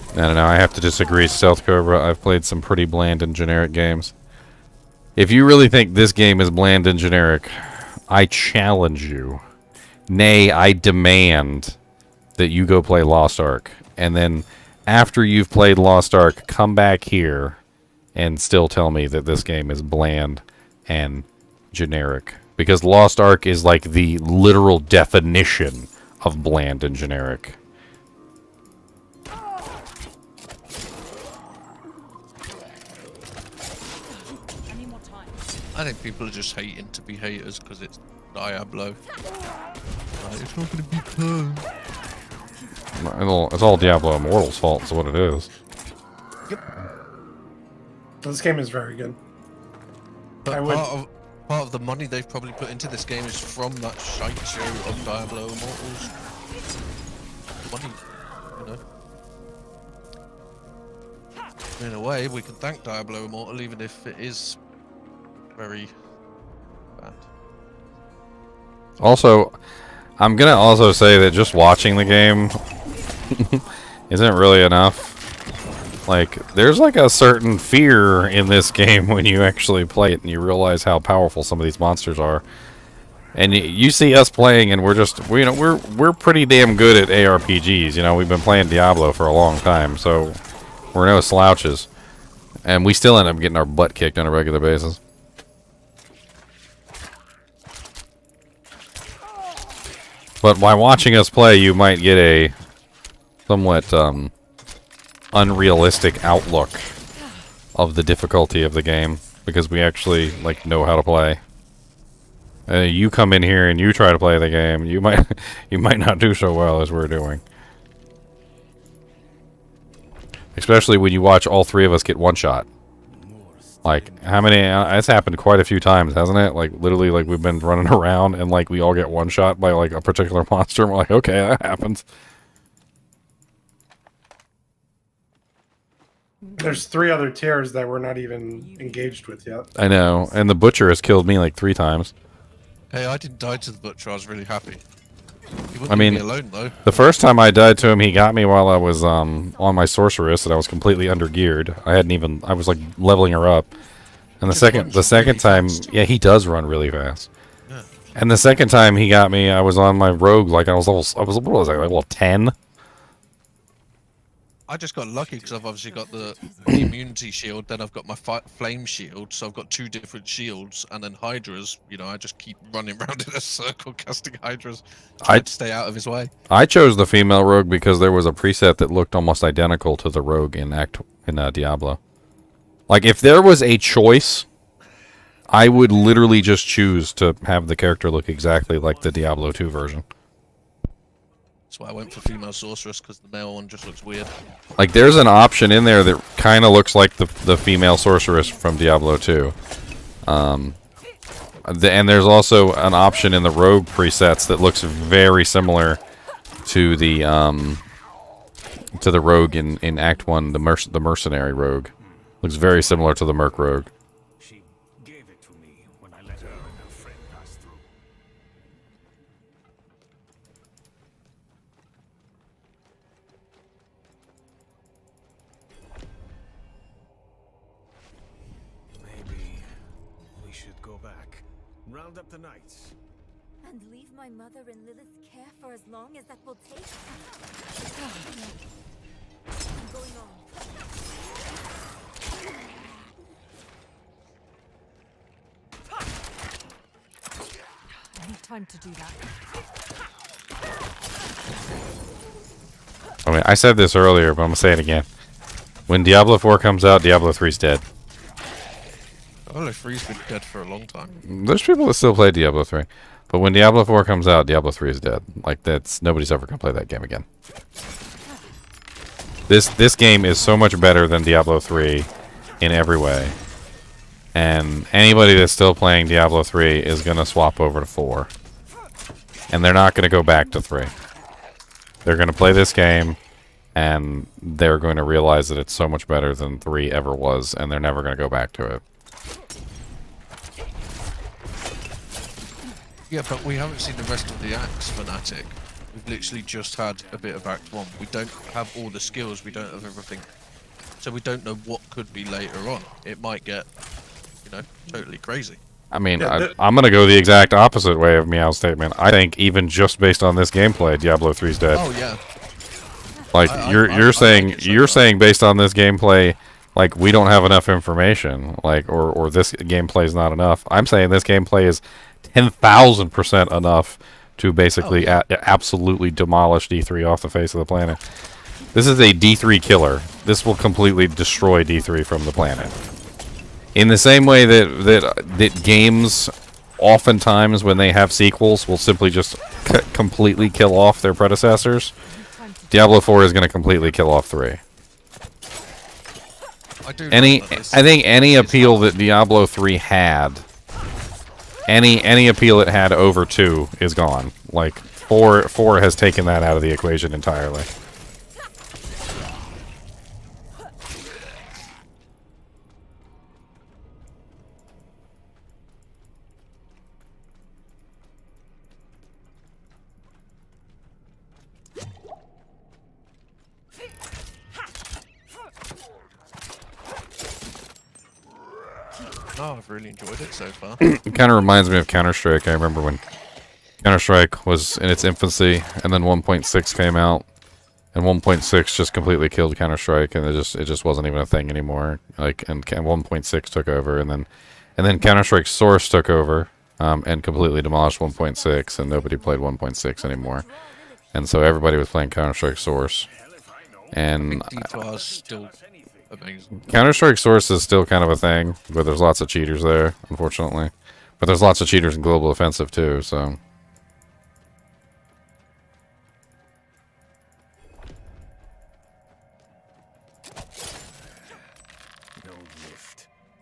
I don't know, I have to disagree, Stealth Cobra. I've played some pretty bland and generic games. If you really think this game is bland and generic, I challenge you. Nay, I demand that you go play Lost Ark. And then, after you've played Lost Ark, come back here and still tell me that this game is bland and generic. Because Lost Ark is like the literal definition of bland and generic. I think people are just hating to be haters because it's Diablo. Like, it's not going to be fun. It's all Diablo Immortal's fault, is what it is. Yep. This game is very good. But part of the money they've probably put into this game is from that shite show of Diablo Immortals. Money, you know. In a way, we can thank Diablo Immortal even if it is very bad. Also, I'm gonna also say that just watching the game isn't really enough. Like, there's like a certain fear in this game when you actually play it and you realize how powerful some of these monsters are. And you see us playing, and we're pretty damn good at ARPGs. You know, we've been playing Diablo for a long time, so we're no slouches. And we still end up getting our butt kicked on a regular basis. But by watching us play, you might get a somewhat unrealistic outlook of the difficulty of the game, because we actually like know how to play. You come in here and you try to play the game, you might not do so well as we're doing. Especially when you watch all 3 of us get one shot. Like, how many... It's happened quite a few times, hasn't it? Like, literally, like, we've been running around and, like, we all get one shot by, like, a particular monster, and we're like, okay, that happens. There's 3 other tiers that we're not even engaged with yet. I know, and the Butcher has killed me, like, 3 times. Hey, I didn't die to the Butcher, I was really happy. He wouldn't I mean, leave me alone, though. The first time I died to him, he got me while I was on my Sorceress, and I was completely under-geared. I was like leveling her up. And the second time, yeah, he does run really fast. Yeah. And the second time he got me, I was on my Rogue, like what was I, like level 10? I just got lucky because I've obviously got the immunity shield, then I've got my flame shield, so I've got 2 different shields, and then Hydras, you know, I just keep running around in a circle casting Hydras, trying to stay out of his way. I chose the female rogue because there was a preset that looked almost identical to the rogue in Diablo. Like, if there was a choice, I would literally just choose to have the character look exactly like the Diablo 2 version. That's why I went for female sorceress, because the male one just looks weird. Like, there's an option in there that kind of looks like the female sorceress from Diablo 2. And there's also an option in the rogue presets that looks very similar to the rogue in Act 1, the mercenary rogue. Looks very similar to the merc rogue. She gave it to me when I let her and her friend pass through. Maybe we should go back. Round up the knights. And leave my mother in Lilith's care for as long as that will take? I'm going on. I need time to do that. I mean, I said this earlier, but I'm going to say it again. When Diablo 4 comes out, Diablo 3's dead. Diablo 3's been dead for a long time. There's people that still play Diablo 3. But when Diablo 4 comes out, Diablo 3 is dead. Like, nobody's ever going to play that game again. This game is so much better than Diablo 3 in every way. And anybody that's still playing Diablo 3 is going to swap over to 4. And they're not going to go back to 3. They're going to play this game, and they're going to realize that it's so much better than 3 ever was, and they're never going to go back to it. Yeah, but we haven't seen the rest of the acts, Fnatic. We've literally just had a bit of Act 1. We don't have all the skills, we don't have everything. So we don't know what could be later on. It might get, you know, totally crazy. I mean, I'm going to go the exact opposite way of Meow's statement. I think even just based on this gameplay, Diablo 3's dead. Oh, yeah. Like, you're saying based on this gameplay, like, we don't have enough information, like, or this gameplay is not enough. I'm saying this gameplay is 10,000% enough to basically absolutely demolish D3 off the face of the planet. This is a D3 killer. This will completely destroy D3 from the planet. In the same way that games, oftentimes when they have sequels, will simply just completely kill off their predecessors, Diablo 4 is going to completely kill off 3. I think any appeal that Diablo 3 had, any appeal it had over 2 is gone. Like, 4 has taken that out of the equation entirely. Oh, I've really enjoyed it so far. It kind of reminds me of Counter-Strike. I remember when Counter-Strike was in its infancy, and then 1.6 came out, and 1.6 just completely killed Counter-Strike, and it just wasn't even a thing anymore. Like, and 1.6 took over, and then Counter-Strike Source took over, and completely demolished 1.6, and nobody played 1.6 anymore. And so everybody was playing Counter-Strike Source. And still amazing. Counter-Strike Source is still kind of a thing, but there's lots of cheaters there, unfortunately. But there's lots of cheaters in Global Offensive too, so.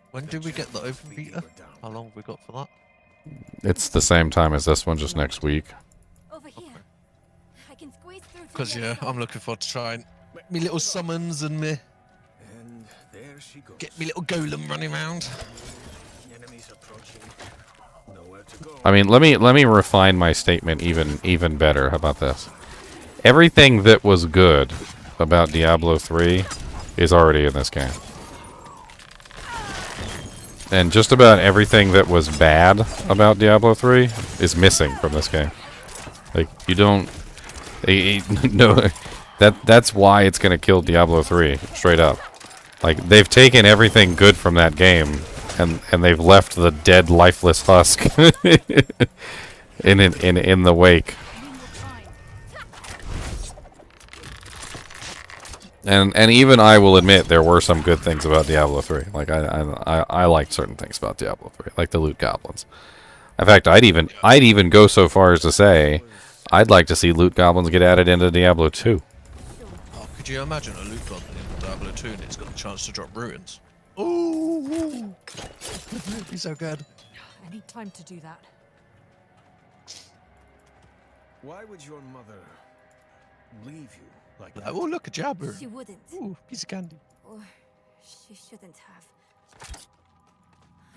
When did we get the open beta? How long have we got for that? It's the same time as this one, just next week. Over here. I can squeeze through. Because yeah, I'm looking forward to trying me little summons and me There she goes. get me little golem running around. Enemies approaching. Nowhere to go. I mean, let me refine my statement even better. How about this? Everything that was good about Diablo 3 is already in this game. And just about everything that was bad about Diablo 3 is missing from this game. Like, you don't... That's why it's gonna kill Diablo 3 straight up. Like they've taken everything good from that game, and they've left the dead, lifeless husk in the wake. And even I will admit there were some good things about Diablo 3. Like I liked certain things about Diablo 3, like the loot goblins. In fact, I'd even go so far as to say I'd like to see loot goblins get added into Diablo 2. Oh, could you imagine a loot goblin in Diablo 2 and it's got the chance to drop ruins? Ooh, it'd be so good. I need time to do that. Why would your mother leave you like that? Oh, look, a jabber. She wouldn't. Ooh, piece of candy. Or she shouldn't have.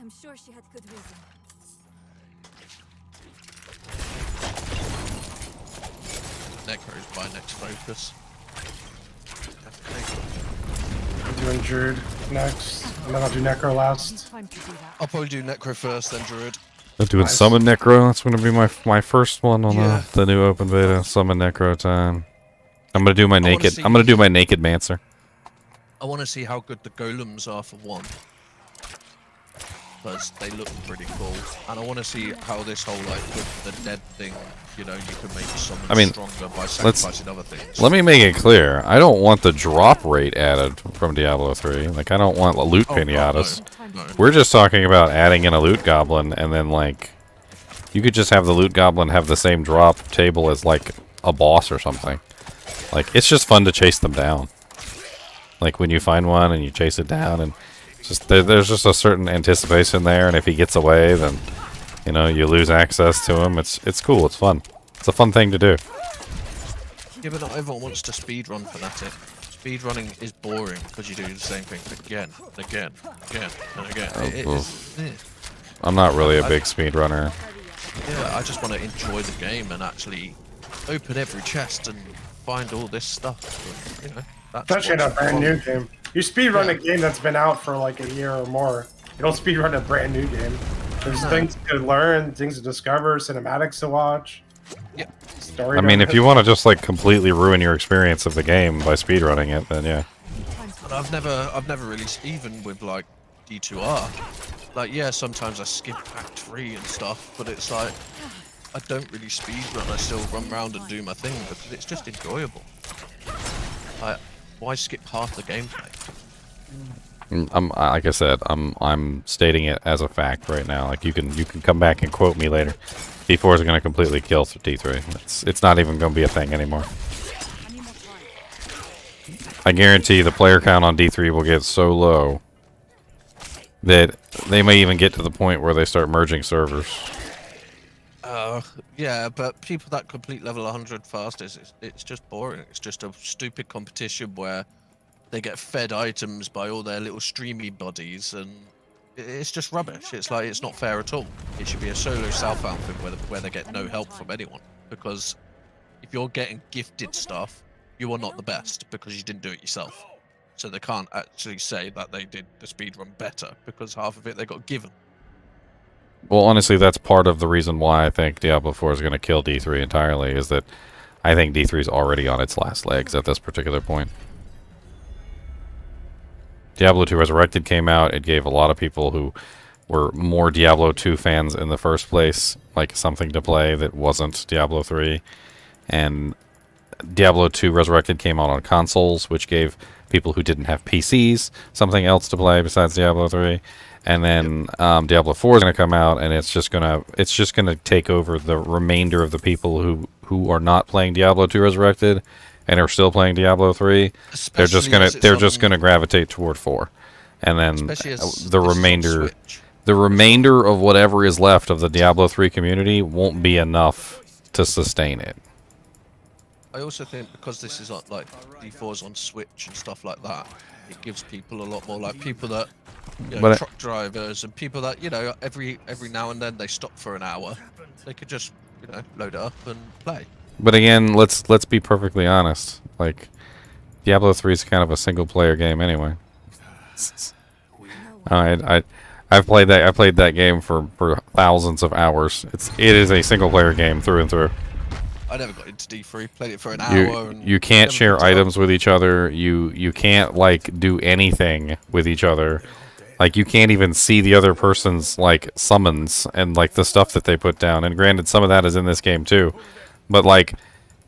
I'm sure she had good reason. Necro's my next focus. I'm doing Druid next, and then I'll do Necro last. Time to do that. I'll probably do Necro first, then Druid. I'm doing Nice. Summon Necro. That's going to be my first one on Yeah. the new open beta. Summon Necro time. I'm going to do my wanna naked. see- I'm going to do my naked Mancer. I want to see how good the golems are for one. Because they look pretty cool. And I want to see how this whole, like, with the dead thing, you know, you can make summon I mean, stronger by sacrificing other things. Let me make it clear. I don't want the drop rate added from Diablo 3. Like I don't want loot Oh, pinatas. no. We're just talking about adding in a loot goblin, and then like you could just have the loot goblin have the same drop table as like a boss or something. Like it's just fun to chase them down. Like when you find one and you chase it down, and just there's just a certain anticipation there, and if he gets away, then you know you lose access to him. It's cool. It's fun. It's a fun thing to do. Yeah, but not everyone wants to speedrun Fnatic. Speedrunning is boring because you do the same thing again and again, again and again. I'm not really a big speedrunner. Yeah, I just want to enjoy the game and actually open every chest and find all this stuff. But, you know, that's Especially in a what's brand fun. new game. You speedrun a game that's been out for like a year or more. You don't speedrun a brand new game. There's things to learn, things to discover, cinematics to watch. Yeah. Story. I mean, if you want to just like completely ruin your experience of the game by speedrunning it, then yeah. And I've never really, even with like D2R, like yeah, sometimes I skip Act 3 and stuff, but it's like I don't really speedrun. I still run around and do my thing because it's just enjoyable. Why skip half the gameplay? Like I said, I'm stating it as a fact right now. Like you can come back and quote me later. D4 is going to completely kill D3. It's not even going to be a thing anymore. I guarantee the player count on D3 will get so low that they may even get to the point where they start merging servers. Yeah, but people that complete level 100 fast it's just boring. It's just a stupid competition where they get fed items by all their little streamy buddies, and it's just rubbish. It's like it's not fair at all. It should be a solo self-found thing where they get no help from anyone. Because if you're getting gifted stuff, you are not the best because you didn't do it yourself. So they can't actually say that they did the speedrun better because half of it they got given. Well, honestly, that's part of the reason why I think Diablo 4 is going to kill D3 entirely, is that I think D3 is already on its last legs at this particular point. Diablo 2 Resurrected came out. It gave a lot of people who were more Diablo 2 fans in the first place, like, something to play that wasn't Diablo 3. And Diablo 2 Resurrected came out on consoles, which gave people who didn't have PCs something else to play besides Diablo 3. And then Diablo 4 is going to come out, and it's just gonna take over the remainder of the people who are not playing Diablo 2 Resurrected and are still playing Diablo 3. They're just gonna gravitate toward 4, and then the remainder of whatever is left of the Diablo 3 community won't be enough to sustain it. I also think because this is on, like D4's on Switch and stuff like that, it gives people a lot more, like people that, you know, truck drivers and people that, you know, every now and then they stop for an hour, they could just, you know, load it up and play. But again, let's be perfectly honest. Like, Diablo 3 is kind of a single player game anyway. I've played that game for thousands of hours. It is a single player game through and through. I never got into D3. Played it for an You hour. And you can't never share picked it up. items with each other. You can't like do anything with each other. Like you can't even see the other person's like summons and like the stuff that they put down. And granted, some of that is in this game too. But like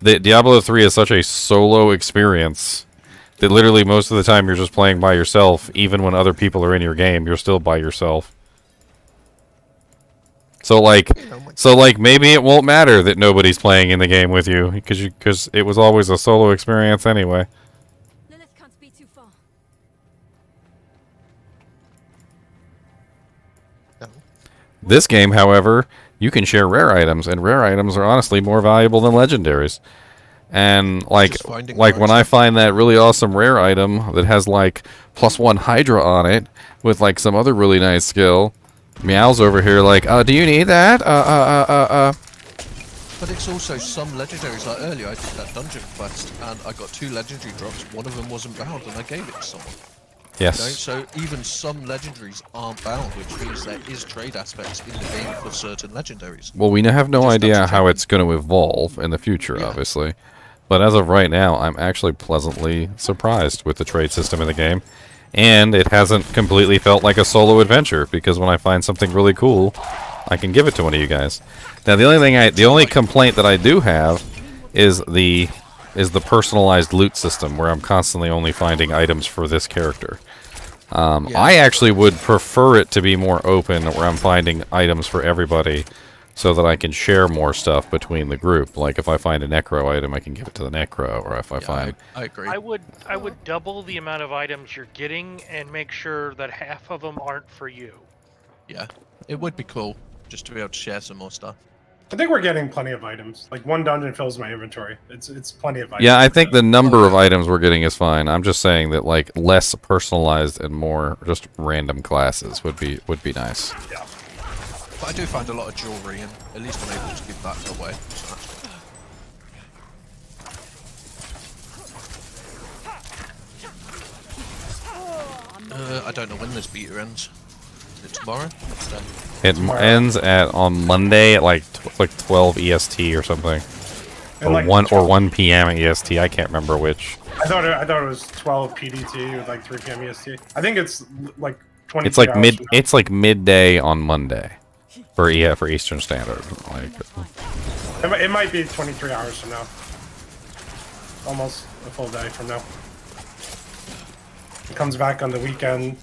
the Diablo 3 is such a solo experience that literally most of the time you're just playing by yourself. Even when other people are in your game, you're still by yourself. So like maybe it won't matter that nobody's playing in the game with you because it was always a solo experience anyway. Lilith can't be too far. This game, however, you can share rare items, and rare items are honestly more valuable than legendaries. And like when I find that really awesome rare item that has like +1 Hydra on it with like some other really nice skill, Meow's over here like, do you need that? But it's also some legendaries. Like earlier, I did that dungeon quest, and I got 2 legendary drops. One of them wasn't bound, and I gave it to someone. Yes. You know? So even some legendaries aren't bound, which means there is trade aspects in the game for certain legendaries. Well, we have no idea how it's going to evolve in the future, obviously. But as of right now, I'm actually pleasantly surprised with the trade system in the game. And it hasn't completely felt like a solo adventure, because when I find something really cool, I can give it to one of you guys. Now, the only complaint that I do have is the personalized loot system, where I'm constantly only finding items for this character. I actually would prefer it to be more open, where I'm finding items for everybody, so that I can share more stuff between the group. Like if I find a necro item, I can give it to the necro, or if I find... I agree. I would double the amount of items you're getting and make sure that half of them aren't for you. Yeah, it would be cool just to be able to share some more stuff. I think we're getting plenty of items. Like 1 dungeon fills my inventory. It's plenty of items. Yeah, I think the number of items we're getting is fine. I'm just saying that like less personalized and more just random classes would be nice. Yeah. But I do find a lot of jewelry, and at least I'm able to give that away. So that's good. I don't know when this beta ends. Is it tomorrow? It ends on Monday at like 12 EST or something, or like 1 p.m. EST. I can't remember which. I thought it was 12 PDT with like 3 p.m. EST. I think it's like 20. It's like It's like midday on Monday for Eastern Standard. Like it might be 23 hours from now. Almost a full day from now. It comes back on the weekend.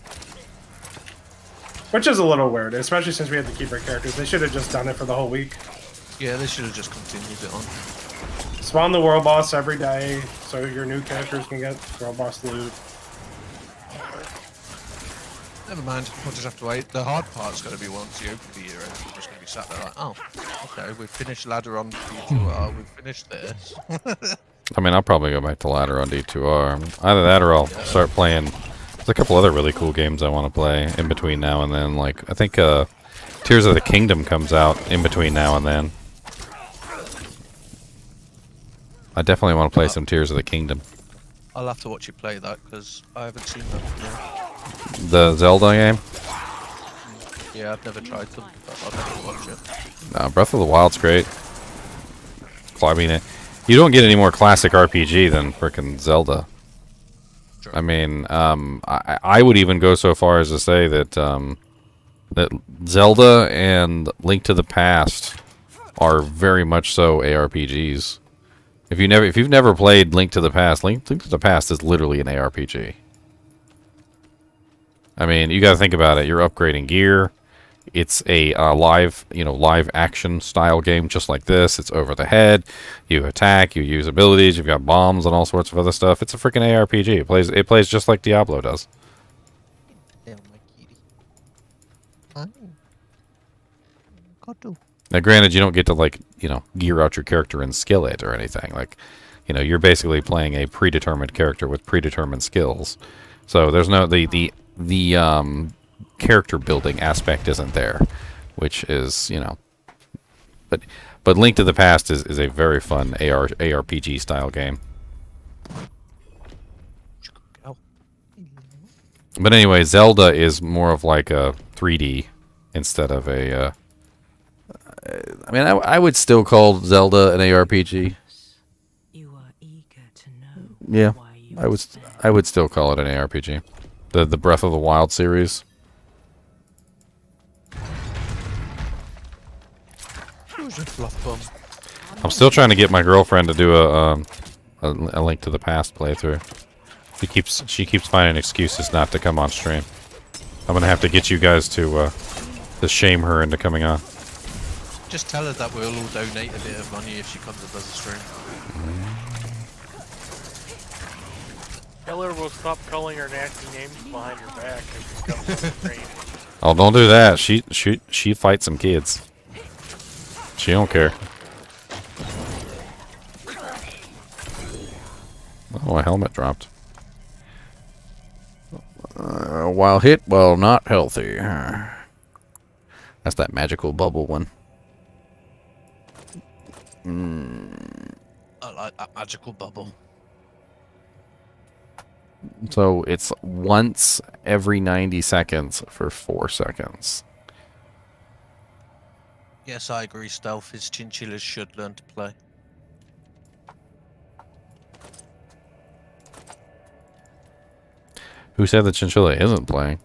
Which is a little weird, especially since we had to keep our characters. They should have just done it for the whole week. Yeah, they should have just continued it on. Spawn the world boss every day, so your new characters can get world boss loot. Never mind, we'll just have to wait. The hard part's going to be once you open the year end, you're just going to be sat there like, oh, okay, we've finished ladder on D2R, we've finished this. I mean, I'll probably go back to ladder on D2R. Either that or I'll start playing. There's a couple other really cool games I want to play in between now and then. Like, I think Tears of the Kingdom comes out in between now and then. I definitely want to play some Tears of the Kingdom. I'll have to watch you play that, because I haven't seen that before. The Zelda game? Yeah, I've never tried them, but I'll have to watch it. No, Breath of the Wild's great. I mean, you don't get any more classic RPG than frickin' Zelda. Sure. I mean, I would even go so far as to say that that Zelda and Link to the Past are very much so ARPGs. If you've never played Link to the Past, Link to the Past is literally an ARPG. I mean, you got to think about it. You're upgrading gear. It's a live action style game just like this. It's over the head. You attack. You use abilities. You've got bombs and all sorts of other stuff. It's a freaking ARPG. It plays just like Diablo does. Now, granted, you don't get to gear out your character and skill it or anything. You're basically playing a predetermined character with predetermined skills. So there's no the character building aspect isn't there, which is but Link to the Past is a very fun ARPG style game. But anyway, Zelda is more of like a 3D instead of a I mean, I would still call Zelda an ARPG. You are eager to know Yeah, why you I would still call it an ARPG. The Breath of the Wild series. Who's a fluff bum? I'm still trying to get my girlfriend to do a Link to the Past playthrough. She keeps finding excuses not to come on stream. I'm gonna have to get you guys to shame her into coming on. Just tell her that we'll all donate a bit of money if she comes and does a stream. Tell her we'll stop calling her nasty names behind her back if she comes on the stream. Oh, don't do that. She fights some kids. She don't care. Oh, a helmet dropped. While hit, well, not healthy. That's that magical bubble one. I like that magical bubble. So it's once every 90 seconds for 4 seconds. Yes, I agree. Stealth is chinchillas should learn to play. Who said the chinchilla isn't playing?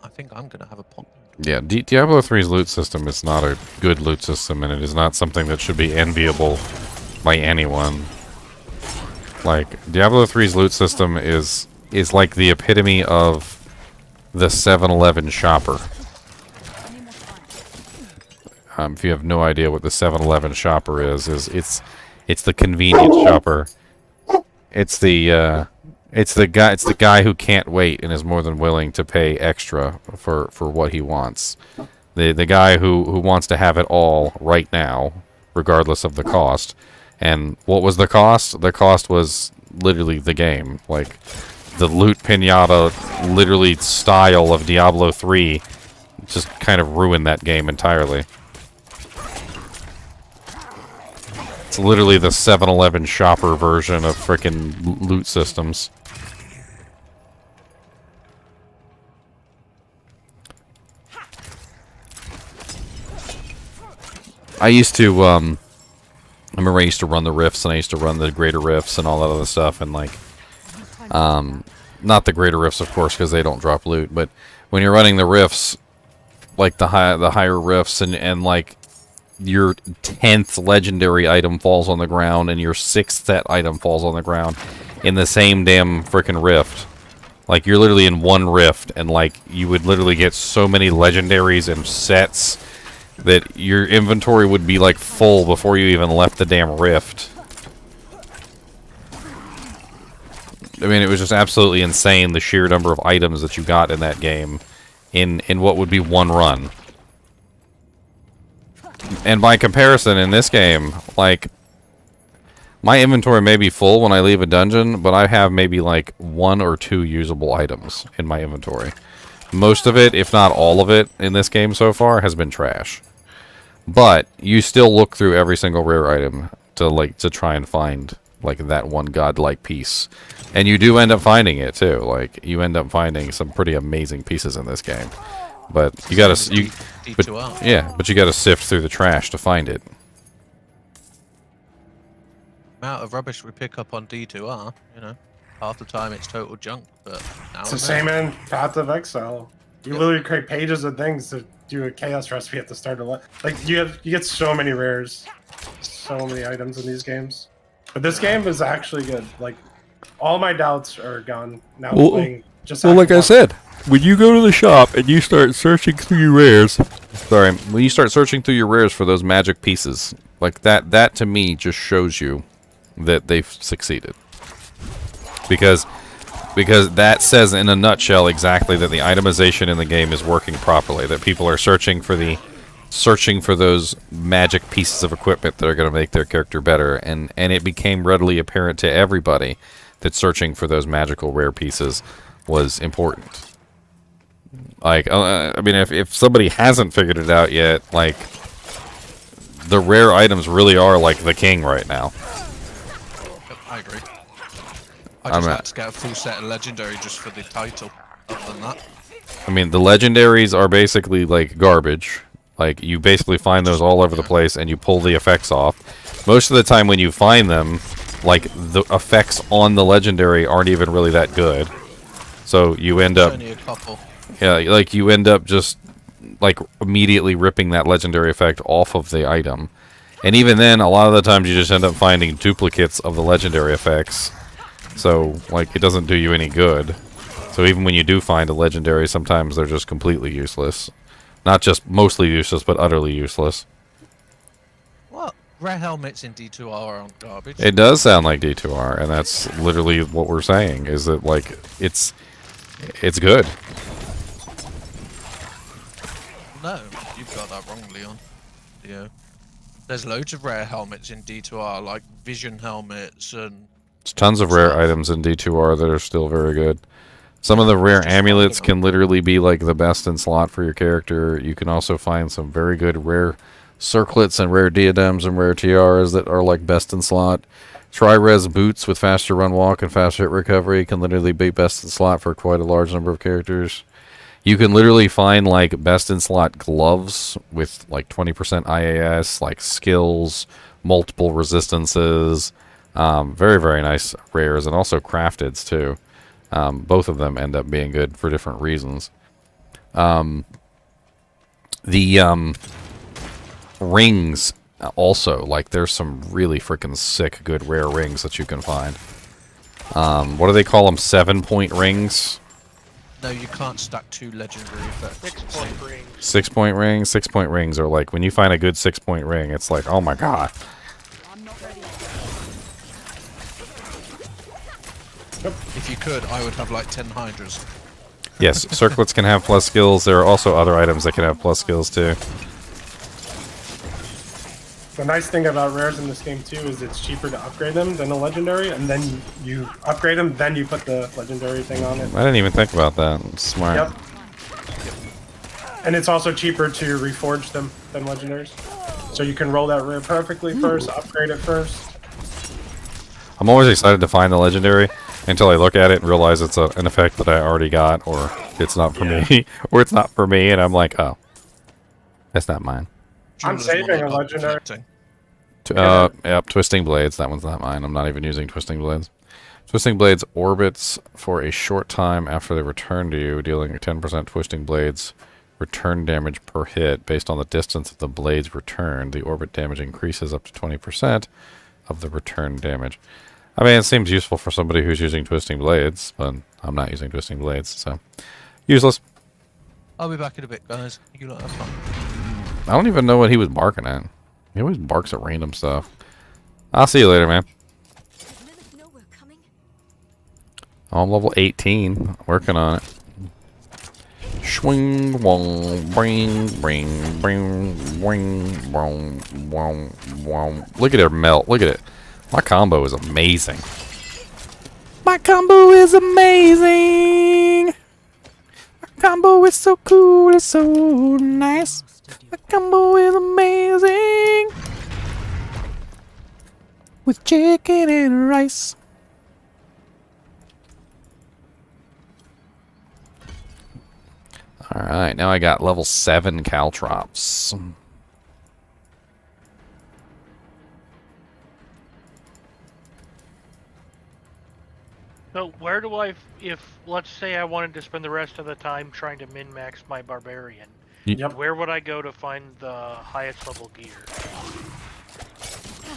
I think I'm gonna have a pop. Yeah, Diablo 3's loot system is not a good loot system, and it is not something that should be enviable by anyone. Like, Diablo 3's loot system is like the epitome of the 7-Eleven shopper. If you have no idea what the 7-Eleven shopper is it's the convenience shopper. It's the guy who can't wait and is more than willing to pay extra for what he wants. The guy who wants to have it all right now, regardless of the cost. And what was the cost? The cost was literally the game. Like, the loot pinata literally style of Diablo 3 just kind of ruined that game entirely. It's literally the 7-Eleven shopper version of frickin' loot systems. I used to, I remember I used to run the rifts, and I used to run the greater rifts and all that other stuff, and like, not the greater rifts, of course, because they don't drop loot, but when you're running the rifts, like the higher rifts, and like, your 10th legendary item falls on the ground, and your 6th set item falls on the ground in the same damn frickin' rift. Like, you're literally in one rift, and like, you would literally get so many legendaries and sets that your inventory would be like full before you even left the damn rift. I mean, it was just absolutely insane, the sheer number of items that you got in that game in what would be one run. And by comparison, in this game, like, my inventory may be full when I leave a dungeon, but I have maybe like 1 or 2 usable items in my inventory. Most of it, if not all of it, in this game so far has been trash. But you still look through every single rare item to try and find like that one godlike piece. And you do end up finding it too. Like, you end up finding some pretty amazing pieces in this game. But you gotta but you gotta sift through the trash to find it. Amount of rubbish we pick up on D2R, you know. Half the time it's total junk, but now It's the same in Path of Exile. You literally create pages of things to do a chaos recipe at the start of like you get so many rares, so many items in these games. But this game is actually good. Like, all my doubts are gone now. Playing just well, like I said, when you go to the shop and you start searching through your rares, when you start searching through your rares for those magic pieces, like that to me just shows you that they've succeeded. Because that says in a nutshell exactly that the itemization in the game is working properly. That people are searching for those magic pieces of equipment that are going to make their character better, and it became readily apparent to everybody that searching for those magical rare pieces was important. Like, I mean, if somebody hasn't figured it out yet, like, the rare items really are like the king right now. Yep, I agree. I I'm just at- had to get a full set of legendary just for the title. Other than that, I mean, the legendaries are basically like garbage. Like, you basically find those all over the place and you pull the effects off. Most of the time when you find them, like, the effects on the legendary aren't even really that good. So you end there's up, only a couple. yeah, like, you end up just, like, immediately ripping that legendary effect off of the item. And even then, a lot of the times you just end up finding duplicates of the legendary effects. So, like, it doesn't do you any good. So even when you do find a legendary, sometimes they're just completely useless. Not just mostly useless, but utterly useless. What? Rare helmets in D2R aren't garbage. It does sound like D2R, and that's literally what we're saying, is that, like, it's good. No, you've got that wrong, Leon. Yeah. There's loads of rare helmets in D2R, like vision helmets and... There's tons of rare items in D2R that are still very good. Some of the rare amulets can literally be like the best in slot for your character. You can also find some very good rare circlets and rare diadems and rare tiaras that are like best in slot. Tri-res boots with faster run walk and faster hit recovery can literally be best in slot for quite a large number of characters. You can literally find like best in slot gloves with like 20% IAS, like skills, multiple resistances, very, very nice rares, and also crafteds too. Both of them end up being good for different reasons. The rings also, like, there's some really freaking sick good rare rings that you can find. What do they call them? 7-point rings? No, you can't stack 2 legendary effects. 6-point rings. 6-point rings? 6-point rings are like, when you find a good 6-point ring, it's like, oh my god. If you could, I would have like 10 hydras. Yes, circlets can have plus skills. There are also other items that can have plus skills too. The nice thing about rares in this game too is it's cheaper to upgrade them than a legendary, and then you upgrade them, then you put the legendary thing on it. I didn't even think about that. Smart. Yep. And it's also cheaper to reforge them than legendaries. So you can roll that rare perfectly first, upgrade it first. I'm always excited to find the legendary until I look at it and realize it's an effect that I already got, or it's not for me, or it's not for me, and I'm like, oh, that's not mine. I'm saving a legendary. Yep, Twisting Blades. That one's not mine. I'm not even using Twisting Blades. Twisting Blades orbits for a short time after they return to you, dealing 10% Twisting Blades return damage per hit. Based on the distance of the blades returned, the orbit damage increases up to 20% of the return damage. I mean, it seems useful for somebody who's using Twisting Blades, but I'm not using Twisting Blades, so useless. I'll be back in a bit, guys. You lot have fun. I don't even know what he was barking at. He always barks at random stuff. I'll see you later, man. Oh, I'm level 18. Working on it. Swing, wong, bring, bring, bring, bring, wong, wong, wong. Look at her melt. Look at it. My combo is amazing. My combo is amazing. My combo is so cool. It's so nice. My combo is amazing. With chicken and rice. Alright, now I got level 7 Caltrops. So where do I, if let's say I wanted to spend the rest of the time trying to min-max my Barbarian, where would I go to find the highest level gear?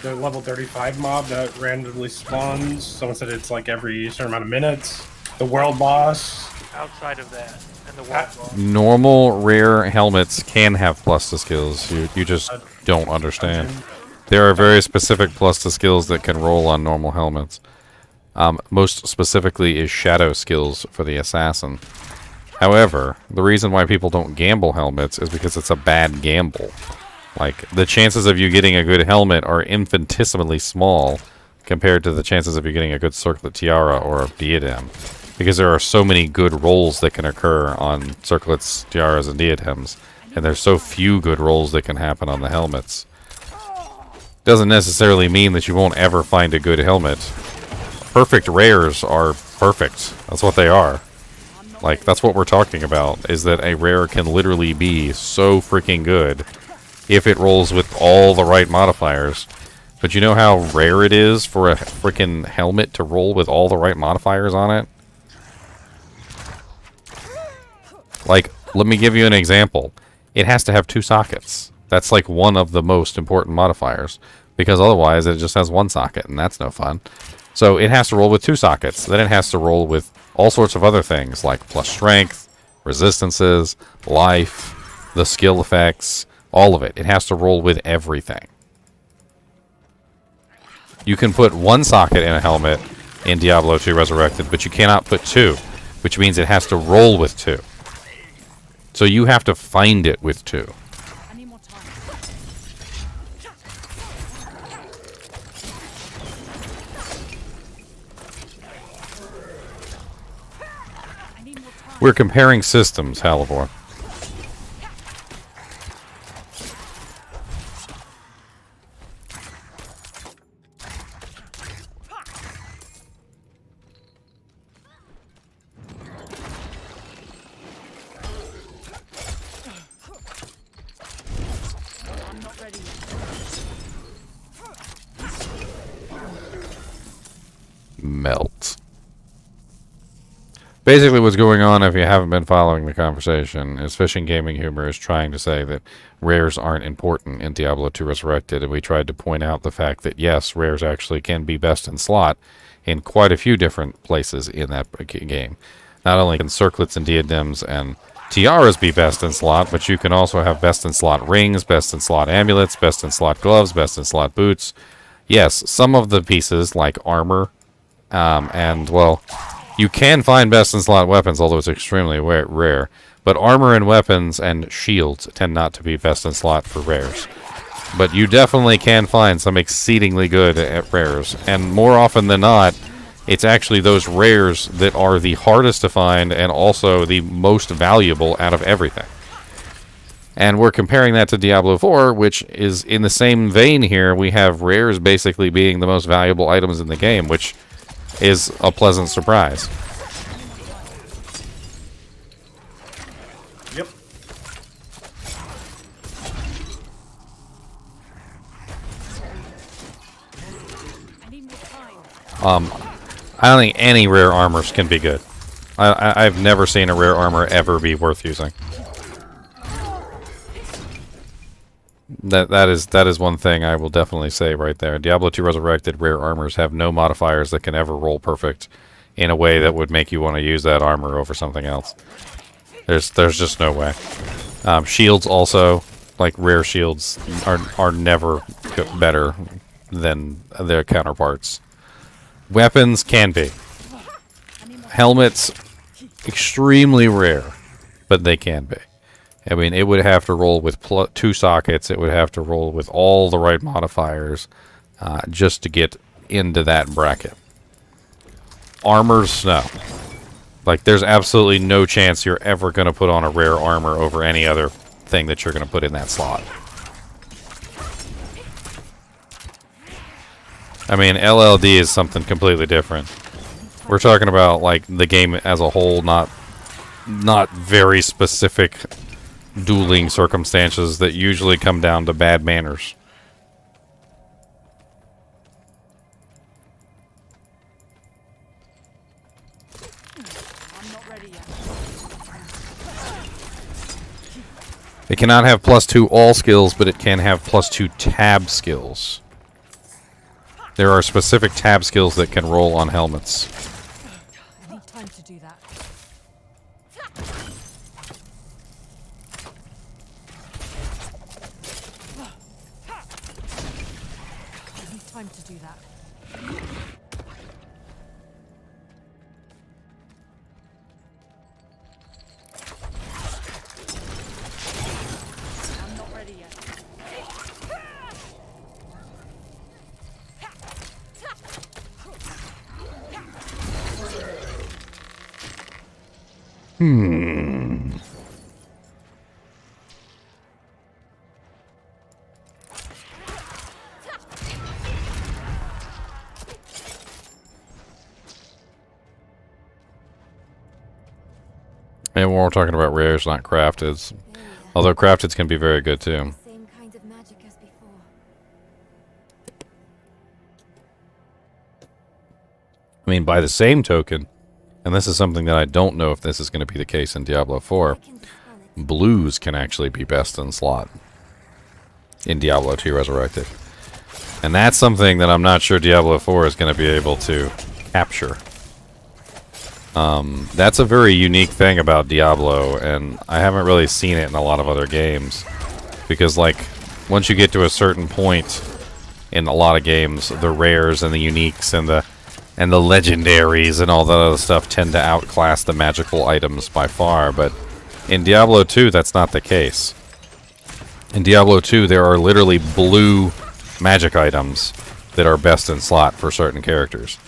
The level 35 mob that randomly spawns. Someone said it's like every certain amount of minutes. The world boss. Outside of that, and the world boss. Normal rare helmets can have plus to skills. You just don't understand. There are very specific plus to skills that can roll on normal helmets. Most specifically is shadow skills for the assassin. However, the reason why people don't gamble helmets is because it's a bad gamble. Like, the chances of you getting a good helmet are infinitesimally small compared to the chances of you getting a good circlet tiara or a diadem. Because there are so many good rolls that can occur on circlets, tiaras, and diadems, and there's so few good rolls that can happen on the helmets. doesn't necessarily mean that you won't ever find a good helmet. Perfect rares are perfect. That's what they are. Like, that's what we're talking about, is that a rare can literally be so freaking good if it rolls with all the right modifiers. But you know how rare it is for a freaking helmet to roll with all the right modifiers on it? Like, let me give you an example. It has to have 2 sockets. That's like one of the most important modifiers, because otherwise it just has 1 socket, and that's no fun. So it has to roll with 2 sockets. Then it has to roll with all sorts of other things, like plus strength, resistances, life, the skill effects, all of it. It has to roll with everything. You can put 1 socket in a helmet in Diablo 2 Resurrected, but you cannot put 2, which means it has to roll with 2. So you have to find it with 2. We're comparing systems, Halivor. Melt. Basically what's going on, if you haven't been following the conversation, is Fishing Gaming Humor is trying to say that rares aren't important in Diablo 2 Resurrected, and we tried to point out the fact that yes, rares actually can be best in slot in quite a few different places in that game. Not only can circlets and diadems and tiaras be best in slot, but you can also have best in slot rings, best in slot amulets, best in slot gloves, best in slot boots. Yes, some of the pieces, like armor, and, well, you can find best in slot weapons, although it's extremely rare. But armor and weapons and shields tend not to be best in slot for rares. But you definitely can find some exceedingly good at rares. And more often than not, it's actually those rares that are the hardest to find and also the most valuable out of everything. And we're comparing that to Diablo 4, which is in the same vein here. We have rares basically being the most valuable items in the game, which is a pleasant surprise. Yep. I don't think any rare armors can be good. I've never seen a rare armor ever be worth using. That is one thing I will definitely say right there. Diablo 2 Resurrected rare armors have no modifiers that can ever roll perfect in a way that would make you want to use that armor over something else. There's just no way. Shields also, like rare shields, are never better than their counterparts. Weapons can be. Helmets, extremely rare, but they can be. I mean, it would have to roll with 2 sockets. It would have to roll with all the right modifiers just to get into that bracket. Armors, no. Like, there's absolutely no chance you're ever going to put on a rare armor over any other thing that you're going to put in that slot. I mean, LLD is something completely different. We're talking about, like, the game as a whole, not very specific dueling circumstances that usually come down to bad manners. It cannot have +2 all skills, but it can have +2 tab skills. There are specific tab skills that can roll on helmets. I need time to do that. I need time to do that. I'm not ready yet. And we're talking about rares, not crafteds. Although crafteds can be very good too. Same kind of magic as before. I mean, by the same token, and this is something that I don't know if this is going to be the case in Diablo 4, blues can actually be best in slot in Diablo 2 Resurrected. And that's something that I'm not sure Diablo 4 is going to be able to capture. That's a very unique thing about Diablo, and I haven't really seen it in a lot of other games. Because, like, once you get to a certain point in a lot of games, the rares and the uniques and the legendaries and all that other stuff tend to outclass the magical items by far, but in Diablo 2, that's not the case. In Diablo 2, there are literally blue magic items that are best in slot for certain characters.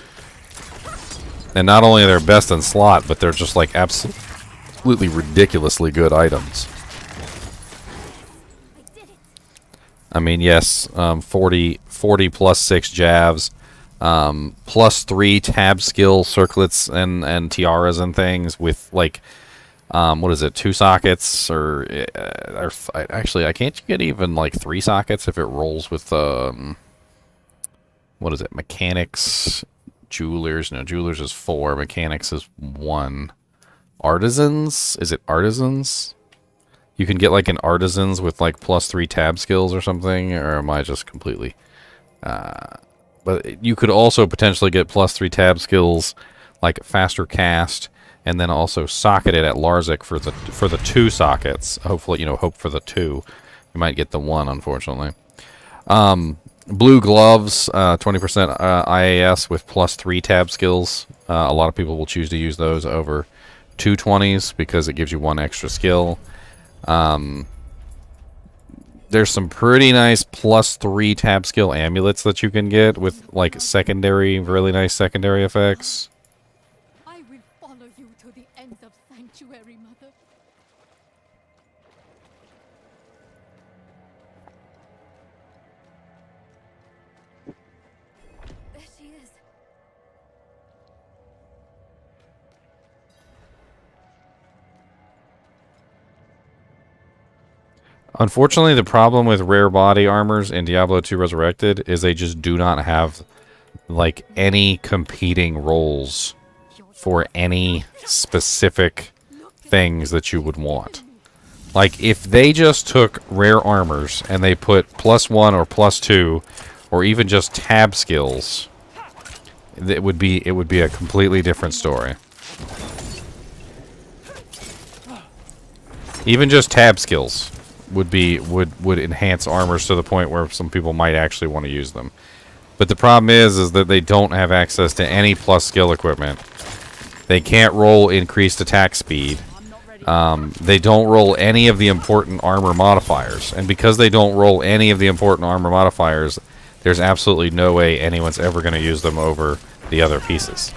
And not only are they best in slot, but they're just like absolutely ridiculously good items. I mean, yes, 40 plus 6 javs, plus 3 tab skill circlets and tiaras and things with like, what is it, 2 sockets or actually I can't get even like 3 sockets if it rolls with what is it, mechanics, jewelers. No, jewelers is 4, mechanics is 1. Artisans, is it artisans? You can get like an artisans with like plus 3 tab skills or something, or am I just completely but you could also potentially get plus 3 tab skills like faster cast, and then also socket it at Larzik for the 2 sockets. Hopefully, hope for the 2. You might get the 1, unfortunately. Blue gloves, 20% IAS with plus 3 tab skills. A lot of people will choose to use those over 220s because it gives you 1 extra skill. There's some pretty nice plus 3 tab skill amulets that you can get with like really nice secondary effects. I will follow you to the ends of Sanctuary, Mother. There she is. Unfortunately, the problem with rare body armors in Diablo 2 Resurrected is they just do not have like any competing roles for any specific things that you would want. Like, if they just took rare armors and they put plus 1 or plus 2 or even just tab skills, it would be a completely different story. Even just tab skills would enhance armors to the point where some people might actually want to use them. But the problem is that they don't have access to any plus skill equipment. They can't roll increased attack speed. They don't roll any of the important armor modifiers. And because they don't roll any of the important armor modifiers, there's absolutely no way anyone's ever going to use them over the other pieces.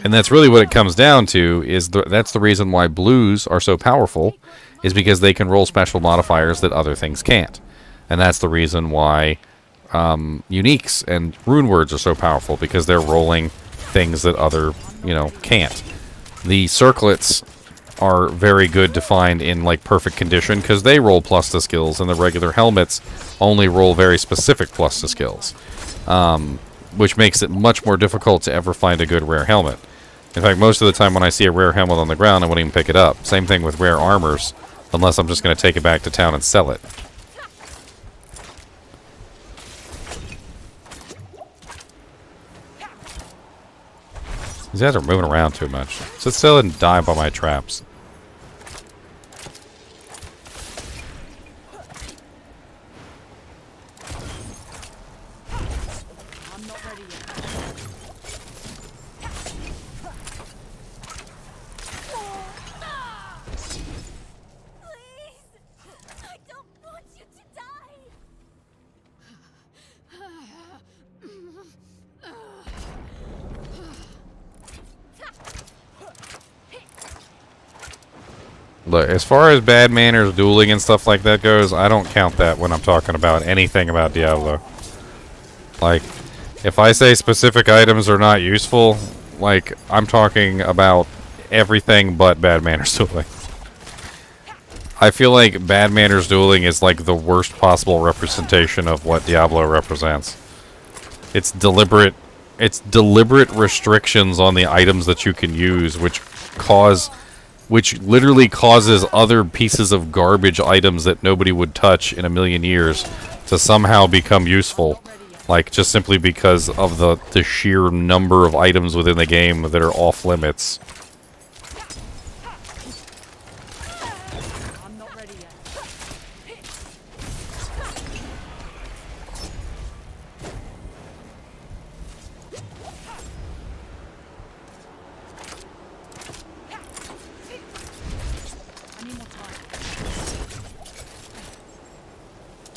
And that's really what it comes down to, that's the reason why blues are so powerful, is because they can roll special modifiers that other things can't. And that's the reason why uniques and rune words are so powerful, because they're rolling things that other, can't. The circlets are very good to find in like perfect condition because they roll plus the skills, and the regular helmets only roll very specific plus the skills, which makes it much more difficult to ever find a good rare helmet. In fact, most of the time when I see a rare helmet on the ground, I won't even pick it up. Same thing with rare armors, unless I'm just going to take it back to town and sell it. These guys are moving around too much. Sit still and die by my traps. Look, as far as bad manners, dueling, and stuff like that goes, I don't count that when I'm talking about anything about Diablo. Like, if I say specific items are not useful, like, I'm talking about everything but Bad Manners Dueling. I feel like Bad Manners Dueling is like the worst possible representation of what Diablo represents. It's deliberate restrictions on the items that you can use, which literally causes other pieces of garbage items that nobody would touch in a million years to somehow become useful. Like, just simply because of the sheer number of items within the game that are off limits.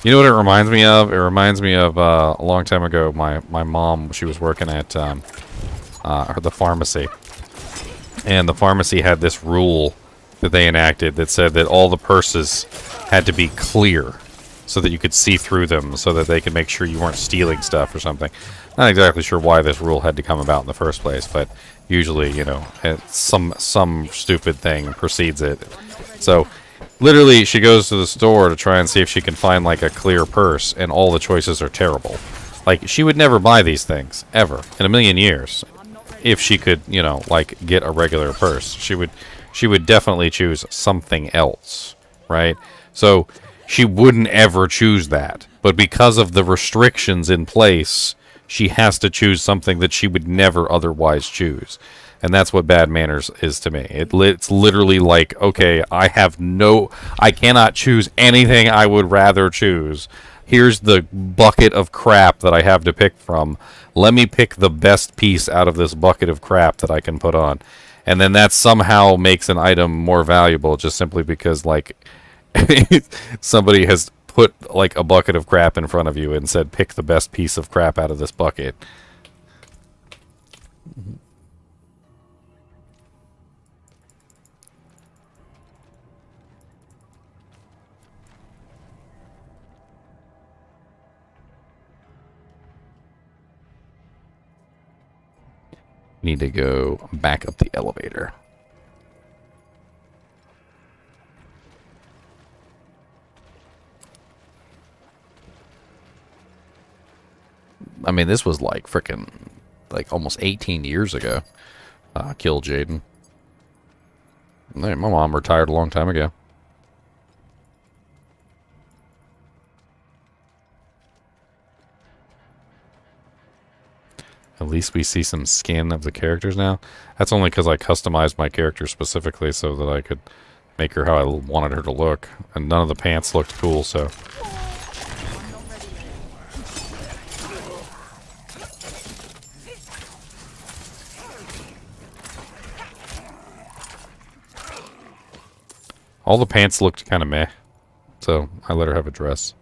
You know what it reminds me of? It reminds me of a long time ago, my mom, she was working at the pharmacy. And the pharmacy had this rule that they enacted that said that all the purses had to be clear so that you could see through them, so that they could make sure you weren't stealing stuff or something. Not exactly sure why this rule had to come about in the first place, but usually, you know, some stupid thing precedes it. So literally, she goes to the store to try and see if she can find, like, a clear purse, and all the choices are terrible. Like, she would never buy these things, ever, in a million years, if she could, you know, like, get a regular purse. She would definitely choose something else, right? So, she wouldn't ever choose that. But because of the restrictions in place, she has to choose something that she would never otherwise choose. And that's what Bad Manners is to me. It's literally like, okay, I cannot choose anything I would rather choose. Here's the bucket of crap that I have to pick from. Let me pick the best piece out of this bucket of crap that I can put on. And then that somehow makes an item more valuable, just simply because, like, somebody has put, like, a bucket of crap in front of you and said, pick the best piece of crap out of this bucket. Need to go back up the elevator. I mean, this was like frickin' like almost 18 years ago. Killed Jaden. My mom retired a long time ago. At least we see some skin of the characters now. That's only because I customized my character specifically so that I could make her how I wanted her to look. And none of the pants looked cool, so... All the pants looked kind of meh, so I let her have a dress.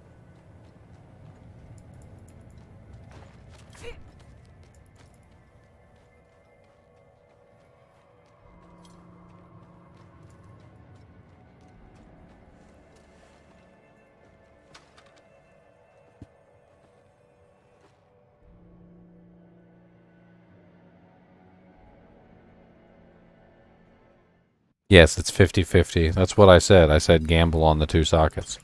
Yes, it's 50-50. That's what I said. I said gamble on the two sockets.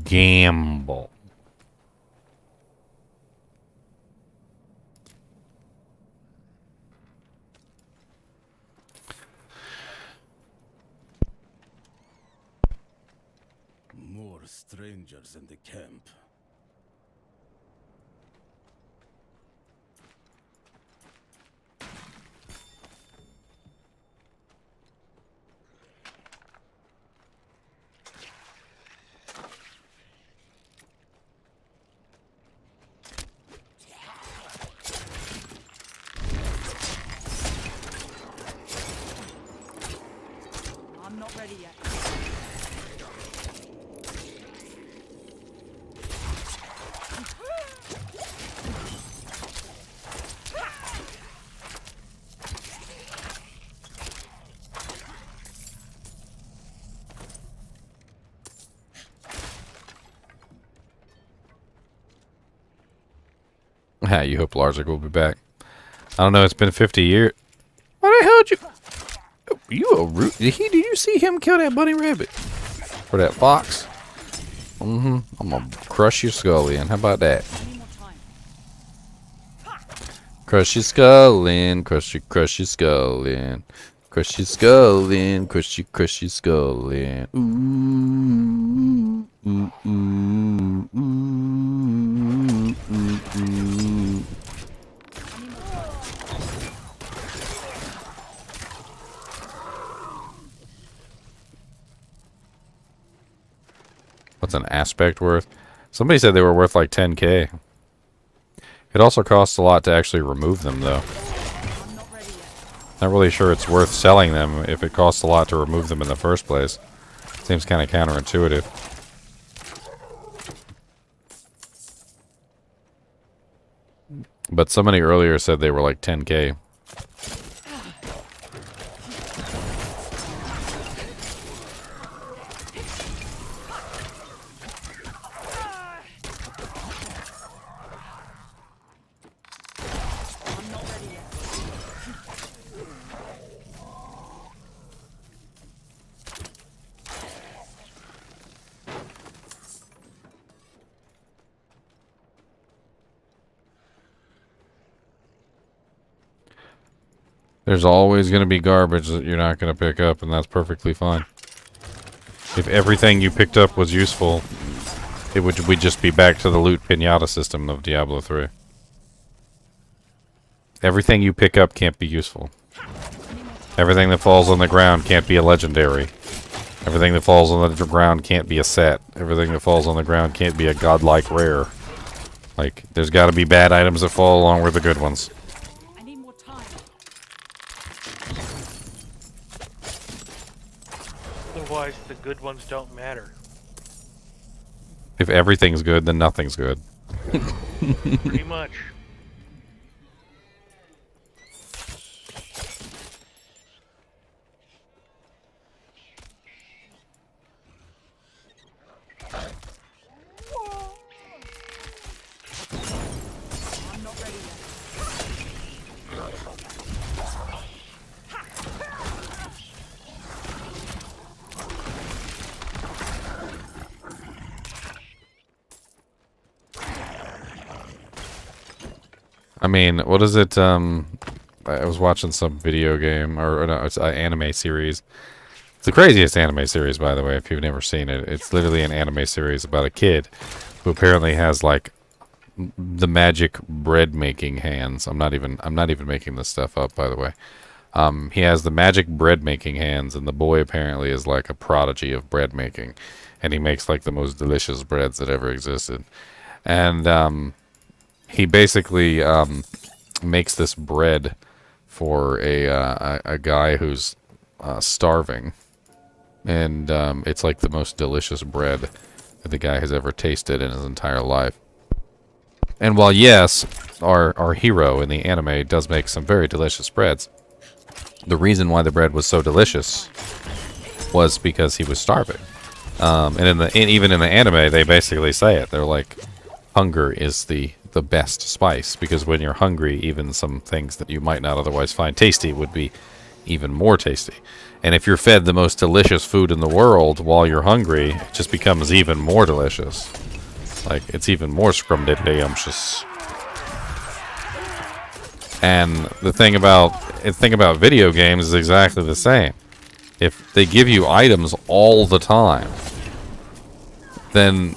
Gamble. Strangers in the camp. I'm not ready yet. Ha, you hope Larzik will be back. I don't know, it's been 50 years. Why the hell did did you see him kill that bunny rabbit? Or that fox? I'm gonna crush your skull in. How about that? Crush your skull in, crush your skull in. Crush your skull in, crush your skull in. Ooh, ooh, ooh, ooh, ooh, ooh. What's an aspect worth? Somebody said they were worth like 10k. It also costs a lot to actually remove them, though. Not really sure it's worth selling them if it costs a lot to remove them in the first place. Seems kind of counterintuitive. But somebody earlier said they were like 10k. There's always going to be garbage that you're not going to pick up, and that's perfectly fine. If everything you picked up was useful, we'd just be back to the loot pinata system of Diablo 3. Everything you pick up can't be useful. Everything that falls on the ground can't be a legendary. Everything that falls on the ground can't be a set. Everything that falls on the ground can't be a godlike rare. Like, there's got to be bad items that fall along with the good ones. Otherwise, the good ones don't matter. If everything's good, then nothing's good. Pretty much. I mean, what is it, I was watching some video game, or no, it's an anime series. It's the craziest anime series, by the way, if you've never seen it. It's literally an anime series about a kid who apparently has, like, the magic bread-making hands. I'm not even making this stuff up, by the way. He has the magic bread-making hands, and the boy apparently is, like, a prodigy of bread-making. And he makes, like, the most delicious breads that ever existed. And, he basically makes this bread for a guy who's starving, and it's like the most delicious bread that the guy has ever tasted in his entire life. And while yes, our hero in the anime does make some very delicious breads, the reason why the bread was so delicious was because he was starving. And even in the anime, they basically say it. They're like, hunger is the best spice, because when you're hungry, even some things that you might not otherwise find tasty would be even more tasty. And if you're fed the most delicious food in the world while you're hungry, it just becomes even more delicious. Like, it's even more scrumdiddlyumptious. And the thing about video games is exactly the same. If they give you items all the time, then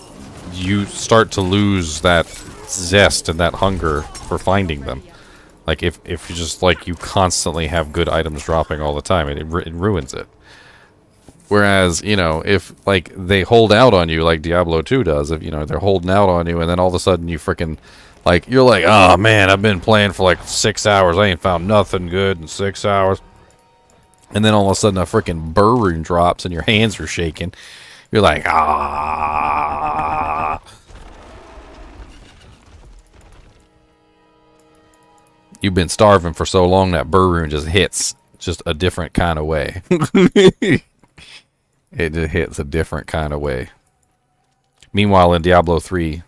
you start to lose that zest and that hunger for finding them. Like, if you just, like, you constantly have good items dropping all the time, it ruins it. Whereas, you know, if, like, they hold out on you like Diablo 2 does, if, you know, they're holding out on you and then all of a sudden you freaking, like, you're like, oh man, I've been playing for like 6 hours, I ain't found nothing good in 6 hours. And then all of a sudden a freaking burr rune drops and your hands are shaking. You're like, ah. You've been starving for so long that burr rune just hits just a different kind of way. It just hits a different kind of way. Meanwhile, in Diablo 3,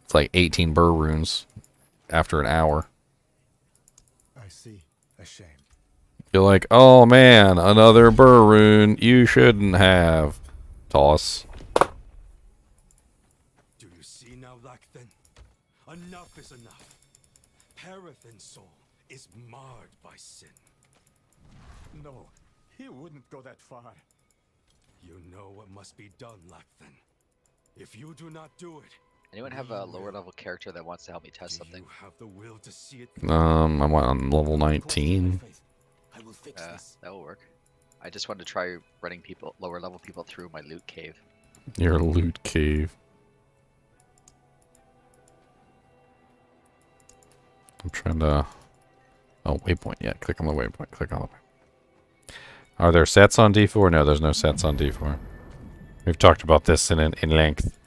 it's like 18 burr runes after an hour. I see. A shame. You're like, oh man, another burr rune. You shouldn't have. Toss. Do you see now, Lacthen? Enough is enough. Parathin's soul is marred by sin. No, he wouldn't go that far. You know what must be done, Lacthen. If you do not do it, Anyone have a lower level character that wants to help me test something? you have the will to see it. I'm on level 19. I will fix this. That will work. I just wanted to try running people, lower level people through my loot cave. Your loot cave. I'm trying to... Oh, waypoint. Yeah, click on the waypoint. Click on the waypoint. Are there sets on D4? No, there's no sets on D4. We've talked about this in length.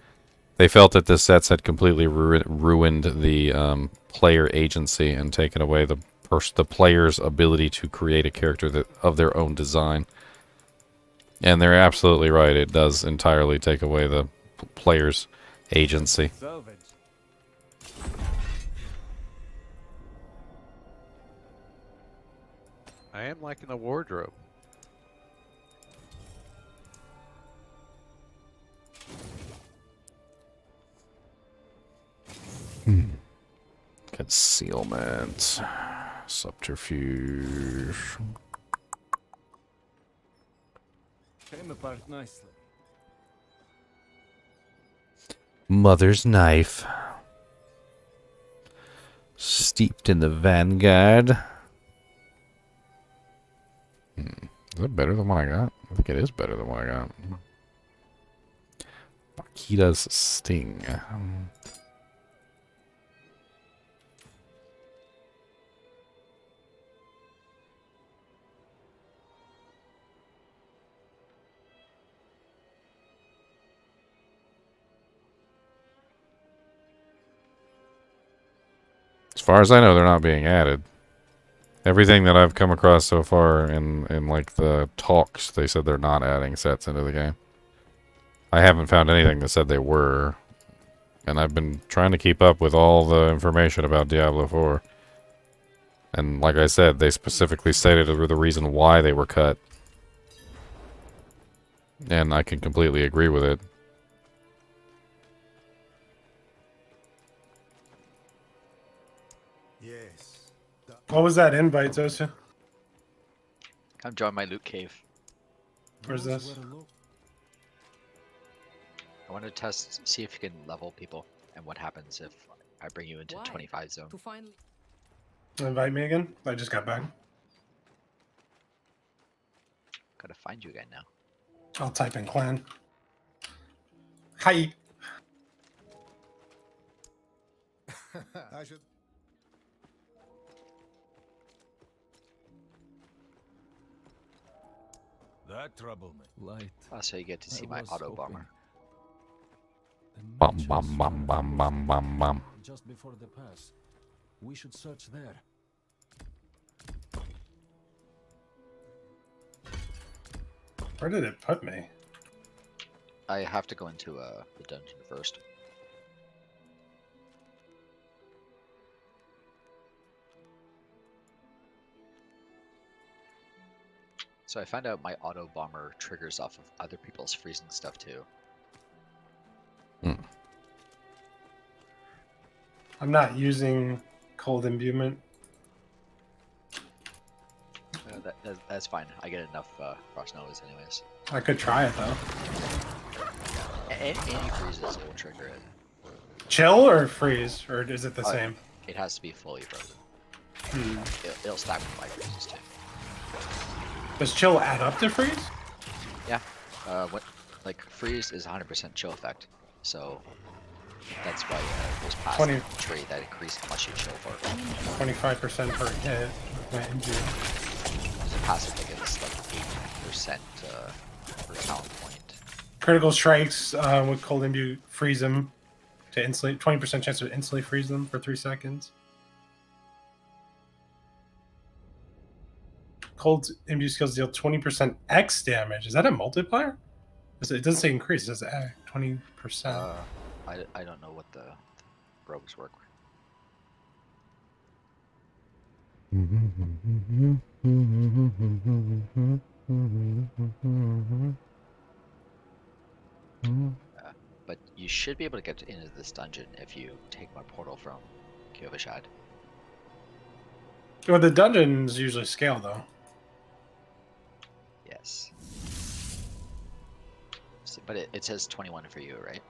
They felt that this sets had completely ruined the player agency and taken away the player's ability to create a character of their own design. And they're absolutely right. It does entirely take away the player's agency. Salvage. I am liking the wardrobe. Concealment. Subterfuge. Came apart nicely. Mother's knife. Steeped in the Vanguard. Is that better than what I got? I think it is better than what I got. Bakita's Sting. As far as I know, they're not being added. Everything that I've come across so far in like the talks, they said they're not adding sets into the game. I haven't found anything that said they were. And I've been trying to keep up with all the information about Diablo 4. And like I said, they specifically stated the reason why they were cut. And I can completely agree with it. Yes. What was that invite, Zosu? Come join my loot cave. Where's this? I want to test, see if you can level people, and what happens if I bring you into 25 zone. To finally Invite me again? I just got back. Gotta find you again now. I'll type in clan. Hi. I should. That trouble me. Light. Oh, so you get to see my auto bomber. Bum bum bum bum bum bum bum. Just before the pass. We should search there. Where did it put me? I have to go into the dungeon first. So I found out my auto bomber triggers off of other people's freezing stuff too. I'm not using cold imbuement. That's fine. I get enough frost noise anyways. I could try it though. Any freezes, it will trigger it. Chill or freeze? Or is it the same? It has to be fully frozen. It'll stack with my freezes too. Does chill add up to freeze? Yeah. Like freeze is 100% chill effect. So that's why there's past 20 tree that increase how much you chill for. 25% per hit. My imbue. There's a passive that gives like 8% per talent point. Critical strikes with cold imbue freeze them to instantly 20% chance to instantly freeze them for 3 seconds. Cold imbue skills deal 20% X damage. Is that a multiplier? It doesn't say increase. It says 20%. I don't know what the rogues work. But you should be able to get into this dungeon if you take my portal from Kyovashad. Well, the dungeons usually scale though. Yes. But it says 21 for you, right?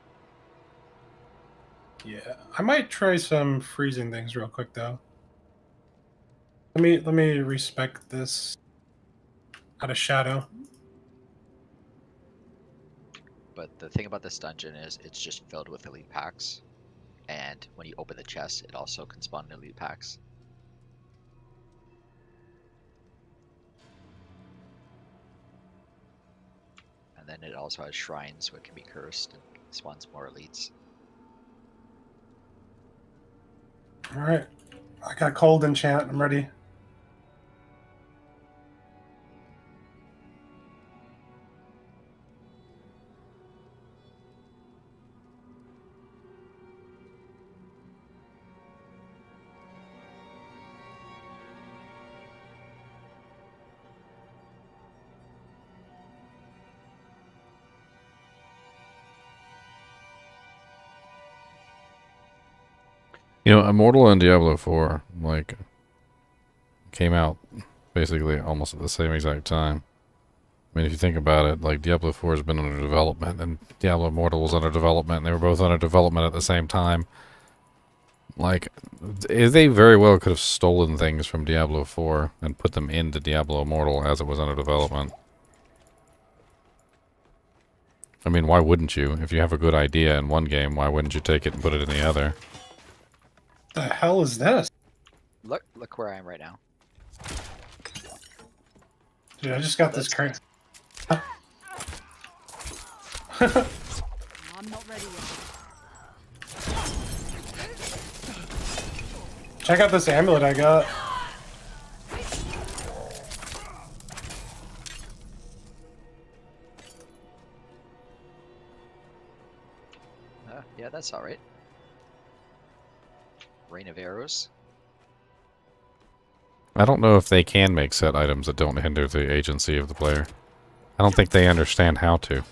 Yeah, I might try some freezing things real quick though. Let me respec this out of shadow. But the thing about this dungeon is it's just filled with elite packs. And when you open the chest, it also can spawn elite packs. And then it also has shrines so it can be cursed and spawns more elites. Alright. I got cold enchant, I'm ready. You know, Immortal and Diablo 4, like, came out basically almost at the same exact time. I mean, if you think about it, like, Diablo 4 has been under development, and Diablo Immortal was under development, and they were both under development at the same time. Like, they very well could have stolen things from Diablo 4 and put them into Diablo Immortal as it was under development. I mean, why wouldn't you? If you have a good idea in one game, why wouldn't you take it and put it in the other? The hell is this? Look where I am right now. Dude, I just got this crate. I'm not ready yet. Check out this amulet I got. Yeah, that's alright. Rain of arrows. I don't know if they can make set items that don't hinder the agency of the player. I don't think they understand how to.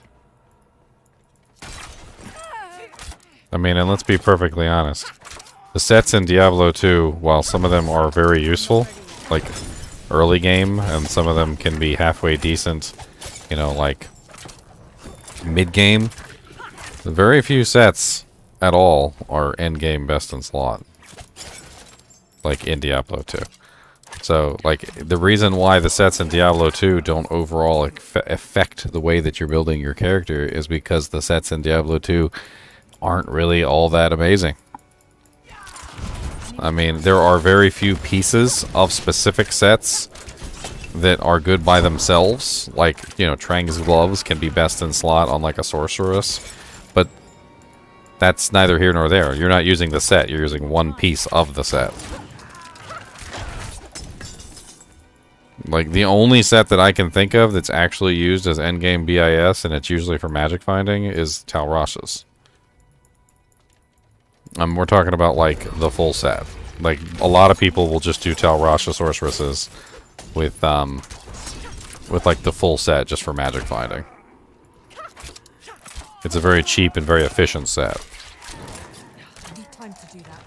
I mean, and let's be perfectly honest. The sets in Diablo 2, while some of them are very useful, like early game, and some of them can be halfway decent, you know, like mid-game, very few sets at all are end-game best in slot. Like in Diablo 2. So, like, the reason why the sets in Diablo 2 don't overall affect the way that you're building your character is because the sets in Diablo 2 aren't really all that amazing. I mean, there are very few pieces of specific sets that are good by themselves. Like, you know, Trang's gloves can be best in slot on, like, a sorceress. But that's neither here nor there. You're not using the set. You're using one piece of the set. Like, the only set that I can think of that's actually used as endgame BIS, and it's usually for magic finding, is Tal Rasha's. We're talking about, like, the full set. Like, a lot of people will just do Tal Rasha sorceresses with, like, the full set just for magic finding. It's a very cheap and very efficient set. I need time to do that.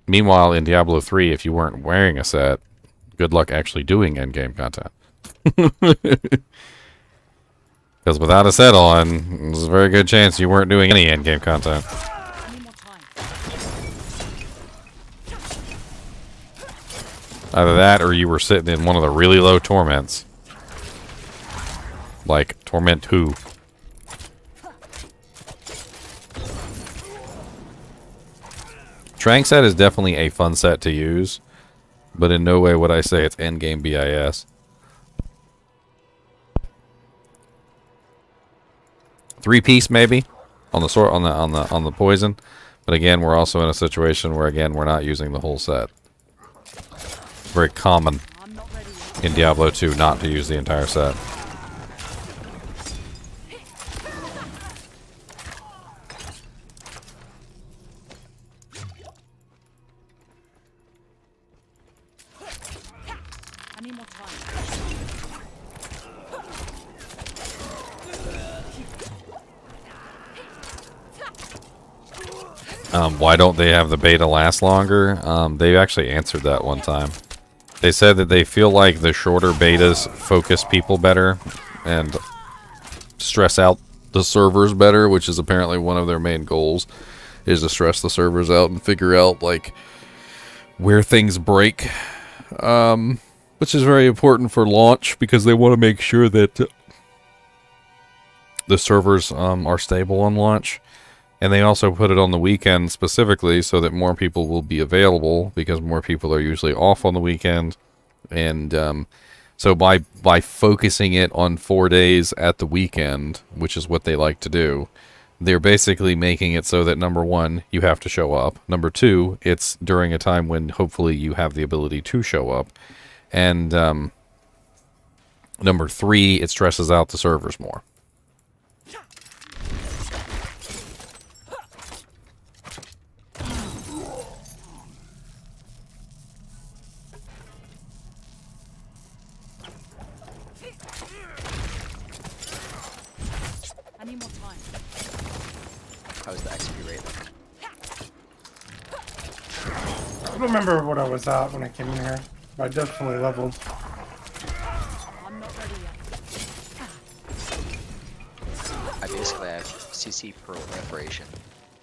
Meanwhile, in Diablo 3, if you weren't wearing a set, good luck actually doing endgame content. Because without a set on, there's a very good chance you weren't doing any endgame content. Either that, or you were sitting in one of the really low torments. Like, Torment 2. Trank set is definitely a fun set to use, but in no way would I say it's endgame BIS. 3-piece maybe on the poison, but again we're also in a situation where again we're not using the whole set. It's very common in Diablo 2 not to use the entire set. Why don't they have the beta last longer? They actually answered that one time. They said that they feel like the shorter betas focus people better and stress out the servers better, which is apparently one of their main goals, is to stress the servers out and figure out like where things break, which is very important for launch because they want to make sure that the servers are stable on launch. And they also put it on the weekend specifically so that more people will be available because more people are usually off on the weekend. And so by focusing it on 4 days at the weekend, which is what they like to do, they're basically making it so that, number one, you have to show up. Number two, it's during a time when hopefully you have the ability to show up. And number three, it stresses out the servers more. How's the XP rate looking? I don't remember what I was at when I came in here, but I definitely leveled. I basically have CC proliferation,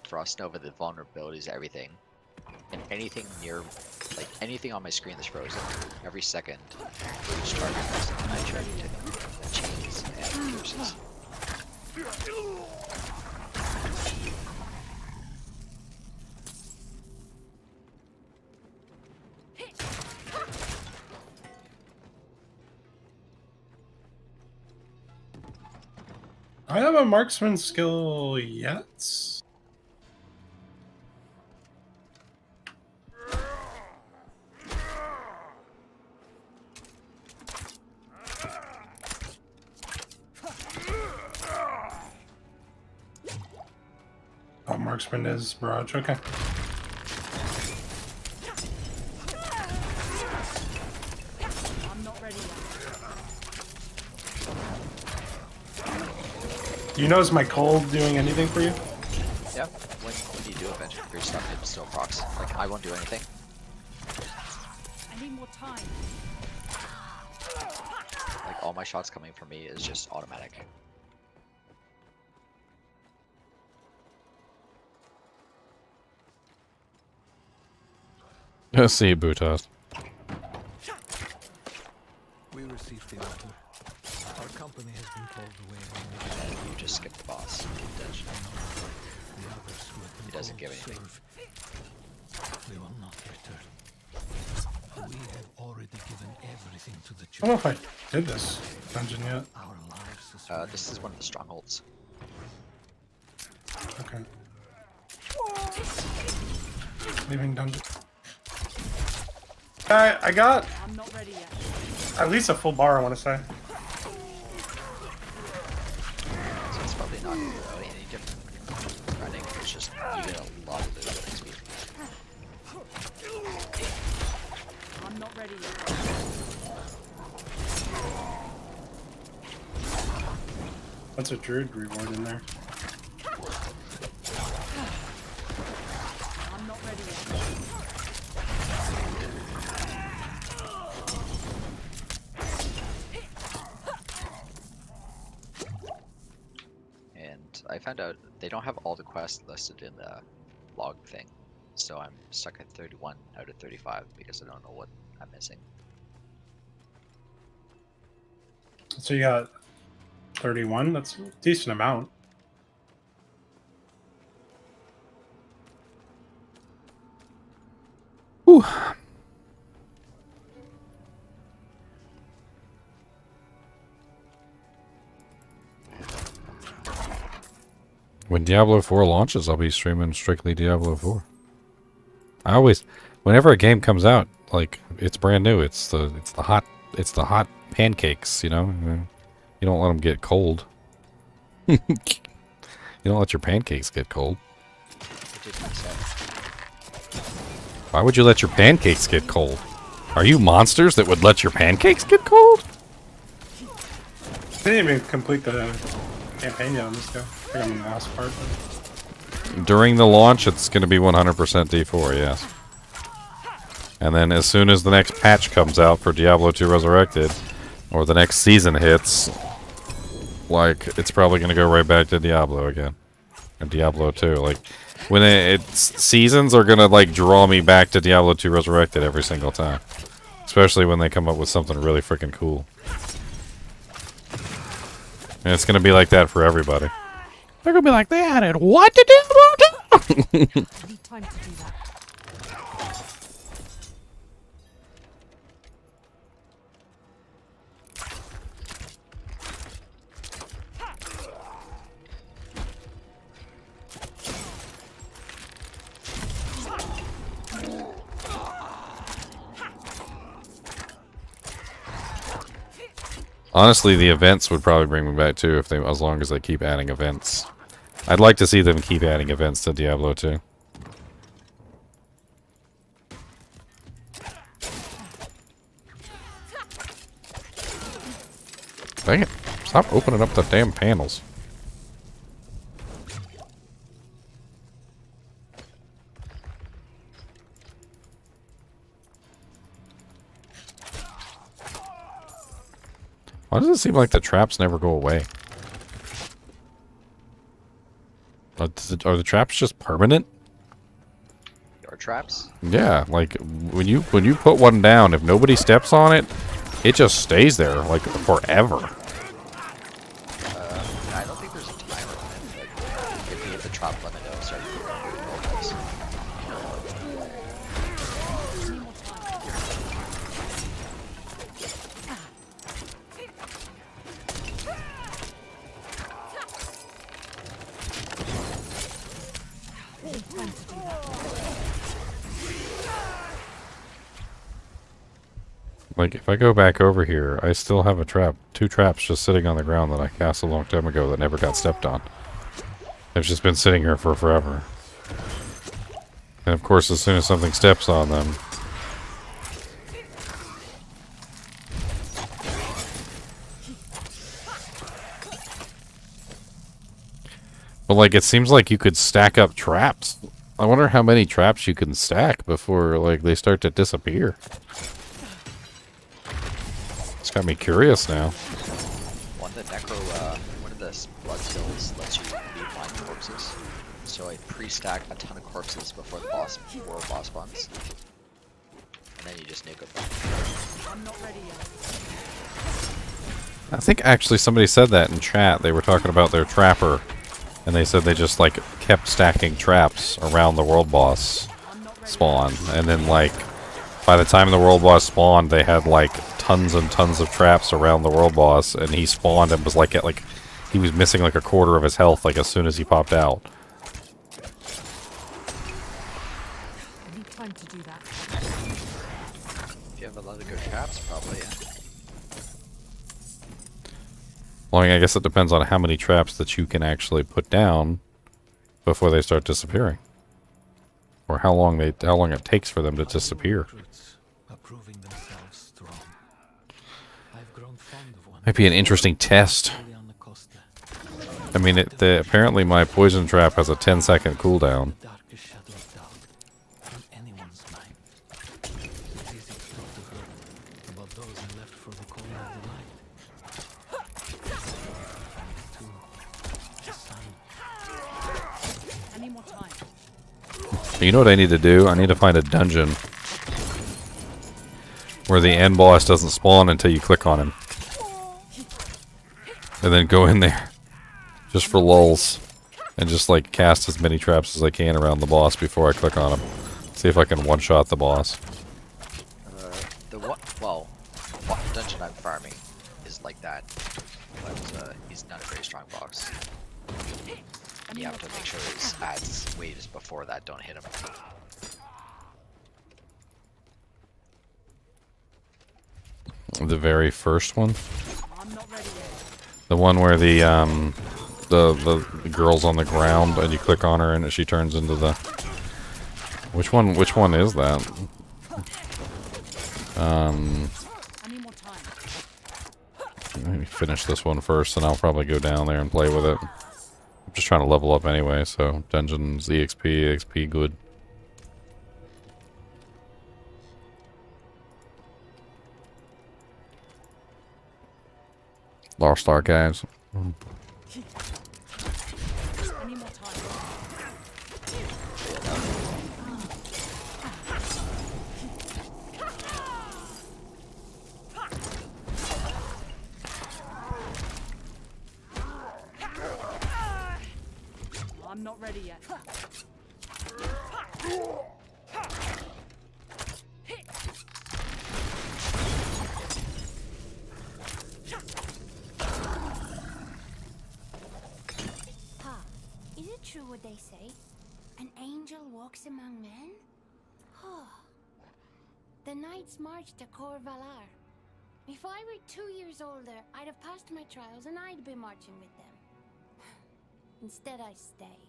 Frost Nova, the vulnerabilities, everything. And anything near, like anything on my screen that's frozen, every second for each target, I try to take chains and pierces. I have a marksman skill yet. Oh, marksman is barrage. Okay. I'm not ready yet. Do you notice my cold doing anything for you? Yeah, when you do eventually your stuff, it still procs. Like, I won't do anything. I need more time. Like, all my shots coming from me is just automatic. Let's see, Butas. We received the order. Our company has been called away. And you just skip the boss. The others who have been He doesn't give called anything. serve. We will not return. We have already given everything to the I don't know if church. I did this dungeon yet. Our lives is This is one of the strongholds. Okay. Leaving dungeon. I got I'm not ready yet. at least a full bar, I want to say. So it's probably not really any different when you're running. It's just you get a lot of those XP. I'm not ready yet. That's a druid reward in there. I'm not ready yet. And I found out they don't have all the quests listed in the log thing. So I'm stuck at 31 out of 35 because I don't know what I'm missing. So you got 31? That's a decent amount. Whew. When Diablo 4 launches, I'll be streaming strictly Diablo 4. I always, whenever a game comes out, like it's brand new, it's the hot pancakes, you know. You don't let them get cold. You don't let your pancakes get cold. It did make sense. Why would you let your pancakes get cold? Are you monsters that would let your pancakes get cold? I didn't even complete the campaign yet on this go. I think I'm in the last part. During the launch, it's going to be 100% D4, yes. And then as soon as the next patch comes out for Diablo 2 Resurrected, or the next season hits, like, it's probably going to go right back to Diablo again. And Diablo 2, like, when it's seasons are going to, like, draw me back to Diablo 2 Resurrected every single time. Especially when they come up with something really freaking cool. And it's going to be like that for everybody. They're going to be like, they added what to Diablo 2? Need time to do that. Honestly, the events would probably bring me back too, if they, as long as they keep adding events. I'd like to see them keep adding events to Diablo 2. Dang it. Stop opening up the damn panels. Why does it seem like the traps never go away? Are the traps just permanent? Your traps? Yeah, like when you put one down, if nobody steps on it, it just stays there like forever. I don't think there's a timer on it, but if we hit the trap limit, it'll start rolls. Like, if I go back over here, I still have a trap. 2 traps just sitting on the ground that I cast a long time ago that never got stepped on. They've just been sitting here for forever. And of course, as soon as something steps on them... But, like, it seems like you could stack up traps. I wonder how many traps you can stack before, like, they start to disappear. It's got me curious now. One of the blood skills lets you leave blind corpses. So I pre-stack a ton of corpses before the world boss spawns. And then you just nuke them. I'm not ready yet. I think actually somebody said that in chat. They were talking about their trapper. And they said they just, like, kept stacking traps around the world boss spawn. And then, like, by the time the world boss spawned, they had, like, tons and tons of traps around the world boss. And he spawned and was, like, he was missing, like, a quarter of his health, like, as soon as he popped out. I need time to do that. If you have a lot of good traps, probably, yeah. Well, I guess it depends on how many traps that you can actually put down before they start disappearing. Or how long it takes for them to disappear. Might be an interesting test. I mean, apparently my poison trap has a 10-second cooldown. You know what I need to do? I need to find a dungeon where the end boss doesn't spawn until you click on him. And then go in there just for lulz and just like cast as many traps as I can around the boss before I click on him. See if I can one-shot the boss. The dungeon I'm farming is like that, but he's not a very strong boss. You have to make sure his waves before that don't hit him. The very first one? The one where the girl's on the ground and you click on her and she turns into the... Which one is that? I need more time. Let me finish this one first, and I'll probably go down there and play with it. I'm just trying to level up anyway, so dungeons, EXP good. Lost Archives. I need more time. I'm not ready yet. Ha! Is it true what they say? An angel walks among men? The knights marched to Cor Valar. If I were 2 years older, I'd have passed my trials and I'd be marching with them. Instead, I stay.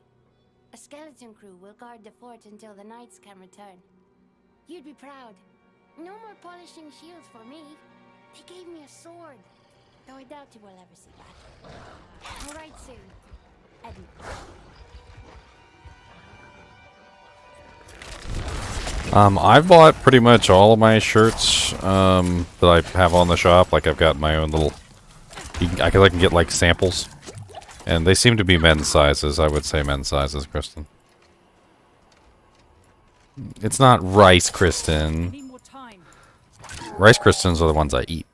A skeleton crew will guard the fort until the knights can return. You'd be proud. No more polishing shields for me. They gave me a sword. Though I doubt you will ever see that. All right, soon. Edmund. I've bought pretty much all of my shirts that I have on the shop. Like I've got my own little. I can get like samples, and they seem to be men's sizes. I would say men's sizes, Kristen. It's not rice, Kristen. Need more time. Rice Kristens are the ones I eat.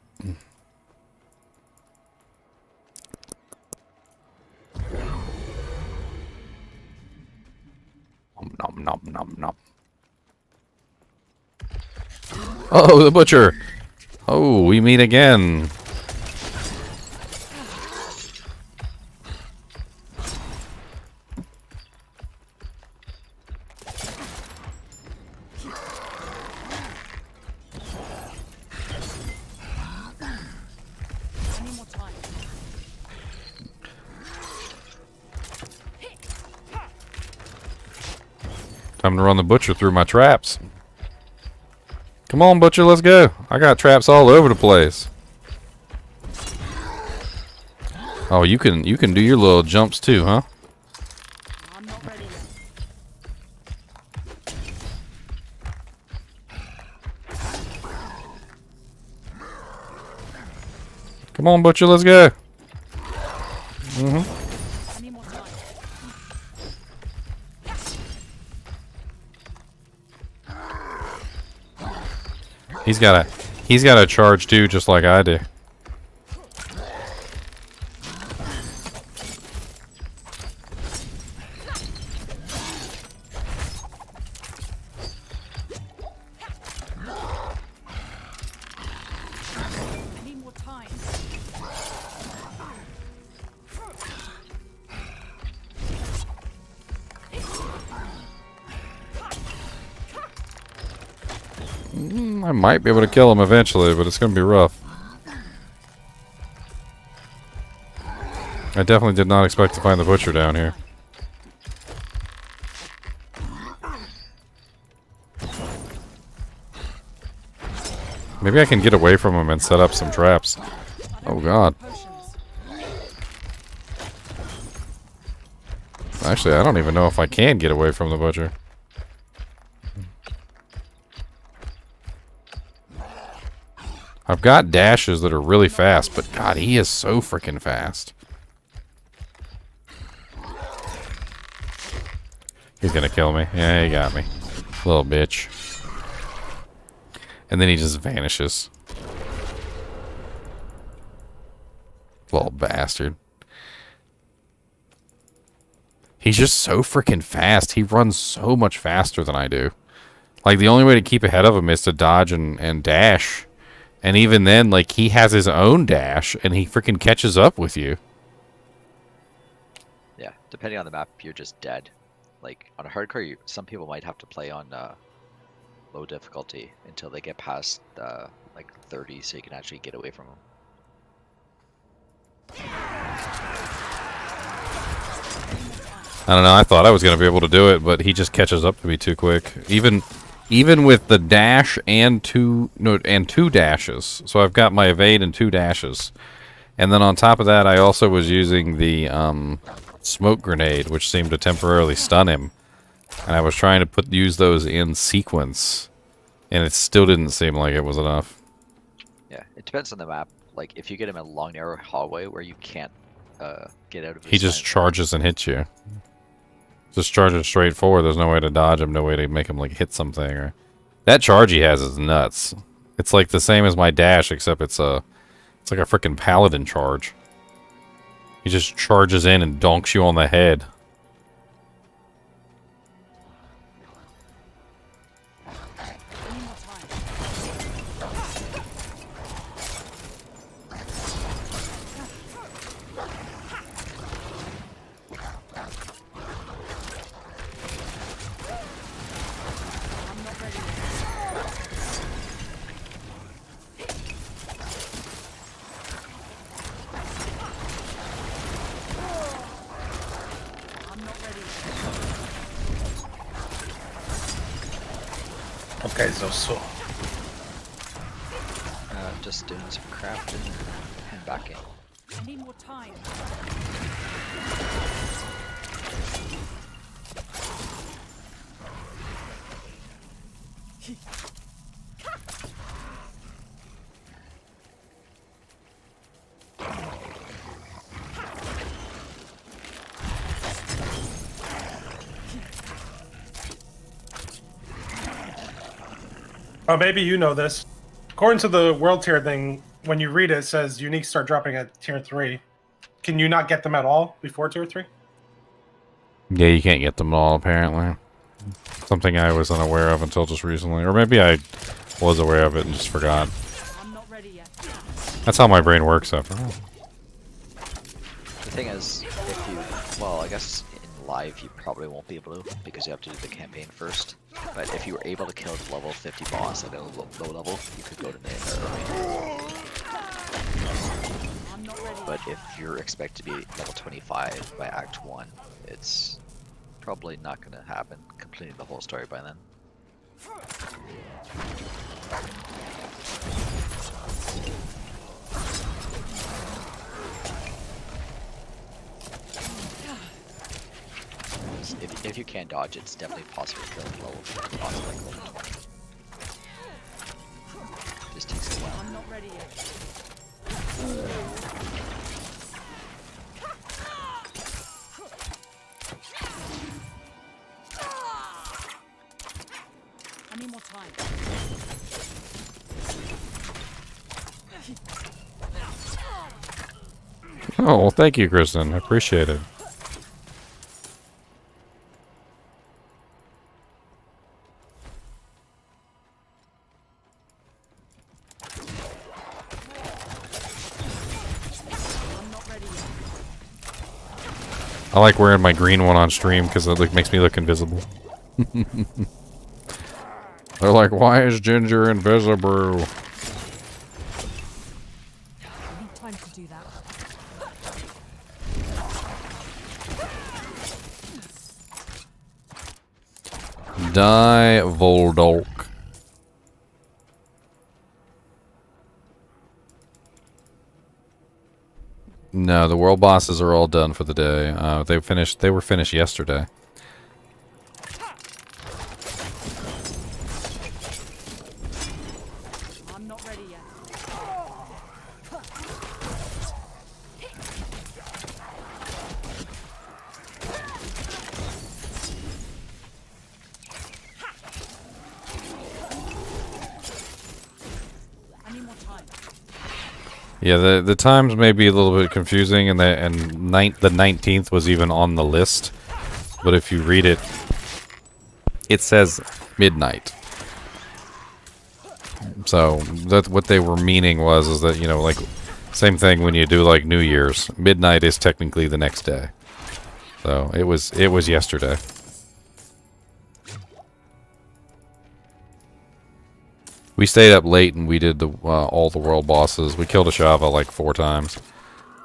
Nom nom nom nom. Oh, the butcher! Oh, we meet again. I need more time. Time to run the butcher through my traps. Come on, butcher, let's go. I got traps all over the place. Oh, you can do your little jumps too, huh? I'm not ready yet. Come on, butcher, let's go. I need more time. He's got a charge too, just like I do. I need more time. I might be able to kill him eventually, but it's going to be rough. I definitely did not expect to find the butcher down here. Maybe I can get away from him and set up some traps. Oh god. Actually, I don't even know if I can get away from the butcher. I've got dashes that are really fast, but god, he is so freaking fast. He's gonna kill me. Yeah, he got me. Little bitch. And then he just vanishes. Little bastard. He's just so freaking fast. He runs so much faster than I do. Like, the only way to keep ahead of him is to dodge and dash. And even then, like, he has his own dash, and he freaking catches up with you. Yeah, depending on the map, you're just dead. Like, on a hardcore, some people might have to play on low difficulty until they get past, like, 30, so you can actually get away from them. I don't know, I thought I was going to be able to do it, but he just catches up to me too quick. Even even with the dash and two dashes. So I've got my evade and 2 dashes. And then on top of that, I also was using the smoke grenade, which seemed to temporarily stun him. And I was trying to use those in sequence, and it still didn't seem like it was enough. Yeah, it depends on the map. Like, if you get him in a long, narrow hallway where you can't get out of his He just charges and hits you. Just charges straight forward. There's no way to dodge him, no way to make him like hit something. Or that charge he has is nuts. It's like the same as my dash, except it's like a freaking paladin charge. He just charges in and donks you on the head. Okay, so. Just doing some crafting and back in. I need more time. Oh, maybe you know this. According to the world tier thing, when you read it, it says uniques start dropping at tier 3. Can you not get them at all before tier 3? Yeah, you can't get them all, apparently. Something I was unaware of until just recently. Or maybe I was aware of it and just forgot. I'm not ready yet. That's how my brain works after all. The thing is, if you, well, I guess in live you probably won't be able to because you have to do the campaign first. But if you were able to kill the level 50 boss at a low level, you could go to mid. But if you're expected to be level 25 by Act 1, it's probably not going to happen completing the whole story by then. If you can't dodge, it's definitely possible to kill the level 50 boss like level 20. Just takes a while. I'm not ready yet. I need more time. Oh, well, thank you, Kristen. I appreciate it. I like wearing my green one on stream because it makes me look invisible. They're like, why is Ginger invisible? I need time to do that. Die, Voldolk. No, the world bosses are all done for the day. They were finished yesterday. I'm not ready yet. I need more time. Yeah, the times may be a little bit confusing, and the 19th was even on the list. But if you read it, it says midnight. So that what they were meaning is that, you know, like same thing when you do like New Year's. Midnight is technically the next day. So it was yesterday. We stayed up late and we did all the world bosses. We killed Ashava like 4 times.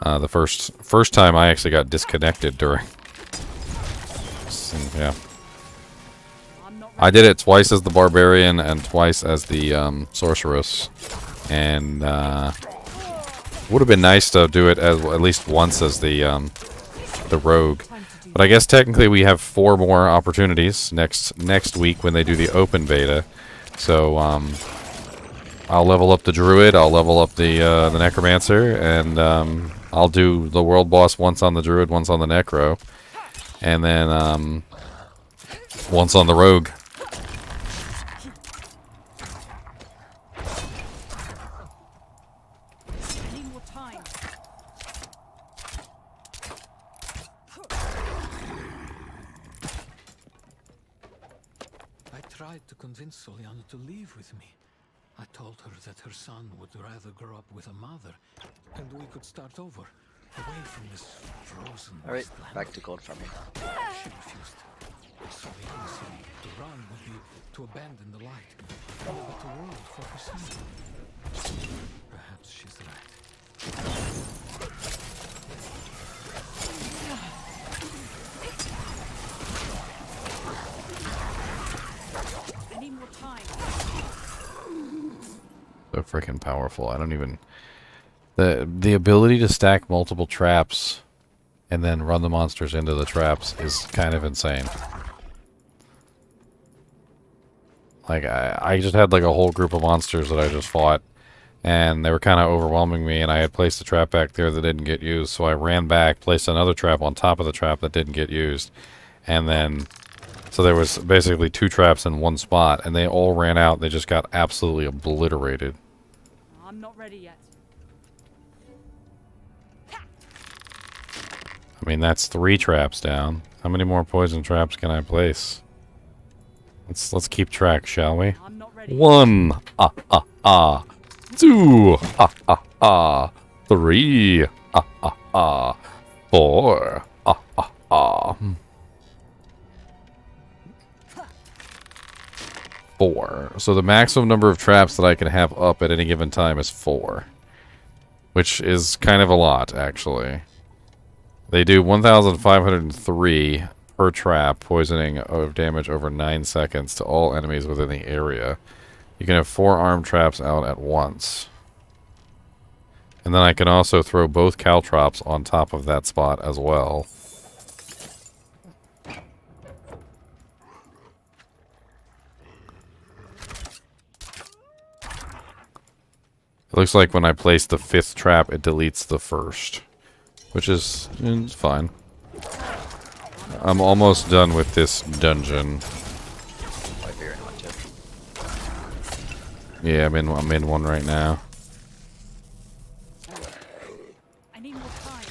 The first time I actually got disconnected during. Yeah. I'm not I did it twice as the Barbarian and twice as the Sorceress. And would have been nice to do it as at least once as the Rogue. But I guess technically we have 4 more opportunities next week when they do the open beta. So I'll level up the Druid, I'll level up the Necromancer, and I'll do the World Boss once on the Druid, once on the Necro, and then once on the Rogue. I tried to convince Soliana to leave with me. I told her that her son would rather grow up with a mother, and we could start over, away from this frozen Alright, wasteland. back to gold farming. She refused. Soliana said to run would be to abandon the light, give up the world for her son. Perhaps she's right. I need more time. So freaking powerful. I don't even... The ability to stack multiple traps and then run the monsters into the traps is kind of insane. Like, I just had like a whole group of monsters that I just fought, and they were kind of overwhelming me, and I had placed a trap back there that didn't get used, so I ran back, placed another trap on top of the trap that didn't get used, and then... So there was basically 2 traps in one spot, and they all ran out, they just got absolutely obliterated. I'm not ready yet. I mean, that's 3 traps down. How many more poison traps can I place? Let's keep track, shall we? 1. 2. 3. 4. 4. So the maximum number of traps that I can have up at any given time is 4. Which is kind of a lot, actually. They do 1,503 per trap, poisoning of damage over 9 seconds to all enemies within the area. You can have 4 armed traps out at once. And then I can also throw both caltrops on top of that spot as well. It looks like when I place the 5th trap, it deletes the 1st. Which is it's fine. I'm almost done with this dungeon. Yeah, I'm in one right now. I need more time.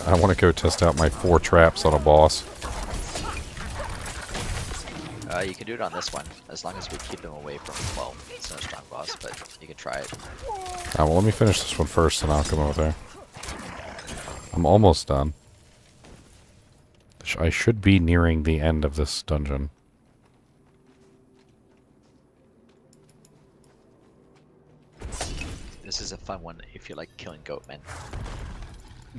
I want to go test out my 4 traps on a boss. You can do it on this one, as long as we keep them away from, well, it's not a strong boss, but you can try it. Well, let me finish this one first, and I'll come over there. I'm almost done. I should be nearing the end of this dungeon. This is a fun one if you like killing goatmen.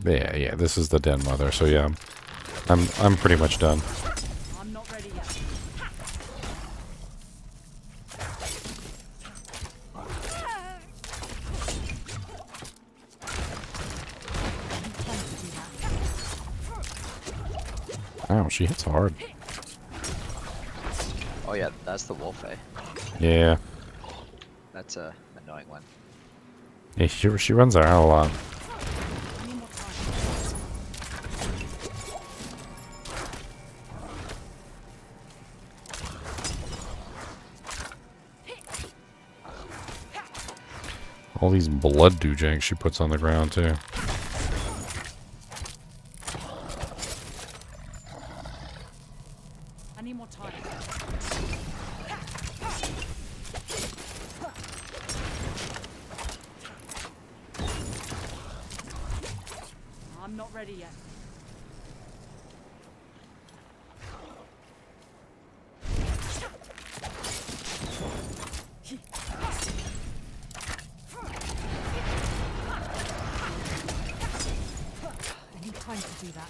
Yeah, this is the Den Mother, so yeah, I'm pretty much done. I'm not ready yet. Wow, she hits hard. Oh yeah, that's the wolf, eh? Yeah. That's a annoying one. Yeah, she runs around a lot. All these blood doojanks she puts on the ground too. I need more time. I'm not ready yet. do that.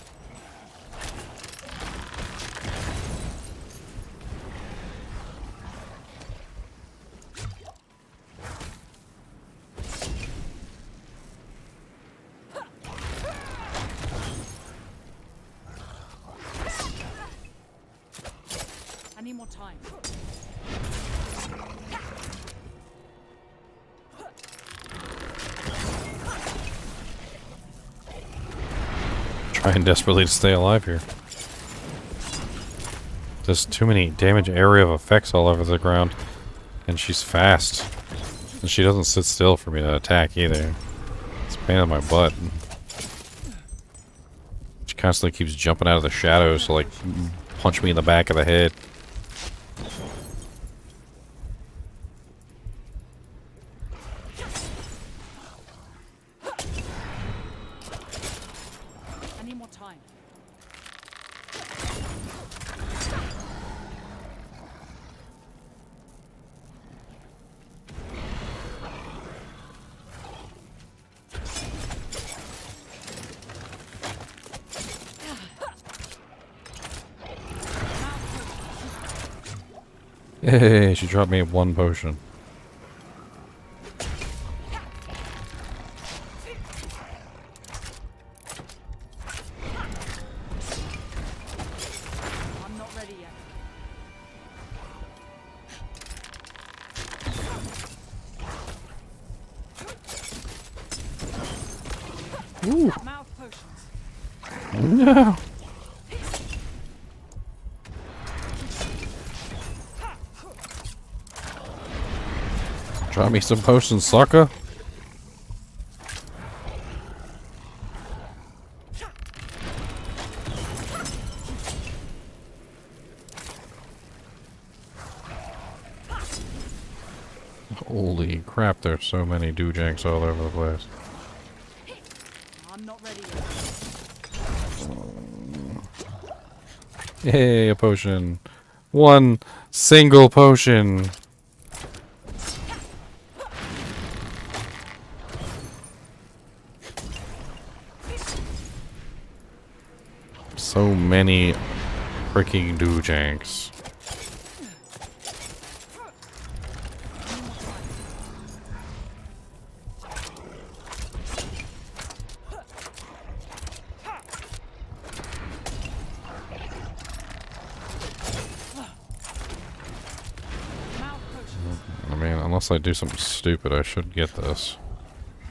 I need more time. Trying desperately to stay alive here. There's too many damage area of effects all over the ground. And she's fast. And she doesn't sit still for me to attack either. It's a pain in my butt. She constantly keeps jumping out of the shadows to like punch me in the back of the head. I need more time. Hey, she dropped me one potion. I'm not ready yet. Ooh. Mouth potions. No. Drop me some potions, sucker. Holy crap, there's so many doojanks all over the place. I'm not ready yet. Yay, a potion. One single potion. So many freaking doojanks. I mean, unless I do something stupid, I should get this.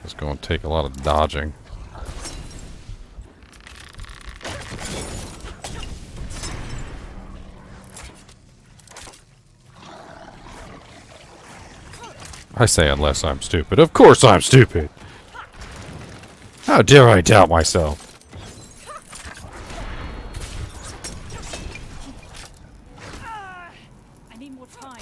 It's going to take a lot of dodging. I say unless I'm stupid. Of course I'm stupid! How dare I doubt myself? I need more time.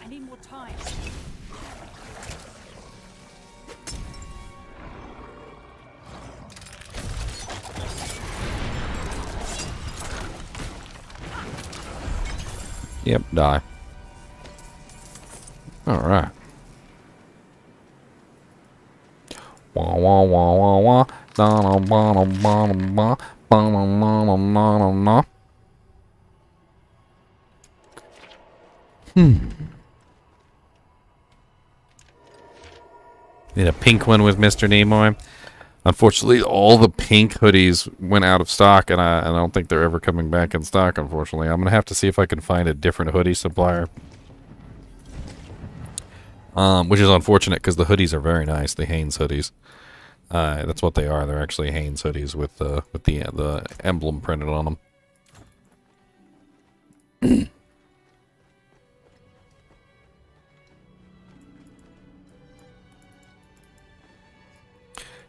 I need more time. Yep, die. Alright. Wah wah wah wah wah. Da da ba da ba da ba. Ba da da da da da da. Need a pink one with Mr. Nimoy. Unfortunately, all the pink hoodies went out of stock, and I don't think they're ever coming back in stock, unfortunately. I'm going to have to see if I can find a different hoodie supplier. Which is unfortunate, because the hoodies are very nice, the Hanes hoodies. That's what they are. They're actually Hanes hoodies with the emblem printed on them.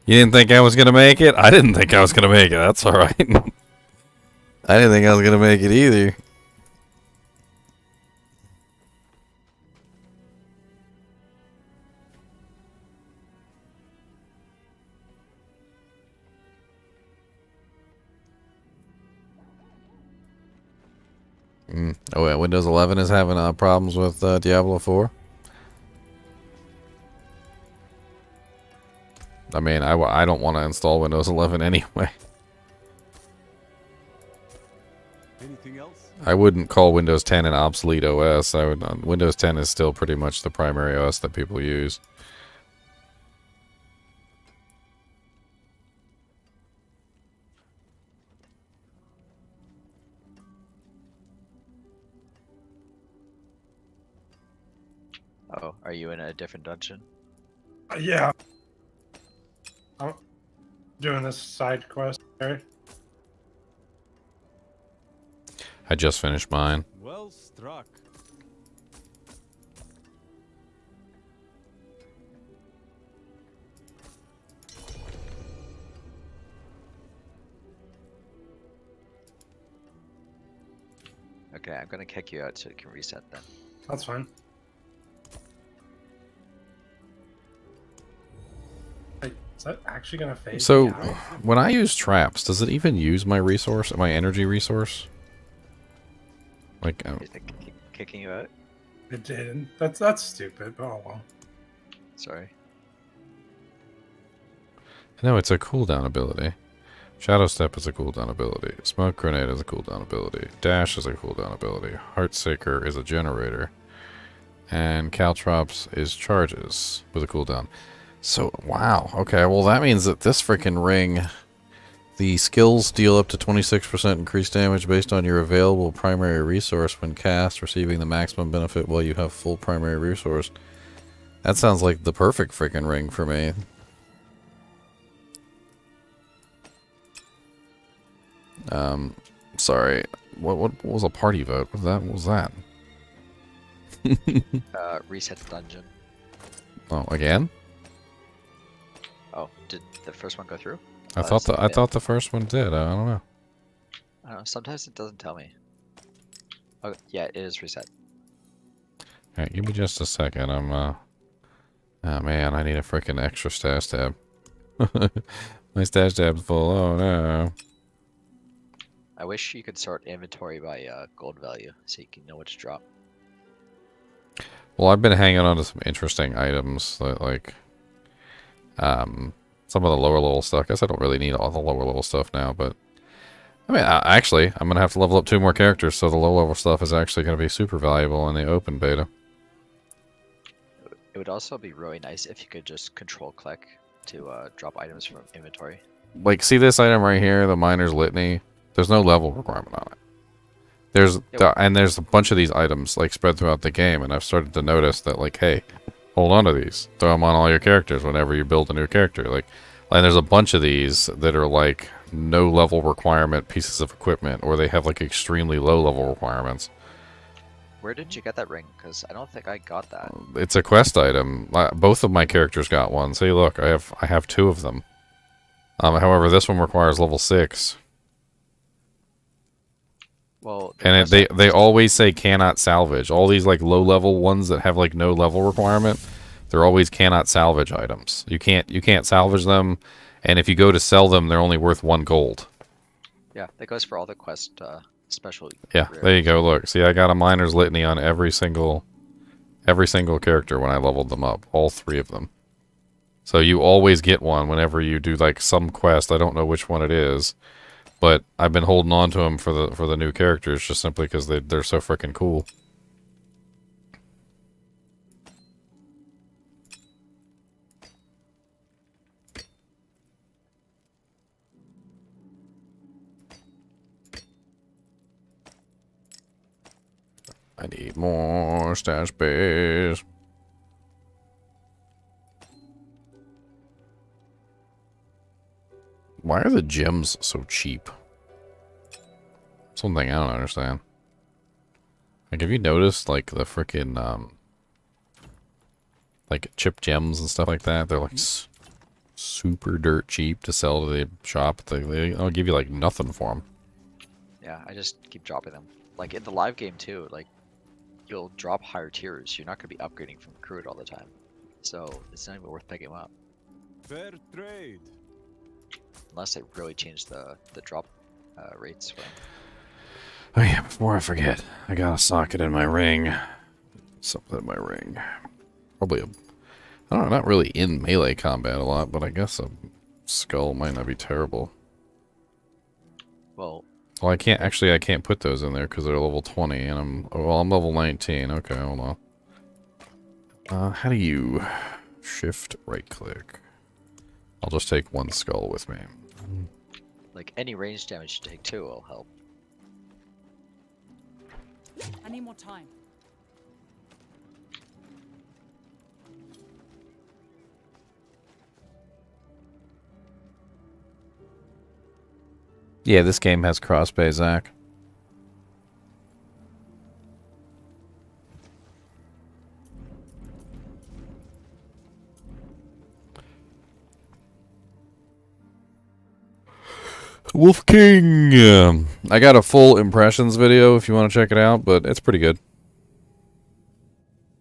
You didn't think I was going to make it? I didn't think I was going to make it. That's alright. I didn't think I was going to make it either. Oh yeah, Windows 11 is having problems with Diablo 4. I mean, I don't want to install Windows 11 anyway. Anything else? I wouldn't call Windows 10 an obsolete OS. Windows 10 is still pretty much the primary OS that people use. Oh, are you in a different dungeon? Yeah. I'm doing this side quest. Right? I just finished mine. Well struck. Okay, I'm gonna kick you out so you can reset then. That's fine. Wait, is that actually gonna fade? So, me out? when I use traps, does it even use my resource, my energy resource? Like, Is it kicking you out? It didn't. That's stupid. But oh well. Sorry. no, it's a cooldown ability. Shadow Step is a cooldown ability. Smoke Grenade is a cooldown ability. Dash is a cooldown ability. Heartseeker is a generator. And Caltrops is charges with a cooldown. So, wow. Okay, well that means that this freaking ring, the skills deal up to 26% increased damage based on your available primary resource when cast, receiving the maximum benefit while you have full primary resource. That sounds like the perfect freaking ring for me. Sorry. What was a party vote? What was that? Reset the dungeon. Oh, again? Oh, did the first one go through? I thought the first one did. I don't know. I don't know. Sometimes it doesn't tell me. Oh, yeah, it is reset. Alright, give me just a second. Oh man, I need a freaking extra stash tab. My stash tab's full. Oh no. I wish you could sort inventory by gold value so you can know what to drop. Well, I've been hanging on to some interesting items that, like, some of the lower level stuff. I guess I don't really need all the lower level stuff now, but I mean, actually, I'm gonna have to level up 2 more characters, so the low level stuff is actually gonna be super valuable in the open beta. It would also be really nice if you could just control click to drop items from inventory. Like, see this item right here, the Miner's Litany? There's no level requirement on it. There's a bunch of these items, like, spread throughout the game, and I've started to notice that, like, hey, hold on to these. Throw them on all your characters whenever you build a new character. Like, and there's a bunch of these that are, like, no level requirement pieces of equipment, or they have, like, extremely low level requirements. Where did you get that ring? Because I don't think I got that. It's a quest item. Both of my characters got one. See, look, I have 2 of them. However, this one requires level 6. Well, and they always say cannot salvage. All these, like, low level ones that have, like, no level requirement, they're always cannot salvage items. You can't salvage them, and if you go to sell them, they're only worth 1 gold. Yeah, that goes for all the quest special. Yeah, there you go. Look, see, I got a Miner's Litany on every single character when I leveled them up, all 3 of them. So you always get one whenever you do, like, some quest. I don't know which one it is, but I've been holding on to them for the new characters just simply because they're so freaking cool. I need more stash space. Why are the gems so cheap? Something I don't understand. Like, have you noticed, like, the frickin', like, chip gems and stuff like that? They're, like, super dirt cheap to sell to the shop. They'll give you, like, nothing for them. Yeah, I just keep dropping them. Like, in the live game, too, like, you'll drop higher tiers. You're not going to be upgrading from crude all the time. So, it's not even worth picking them up. Fair trade. Unless they really change the drop rates for them. Oh yeah, before I forget, I got a socket in my ring. Something in my ring. Probably a... I don't know, not really in melee combat a lot, but I guess a skull might not be terrible. Well, I can't put those in there because they're level 20 and I'm level 19. Okay, hold on. How do you shift right click? I'll just take one skull with me. like any range damage you take too will help. I need more time. Yeah, this game has crossplay, Zach. Wolf King! I got a full impressions video if you want to check it out, but it's pretty good.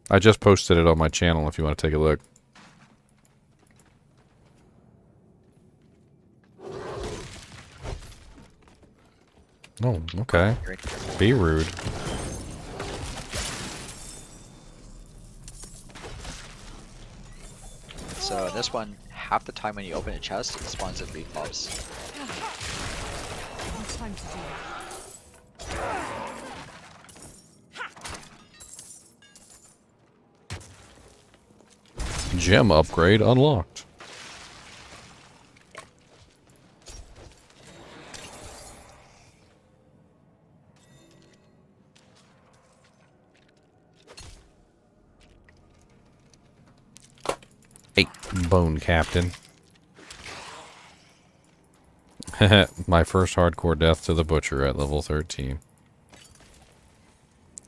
I just posted it on my channel if you want to take a look. Oh, okay. Be rude. So this one, half the time when you open a chest, it spawns at leaf mobs. Time to do Gem upgrade unlocked. Hey, Bone Captain. My first hardcore death to the Butcher at level 13.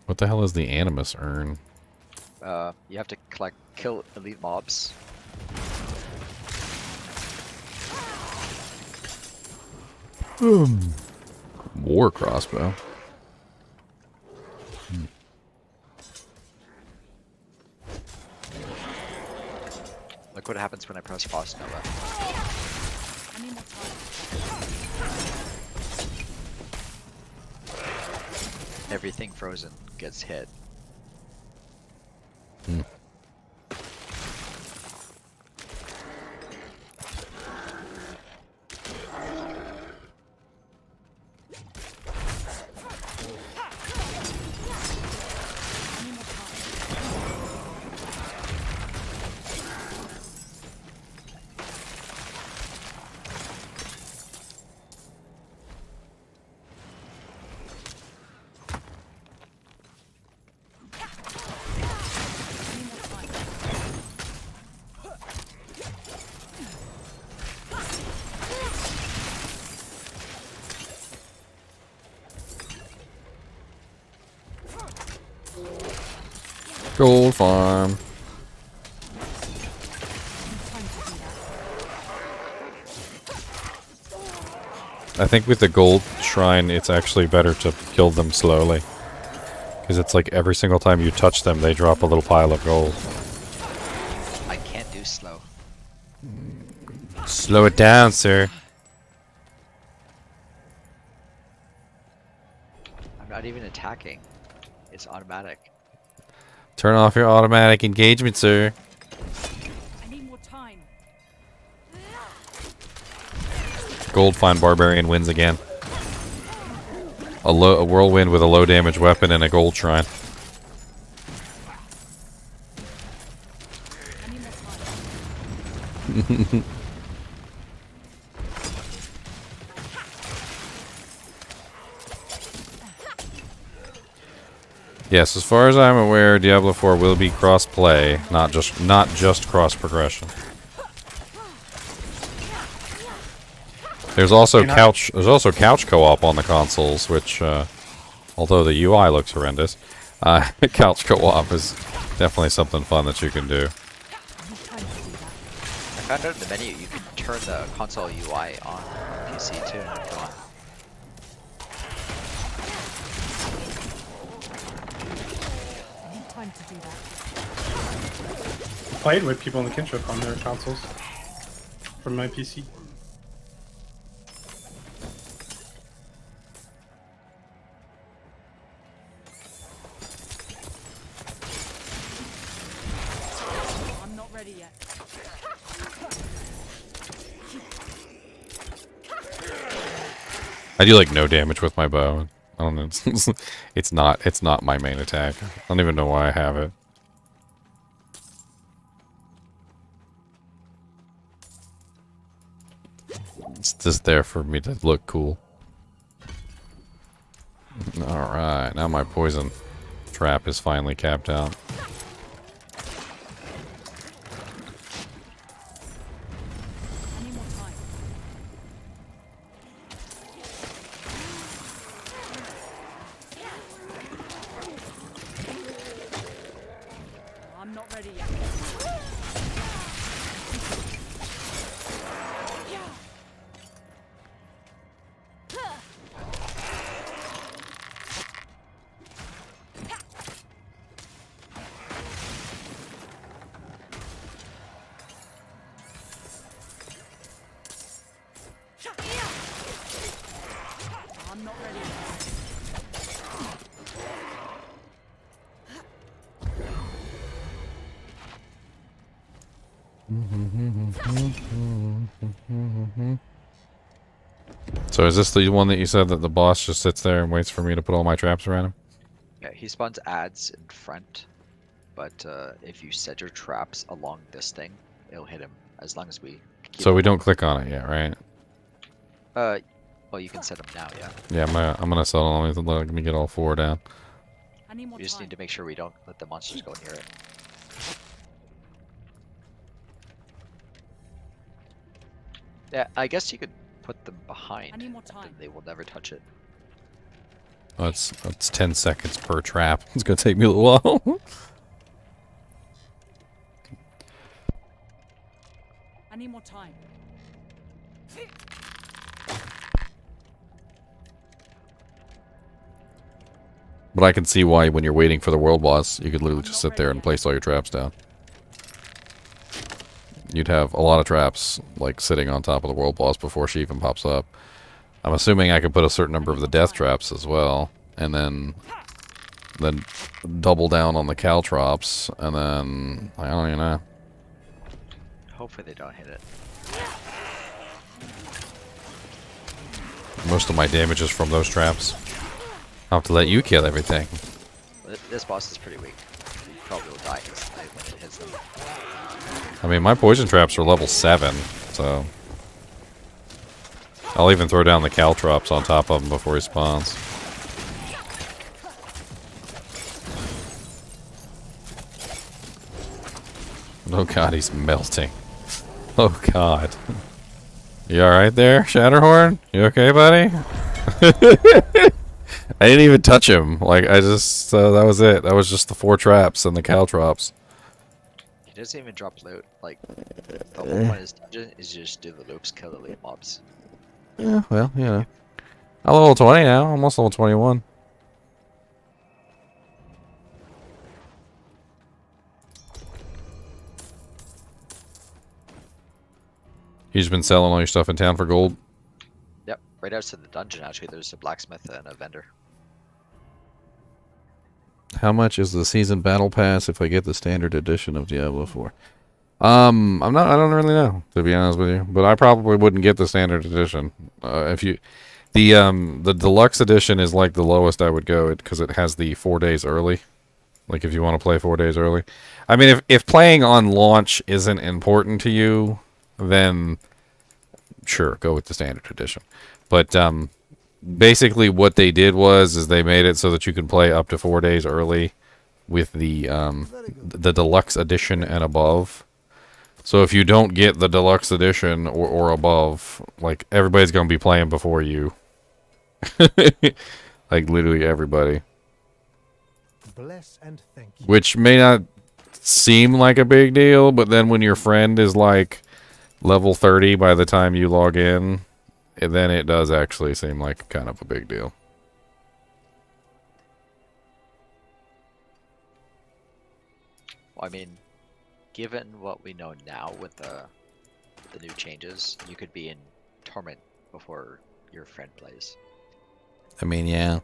What the hell is the Animus urn? You have to kill elite mobs. War crossbow. Look what happens when I press Frost Nova. Everything frozen gets hit. Gold farm. I think with the gold shrine, it's actually better to kill them slowly. Because it's like every single time you touch them, they drop a little pile of gold. I can't do slow. Slow it down, sir. I'm not even attacking. It's automatic. Turn off your automatic engagement, sir. I need more time. Gold Find Barbarian wins again. A whirlwind with a low damage weapon and a gold shrine. Yes, as far as I'm aware, Diablo IV will be cross-play, not just cross-progression. There's also couch co-op on the consoles, which, although the UI looks horrendous, couch co-op is definitely something fun that you can do. I found out in the menu you can turn the console UI on PC too if you want. Time to do that. Played with people in the kinship on their consoles from my PC. I do like no damage with my bow. I don't know. It's not my main attack. I don't even know why I have it. It's just there for me to look cool. Alright, now my poison trap is finally capped out. I'm not ready yet. I'm not ready. So is this the one that you said that the boss just sits there and waits for me to put all my traps around him? Yeah, he spawns ads in front, but if you set your traps along this thing, it'll hit him as long as we. So we don't click on it yet, right? Well, you can set them now, yeah. Yeah, I'm gonna settle on it. Let me get all 4 down. We just need to make sure we don't let the monsters go near it. Yeah, I guess you could put them behind, and then they will never touch it. Oh, it's 10 seconds per trap. It's gonna take me a little while. I need more time. But I can see why when you're waiting for the world boss, you could literally just sit there and place all your traps down. You'd have a lot of traps, like, sitting on top of the world boss before she even pops up. I'm assuming I could put a certain number of the death traps as well, and then double down on the caltrops, and then, I don't even know. Hopefully they don't hit it. Most of my damage is from those traps. I'll have to let you kill everything. This boss is pretty weak. He probably will die when it hits them. I mean, my poison traps are level 7, so... I'll even throw down the caltrops on top of him before he spawns. Oh god, he's melting. Oh god. You alright there, Shatterhorn? You okay, buddy? I didn't even touch him. Like, I just... that was it. That was just the 4 traps and the caltrops. He doesn't even drop loot. Like, the whole point of this dungeon is just do the loops, kill the elite mobs. Yeah, well, you know. I'm level 20 now. Almost level 21. You just been selling all your stuff in town for gold? Yep, right outside the dungeon, actually, there's a blacksmith and a vendor. How much is the season battle pass if I get the standard edition of Diablo 4? I don't really know, to be honest with you, but I probably wouldn't get the standard edition. The deluxe edition is like the lowest I would go because it has the 4 days early. Like if you want to play 4 days early. I mean, if playing on launch isn't important to you, then sure, go with the standard edition. But basically what they did is they made it so that you can play up to 4 days early with the deluxe edition and above. So if you don't get the deluxe edition or above, like, everybody's going to be playing before you. Like, literally everybody. Bless and thank you. Which may not seem like a big deal, but then when your friend is, like, level 30 by the time you log in, then it does actually seem like kind of a big deal. Well, I mean, given what we know now with the new changes, you could be in Torment before your friend plays. I mean, yeah.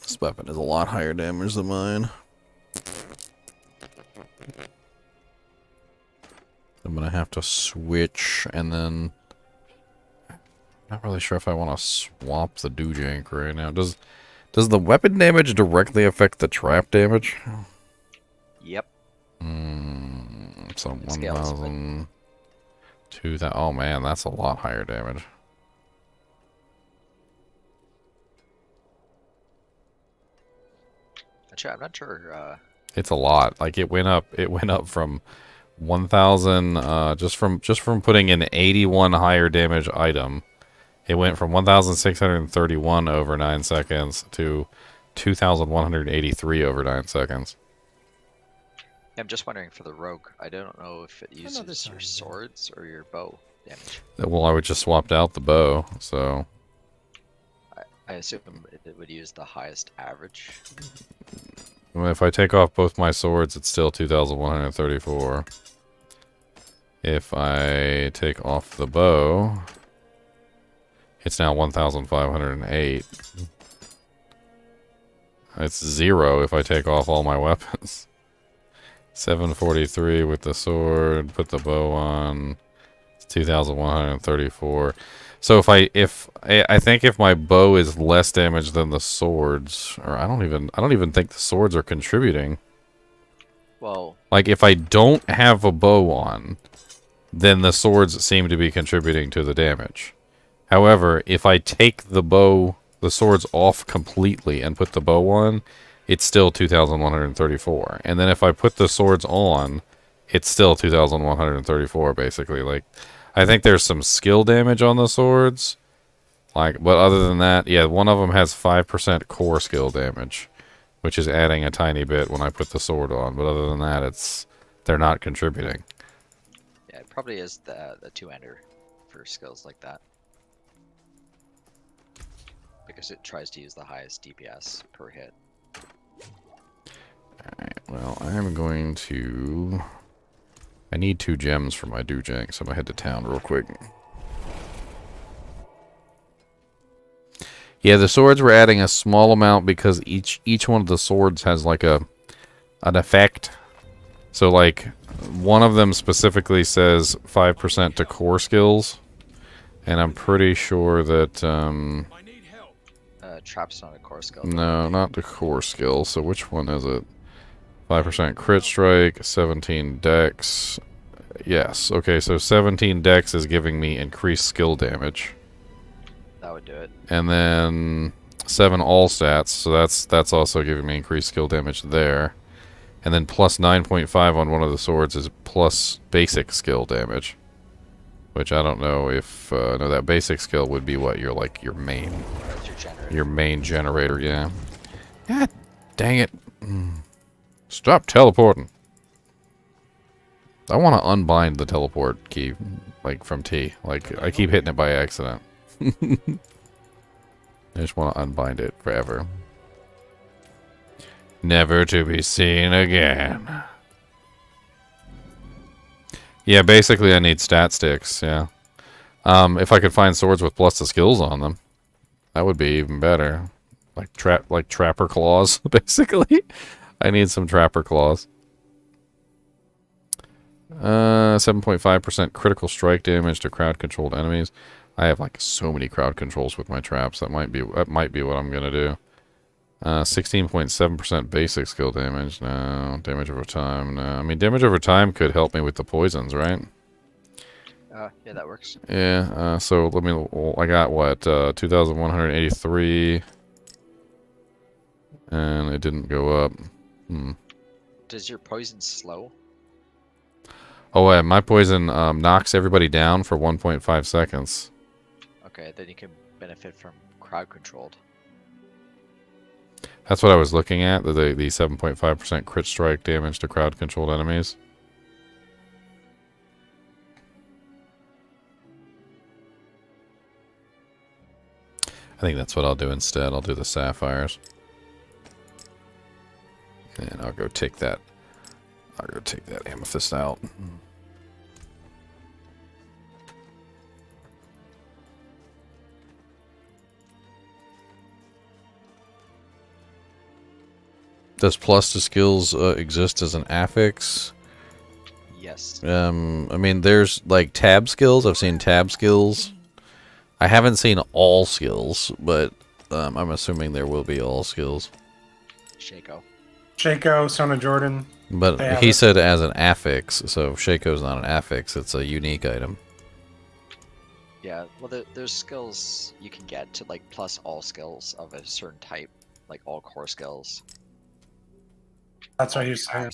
This weapon is a lot higher damage than mine. I'm gonna have to switch, and then not really sure if I want to swap the Doojank right now. Does the weapon damage directly affect the trap damage? Yep. So It scales, 1,000, 2,000. Oh man, that's a lot higher damage. Actually, I'm not sure. It's a lot. Like it went up. It went up from 1,000. Just from putting an 81 higher damage item. It went from 1,631 over 9 seconds to 2,183 over 9 seconds. I'm just wondering for the rogue. I don't know if it uses your swords or your bow damage. Well, I would just swapped out the bow, so I assume it would use the highest average. if I take off both my swords, it's still 2,134. If I take off the bow, it's now 1,508. It's 0 if I take off all my weapons. 743 with the sword, put the bow on. It's 2,134. So if I think if my bow is less damage than the swords, or I don't even think the swords are contributing. Well, like if I don't have a bow on, then the swords seem to be contributing to the damage. However, if I take the swords off completely and put the bow on, it's still 2,134. And then if I put the swords on, it's still 2,134, basically. Like, I think there's some skill damage on the swords. Like, but other than that, yeah, one of them has 5% core skill damage, which is adding a tiny bit when I put the sword on. But other than that, they're not contributing. Yeah, it probably is the two-ender for skills like that. Because it tries to use the highest DPS per hit. Alright, well, I'm going to... I need 2 gems for my Doojank, so I'm going to head to town real quick. Yeah, the swords were adding a small amount because each one of the swords has like an effect. So like, one of them specifically says 5% to core skills. And I'm pretty sure that... Trap's not a core skill. No, not the core skill. So which one is it? 5% crit strike, 17 dex. Yes. Okay, so 17 dex is giving me increased skill damage. That would do it. And then 7 all stats, so that's also giving me increased skill damage there. And then plus 9.5 on one of the swords is plus basic skill damage. Which I don't know if no, that basic skill would be what your your main generator, yeah. God dang it. Stop teleporting. I want to unbind the teleport key, like from T. Like I keep hitting it by accident. I just want to unbind it forever. Never to be seen again. Yeah, basically I need stat sticks, yeah. If I could find swords with plus the skills on them, that would be even better. Like trapper claws, basically. I need some trapper claws. 7.5% critical strike damage to crowd controlled enemies. I have like so many crowd controls with my traps. That might be what I'm gonna do. 16.7% basic skill damage. No. Damage over time. No. I mean, damage over time could help me with the poisons, right? Yeah, that works. Yeah, so let me... I got, what, 2,183. And it didn't go up. Does your poison slow? Oh, my poison knocks everybody down for 1.5 seconds. Okay, then you can benefit from crowd controlled. That's what I was looking at, the 7.5% crit strike damage to crowd-controlled enemies. I think that's what I'll do instead. I'll do the sapphires. And I'll go take that. I'll go take that amethyst out. Does plus to skills exist as an affix? Yes. I mean, there's like tab skills. I've seen tab skills. I haven't seen all skills, but I'm assuming there will be all skills. Shaco, Son of Jordan. But he said as an affix, so Shaco's not an affix. It's a unique item. Yeah, well, there's skills you can get to like plus all skills of a certain type, like all core skills. That's what he's saying.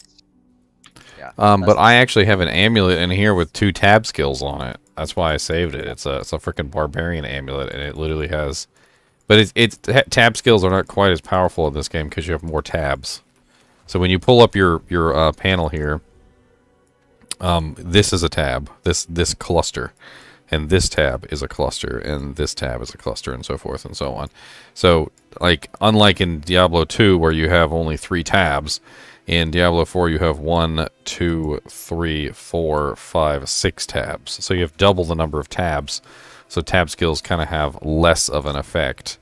Yeah. But I actually have an amulet in here with 2 tab skills on it. That's why I saved it. It's a freaking Barbarian amulet, and it literally has. But tab skills are not quite as powerful in this game because you have more tabs. So when you pull up your panel here, this is a tab. This cluster. And this tab is a cluster, and this tab is a cluster, and so forth and so on. So, like, unlike in Diablo 2, where you have only 3 tabs, in Diablo 4 you have 1, 2, 3, 4, 5, 6 tabs. So you have double the number of tabs. So tab skills kind of have less of an effect.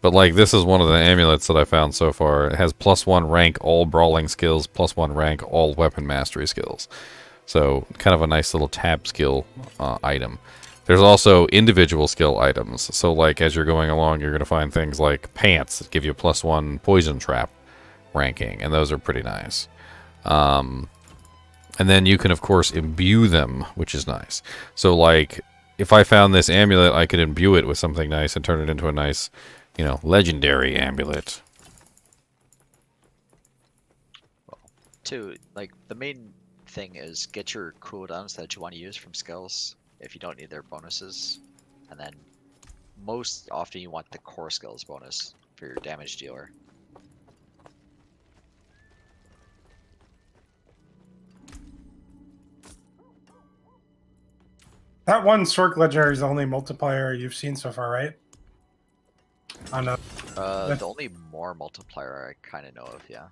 But, like, this is one of the amulets that I found so far. It has +1 rank all brawling skills, +1 rank all weapon mastery skills. So, kind of a nice little tab skill item. There's also individual skill items. So, like, as you're going along, you're going to find things like pants that give you a +1 poison trap ranking, and those are pretty nice. And then you can, of course, imbue them, which is nice. So, like, if I found this amulet, I could imbue it with something nice and turn it into a nice, you know, legendary amulet. Well, two, like, the main thing is get your cooldowns that you want to use from skills if you don't need their bonuses, and then most often you want the core skills bonus for your damage dealer. That one Sorc legendary is the only multiplier you've seen so far, right? I know. The only more multiplier I kind of know of, yeah.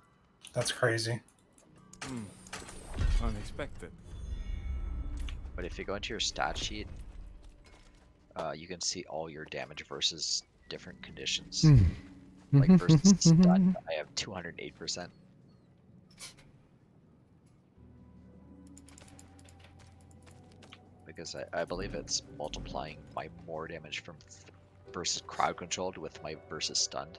That's crazy. Unexpected. But if you go into your stat sheet, you can see all your damage versus different conditions. Like versus stun, I have 208%. Because I believe it's multiplying my more damage from versus crowd controlled with my versus stunned.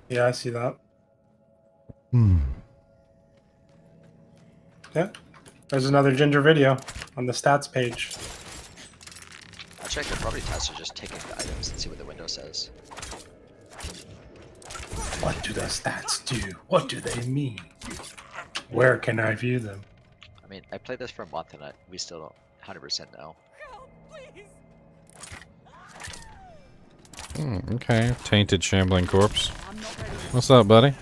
Yeah, I see that. Yeah. There's another Ginger video on the stats page. Actually, I could probably test or just take the items and see what the window says. What do the stats do? What do they mean? Where can I view them? I mean, I played this for a month and we still don't 100% know. Okay, tainted shambling corpse. What's up, buddy?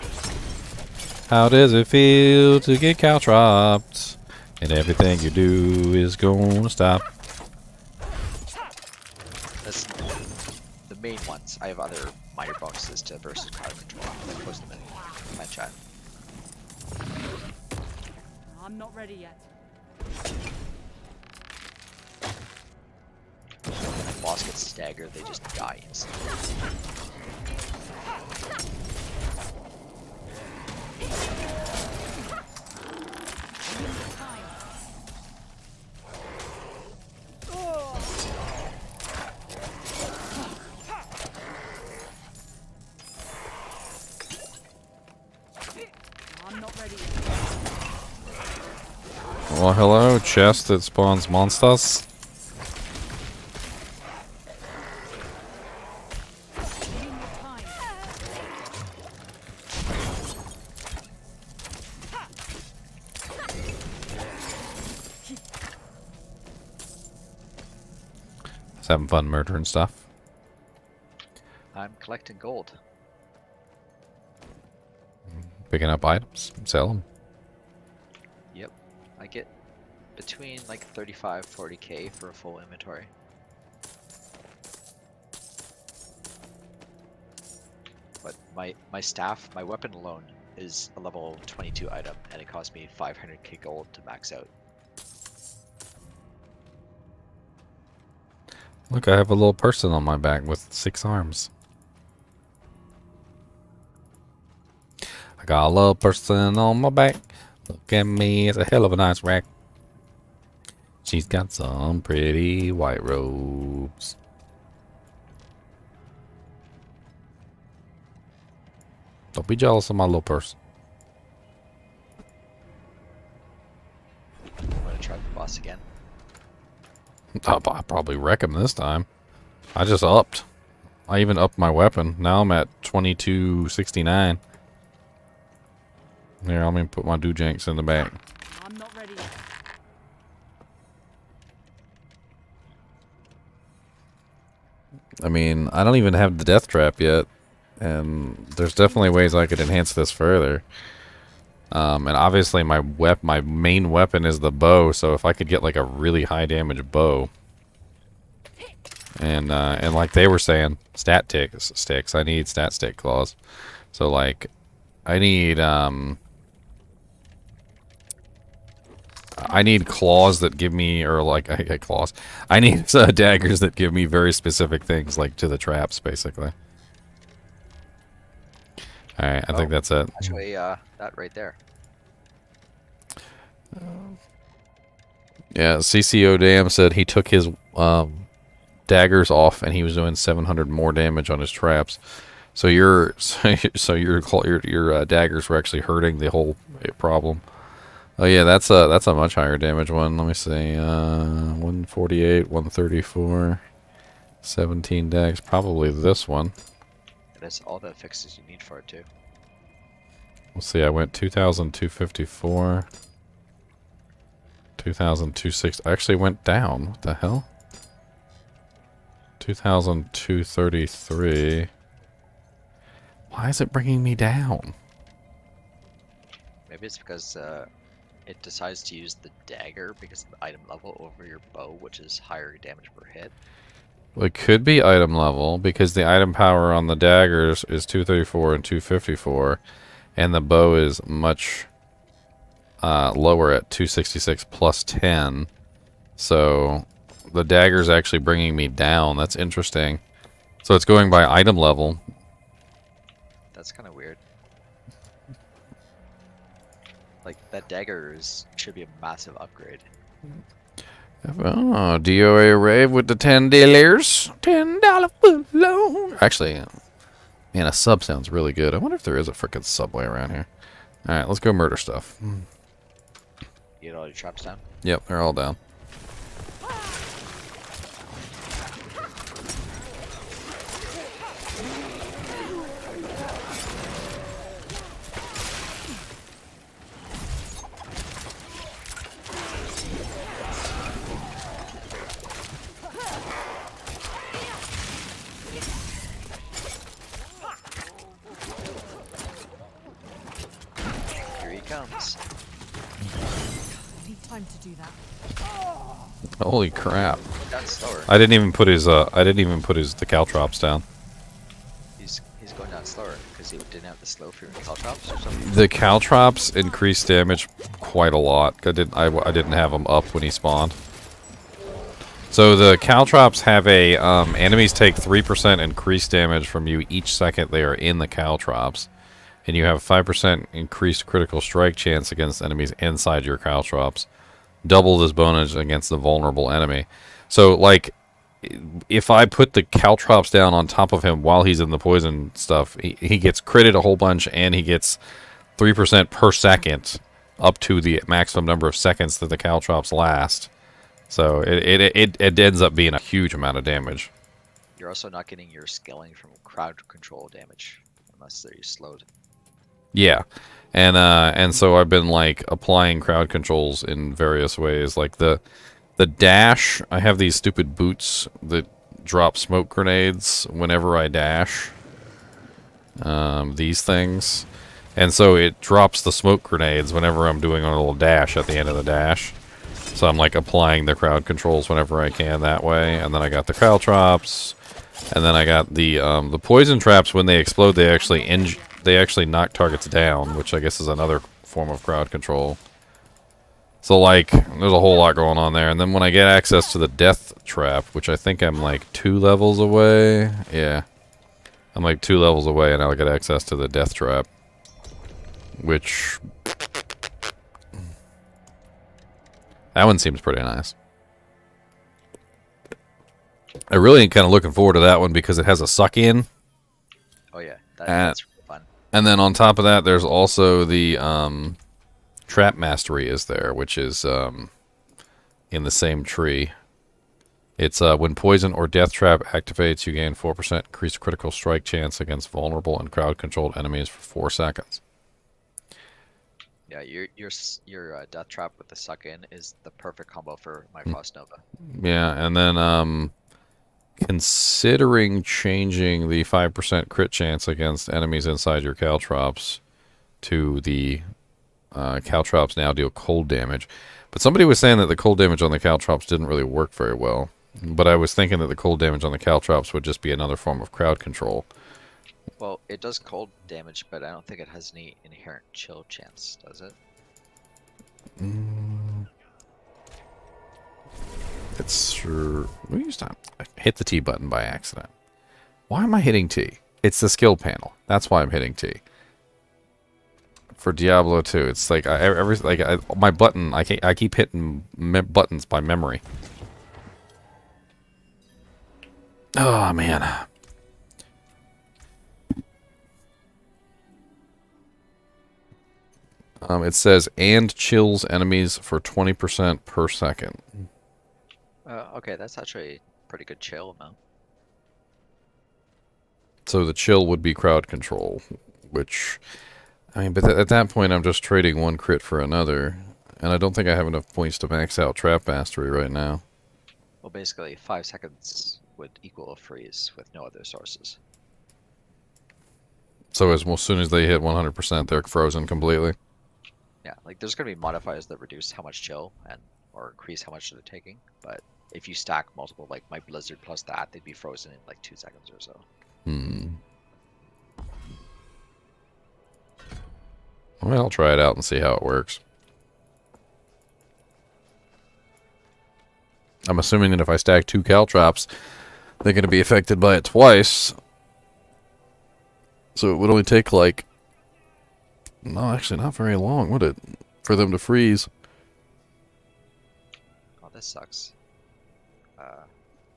How does it feel to get caltropped? And everything you do is gonna stop. That's the main ones. I have other minor bonuses to versus crowd control. I post them in my chat. I'm not ready yet. When the boss gets staggered, they just die instantly. Well, hello, chest that spawns monsters. Just having fun murdering stuff. I'm collecting gold. Picking up items, sell them. Yep. I get between like 35-40k for a full inventory. But my staff, my weapon alone is a level 22 item and it cost me 500k gold to max out. Look, I have a little person on my back with 6 arms. I got a little person on my back. Look at me, it's a hell of a nice rack. She's got some pretty white robes. Don't be jealous of my little person. I'm gonna try the boss again. I'll probably wreck him this time. I just upped. I even upped my weapon. Now I'm at 2269. Here, let me put my doojanks in the back. I'm not ready yet. I mean, I don't even have the death trap yet. And there's definitely ways I could enhance this further. And obviously my main weapon is the bow, so if I could get like a really high damage bow. And like they were saying, sticks. I need stat stick claws. So like I need claws that give me, or like I get claws. I need daggers that give me very specific things, like to the traps, basically. All right, I think that's it. Actually, that right there. Yeah, CCO Dam said he took his daggers off and he was doing 700 more damage on his traps. So your daggers were actually hurting the whole problem. Oh yeah, that's a much higher damage one. Let me see. 148, 134, 17 dags. Probably this one. That's all the fixes you need for it too. Let's see. I went 2,254. 2,260. I actually went down. What the hell? 2,233. Why is it bringing me down? Maybe it's because it decides to use the dagger because of the item level over your bow, which is higher damage per hit. Well, it could be item level because the item power on the daggers is 234 and 254, and the bow is much lower at 266 plus 10. So the dagger's actually bringing me down. That's interesting. So it's going by item level. That's kind of weird. Like, that dagger should be a massive upgrade. Oh, DOA rave with the $10. $10 foot long. Actually, man, a sub sounds really good. I wonder if there is a freaking subway around here. Alright, let's go murder stuff. You get all your traps down? Yep, they're all down. Comes. I need time to do that. Holy crap. That's slower. I didn't even put his the caltrops down. He's going down slower because he didn't have the slow for your caltrops or something. The caltrops increased damage quite a lot. I didn't have them up when he spawned. So the caltrops have a enemies take 3% increased damage from you each second they are in the caltrops. And you have 5% increased critical strike chance against enemies inside your caltrops. Double this bonus against the vulnerable enemy. So, like, if I put the caltrops down on top of him while he's in the poison stuff, he gets critted a whole bunch, and he gets 3% per second up to the maximum number of seconds that the caltrops last. So it ends up being a huge amount of damage. You're also not getting your scaling from crowd control damage unless they're slowed. Yeah, and so I've been like applying crowd controls in various ways, like the dash. I have these stupid boots that drop smoke grenades whenever I dash. These things, and so it drops the smoke grenades whenever I'm doing a little dash at the end of the dash. So I'm like applying the crowd controls whenever I can that way, and then I got the caltrops, and then I got the poison traps. When they explode, they actually knock targets down, which I guess is another form of crowd control. So, like, there's a whole lot going on there. And then when I get access to the death trap, which I think I'm like 2 levels away. Yeah. I'm like 2 levels away, and I'll get access to the death trap. which that one seems pretty nice. I really am kind of looking forward to that one because it has a suck in. Oh yeah, that's really fun. And then on top of that, there's also the trap mastery is there, which is in the same tree. It's when poison or death trap activates, you gain 4% increased critical strike chance against vulnerable and crowd-controlled enemies for 4 seconds. Yeah, your death trap with the suck in is the perfect combo for my Frost Nova. Yeah, and then considering changing the 5% crit chance against enemies inside your caltrops to the caltrops now deal cold damage. But somebody was saying that the cold damage on the caltrops didn't really work very well. But I was thinking that the cold damage on the caltrops would just be another form of crowd control. Well, it does cold damage, but I don't think it has any inherent chill chance, does it? It's sure. We used to hit the T button by accident. Why am I hitting T? It's the skill panel. That's why I'm hitting T. For Diablo 2, it's like my button. I keep hitting buttons by memory. Oh man. It says and chills enemies for 20% per second. Okay, that's actually a pretty good chill amount. So the chill would be crowd control, which, I mean, but at that point I'm just trading one crit for another, and I don't think I have enough points to max out trap mastery right now. Well, basically 5 seconds would equal a freeze with no other sources. So as soon as they hit 100%, they're frozen completely? Yeah, like there's going to be modifiers that reduce how much chill or increase how much they're taking, but if you stack multiple, like my Blizzard plus that, they'd be frozen in like 2 seconds or so. Well, I'll try it out and see how it works. I'm assuming that if I stack 2 caltrops, they're going to be affected by it twice. So it would only take like... No, actually not very long, would it? For them to freeze. Oh, this sucks.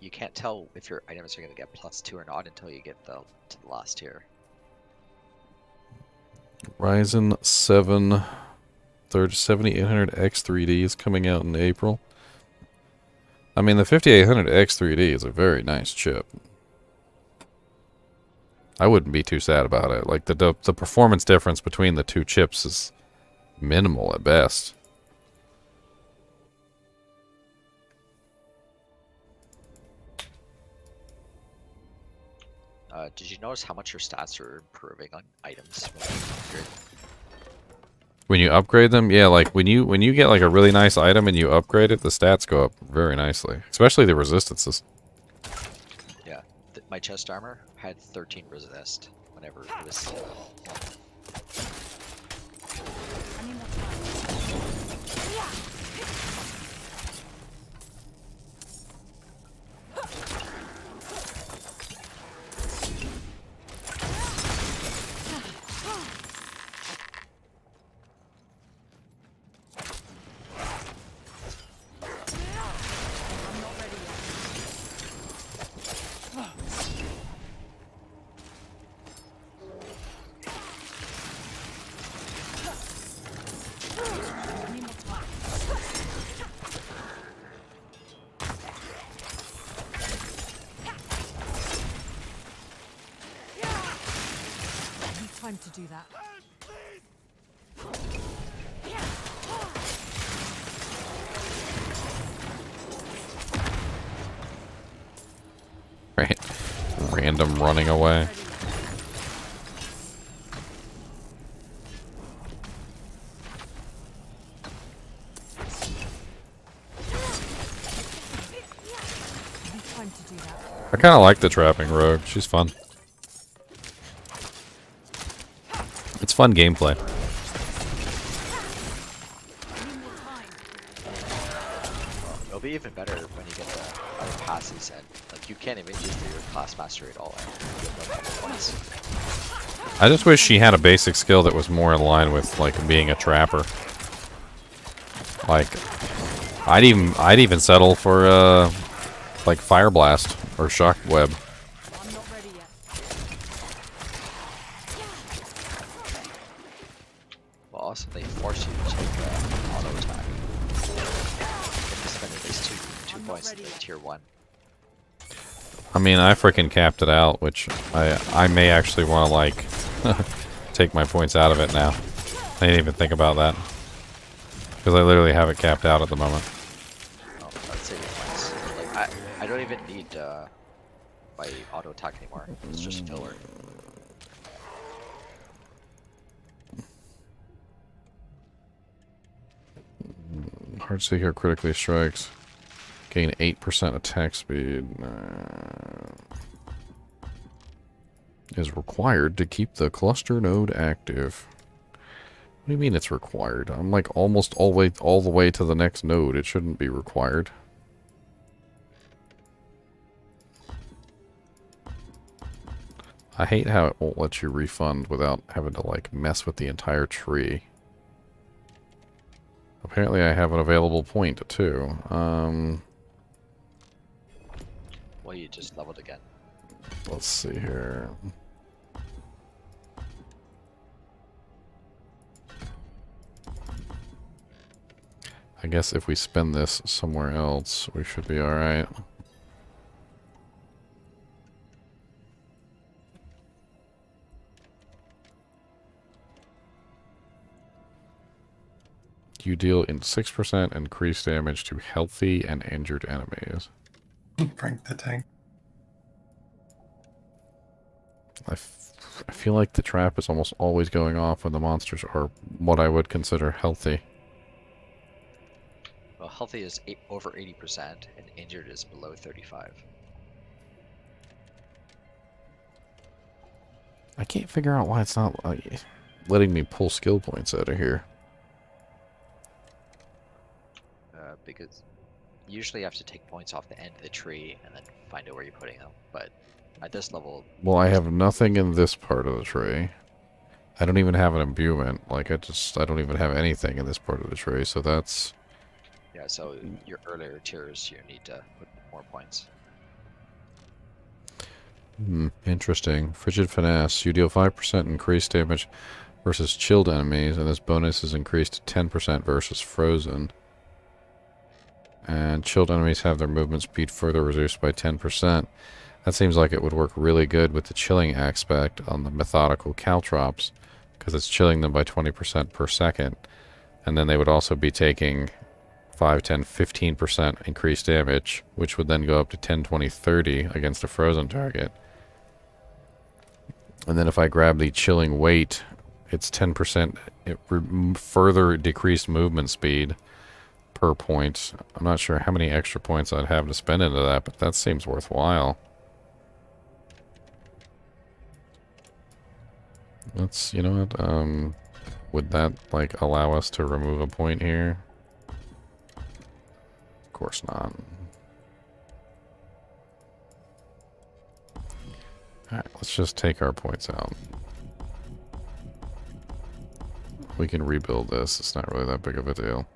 You can't tell if your items are going to get +2 or not until you get to the last tier. Ryzen 7 7800X 3D is coming out in April. I mean, the 5800X 3D is a very nice chip. I wouldn't be too sad about it. Like, the performance difference between the two chips is minimal at best. Did you notice how much your stats are improving on items when you upgrade them? Yeah, like when you get like a really nice item and you upgrade it, the stats go up very nicely, especially the resistances. Yeah, my chest armor had 13 resist whenever it was. Time to do that. Right. Random running away. Time to do that. I kind of like the trapping rogue. She's fun. It's fun gameplay. It'll be even better when you get the other passes and like you can't even use your class mastery at all. And you have no points. I just wish she had a basic skill that was more in line with like being a trapper. Like, I'd even settle for like Fire Blast or Shock Web. Well, also they force you to take auto attack. You have to spend at least two points in the tier 1. I mean, I freaking capped it out, which I may actually want to like take my points out of it now. I didn't even think about that because I literally have it capped out at the moment. Oh, I'd say your points. Like I don't even need my auto attack anymore. It's just filler. Heartseeker critically strikes. Gain 8% attack speed. Is required to keep the cluster node active. What do you mean it's required? I'm like almost all the way to the next node. It shouldn't be required. I hate how it won't let you refund without having to like mess with the entire tree. Apparently I have an available point too. Well, you just leveled again. Let's see here. I guess if we spend this somewhere else, we should be alright. You deal in 6% increased damage to healthy and injured enemies. Frank the Tank. I feel like the trap is almost always going off when the monsters are what I would consider healthy. Well, healthy is over 80% and injured is below 35. I can't figure out why it's not letting me pull skill points out of here. Because usually you have to take points off the end of the tree and then find out where you're putting them. But at this level... Well, I have nothing in this part of the tree. I don't even have an imbuement. Like, I don't even have anything in this part of the tree, so that's... Yeah, so your earlier tiers, you need to put more points. Interesting. Frigid Finesse. You deal 5% increased damage versus chilled enemies, and this bonus is increased to 10% versus frozen. And chilled enemies have their movement speed further reduced by 10%. That seems like it would work really good with the chilling aspect on the methodical caltrops, because it's chilling them by 20% per second. And then they would also be taking 5, 10, 15% increased damage, which would then go up to 10, 20, 30 against a frozen target. And then if I grab the chilling weight, it's 10% further decreased movement speed per point. I'm not sure how many extra points I'd have to spend into that, but that seems worthwhile. Let's, you know what, would that, like, allow us to remove a point here? Of course not. Alright, let's just take our points out. We can rebuild this, it's not really that big of a deal.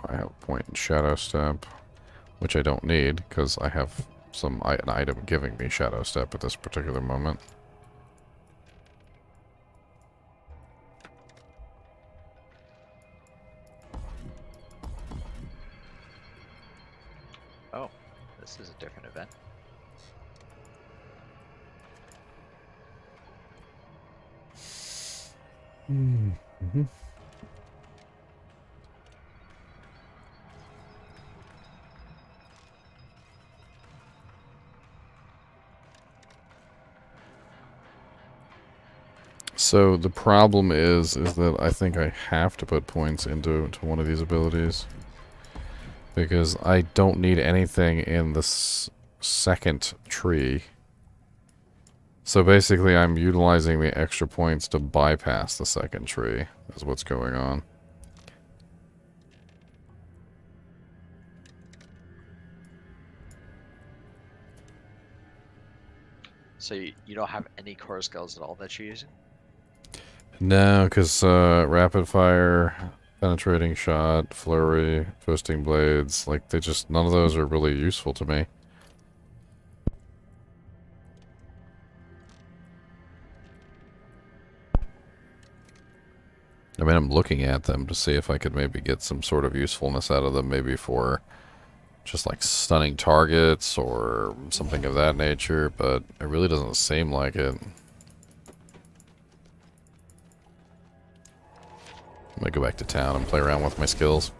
I have a point in Shadow Step, which I don't need because I have an item giving me Shadow Step at this particular moment. Oh, this is a different event. Mm-hmm. So the problem is that I think I have to put points into one of these abilities. Because I don't need anything in this second tree. So basically I'm utilizing the extra points to bypass the second tree, is what's going on. So you don't have any core skills at all that you're using? No, because rapid fire, penetrating shot, flurry, twisting blades, like they just, none of those are really useful to me. I mean, I'm looking at them to see if I could maybe get some sort of usefulness out of them, maybe for just like stunning targets or something of that nature, but it really doesn't seem like it. I'm gonna go back to town and play around with my skills.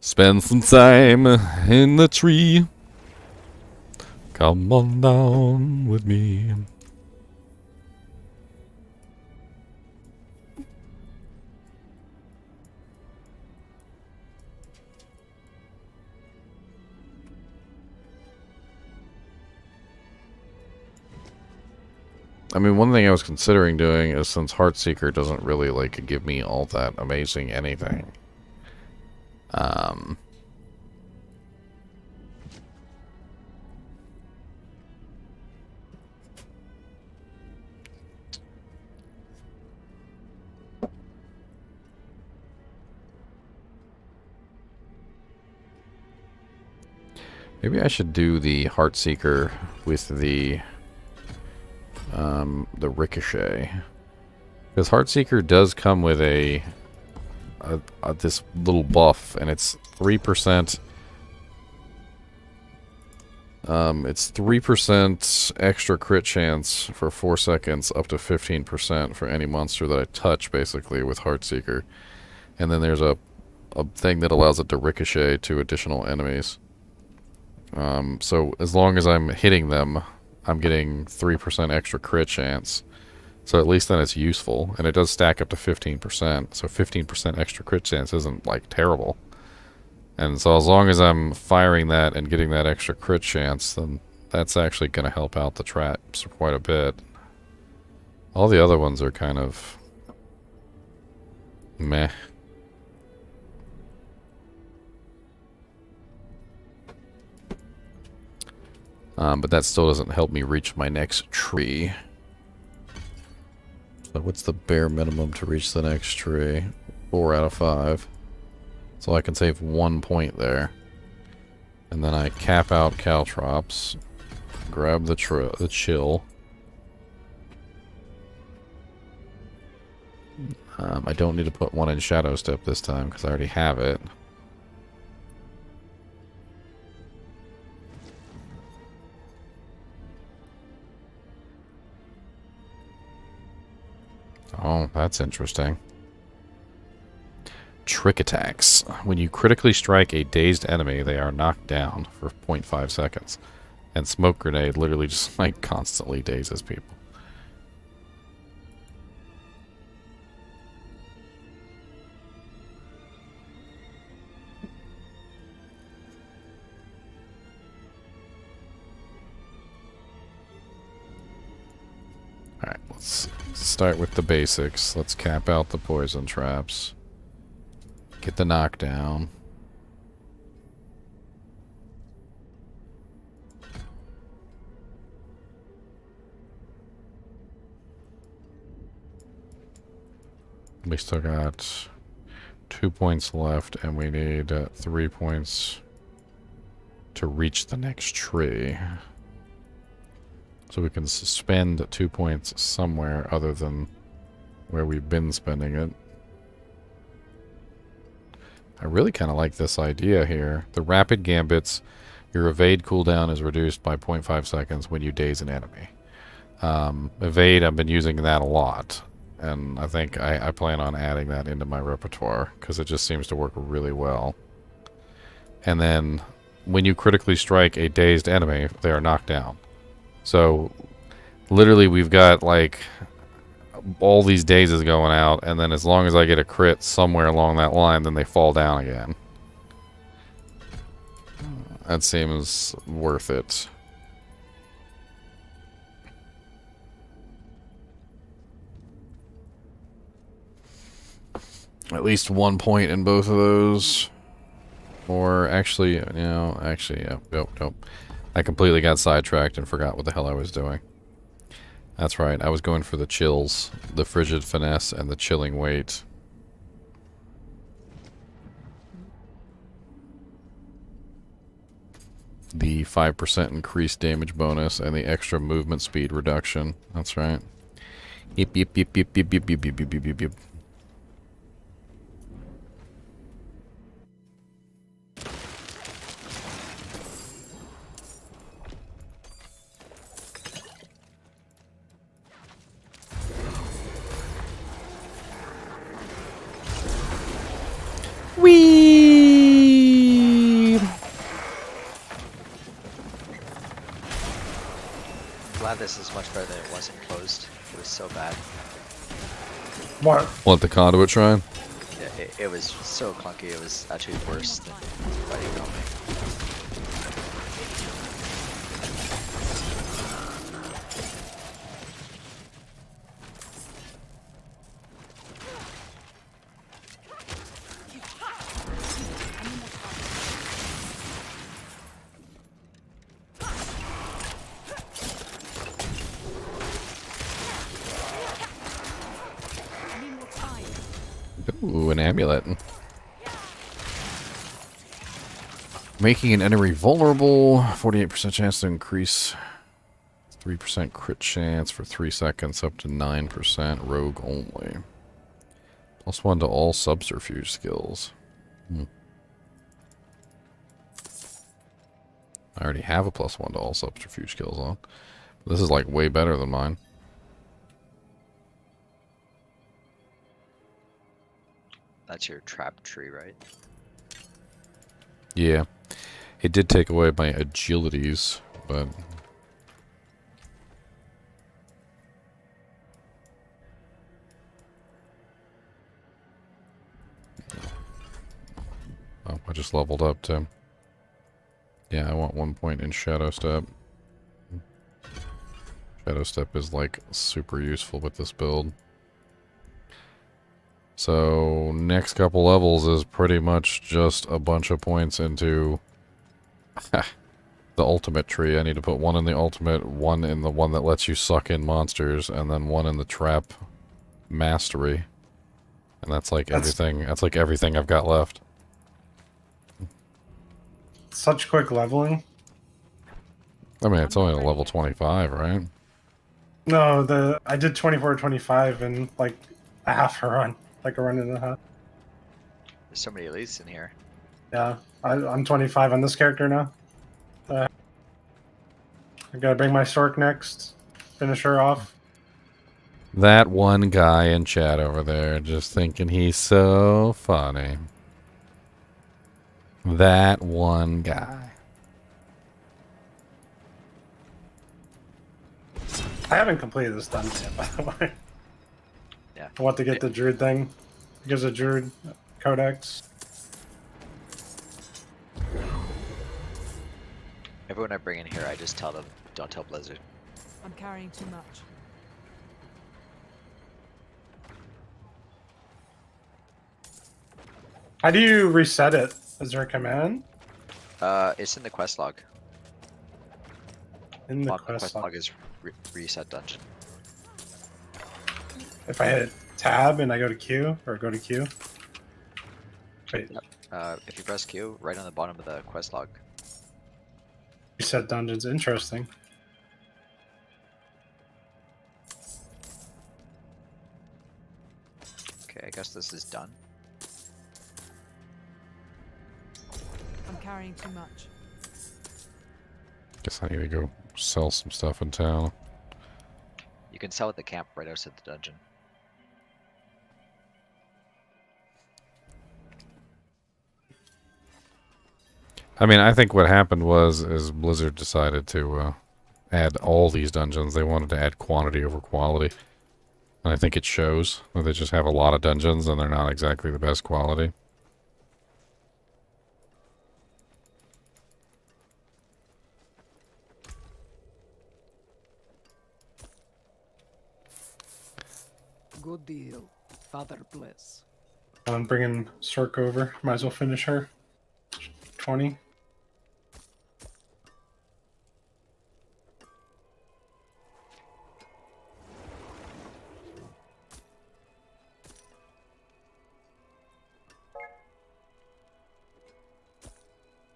Spend some time in the tree. Come on down with me. I mean, one thing I was considering doing is, since Heartseeker doesn't really, like, give me all that amazing anything. Maybe I should do the Heartseeker with the Ricochet. Because Heartseeker does come with this little buff, and it's 3%. It's 3% extra crit chance for 4 seconds, up to 15% for any monster that I touch, basically, with Heartseeker. And then there's a thing that allows it to ricochet to additional enemies. So as long as I'm hitting them, I'm getting 3% extra crit chance. So at least then it's useful, and it does stack up to 15%. So 15% extra crit chance isn't, like, terrible. And so as long as I'm firing that and getting that extra crit chance, then that's actually going to help out the traps quite a bit. All the other ones are kind of meh. But that still doesn't help me reach my next tree. So what's the bare minimum to reach the next tree? 4 out of 5. So I can save 1 point there. And then I cap out Caltrops. Grab the chill. I don't need to put one in Shadow Step this time because I already have it. Oh, that's interesting. Trick attacks. When you critically strike a dazed enemy, they are knocked down for 0.5 seconds. And Smoke Grenade literally just, like, constantly dazes people. Alright, let's start with the basics. Let's cap out the poison traps. Get the knockdown. We still got 2 points left, and we need 3 points to reach the next tree. So we can spend 2 points somewhere other than where we've been spending it. I really kind of like this idea here. The rapid gambits, your evade cooldown is reduced by 0.5 seconds when you daze an enemy. Evade, I've been using that a lot. And I think I plan on adding that into my repertoire because it just seems to work really well. And then when you critically strike a dazed enemy, they are knocked down. So, literally, we've got, like, all these dazes going out, and then as long as I get a crit somewhere along that line, then they fall down again. That seems worth it. At least 1 point in both of those. Or actually, nope. I completely got sidetracked and forgot what the hell I was doing. That's right, I was going for the chills, the frigid finesse, and the chilling weight. The 5% increased damage bonus and the extra movement speed reduction. That's right. Yep. Whee! Glad this is much better than it was enclosed. It was so bad. What? Let the conduit shine? Yeah, it was so clunky. It was actually worse than fighting normally. Ooh, an amulet. Making an enemy vulnerable. 48% chance to increase. 3% crit chance for 3 seconds, up to 9% rogue only. +1 to all subterfuge skills. I already have a +1 to all subterfuge skills on. This is like way better than mine. That's your trap tree, right? Yeah. It did take away my agilities, but... Oh, I just leveled up too. Yeah, I want 1 point in Shadow Step. Shadow Step is like super useful with this build. So, next couple levels is pretty much just a bunch of points into the ultimate tree. I need to put 1 in the ultimate, 1 in the one that lets you suck in monsters, and then 1 in the trap mastery. And that's like everything. That's like everything I've got left. Such quick leveling. I mean, it's only a level 25, right? No, I did 24 25 in like a half a run. Like a run and a half. There's so many elites in here. Yeah, I'm 25 on this character now. I gotta bring my Stork next. Finish her off. That one guy in chat over there just thinking he's so funny. That one guy. I haven't completed this dungeon yet, by the way. Yeah. I want to get the Druid thing. It gives a Druid codex. Everyone I bring in here, I just tell them, don't tell Blizzard. I'm carrying too much. How do you reset it? Is there a command? It's in the quest log. In the On quest log. is reset dungeon. If I hit tab and I go to Q, or go to Q. Wait, If you press Q, right on the bottom of the quest log. reset dungeons, interesting. Okay, I guess this is done. I'm carrying too much. Guess I need to go sell some stuff in town. You can sell at the camp right outside the dungeon. I mean, I think what happened is Blizzard decided to add all these dungeons. They wanted to add quantity over quality. And I think it shows. They just have a lot of dungeons and they're not exactly the best quality. Good deal. Father bless. I'm bringing Sork over. Might as well finish her. 20.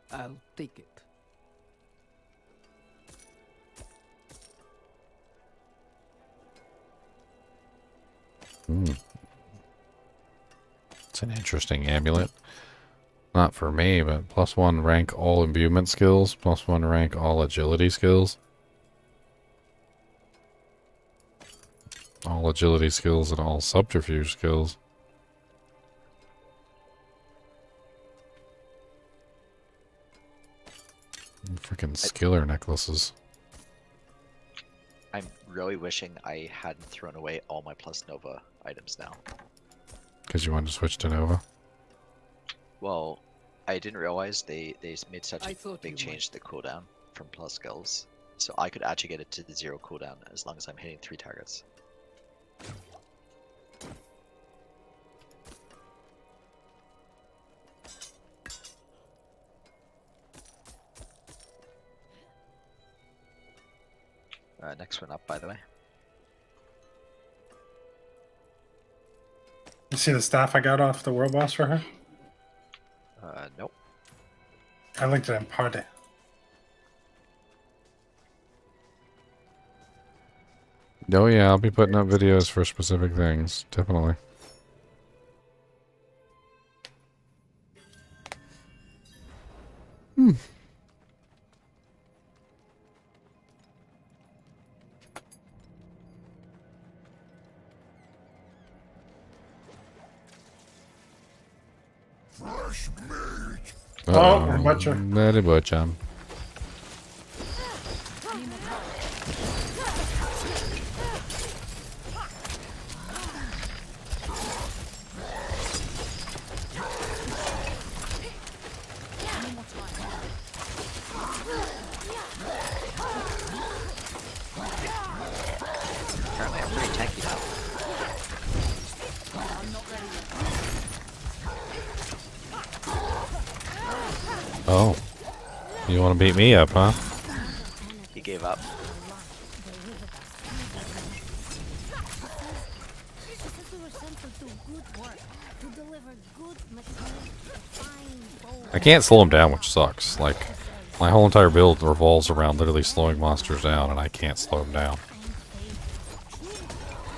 I'll take it. It's an interesting amulet. Not for me, but +1 rank all imbuement skills, +1 rank all agility skills. All agility skills and all subterfuge skills. Freaking skiller necklaces. I'm really wishing I hadn't thrown away all my Plus Nova items now. Because you wanted to switch to Nova? Well, I didn't realize they made such a big change to the cooldown from plus skills. So I could actually get it to the 0 cooldown as long as I'm hitting 3 targets. Next one up, by the way. You see the staff I got off the world boss for her? Nope. I linked it in party. Oh yeah, I'll be putting up videos for specific things, definitely. Oh, butcher. Very butcher. Apparently I'm pretty tanky now. Oh. You want to beat me up, huh? He gave up. I can't slow him down, which sucks. Like, my whole entire build revolves around literally slowing monsters down, and I can't slow him down.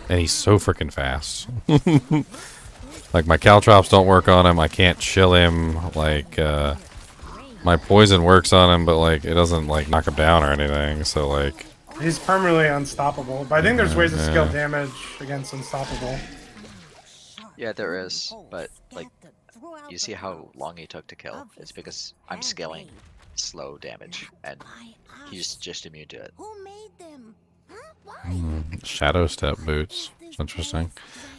And he's so freaking fast. Like, my caltrops don't work on him, I can't chill him, like, my poison works on him, but, like, it doesn't, like, knock him down or anything, so, like... He's permanently unstoppable, but I think there's ways to scale damage against unstoppable. Yeah, there is, but like, you see how long he took to kill? It's because I'm scaling slow damage, and he's just immune to it. Shadow Step boots. It's interesting.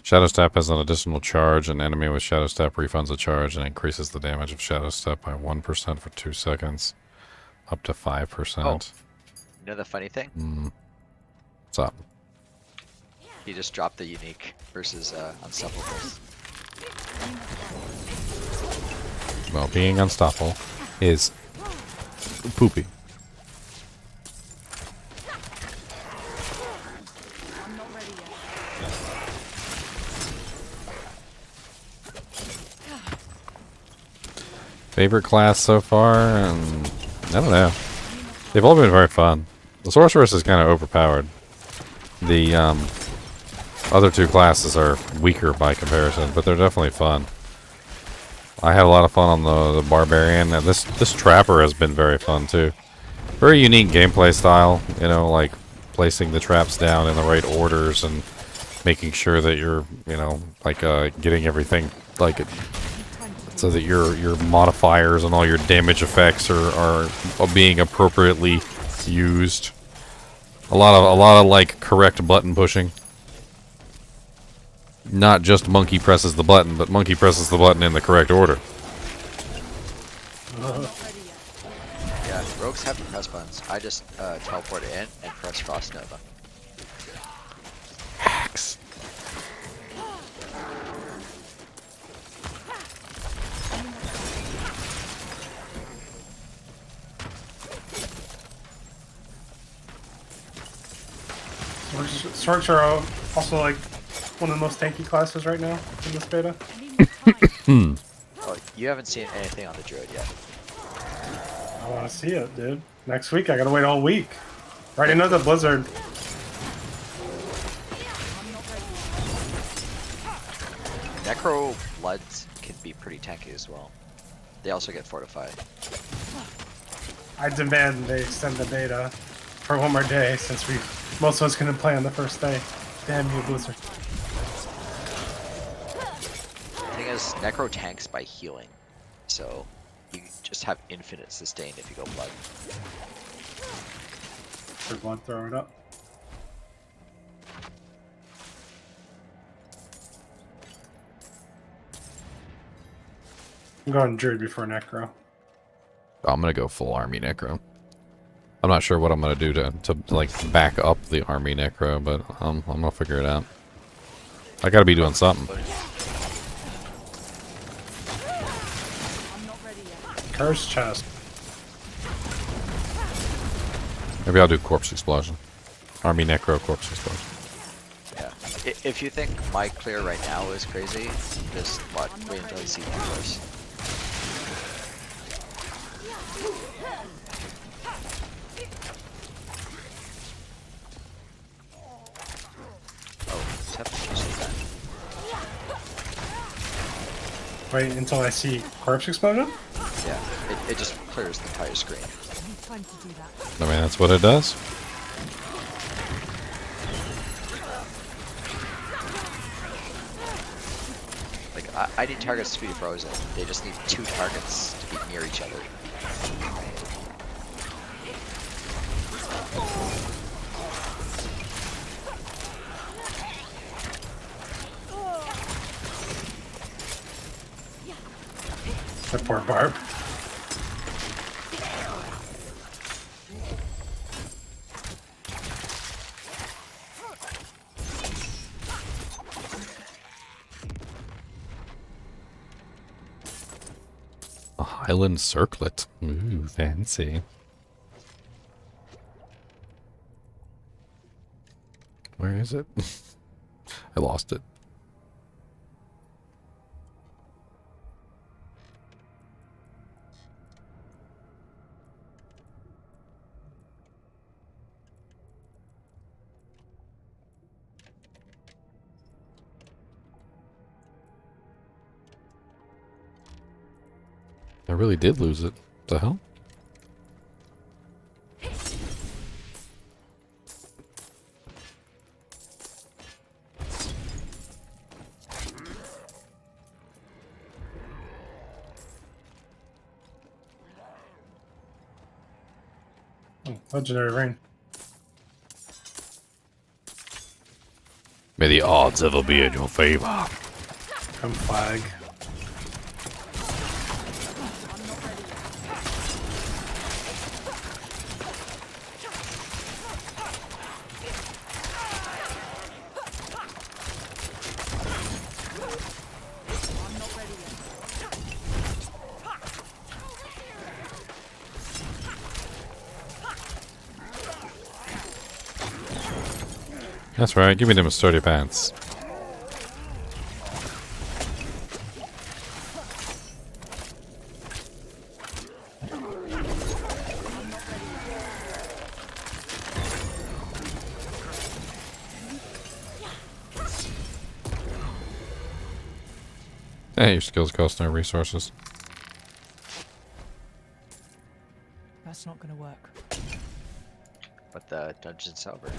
Shadow Step has an additional charge. An enemy with Shadow Step refunds a charge and increases the damage of Shadow Step by 1% for 2 seconds. Up to 5%. Oh, you know the funny thing? What's up? He just dropped the unique versus unstoppable. Well, being unstoppable is poopy. Favorite class so far, and I don't know. They've all been very fun. The Sorceress is kind of overpowered. The other two classes are weaker by comparison, but they're definitely fun. I had a lot of fun on the Barbarian, and this Trapper has been very fun too. Very unique gameplay style, you know, like placing the traps down in the right orders and making sure that you're, you know, like getting everything like so that your modifiers and all your damage effects are being appropriately used. A lot of like correct button pushing. Not just monkey presses the button, but monkey presses the button in the correct order. Yeah, rogues have to press buttons. I just teleport in and press Frost Nova. Hacks. Sorcerer are also like one of the most tanky classes right now in this beta. Oh, you haven't seen anything on the druid yet. I want to see it, dude. Next week, I gotta wait all week. Right into the blizzard. Necro Bloods can be pretty tanky as well. They also get fortified. I demand they extend the beta for one more day since most of us couldn't play on the first day. Damn you, Blizzard. The thing is, Necro tanks by healing, so you just have infinite sustain if you go Blood. For blood, throw it up. I'm going Druid before Necro. I'm gonna go full army necro. I'm not sure what I'm gonna do to like back up the army necro, but I'm gonna figure it out. I gotta be doing something. Curse chest. Maybe I'll do corpse explosion. Army necro corpse explosion. Yeah. If you think my clear right now is crazy, just wait until you see me first. Wait until I see corpse explosion? Yeah, it just clears the entire screen. I mean, that's what it does. Like, I need targets to be frozen. They just need 2 targets to be near each other. The poor Barb. A Highland circlet. Ooh, fancy. Where is it? I lost it. I really did lose it. What the hell? Oh, legendary ring. May the odds ever be in your favor. Come flag. That's right, give me them sturdy pants. Hey, your skills cost no resources. That's not going to work. But the dungeon silver.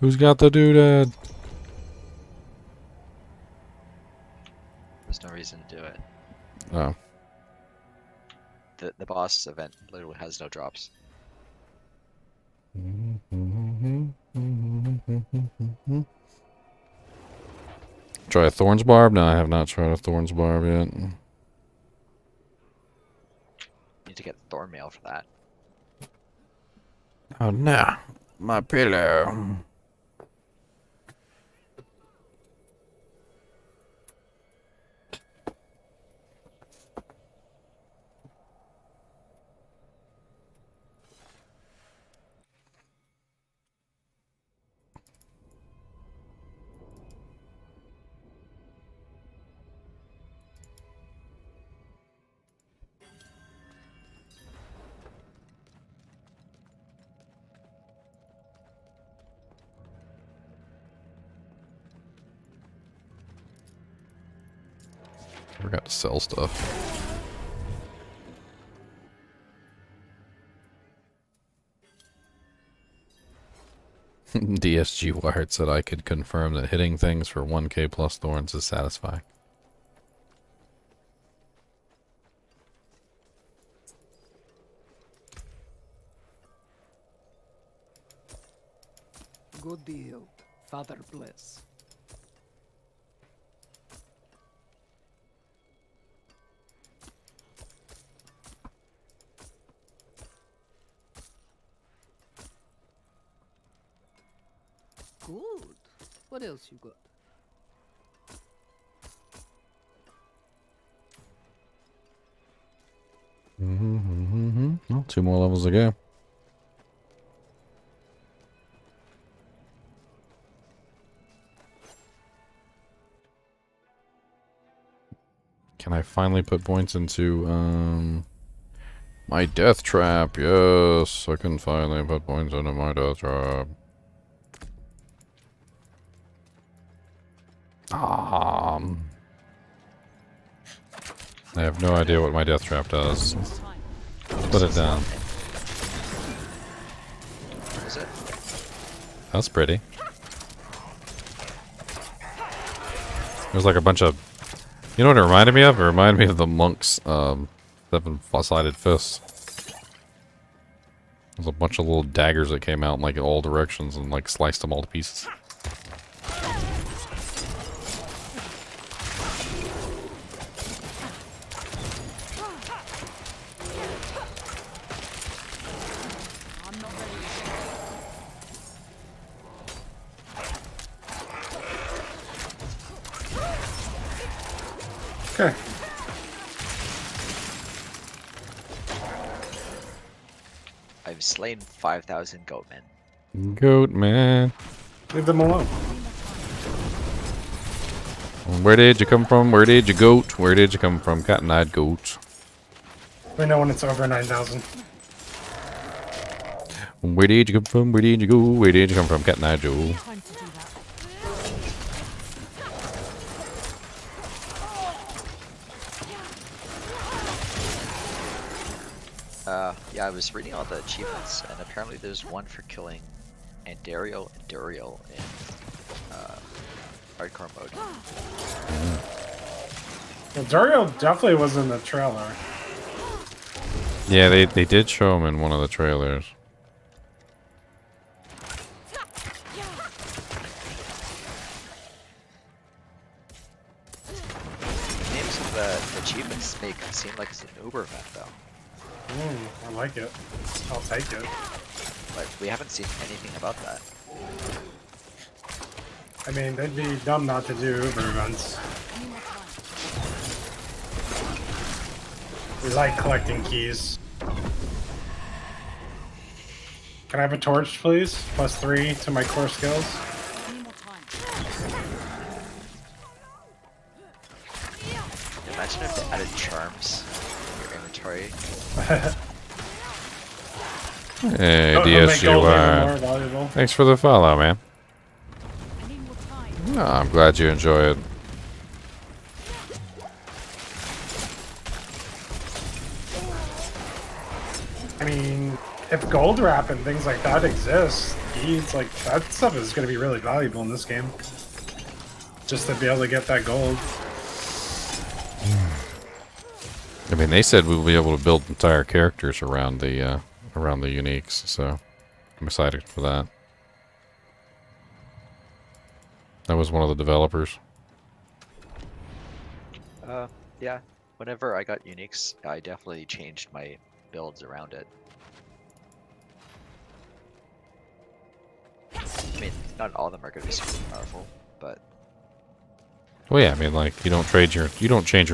Who's got the doodad? There's no reason to do it. Oh. The boss event literally has no drops. Try a Thorn's Barb? No, I have not tried a Thorn's Barb yet. Need to get Thorn Mail for that. Oh no, my pillow. Forgot to sell stuff. DSG Wired said I could confirm that hitting things for 1k plus thorns is satisfying. Good deal. Father bless. Good. What else you got? Well, 2 more levels to go. Can I finally put points into my death trap? Yes, I can finally put points into my death trap. I have no idea what my death trap does. Put it down. Is it? That's pretty. There's like a bunch of... You know what it reminded me of? It reminded me of the monk's 7-sided fist. There's a bunch of little daggers that came out in like in all directions and like sliced them all to pieces. Okay. I've slain 5,000 goatmen. Goat man. Leave them alone. Where did you come from? Where did you goat? Where did you come from? Cat-eyed goat. We know when it's over 9,000. Where did you come from? Where did you go? Where did you come from? Cat-eyed Joe. Yeah, I was reading all the achievements, and apparently there's one for killing Andariel and Duriel in hardcore mode. Well, Dario definitely was in the trailer. Yeah, they did show him in one of the trailers. Names of the achievements make it seem like it's an Uber event, though. I like it. I'll take it. But we haven't seen anything about that. I mean, they'd be dumb not to do Uber events. We like collecting keys. Can I have a torch, please? +3 to my core skills. Imagine if they added charms in your inventory. Hey, It'll make gold even DSGY. more valuable. Thanks for the follow, man. Oh, I'm glad you enjoy it. I mean, if gold wrap and things like that exist, beads like that stuff is going to be really valuable in this game. Just to be able to get that gold. I mean, they said we'll be able to build entire characters around the uniques, so I'm excited for that. That was one of the developers. Yeah. Whenever I got uniques, I definitely changed my builds around it. I mean, not all of them are going to be super powerful, but Well, yeah, I mean, like you don't change your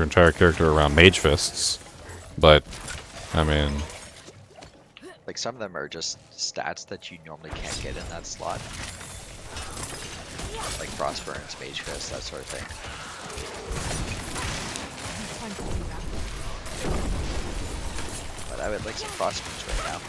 entire character around mage fists, but I mean, like some of them are just stats that you normally can't get in that slot, like Frostburns, Mage Fist, that sort of thing. But I would like some Frostburns right now.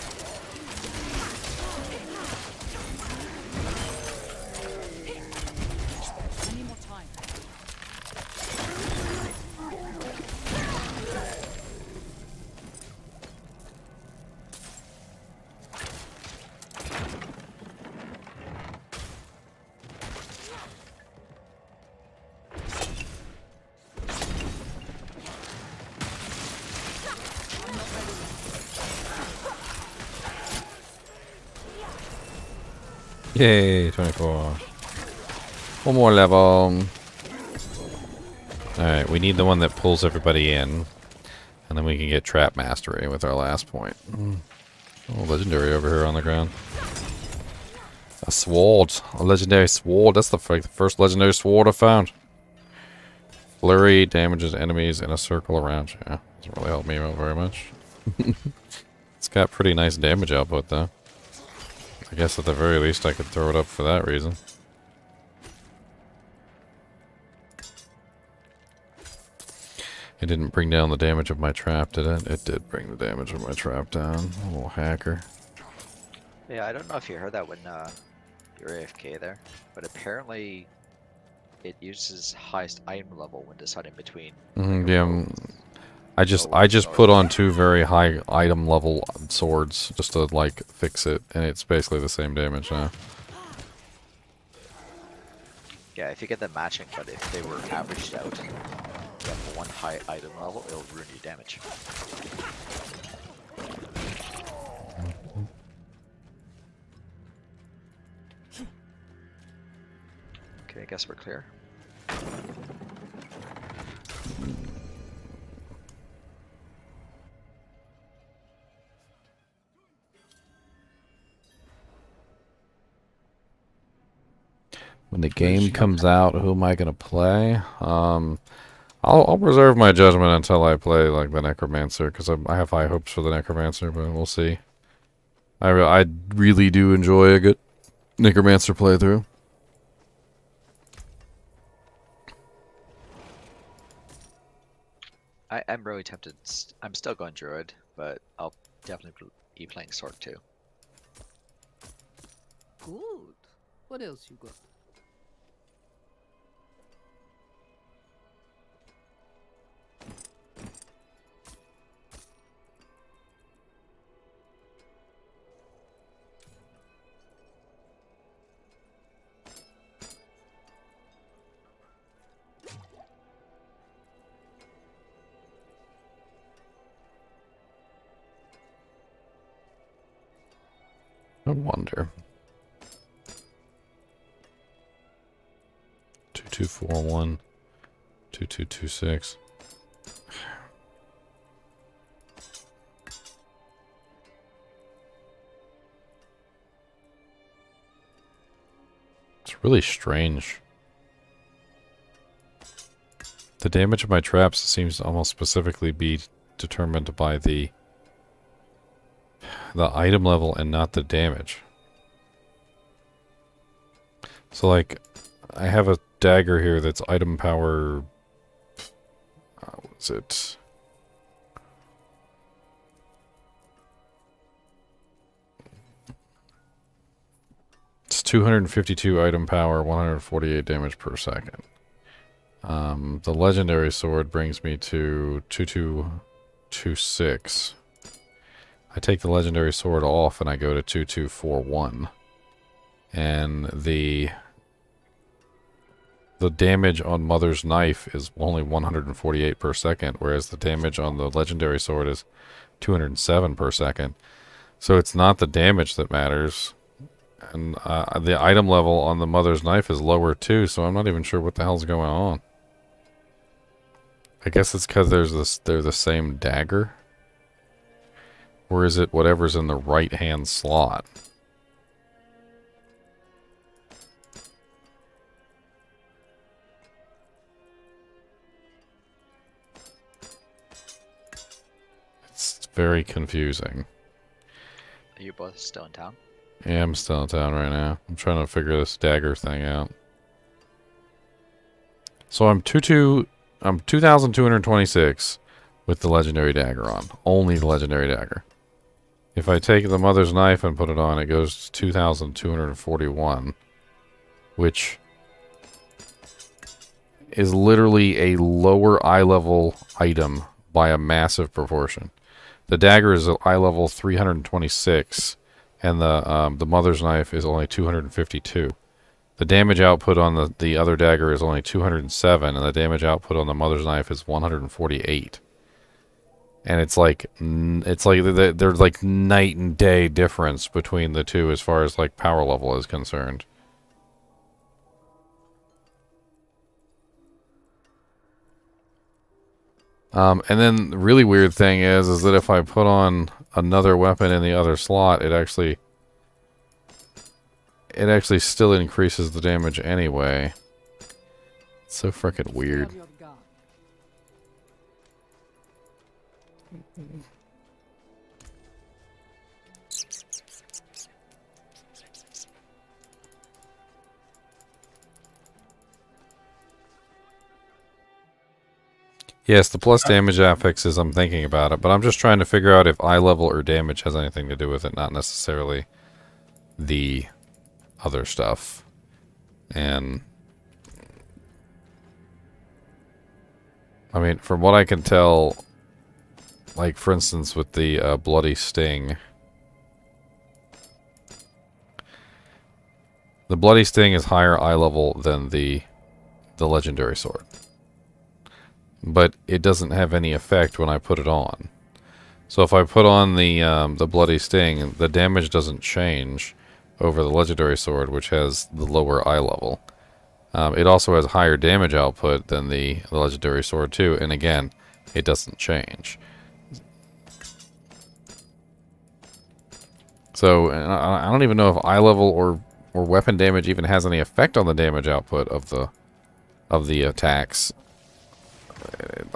yay, 24. One more level. Alright, we need the one that pulls everybody in. And then we can get Trap Mastery with our last point. Oh, legendary over here on the ground. A sword. A legendary sword. That's the first legendary sword I found. Flurry damages enemies in a circle around you. Yeah, doesn't really help me out very much. It's got pretty nice damage output, though. I guess at the very least I could throw it up for that reason. It didn't bring down the damage of my trap, did it? It did bring the damage of my trap down. A little hacker. Yeah, I don't know if you heard that when you're AFK there, but apparently it uses highest item level when deciding between. Yeah, I just put on 2 very high item level swords just to like fix it, and it's basically the same damage now. Yeah, if you get them matching, but if they were averaged out, you have 1 high item level, it'll ruin your damage. Okay, I guess we're clear. When the game comes out, who am I gonna play? I'll reserve my judgment until I play like the Necromancer, because I have high hopes for the Necromancer, but we'll see. I really do enjoy a good Necromancer playthrough. I'm really tempted. I'm still going Druid, but I'll definitely be playing Sword too. Good. What else you got? I wonder. 2241 2226. It's really strange. The damage of my traps seems to almost specifically be determined by the item level and not the damage. So like, I have a dagger here that's item power, what's it? It's 252 item power, 148 damage per second. The legendary sword brings me to 2226. I take the legendary sword off and I go to 2241. And the damage on Mother's Knife is only 148 per second, whereas the damage on the legendary sword is 207 per second. So it's not the damage that matters. And the item level on the Mother's Knife is lower too, so I'm not even sure what the hell's going on. I guess it's because they're the same dagger. Or is it whatever's in the right-hand slot? It's very confusing. Are you both still in town? Yeah, I'm still in town right now. I'm trying to figure this dagger thing out. So I'm 2,226 with the legendary dagger on. Only the legendary dagger. If I take the Mother's Knife and put it on, it goes to 2,241, which is literally a lower eye level item by a massive proportion. The dagger is eye level 326, and the Mother's Knife is only 252. The damage output on the other dagger is only 207, and the damage output on the Mother's Knife is 148. And it's like there's like night and day difference between the two as far as like power level is concerned. And then the really weird thing is that if I put on another weapon in the other slot, it actually still increases the damage anyway. It's so freaking weird. Yes, the plus damage affixes, I'm thinking about it, but I'm just trying to figure out if eye level or damage has anything to do with it, not necessarily the other stuff. And I mean, from what I can tell, like for instance with the Bloody Sting, the Bloody Sting is higher eye level than the legendary sword. But it doesn't have any effect when I put it on. So if I put on the Bloody Sting, the damage doesn't change over the legendary sword, which has the lower eye level. It also has higher damage output than the legendary sword too, and again, it doesn't change. So I don't even know if eye level or weapon damage even has any effect on the damage output of the attacks.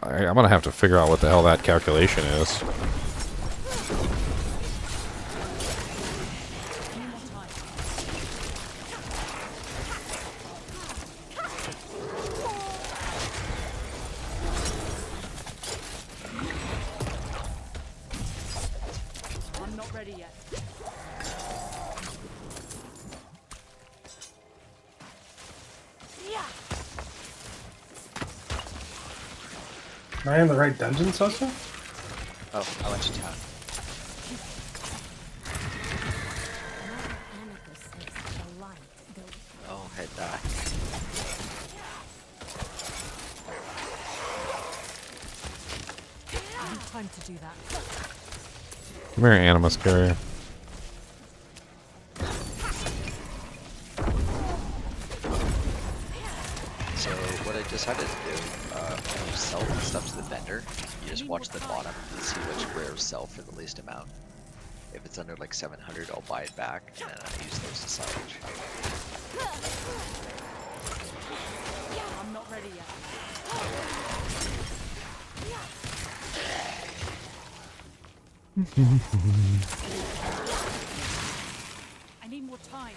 I'm gonna have to figure out what the hell that calculation is. I'm not ready yet. Am I in the right dungeon, Sosa? Oh, I went to town. Oh, head back. I need time to do that. Come here, Animus Carrier. So what I decided to do, when you sell stuff to the vendor, you just watch the bottom and see which rares sell for the least amount. If it's under like 700, I'll buy it back, and then I use those to salvage. I'm not ready yet. I need more time.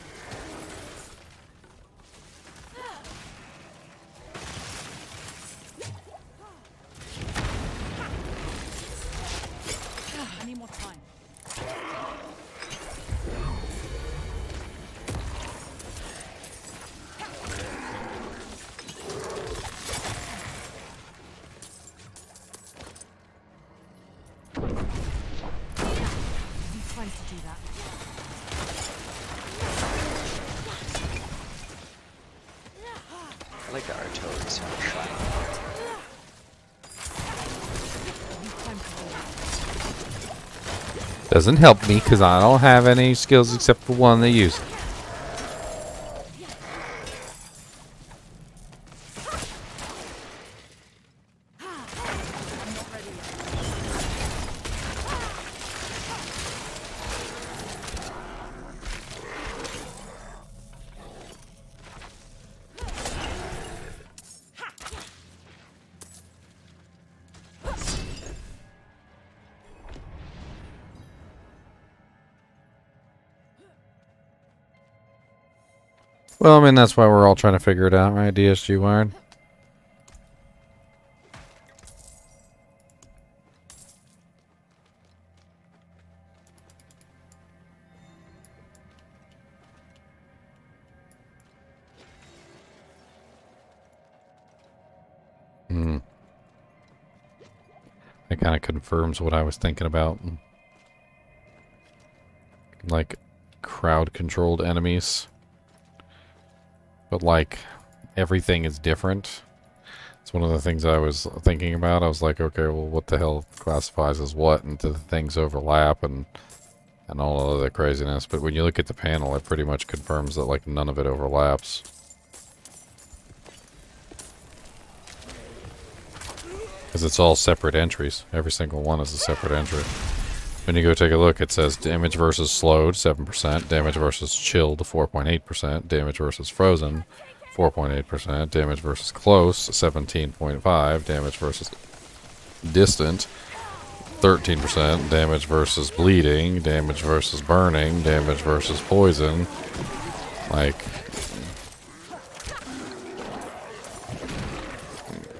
I need more time. I like the artillery sound shine. Doesn't help me because I don't have any skills except for one they use. Well, I mean, that's why we're all trying to figure it out, right, DSG Wired? Hmm. It kind of confirms what I was thinking about. Like, crowd-controlled enemies. But, like, everything is different. It's one of the things I was thinking about. I was like, okay, well, what the hell classifies as what? And do the things overlap and all of that craziness. But when you look at the panel, it pretty much confirms that, like, none of it overlaps. Because it's all separate entries. Every single one is a separate entry. When you go take a look, it says damage versus slowed, 7%. Damage versus chilled, 4.8%. Damage versus frozen, 4.8%. Damage versus close, 17.5%. Damage versus distant, 13%. Damage versus bleeding. Damage versus burning. Damage versus poison. Like,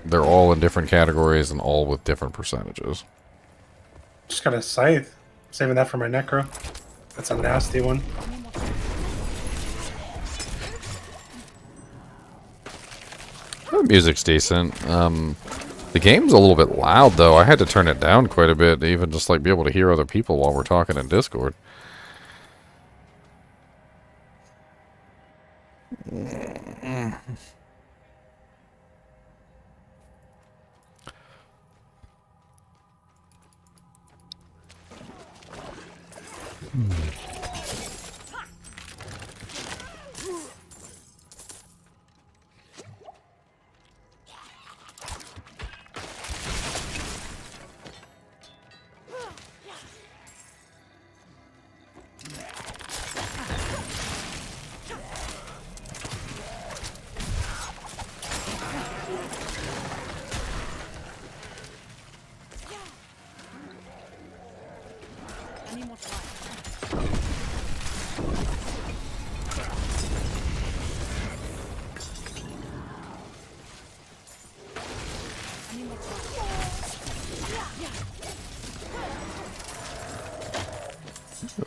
they're all in different categories and all with different percentages. Just got a scythe. Saving that for my necro. That's a nasty one. The music's decent. The game's a little bit loud, though. I had to turn it down quite a bit to even just like be able to hear other people while we're talking in Discord.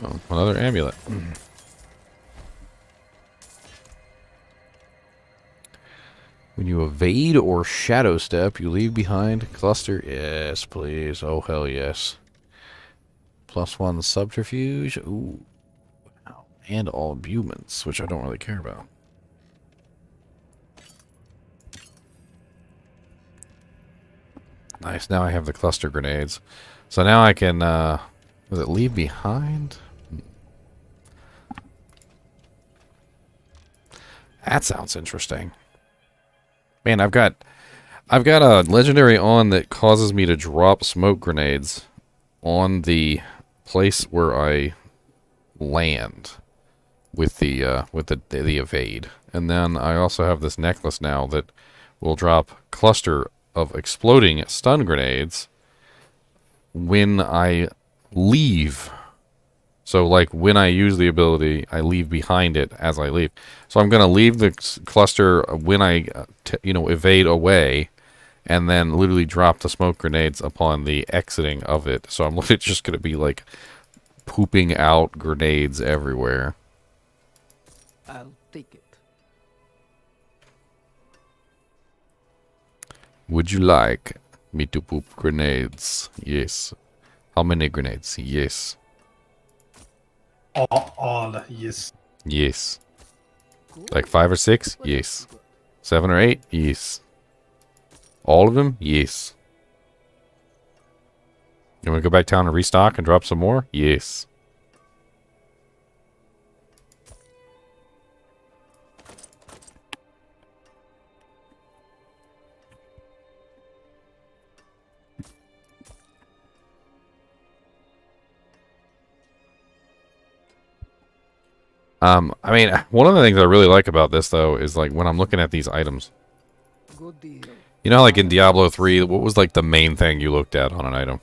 Oh, another amulet. When you evade or shadow step, you leave behind cluster. Yes, please. Oh, hell yes. +1 subterfuge. Ooh. And all imbuements, which I don't really care about. Nice. Now I have the cluster grenades. So now I can, was it leave behind? That sounds interesting. Man, I've got a legendary on that causes me to drop smoke grenades on the place where I land with the evade. And then I also have this necklace now that will drop cluster of exploding stun grenades when I leave. So, like, when I use the ability, I leave behind it as I leave. So I'm going to leave the cluster when I, evade away, and then literally drop the smoke grenades upon the exiting of it. So I'm literally just going to be, like, pooping out grenades everywhere. I'll take it. Would you like me to poop grenades? Yes. How many grenades? Yes. All, yes. Yes. Like 5 or 6? Yes. 7 or 8? Yes. All of them? Yes. You want to go back down and restock and drop some more? Yes. I mean, one of the things I really like about this, though, is, like, when I'm looking at these items. Good deal. You know, like in Diablo 3, what was, like, the main thing you looked at on an item?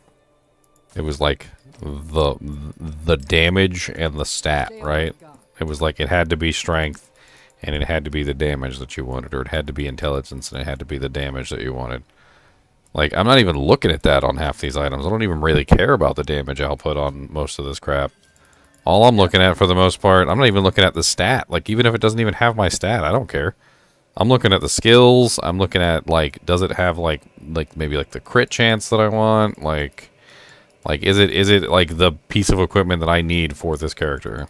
It was, like, the damage and the stat, right? It was, like, it had to be strength, and it had to be the damage that you wanted, or it had to be intelligence, and it had to be the damage that you wanted. Like, I'm not even looking at that on half these items. I don't even really care about the damage output on most of this crap. All I'm looking at, for the most part, I'm not even looking at the stat. Like, even if it doesn't even have my stat, I don't care. I'm looking at the skills. I'm looking at, like, does it have, like maybe, like, the crit chance that I want? Like, is it, like, the piece of equipment that I need for this character?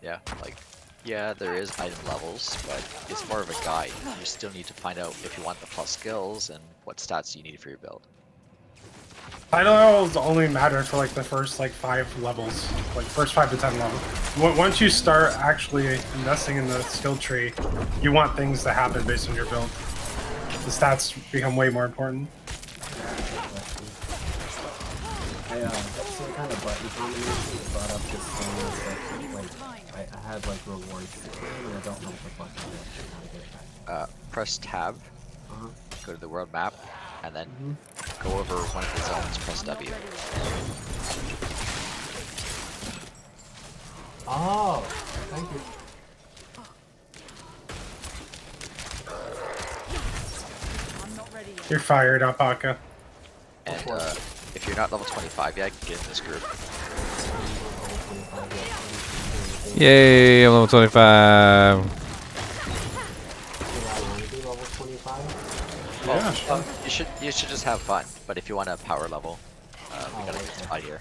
Yeah, like, yeah, there is item levels, but it's more of a guide. You still need to find out if you want the plus skills and what stats you need for your build. Item levels only matter for like the first like 5 levels, like first 5 to 10 levels. Once you start actually investing in the skill tree, you want things to happen based on your build. The stats become way more important. Some kind of button combination brought up this thing like I had like rewards and I don't know what the fuck it is. How to get it back. Press tab, go to the world map, and then go over one of the zones, press W. Oh, thank you. You're fired, Alpaca. And if you're not level 25 yet, get in this group. Yay, I'm level 25. Yeah, sure. You should just have fun. But if you want a power level, we gotta get out here.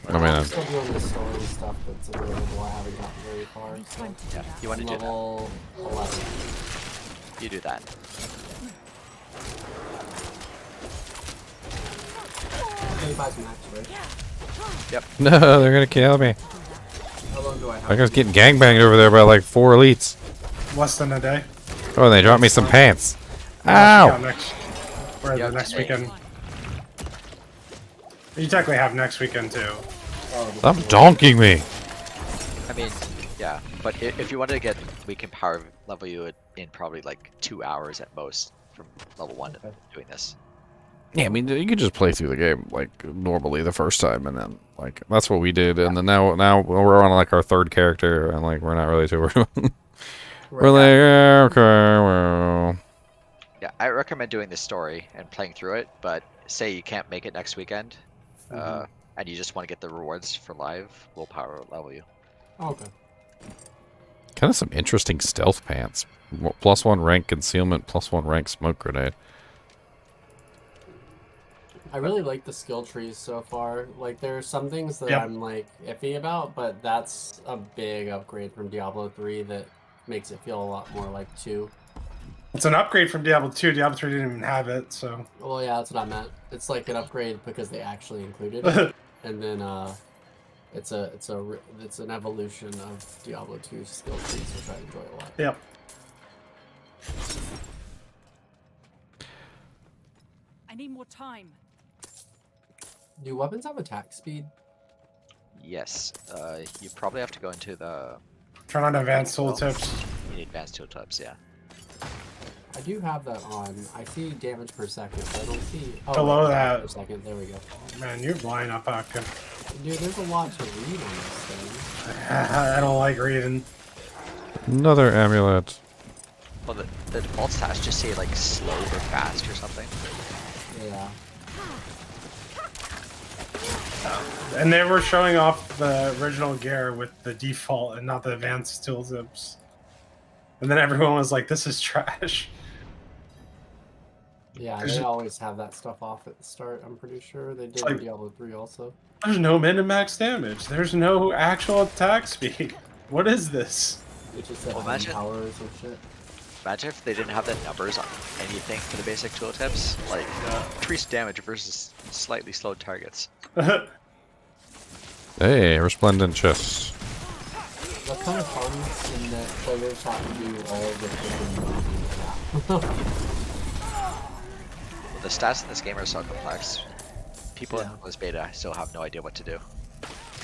I mean, I'm still doing the story stuff that's available. I haven't gotten very far. So. Yeah, you want to do level 11. You do that. 25's max, right? Yep. No, they're gonna kill me. How long do I have? I was getting gangbanged over there by like 4 elites. Less than a day. Oh, and they dropped me some pants. Yeah, Ow! The next weekend. You technically have next weekend too. Stop donking me. I mean, yeah, but if you wanted to get, we can power level you in probably like 2 hours at most from level 1 to doing this. Yeah, I mean, you could just play through the game like normally the first time, and then like that's what we did, and then now we're on like our 3rd character, and like we're not really too worried. We're like, yeah, okay, well. Yeah, I recommend doing this story and playing through it, but say you can't make it next weekend, and you just want to get the rewards for live, we'll power level you. Okay. Kind of some interesting stealth pants. +1 rank concealment, +1 rank smoke grenade. I really like the skill trees so far. Like, there are some things that I'm, like, iffy about, but that's a big upgrade from Diablo 3 that makes it feel a lot more like 2. It's an upgrade from Diablo 2. Diablo 3 didn't even have it, so... Well, yeah, that's what I meant. It's like an upgrade because they actually included it. And then, it's an evolution of Diablo 2's skill trees, which I enjoy a lot. Yep. I need more time. Do weapons have attack speed? Yes, you probably have to go into the... Turn on advanced tooltips. You need advanced tooltips, yeah. I do have that on. I see damage per second, but I don't see... Oh, Below that. Per second. There we go. Man, you're blind, Alpaca. Dude, there's a lot to read on this thing. I don't like reading. Another amulet. Well, the default stats just say like slow or fast or something. Yeah. And they were showing off the original gear with the default and not the advanced tooltips. And then everyone was like, this is trash. Yeah, they always have that stuff off at the start, I'm pretty sure. They did in Diablo 3 also. There's no min and max damage. There's no actual attack speed. What is this? It just said Well, imagine- powers and shit. Imagine if they didn't have the numbers on anything for the basic tooltips, like increased damage versus slightly slowed targets. Hey, resplendent chests. That's kind of fun in that players have to do all the different The stats in this game are so complex. People Yeah. in this beta still have no idea what to do.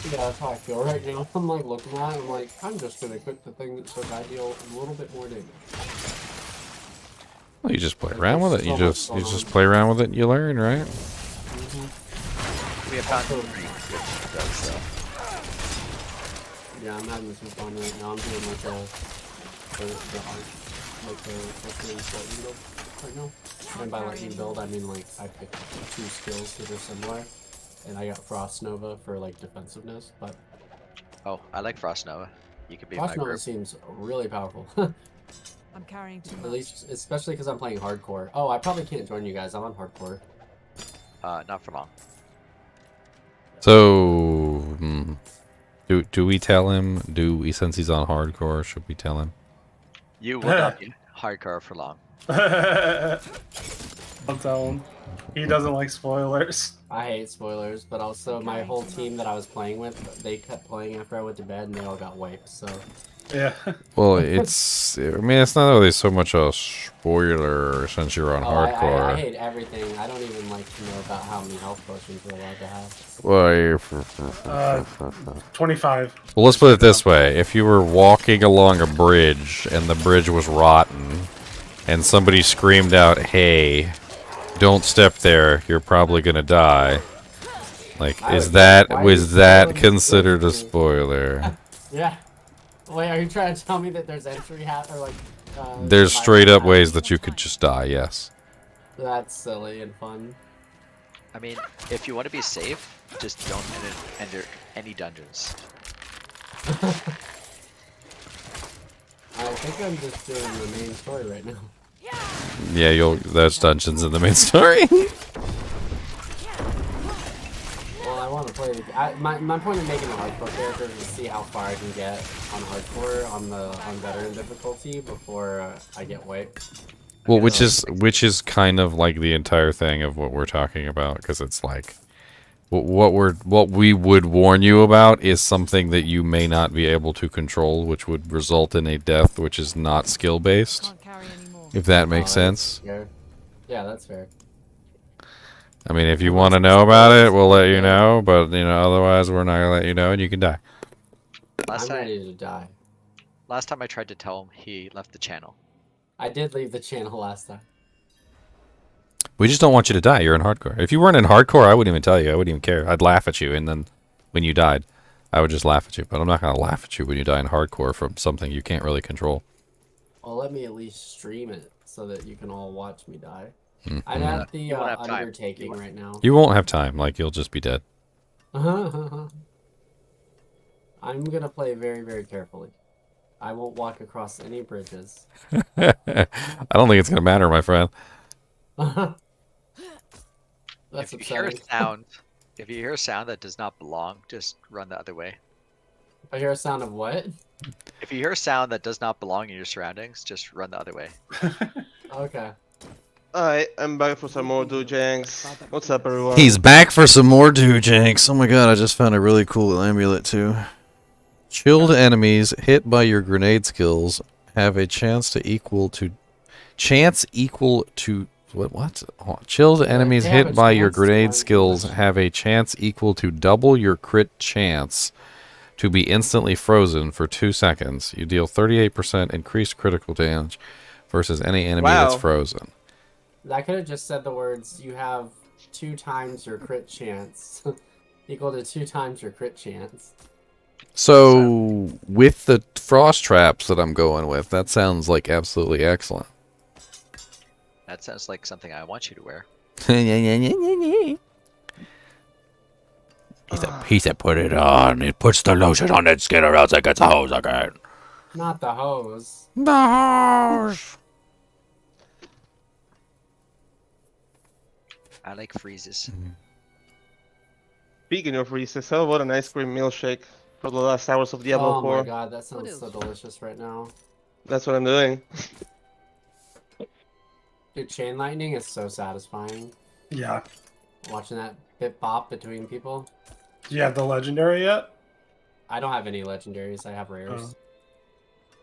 Yeah, that's how I feel right now. I'm like looking at it, I'm like, I'm just gonna equip the thing that says I deal a little bit more damage. Well, you just play Like, around with there's it. You so much just going on. play around with it and you learn, right? We have found pretty good builds, so. Yeah, I'm having some fun right now. I'm doing like the art, like the lightning build right now. And by lightning build, I mean like I picked 2 skills that are similar, and I got Frost Nova for like defensiveness. But Oh, I like Frost Nova. You could be Frost in my Nova group. seems really powerful. I'm carrying too At much. least, especially because I'm playing hardcore. Oh, I probably can't join you guys. I'm on hardcore. Not for long. So, do we tell him? Since he's on hardcore, should we tell him? You will not be hardcore for long. I'll tell him. He doesn't like spoilers. I hate spoilers, but also my whole team that I was playing with, they kept playing after I went to bed and they all got wiped, so... Yeah. Well, it's it's not really so much a spoiler since you're on hardcore. I hate everything. I don't even like to know about how many health potions we're allowed to have. Well, 25. Well, let's put it this way. If you were walking along a bridge and the bridge was rotten and somebody screamed out, "Hey, don't step there, you're probably going to die." Like, was that considered a spoiler? Yeah. Wait, are you trying to tell me that there's entry or like... There's straight up ways that you could just die, yes. That's silly and fun. I mean, if you want to be safe, just don't enter any dungeons. I think I'm just doing the main story right now. Yeah, there's dungeons in the main story. Well, I want to play. My point of making a hardcore character is to see how far I can get on hardcore on veteran difficulty before I get wiped. Well, which is kind of like the entire thing of what we're talking about, because it's like what we would warn you about is something that you may not be able to control, which would result in a death which is not skill based. If that makes sense. Yeah, that's fair. I mean, if you want to know about it, we'll let you know, but otherwise we're not gonna let you know, and you can die. I'm ready to die. Last time I tried to tell him, he left the channel. I did leave the channel last time. We just don't want you to die. You're in hardcore. If you weren't in hardcore, I wouldn't even tell you. I wouldn't even care. I'd laugh at you, and then when you died, I would just laugh at you. But I'm not gonna laugh at you when you die in hardcore from something you can't really control. Well, let me at least stream it so that you can all watch me die. Mm-hmm. I'm at the undertaking right now. You won't have time. Like, you'll just be dead. I'm gonna play very, very carefully. I won't walk across any bridges. I don't think it's gonna matter, my friend. That's if you hear a sound, if you hear a sound that does not belong, just run the other way. If I hear a sound of what? If you hear a sound that does not belong in your surroundings, just run the other way. Okay. Alright, I'm back for some more Dujangs. What's up, everyone? He's back for some more Dujanks. Oh my god, I just found a really cool amulet too. Chilled enemies hit by your grenade skills have a chance equal to what? Oh, chilled enemies hit by your grenade skills have a chance equal to double your crit chance to be instantly frozen for 2 seconds. You deal 38% increased critical damage versus any enemy that's frozen. I could have just said the words, you have 2 times your crit chance. Equal to 2 times your crit chance. So, with the frost traps that I'm going with, that sounds like absolutely excellent. That sounds like something I want you to wear. He said, put it on. It puts the lotion on its skin or else it gets a hose again. Not the hose. The hose. I like freezes. Speaking of freezes, how about an ice cream milkshake for the last hours of Diablo 4? Oh my god, that sounds so delicious right now. That's what I'm doing. Dude, chain lightning is so satisfying. Yeah. Watching that bit bop between people. Do you have the legendary yet? I don't have any legendaries. I have rares.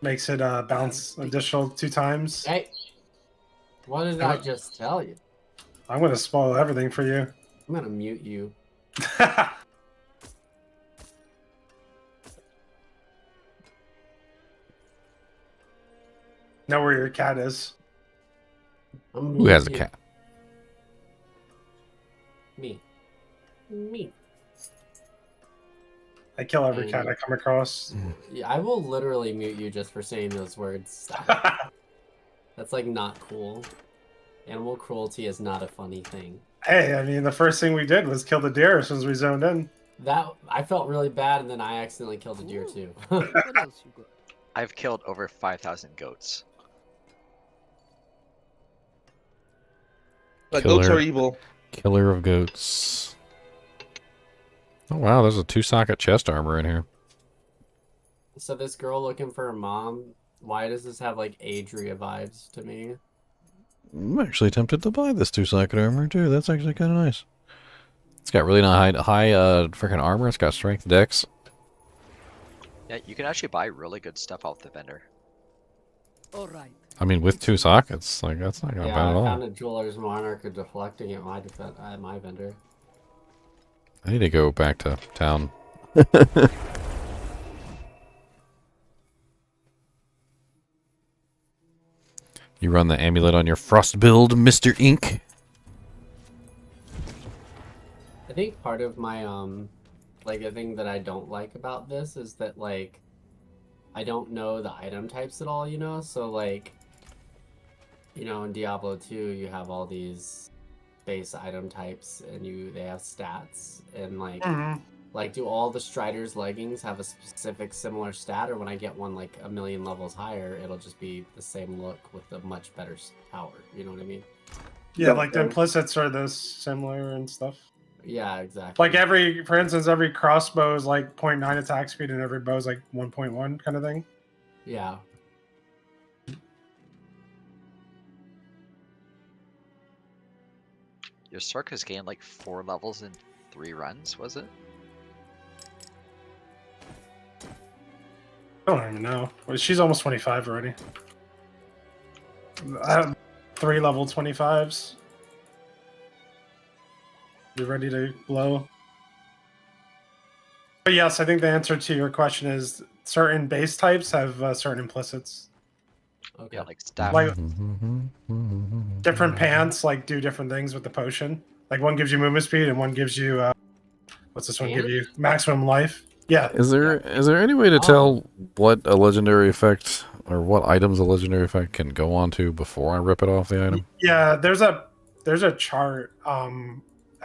Makes it bounce additional 2 times. Hey, what did I just tell you? I'm gonna spoil everything for you. I'm gonna mute you. Know where your cat is. Who has a cat? Me. Me. I kill every cat I come across. Yeah, I will literally mute you just for saying those words. That's like not cool. Animal cruelty is not a funny thing. Hey, I mean, the first thing we did was kill the deer as soon as we zoned in. That I felt really bad, and then I accidentally killed a deer too. What else you got? I've killed over 5,000 goats. But goats are evil. Killer of goats. Oh wow, there's a 2-socket chest armor in here. So this girl looking for a mom, why does this have like Adria vibes to me? I'm actually tempted to buy this 2-socket armor too. That's actually kind of nice. It's got really high freaking armor. It's got strength dex. Yeah, you can actually buy really good stuff off the vendor. All right. I mean, with 2 sockets, like that's not gonna Yeah, bad at I all. found a jeweler's monarch deflecting at my vendor. I need to go back to town. You run the amulet on your frost build, Mr. Ink. I think part of my like the thing that I don't like about this is that like I don't know the item types at all, you know? So like in Diablo 2 you have all these base item types and they have stats and like like do all the Strider's leggings have a specific similar stat, or when I get one like a million levels higher it'll just be the same look with a much better power, you know what I mean? Yeah, like the implicits are this similar and stuff. Yeah, exactly. Like for instance, every crossbow is like 0.9 attack speed and every bow is like 1.1 kind of thing. Yeah. Your Sork has gained like 4 levels in 3 runs, was it? I don't even know. Well, she's almost 25 already. I have 3 level 25s. You ready to blow? But yes, I think the answer to your question is certain base types have certain implicits. Okay. Yeah, like staff. Like different pants like do different things with the potion. Like one gives you movement speed and one gives you what's this one give you? Maximum life. Yeah. Is there any way to tell what a legendary effect or what items a legendary effect can go on to before I rip it off the item? Yeah, there's a chart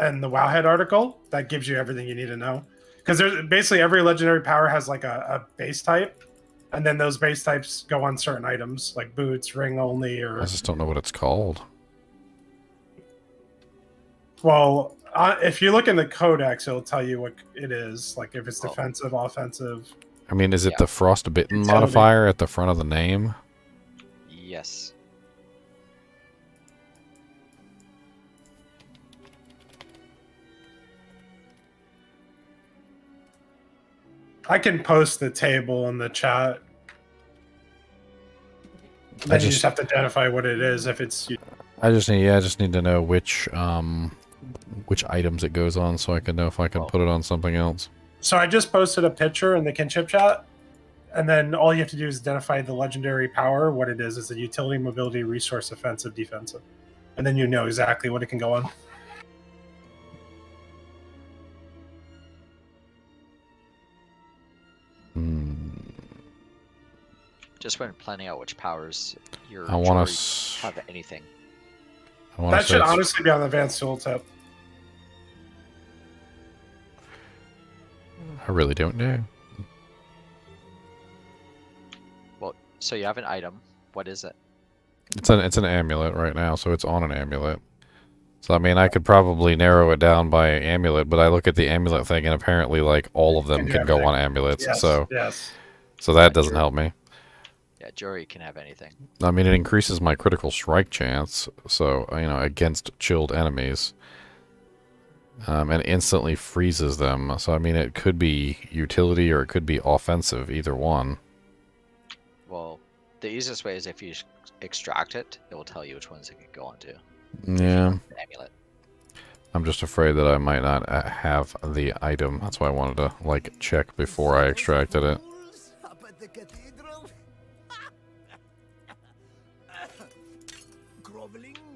in the Wowhead article that gives you everything you need to know. Because there's basically every legendary power has like a base type, and then those base types go on certain items like boots, ring only, or I just don't know what it's called. well, if you look in the codex, it'll tell you what it is. Like if it's defensive, offensive. I mean, is it the frostbitten modifier at the front of the name? Yes. I can post the table in the chat. Then you just have to identify what it is. If it's, I just need to know which items it goes on, so I can know if I can put it on something else. So I just posted a picture in the kinship chat, and then all you have to do is identify the legendary power. What it is a utility, mobility, resource, offensive, defensive, and then you know exactly what it can go on. Just when planning out which powers your I wanna droid have anything. That should honestly be on the advanced tooltip. I really don't know. Well, so you have an item. What is it? It's an amulet right now, so it's on an amulet. So I mean, I could probably narrow it down by amulet, but I look at the amulet thing, and apparently, like all of them can go on amulets. Yes, so yes. so that doesn't help me. Yeah, Jury can have anything. I mean, it increases my critical strike chance, so, you know, against chilled enemies. And instantly freezes them. So, I mean, it could be utility or it could be offensive, either one. Well, the easiest way is if you extract it, it will tell you which ones it can go onto. Yeah. The amulet. I'm just afraid that I might not have the item. That's why I wanted to, like, check before I extracted it.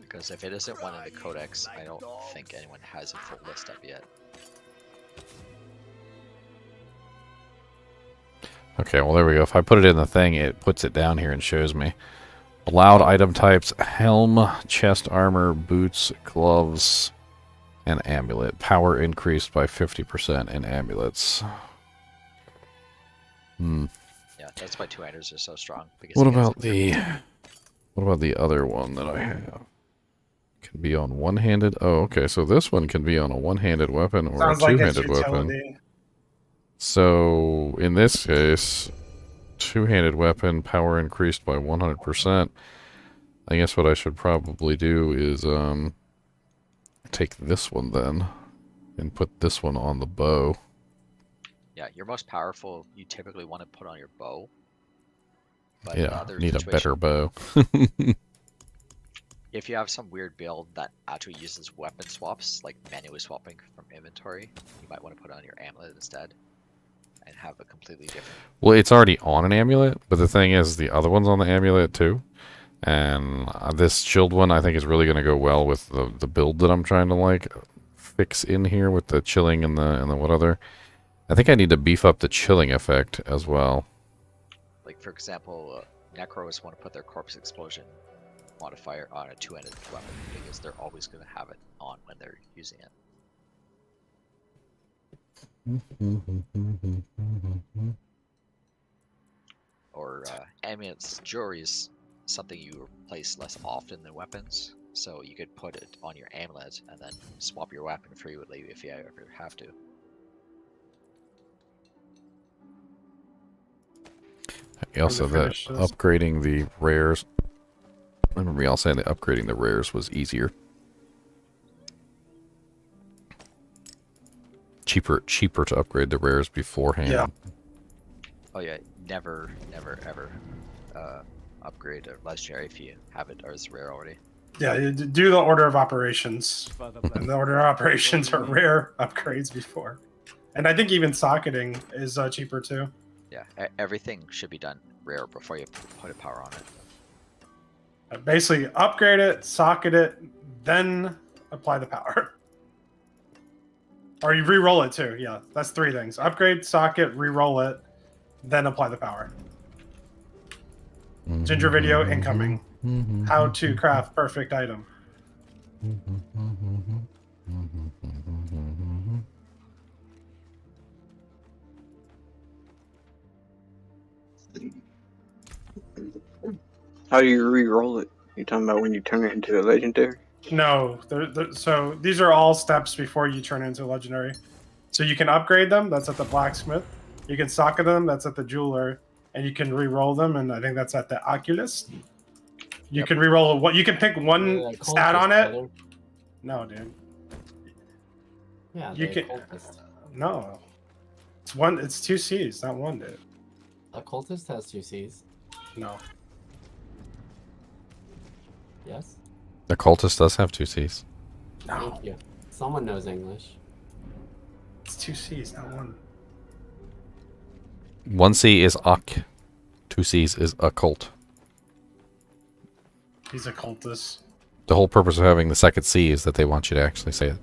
Because if it isn't one in the codex, I don't think anyone has a full list up yet. Okay, well, there we go. If I put it in the thing, it puts it down here and shows me. Allowed item types: helm, chest armor, boots, gloves, and amulet. Power increased by 50% in amulets. Yeah, that's why two-handers are so strong. Because What about the other one that I have? Can be on one-handed. Oh, okay. So this one can be on a one-handed weapon or Sounds a like it's two-handed weapon. utility. So in this case, two-handed weapon, power increased by 100%. I guess what I should probably do is take this one then and put this one on the bow. Yeah, your most powerful you typically want to put on your bow. But Yeah, need a better bow. If you have some weird build that actually uses weapon swaps, like manually swapping from inventory, you might want to put on your amulet instead and have a completely different... Well, it's already on an amulet, but the thing is, the other one's on the amulet too. And this chilled one, I think, is really going to go well with the build that I'm trying to, like, fix in here with the chilling and the what other. I think I need to beef up the chilling effect as well. Like, for example, Necros want to put their corpse explosion modifier on a two-handed weapon because they're always going to have it on when they're using it. Or amulets, jewelry is something you replace less often than weapons, so you could put it on your amulet and then swap your weapon freely if you ever have to. Also, that upgrading the rares. I remember y'all saying that upgrading the rares was easier. Cheaper to upgrade the rares beforehand. Yeah. Oh yeah, never ever upgrade a legendary if you have it as rare already. Yeah, you do the order of operations. And the order of operations are rare upgrades before. And I think even socketing is cheaper too. Yeah, everything should be done rare before you put a power on it. Basically, upgrade it, socket it, then apply the power. Or you re-roll it too. Yeah, that's three things. Upgrade, socket, re-roll it, then apply the power. Ginger video incoming. How to craft perfect item. How do you re-roll it? You talking about when you turn it into a legendary? No, so these are all steps before you turn into a legendary. So you can upgrade them, that's at the blacksmith. You can socket them, that's at the jeweler. And you can re-roll them, and I think that's at the oculist. You can re-roll what you can pick one stat on it. Brother. No, dude. Yeah, you can. No, it's one. It's 2 C's, not one, dude. Occultist has 2 C's. No. Yes. The cultist does have 2 C's. No. Thank you. Someone knows English. It's 2 C's, not one. 1 C is oc. 2 C's is occult. He's a cultist. The whole purpose of having the second C is that they want you to actually say it.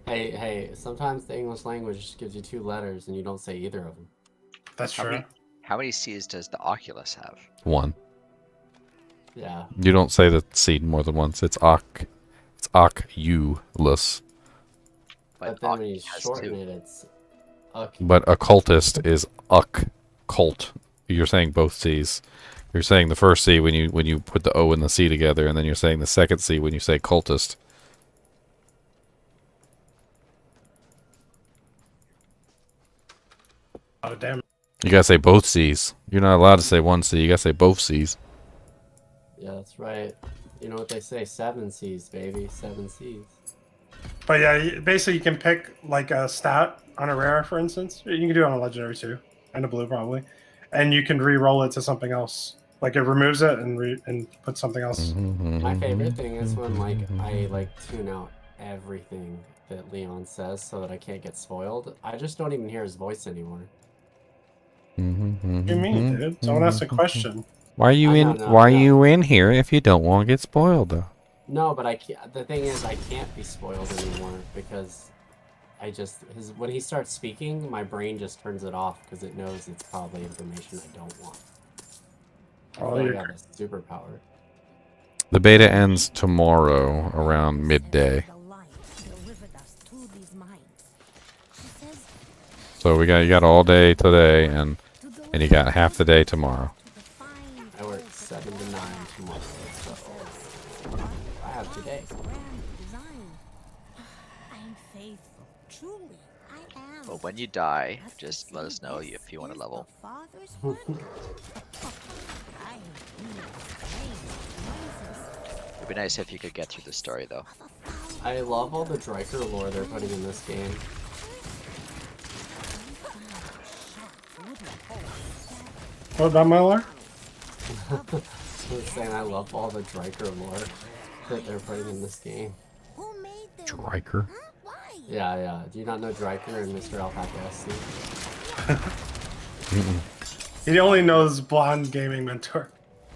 Hey, sometimes the English language gives you 2 letters and you don't say either of them. That's true. How many C's does the Oculus have? 1. Yeah. You don't say the C more than once. It's oc. It's oculus. But then when you shorten it, it's But occultist is occult. You're saying both C's. You're saying the first C when you put the O and the C together, and then you're saying the second C when you say cultist. Oh damn! You gotta say both C's. You're not allowed to say one C. You gotta say both C's. Yeah, that's right. You know what they say? 7 C's, baby. 7 C's. But yeah, basically you can pick like a stat on a rare, for instance. You can do it on a legendary too, and a blue probably, and you can re-roll it to something else. Like it removes it and puts something else. My favorite thing is when like I like tune out everything that Leon says so that I can't get spoiled. I just don't even hear his voice anymore. What do you mean, dude? Someone asked a question. Why are you I know, in? no, Why are no. you in here if you don't want to get spoiled though? No, but I can't. The thing is, I can't be spoiled anymore because I just when he starts speaking, my brain just turns it off because it knows it's probably information I don't want. I Oh, feel like you're I have a superpower. The beta ends tomorrow around midday. So you got all day today and you got half the day tomorrow. I work 7 to 9 tomorrow, so I have today. Well, when you die, just let us know if you want to level. It'd be nice if you could get through the story, though. I love all the Dryker lore they're putting in this game. What about my lore? I was saying I love all the Dryker lore that they're putting in this game. Dryker? Yeah. Do you not know Dryker and Mr. Alpaca SC? He only knows Blonde Gaming Mentor.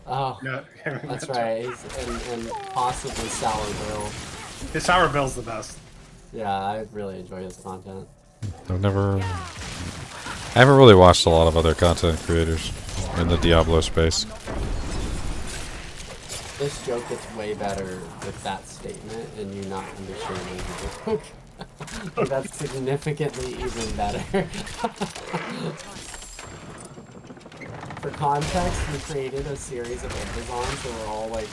Oh, yeah, that's right. And possibly Sour Bill. His Sour Bill's the best. Yeah, I really enjoy his content. I haven't really watched a lot of other content creators in the Diablo space. This joke gets way better with that statement and you not understanding the joke. But that's significantly even better. For context, we created a series of Amazons that were all like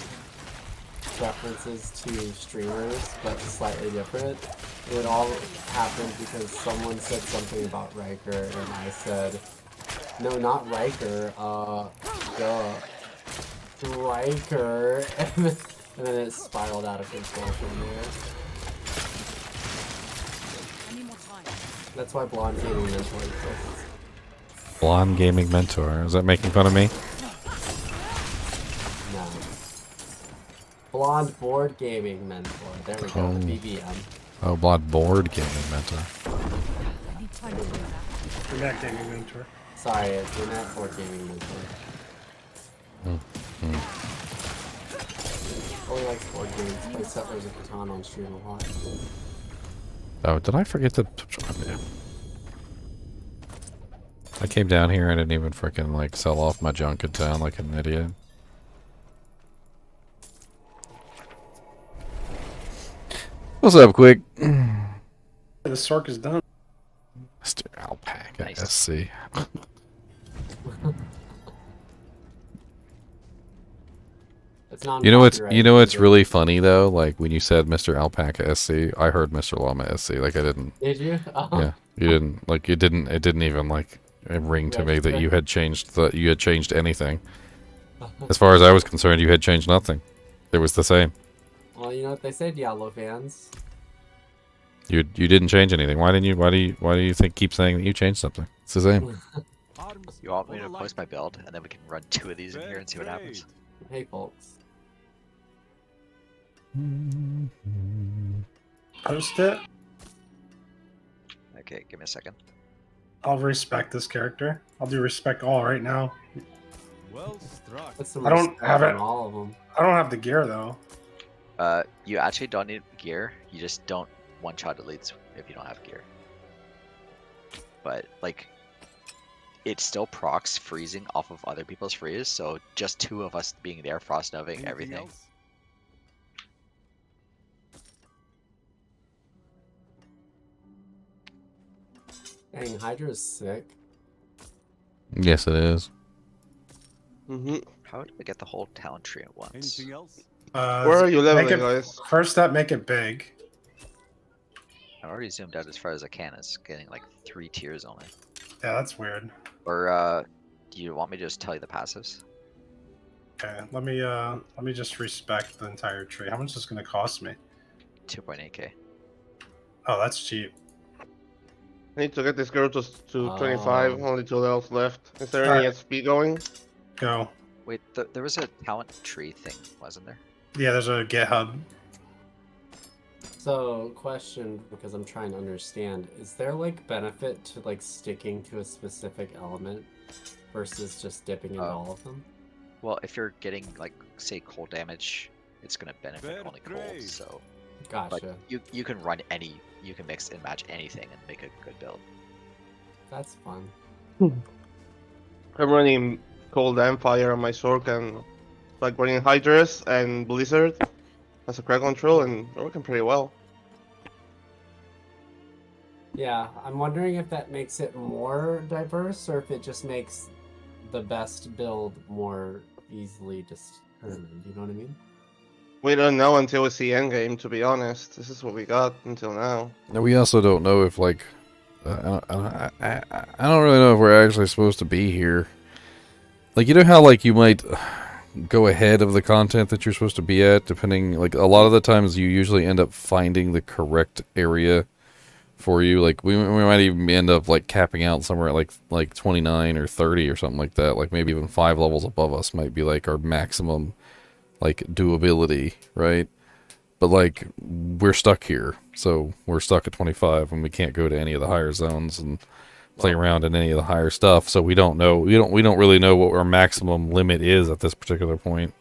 references to streamers, but slightly different. It all happened because someone said something about Riker, and I said, no, not Riker, duh. Riker, and then it spiraled out of control from there. That's why Blonde Gaming Mentor exists. Blonde Gaming Mentor. Is that making fun of me? No. Blonde Board Gaming Mentor. There we go, the BBM. Oh, Blonde Board Gaming Mentor. Brunette Gaming Mentor. Sorry, it's Brunette Board Gaming Mentor. Only likes board games, plays Settlers of Catan on stream a lot. Oh, did I forget to... Yeah. I came down here and didn't even freaking like sell off my junk in town like an idiot. What's up, Quick? The Sork is done. Mr. Alpaca Nice. SC. You know what's really funny though? Like when you said Mr. Alpaca SC, I heard Mr. Llama SC. Like I didn't. Did you? Yeah, you didn't. Like it didn't even like ring to me that you had changed anything. As far as I was concerned, you had changed nothing. It was the same. Well, you know what they say, Diablo fans. You didn't change anything. Why do you keep saying that you changed something? It's the same. You want me to post my build, and then we can run 2 of these in here and see what happens? Hey, folks. Post it. Okay, give me a second. I'll respect this character. I'll do respect all right now. Well struck. I don't have it. All of them. I don't have the gear though. You actually don't need gear. You just don't one-shot elites if you don't have gear. But like, it still procs freezing off of other people's freeze. So just 2 of us being there, frost noving everything. Else? Dang, Hydra's sick. Yes, it is. How do I get the whole town tree at once? Anything else? Where are you leveling, guys? First step, make it big. I already zoomed out as far as I can. It's getting like 3 tiers only. Yeah, that's weird. Or do you want me to just tell you the passives? Okay, let me just respec the entire tree. How much is this gonna cost me? 2.8k. Oh, that's cheap. I need to get this girl to 25. Oh. Only 2 levels left. Is there All any right. SP going? Go. Wait, there was a talent tree thing, wasn't there? Yeah, there's a GitHub. So, question, because I'm trying to understand, is there like benefit to like sticking to a specific element versus just dipping into all of them? Well, if you're getting like say cold damage, it's gonna benefit only cold. So, Gotcha. but you can run any, you can mix and match anything and make a good build. That's fun. I'm running Cold and Fire on my sword and like running Hydras and Blizzard as a crowd control, and they're working pretty well. Yeah, I'm wondering if that makes it more diverse or if it just makes the best build more easily determined. You know what I mean? We don't know until we see endgame, to be honest. This is what we got until now. And we also don't know if, like, I don't really know if we're actually supposed to be here. Like, you know how, like, you might go ahead of the content that you're supposed to be at, depending, like, a lot of the times you usually end up finding the correct area for you. Like, we might even end up, like, capping out somewhere at, like 29 or 30 or something like that. Like, maybe even 5 levels above us might be, like, our maximum, like, doability, right? But, like, we're stuck here. So, we're stuck at 25 and we can't go to any of the higher zones and play around in any of the higher stuff. So, we don't know. We don't really know what our maximum limit is at this particular point.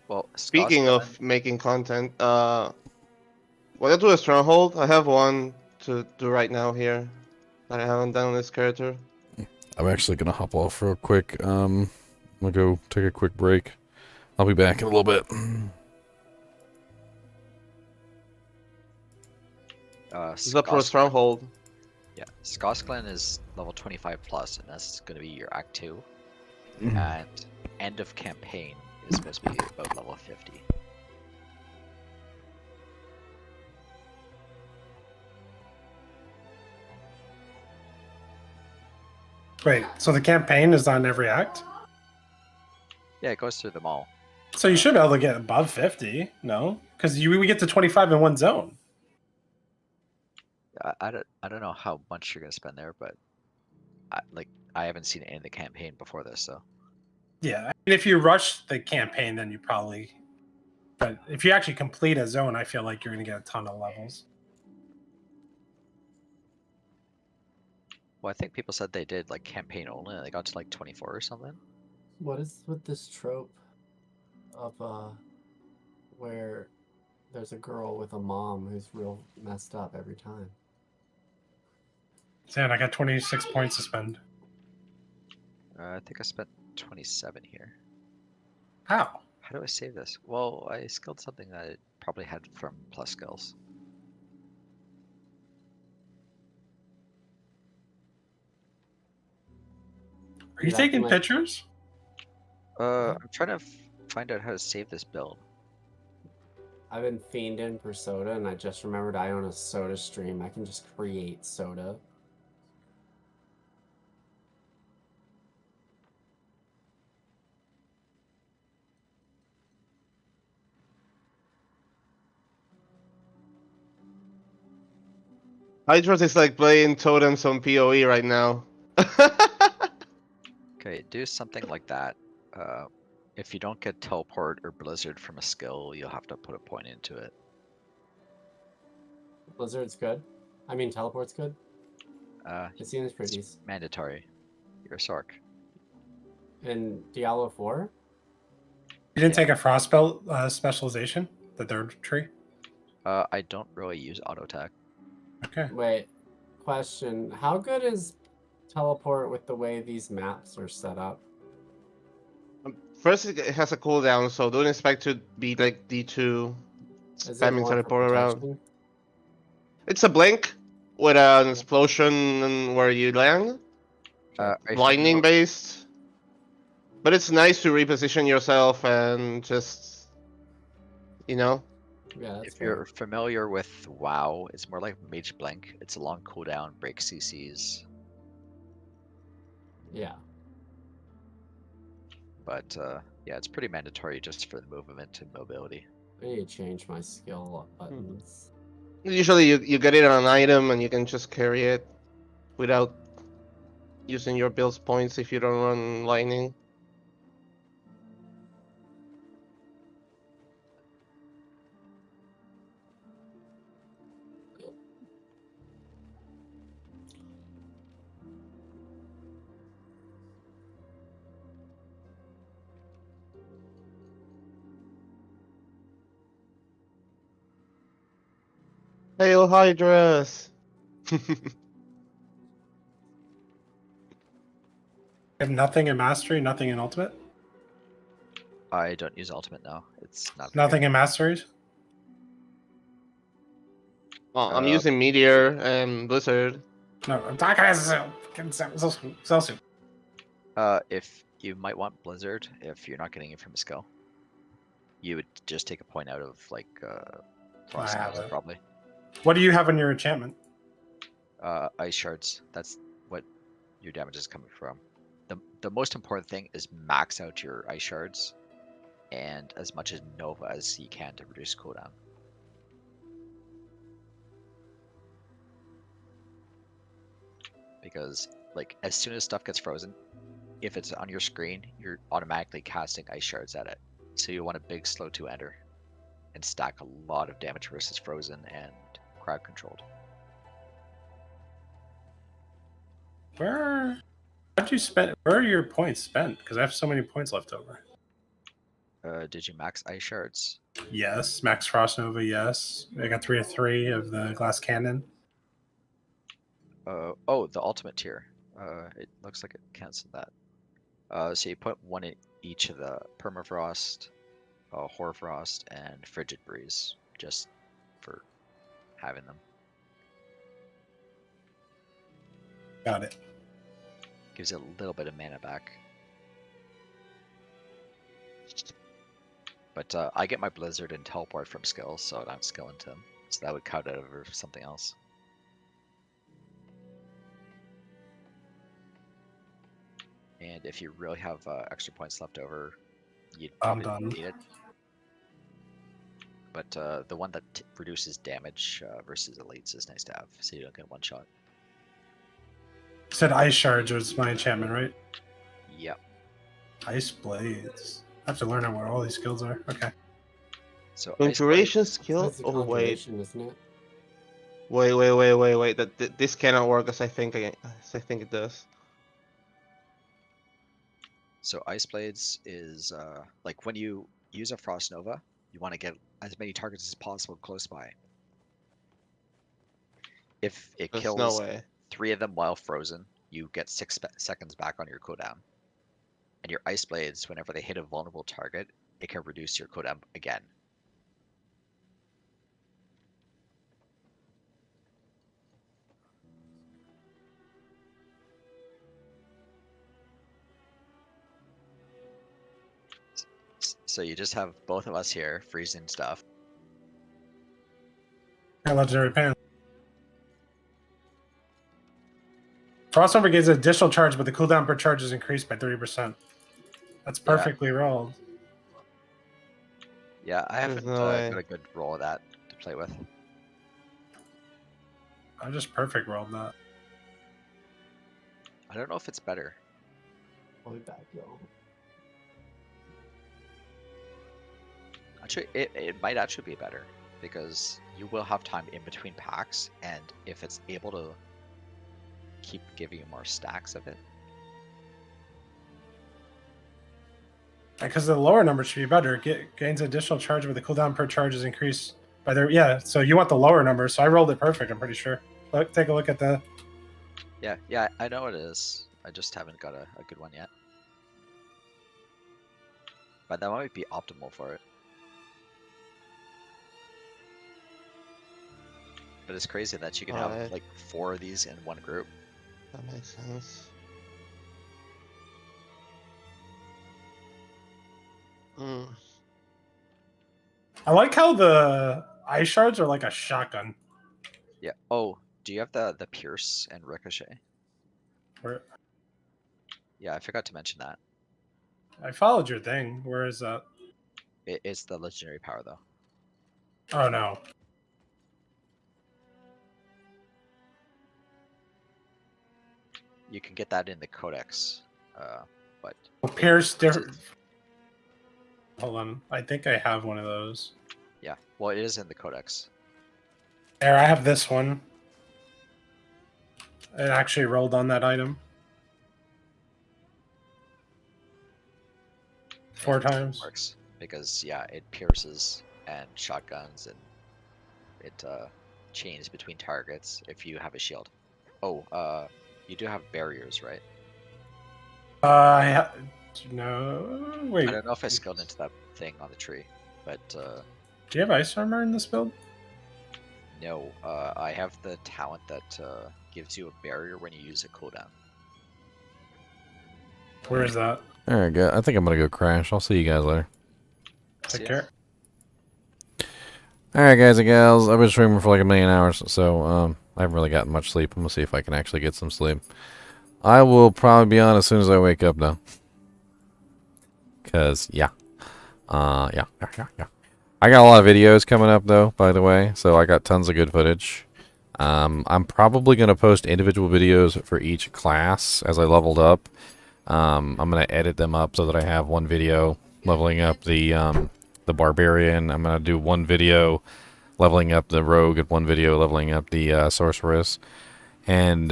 Well, Speaking of making content, what I do a stronghold, I have one to do right now here that I haven't done on this character. I'm actually going to hop off real quick. I'm going to go take a quick break. I'll be back in a little bit. He's up for a stronghold. Yeah, Skosklen is level 25 plus, and that's going to be your Act 2. Mhm. And end of campaign is supposed to be about level 50. Wait, so the campaign is on every act? Yeah, it goes through them all. So you should be able to get above 50, no? Because we get to 25 in one zone. I don't know how much you're going to spend there, but I haven't seen any of the campaign before this, so. Yeah, I mean, if you rush the campaign, then you probably. But if you actually complete a zone, I feel like you're going to get a ton of levels. Well, I think people said they did like campaign only, and they got to like 24 or something. What is with this trope of where there's a girl with a mom who's real messed up every time? And I got 26 points to spend. I think I spent 27 here. How? How do I save this? Well, I skilled something that I probably had from plus skills. Are you taking pictures? I'm trying to find out how to save this build. I've been fiending for soda, and I just remembered I own a soda stream. I can just create soda. Hydras is like playing totems on PoE right now. Okay, do something like that. If you don't get teleport or blizzard from a skill, you'll have to put a point into it. Blizzard's good. I mean, teleport's good. It seems pretty. It's mandatory. You're a Sark. In Diablo 4? You didn't take a frost belt specialization, the third tree. I don't really use auto attack. Okay. Wait, question. How good is teleport with the way these maps are set up? First, it has a cooldown, so don't expect to be like D2 Is it spamming more for teleport around. protection? It's a blink with an explosion where you land. Lightning based. But it's nice to reposition yourself and just, you know. Yeah, if you're familiar with WoW, it's more like Mage Blink. It's a long cooldown, break CCs. Yeah. But yeah, it's pretty mandatory just for the movement and mobility. I need to change my skill buttons. Usually you get it on an item and you can just carry it without using your build's points if you don't run lightning. Hail Hydras! Have nothing in mastery, nothing in ultimate, I don't use ultimate now. It's not nothing in masteries. Well, I'm using Meteor and Blizzard. No, I'm talking Celsius. If you might want Blizzard, if you're not getting it from a skill, you would just take a point out of like Frost I have Nova, it. probably. What do you have in your enchantment? Ice shards. That's what your damage is coming from. The most important thing is max out your ice shards and as much as Nova as you can to reduce cooldown. Because like as soon as stuff gets frozen, if it's on your screen, you're automatically casting ice shards at it. So you want a big slow to enter and stack a lot of damage versus frozen and crowd controlled. Where are your points spent? Because I have so many points left over. Did you max ice shards? Yes, Max Frost Nova, yes. I got 3 of 3 of the glass cannon. Oh, the ultimate tier. It looks like it canceled that. So you put one in each of the permafrost, hoarfrost, and frigid breeze, just for having them. Got it. Gives you a little bit of mana back. But I get my Blizzard and Teleport from skills, so I don't skill into them. So that would count it over something else. And if you really have extra points left over, you'd I'm probably done. need it. But the one that reduces damage versus elites is nice to have, so you don't get one shot. You said Ice Shards was my enchantment, right? Yep. Ice Blades. I have to learn what all these skills are. Okay. So Conjuration skill? That's the Oh wait. conjuration, isn't it? Wait. This cannot work as I think it does. So Ice Blades is like when you use a Frost Nova, you want to get as many targets as possible close by. If it There's kills no way. 3 of them while frozen, you get 6 seconds back on your cooldown. And your Ice Blades, whenever they hit a vulnerable target, it can reduce your cooldown again. So you just have both of us here freezing stuff. Legendary Pan. Frost Nova gives an additional charge, but the cooldown per charge is increased by 30%. That's perfectly rolled. Yeah, I haven't got a good roll of that to play with. I just perfect rolled that. I don't know if it's better. I'll be back, y'all. Actually, it might actually be better because you will have time in between packs, and if it's able to keep giving you more stacks of it. Because the lower number should be better. It gains additional charge, but the cooldown per charge is increased by their. Yeah, so you want the lower number, so I rolled it perfect, I'm pretty sure. Take a look at the. Yeah, I know it is. I just haven't got a good one yet. But that might be optimal for it. But it's crazy that you can have like 4 of these in one group. That makes sense. I like how the ice shards are like a shotgun. Yeah. Oh, do you have the pierce and ricochet? Where? Yeah, I forgot to mention that. I followed your thing. Where is that? It's the legendary power though. Oh no. You can get that in the codex, but Pierce different. Hold on. I think I have one of those. yeah, well, it is in the codex. There, I have this one. It actually rolled on that item. 4 times. Works because yeah, it pierces and shotguns and it chains between targets if you have a shield. Oh, you do have barriers, right? No. Wait. I don't know if I skilled into that thing on the tree, but do you have ice armor in this build? no, I have the talent that gives you a barrier when you use a cooldown. Where is that? Alright, good. I think I'm gonna go crash. I'll see you guys later. Take care. Alright, guys and gals. I've been streaming for like 1,000,000 hours, so I haven't really gotten much sleep. I'm gonna see if I can actually get some sleep. I will probably be on as soon as I wake up, though. Cause yeah. Yeah. I got a lot of videos coming up, though, by the way, so I got tons of good footage. I'm probably going to post individual videos for each class as I leveled up. I'm going to edit them up so that I have one video leveling up the Barbarian. I'm going to do one video leveling up the Rogue and one video leveling up the Sorceress. And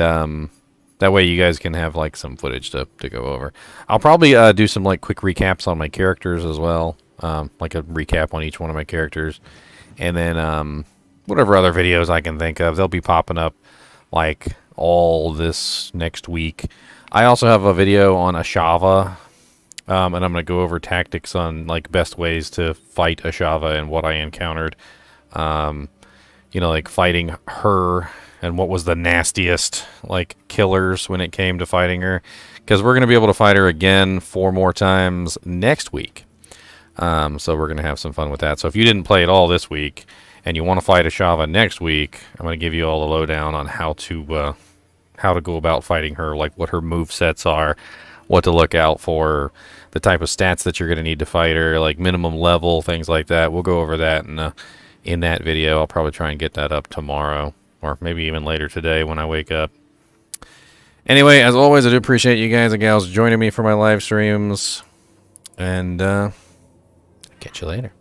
that way you guys can have like some footage to go over. I'll probably do some like quick recaps on my characters as well. Like a recap on each one of my characters. And then whatever other videos I can think of, they'll be popping up like all this next week. I also have a video on Ashava, and I'm going to go over tactics on like best ways to fight Ashava and what I encountered. You know, like fighting her and what was the nastiest like killers when it came to fighting her. Because we're going to be able to fight her again 4 more times next week. So we're going to have some fun with that. So if you didn't play it all this week and you want to fight Ashava next week, I'm going to give you all the lowdown on how to go about fighting her, like what her move sets are, what to look out for, the type of stats that you're going to need to fight her, like minimum level, things like that. We'll go over that in that video. I'll probably try and get that up tomorrow or maybe even later today when I wake up. Anyway, as always, I do appreciate you guys and gals joining me for my live streams. And catch you later.